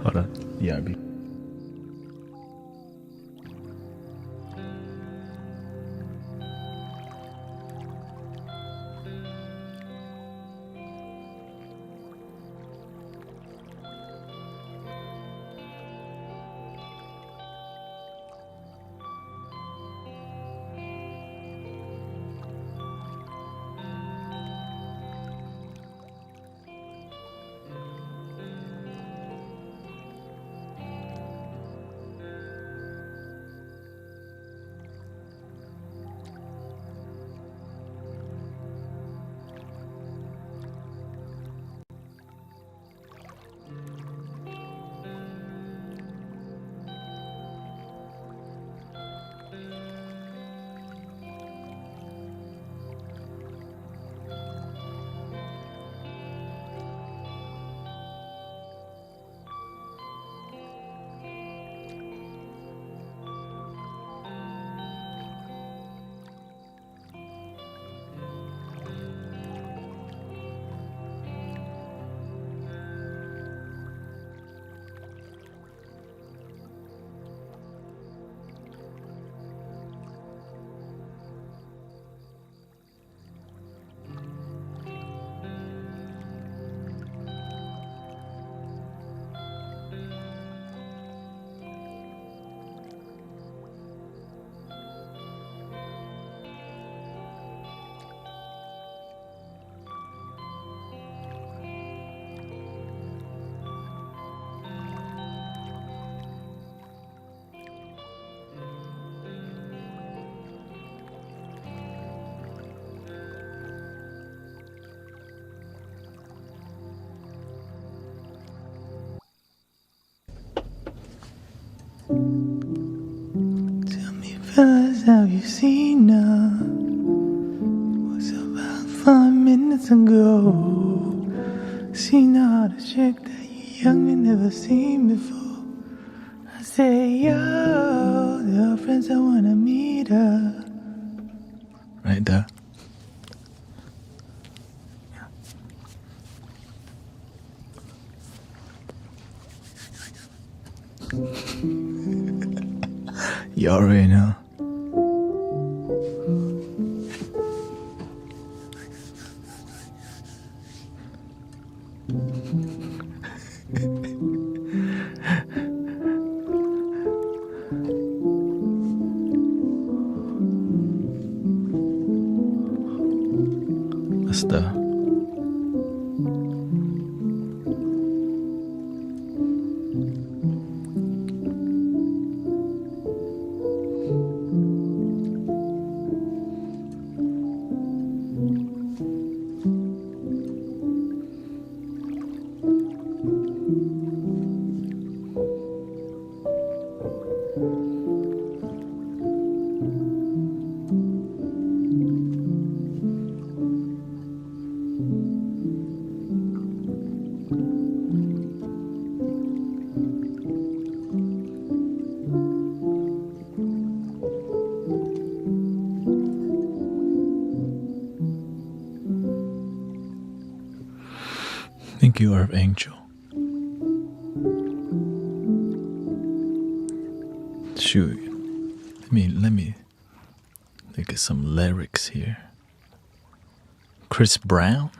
Hold on, ERB. you seen her? It was about 5 minutes ago. Seen her, the chick that you young and never seen before. I say, yo, there are friends, I wanna meet her. Right there. You already know. That's the Thank you, Earth Angel. Shoot. Let me look at some lyrics here. Chris Brown?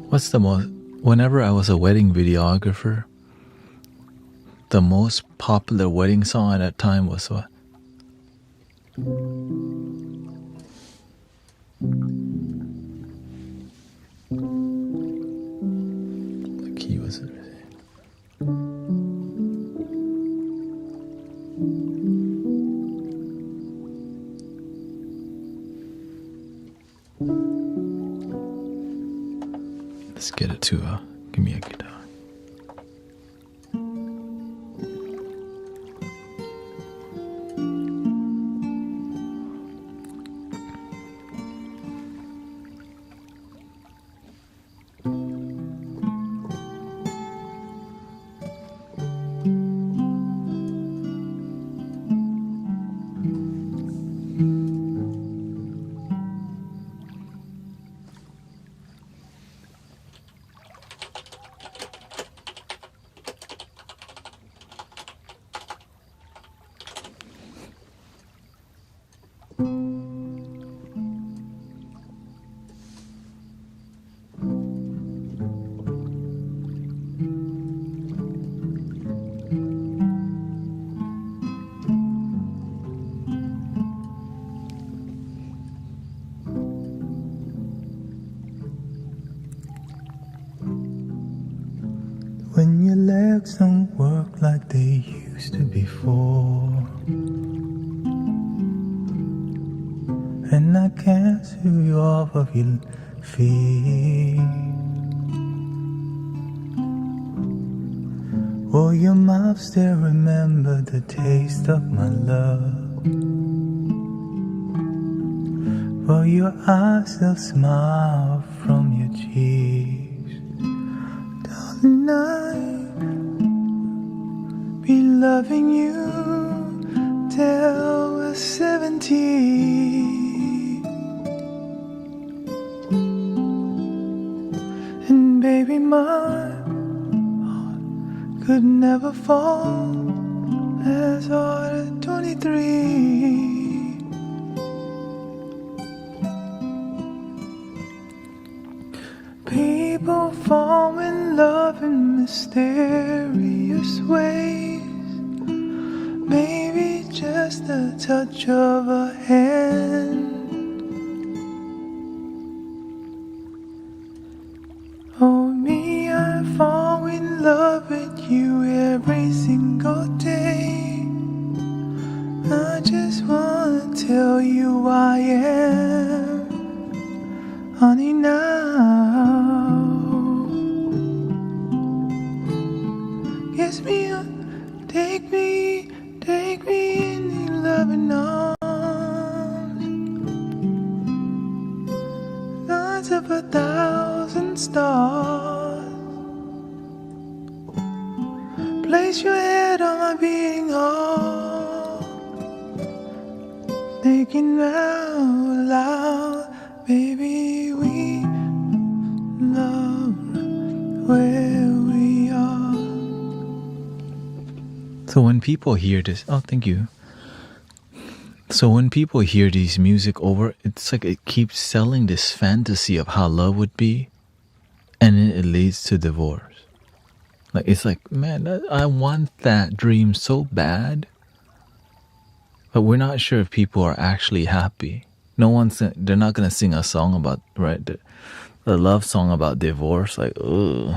What's the most... Whenever I was a wedding videographer, the most popular wedding song at that time was what? The key was it? Let's get it to give me a guitar. When your legs don't work like they used to before, and I can't sue you off of your feet. Will your mouth still remember the taste of my love? Will your eyes still smile from your cheeks? Darling, I'll be loving you till we're 70. And baby, my heart could never fall as hard at 23. People fall in love in mysterious ways. Maybe just the touch of a hand. Oh, me, I fall in love with you every single day. place your head on my beating heart, thinking out loud, baby, we love where we are. So when people hear this, oh, thank you. So when people hear these music over, it's like it keeps selling this fantasy of how love would be, and then it leads to divorce. Like, it's like, man, I want that dream so bad, but we're not sure if people are actually happy. They're not gonna sing a song about, right, the love song about divorce, like, ugh.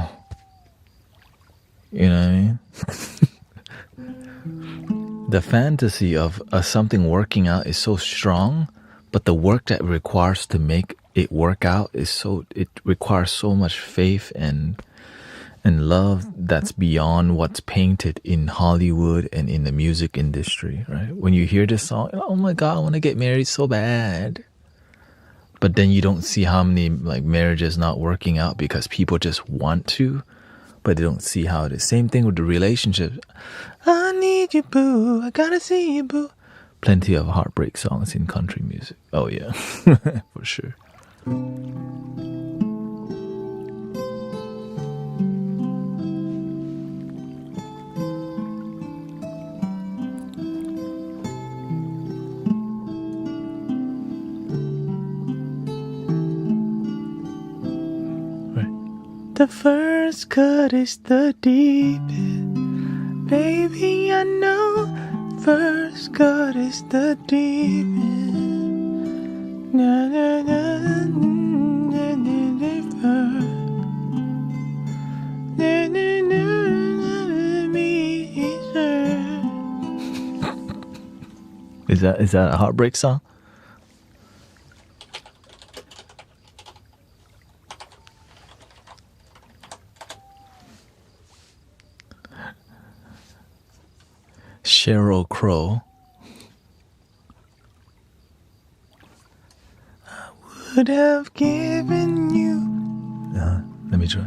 You know what I mean? The fantasy of something working out is so strong, but the work that it requires to make it work out it requires so much faith and love that's beyond what's painted in Hollywood and in the music industry, right? When you hear this song, oh my God, I want to get married so bad. But then you don't see how many like marriages not working out because people just want to, but they don't see how it is. Same thing with the relationships. I need you, boo. I gotta see you, boo. Plenty of heartbreak songs in country music. Oh yeah, for sure. The first cut is the deepest, baby, I know. First cut is the deepest. Na, na, na, na, na, na, na, na, na, me, sir. Is that a heartbreak song? Sheryl Crow. I would have given you. Let me try.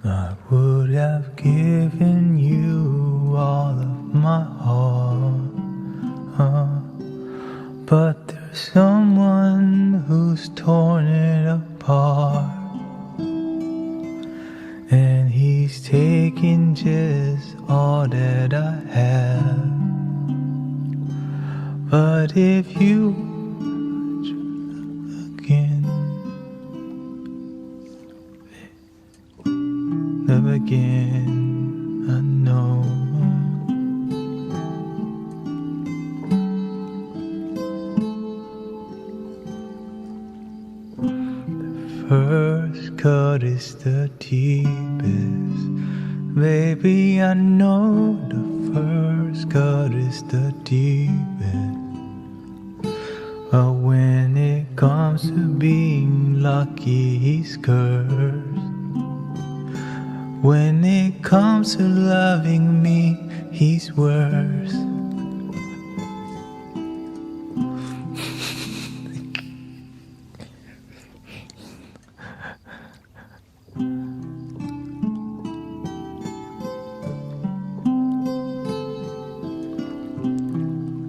I would have given you all of my heart, but there's someone who's torn it apart. And he's taking just all that I have. But if you love again, I know. The first cut is the deepest, baby, I know. The first cut is the deepest. But when it comes to being lucky, he's cursed. When it comes to loving me, he's worse.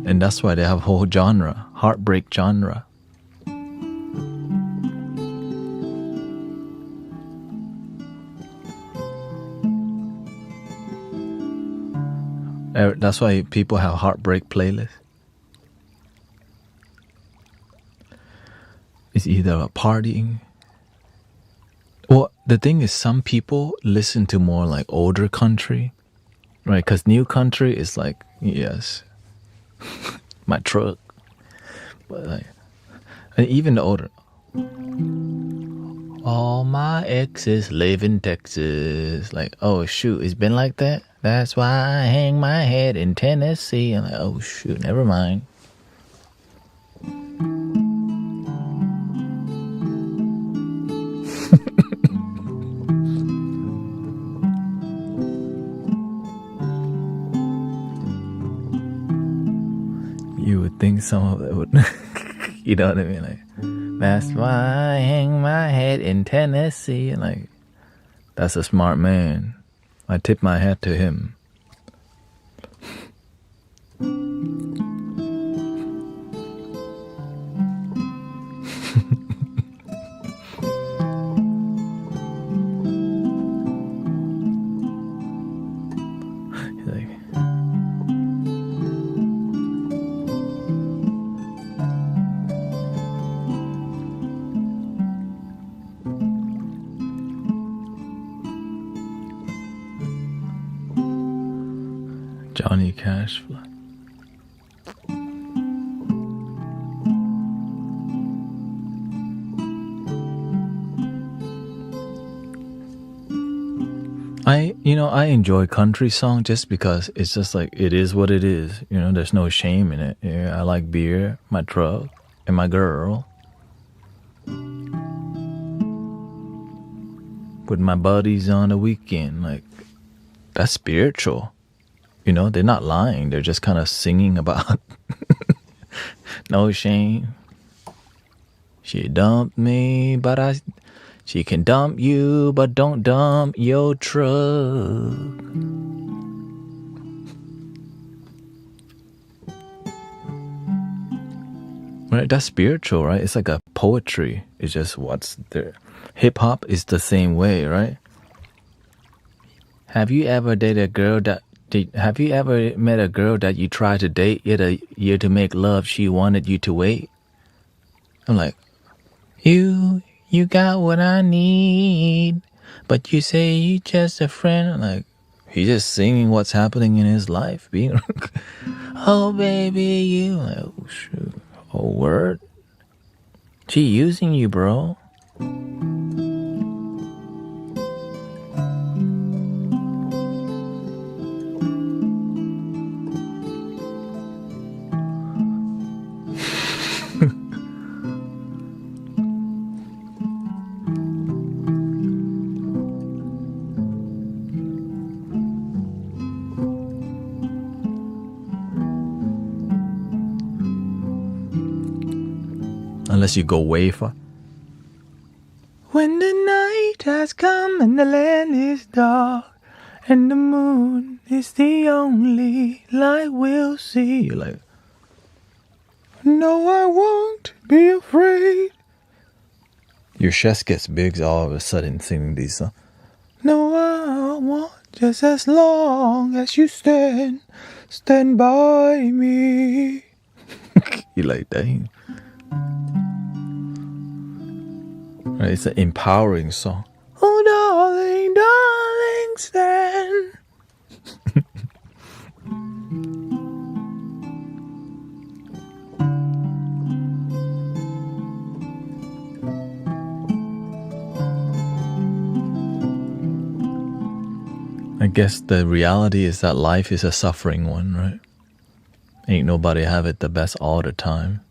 And that's why they have a whole genre, heartbreak genre. That's why people have heartbreak playlists. It's either a partying. Well, the thing is, some people listen to more like older country, right? Because new country is like, yes, my truck. But like, and even the older. All my exes live in Texas. Like, oh shoot, it's been like that? That's why I hang my head in Tennessee. I'm like, oh shoot, never mind. You would think some of it would, you know what I mean? Like, That's why I hang my head in Tennessee. Like, that's a smart man. I tip my hat to him. Like, Johnny Cash. I enjoy country song just because it's just like, it is what it is. There's no shame in it. I like beer, my truck, and my girl. With my buddies on the weekend. Like, that's spiritual. They're not lying. They're just kind of singing about no shame. She dumped me, but she can dump you, but don't dump your truck. Right? That's spiritual, right? It's like a poetry. It's just what's there. Hip hop is the same way, right? Have you ever met a girl that you tried to date yet a year to make love she wanted you to wait? I'm like, you got what I need, but you say you just a friend. I'm like, he's just singing what's happening in his life. Being, oh baby, you. Like, oh shoot, oh word. She using you, bro. Unless you go way far. When the night has come and the land is dark and the moon is the only light we'll see. You're like, no, I won't be afraid. Your chest gets big all of a sudden singing these songs. No, I won't, just as long as you stand by me. You like, dang. Right, it's an empowering song. Oh, darling, darling, stand. I guess the reality is that life is a suffering one, right? Ain't nobody have it the best all the time.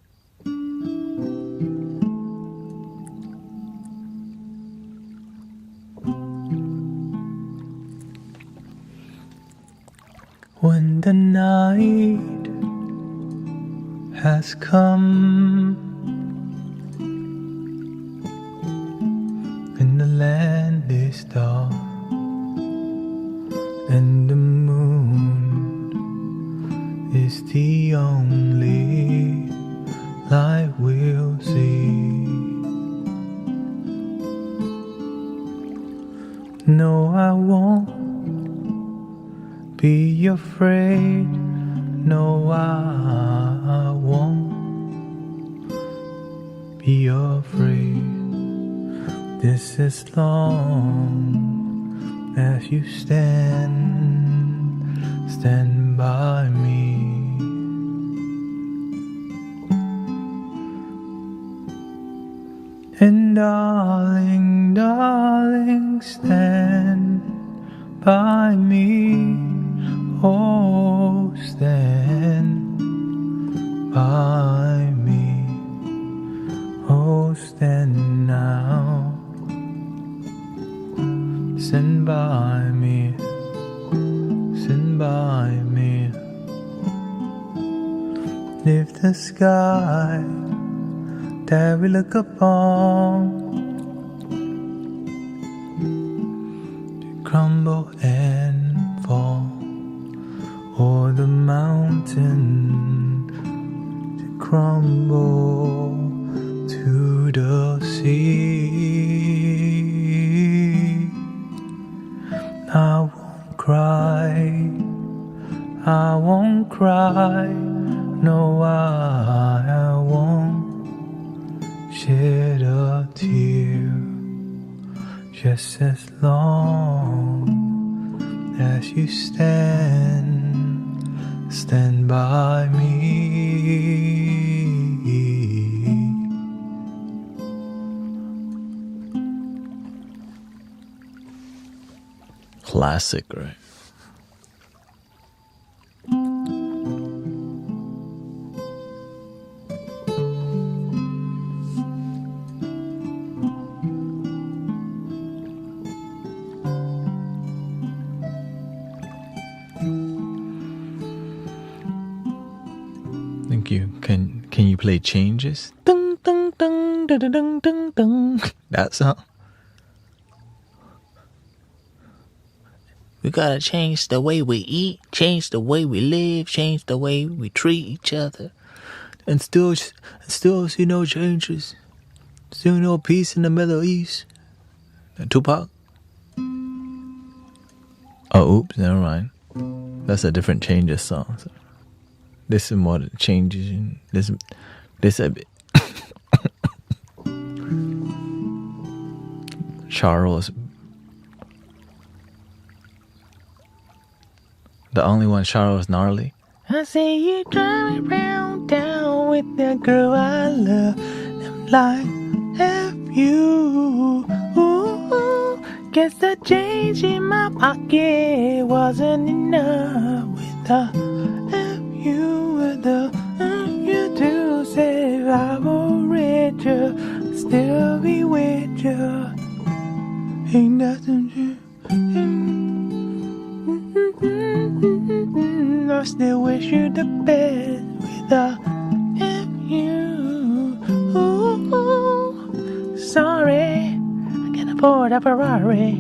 When the night has come and the land is dark and the moon is the only light we'll see. No, I won't be afraid. No, I won't be afraid. This is long as you stand by me. And darling, darling, stand by me. Oh, stand by me. Oh, stand now. Stand by me. Stand by me. If the sky that we look upon to crumble and fall, or the mountain to crumble to the sea. I won't cry, I won't cry, no, I won't shed a tear, just as long as you stand by me. Classic, right? Thank you. Can you play Changes? Dun, dun, dun, dun, dun, dun, dun. That song. We gotta change the way we eat, change the way we live, change the way we treat each other, and still see no changes, still no peace in the Middle East. Tupac. Oh, oops, never mind. That's a different Changes song. So this is more changes in this a bit. Charles. The only one Charles gnarly. I say you driving around town with that girl I love. I'm like, F you. Ooh, guess the change in my pocket wasn't enough with the F you, with the F you to say I will read you, still be with you. Ain't nothing to. I still wish you the best with a F you. Ooh, sorry, I can't afford a Ferrari.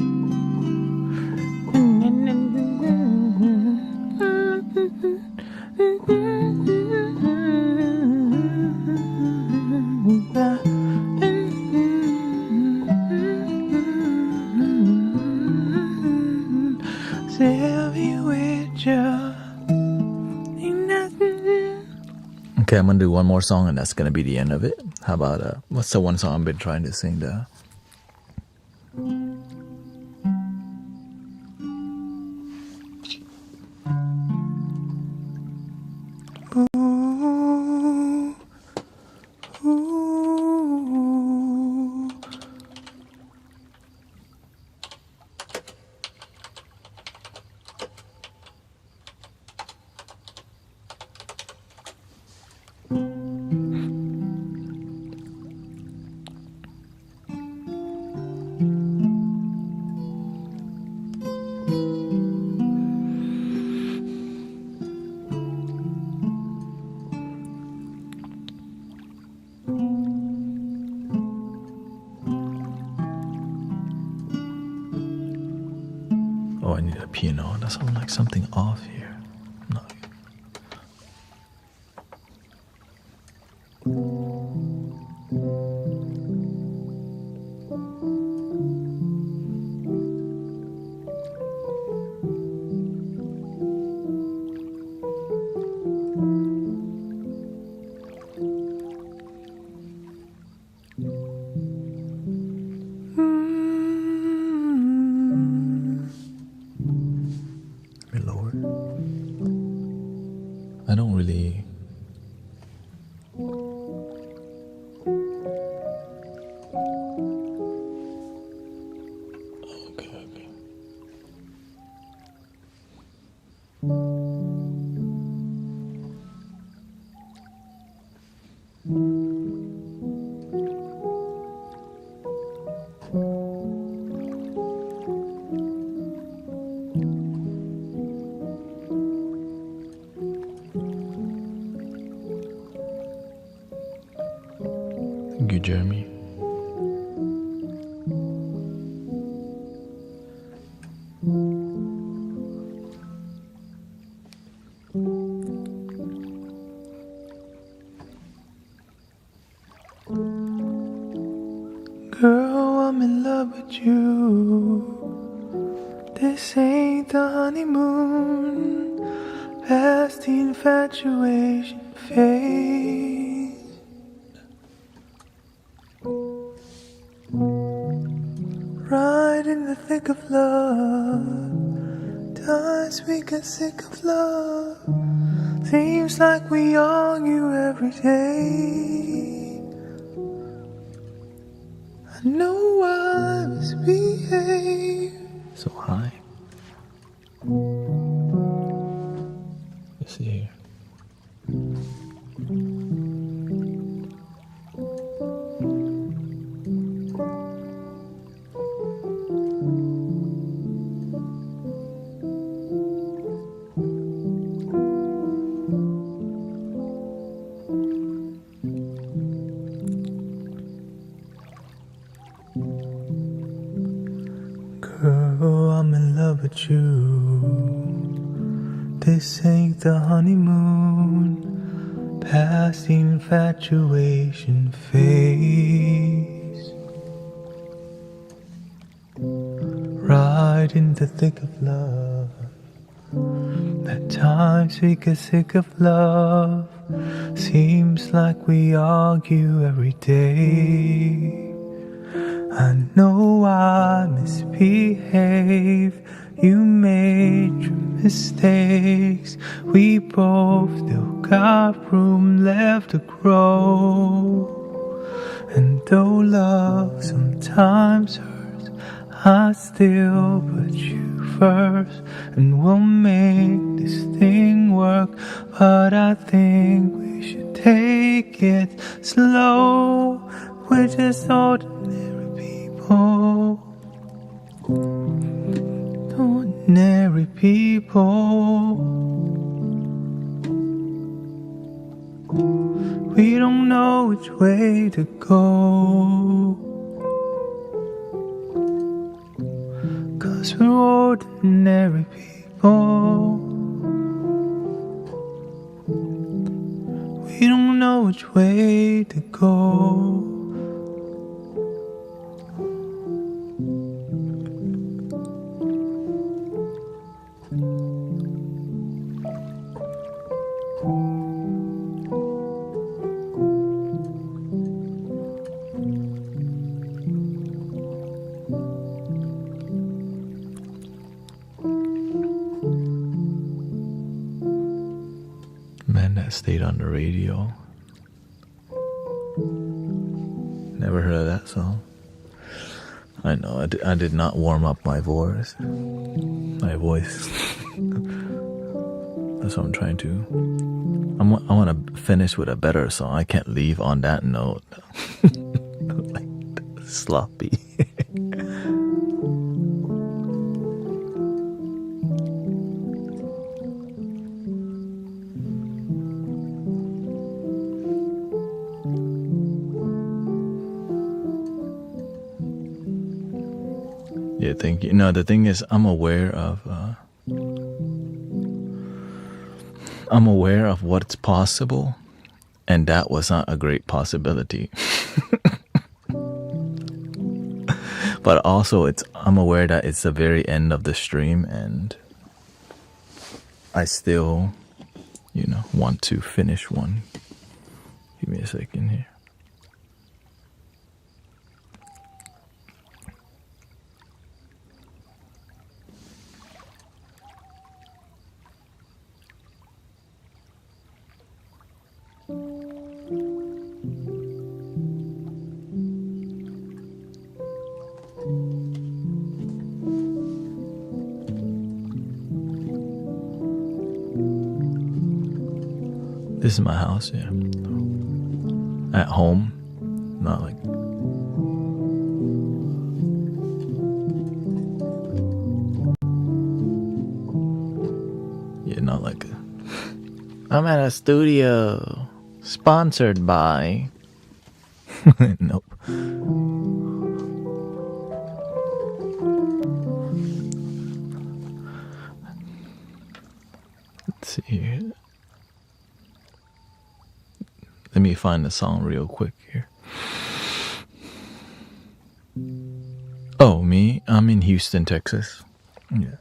Okay, I'm gonna do one more song and that's gonna be the end of it. How about what's the one song I've been trying to sing there? Oh, I need a piano. That sounds like something off here. No. Let me lower it. I don't really. Okay. Jeremy. Girl, I'm in love with you. This ain't the honeymoon, past the infatuation phase. Right in the thick of love, times we get sick of love. Seems like we argue every day. I know I misbehave. So high. Let's see here. Girl, I'm in love with you. This ain't the honeymoon, past the infatuation phase. Right in the thick of love. At times we get sick of love. Seems like we argue every day. I know I misbehave. You made your mistakes. We both still got room left to grow. And though love sometimes hurts, I still put you first. And we'll make this thing work. But I think we should take it slow. We're just ordinary people. Ordinary people. We don't know which way to go, 'cause we're ordinary people. We don't know which way to go. Man that stayed on the radio. Never heard of that song. I know, I did not warm up my voice. That's what I'm trying to. I want to finish with a better song. I can't leave on that note. Like sloppy. Yeah, thank you. No, the thing is, I'm aware of what's possible, and that was not a great possibility. But also, I'm aware that it's the very end of the stream, and I still, want to finish one. Give me a second here. This is my house, yeah. At home, not like. Yeah, not like a. I'm at a studio, sponsored by. Nope. Let's see here. Let me find the song real quick here. Oh, me? I'm in Houston, Texas. Yeah.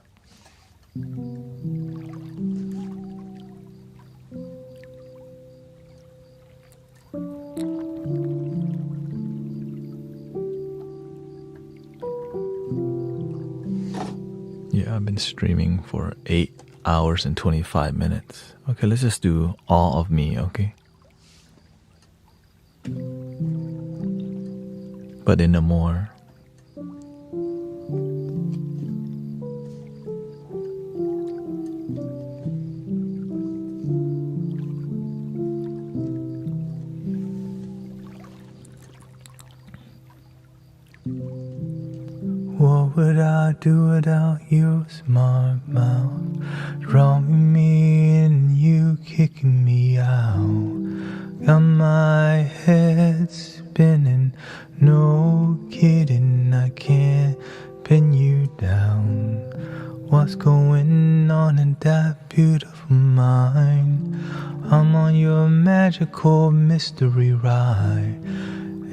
Yeah, I've been streaming for 8 hours and 25 minutes. Okay, let's just do all of me, okay? But in a more what would I do without your smart mouth? Drawing me in, you kicking me out. Got my head spinning, no kidding, I can't pin you down. What's going on in that beautiful mind? I'm on your magical mystery ride.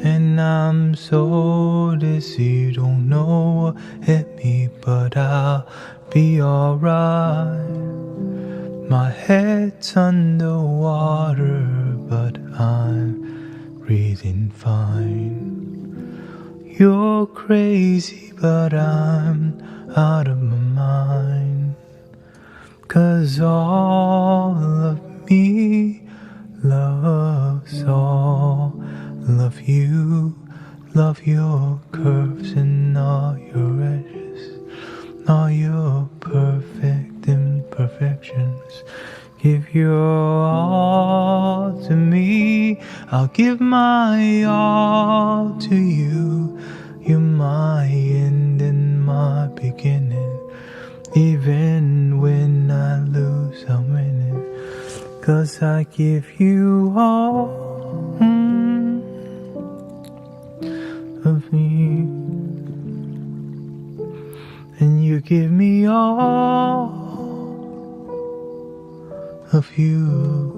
And I'm so dizzy, don't know what hit me, but I'll be alright. My head's underwater, but I'm breathing fine. You're crazy, but I'm out of my mind. 'Cause all of me loves all of you. Love your curves and all your edges, all your perfect imperfections. Give your all to me, I'll give my all to you. You're my end and my beginning. Even when I lose, I'm winning. 'Cause I give you all of me, and you give me all of you.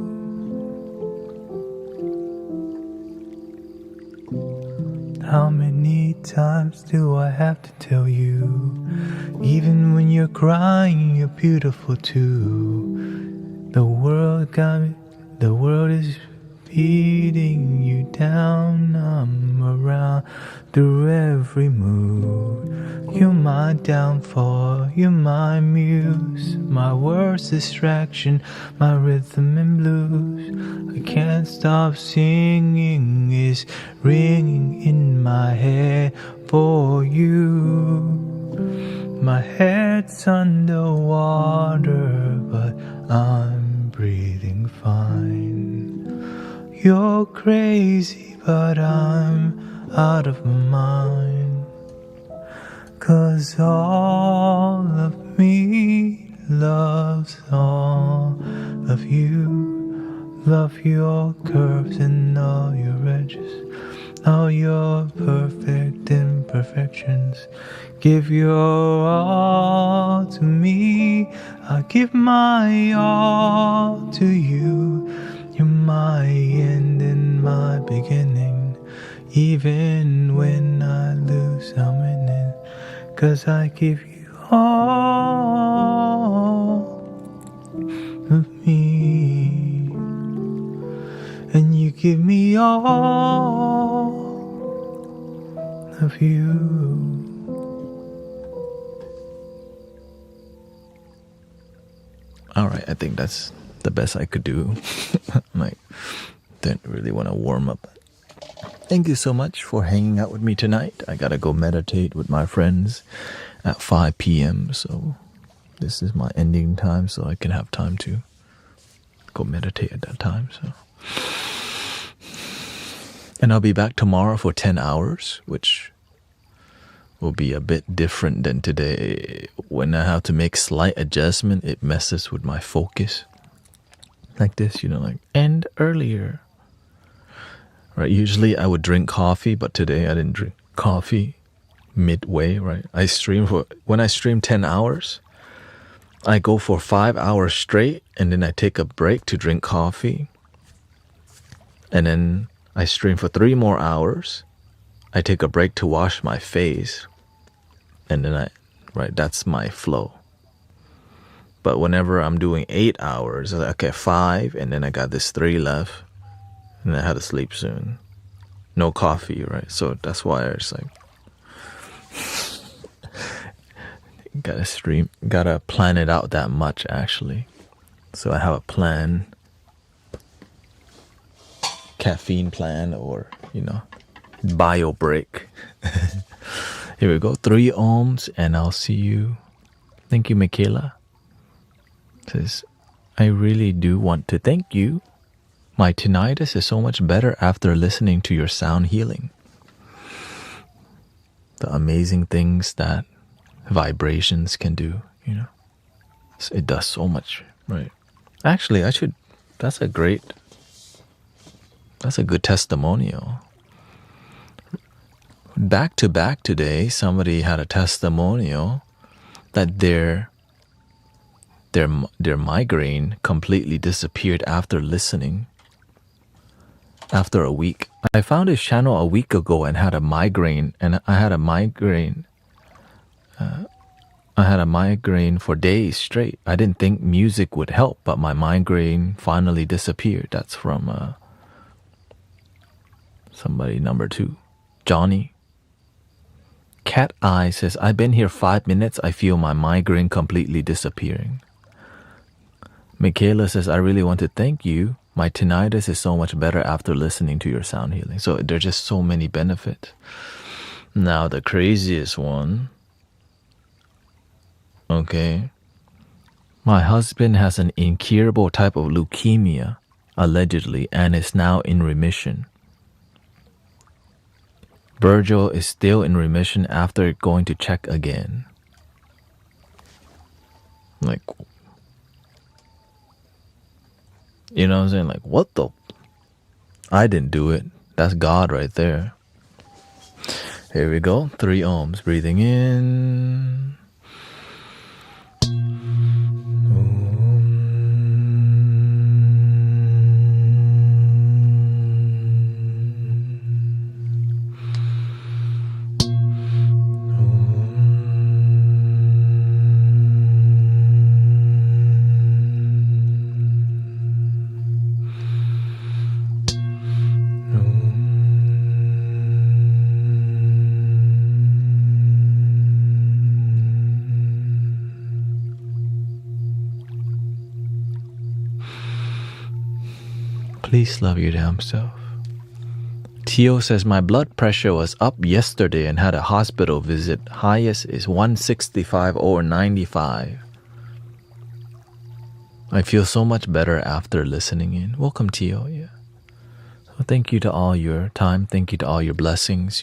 How many times do I have to tell you? Even when you're crying, you're beautiful too. The world got me, the world is beating you down. I'm around through every mood. You're my downfall, you're my muse, my worst distraction, my rhythm and blues. I can't stop singing, it's ringing in my head for you. My head's underwater, but I'm breathing fine. You're crazy, but I'm out of my mind. 'Cause all of me loves all of you. Love your curves and all your edges, all your perfect imperfections. Give your all to me, I give my all to you. You're my end and my beginning. Even when I lose, I'm winning. 'Cause I give you all of me, and you give me all of you. All right, I think that's the best I could do. Like, didn't really want to warm up. Thank you so much for hanging out with me tonight. I gotta go meditate with my friends at 5 p.m. So this is my ending time, so I can have time to go meditate at that time. So, and I'll be back tomorrow for 10 hours, which will be a bit different than today. When I have to make slight adjustment, it messes with my focus. Like this, like end earlier. right? Usually I would drink coffee, but today I didn't drink coffee midway, right? When I stream 10 hours, I go for 5 hours straight, and then I take a break to drink coffee. And then I stream for 3 more hours. I take a break to wash my face. And then that's my flow. But whenever I'm doing 8 hours, I'm like, okay, 5, and then I got this 3 left. And I had to sleep soon. No coffee, right? So that's why it's like, gotta plan it out that much, actually. So I have a plan, caffeine plan, or bio break. Here we go, 3 ohms, and I'll see you. Thank you, Michaela. Says, I really do want to thank you. My tinnitus is so much better after listening to your sound healing. The amazing things that vibrations can do, It does so much, right? Actually, that's a good testimonial. Back to back today, somebody had a testimonial that their migraine completely disappeared after listening. After a week. I found his channel a week ago and had a migraine, and I had a migraine for days straight. I didn't think music would help, but my migraine finally disappeared. That's from somebody number 2. Johnny. Cat Eye says, I've been here 5 minutes. I feel my migraine completely disappearing. Michaela says, I really want to thank you. My tinnitus is so much better after listening to your sound healing. So there's just so many benefits. Now the craziest one. Okay. My husband has an incurable type of leukemia, allegedly, and is now in remission. Virgil is still in remission after going to check again. Like, you know what I'm saying? Like, what the? I didn't do it. That's God right there. Here we go. 3 ohms. Breathing in. Please love your damn self. Tio says, my blood pressure was up yesterday and had a hospital visit. Highest is 165/95. I feel so much better after listening in. Welcome, Tio. Yeah. So thank you to all your time. Thank you to all your blessings,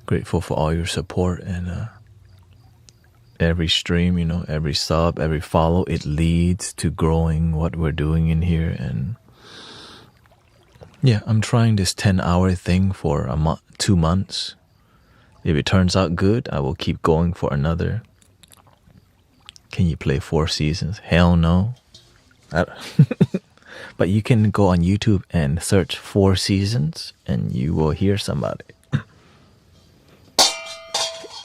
Grateful for all your support and every stream, every sub, every follow, it leads to growing what we're doing in here. And yeah, I'm trying this 10-hour thing for 2 months. If it turns out good, I will keep going for another. Can you play 4 seasons? Hell no. But you can go on YouTube and search 4 seasons and you will hear somebody.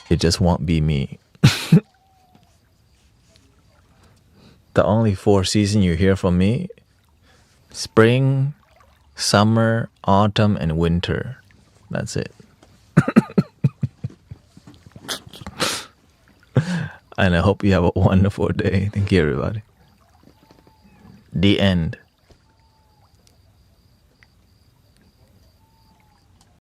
It just won't be me. The only 4 seasons you hear from me: spring, summer, autumn, and winter. That's it. And I hope you have a wonderful day. Thank you, everybody. The end.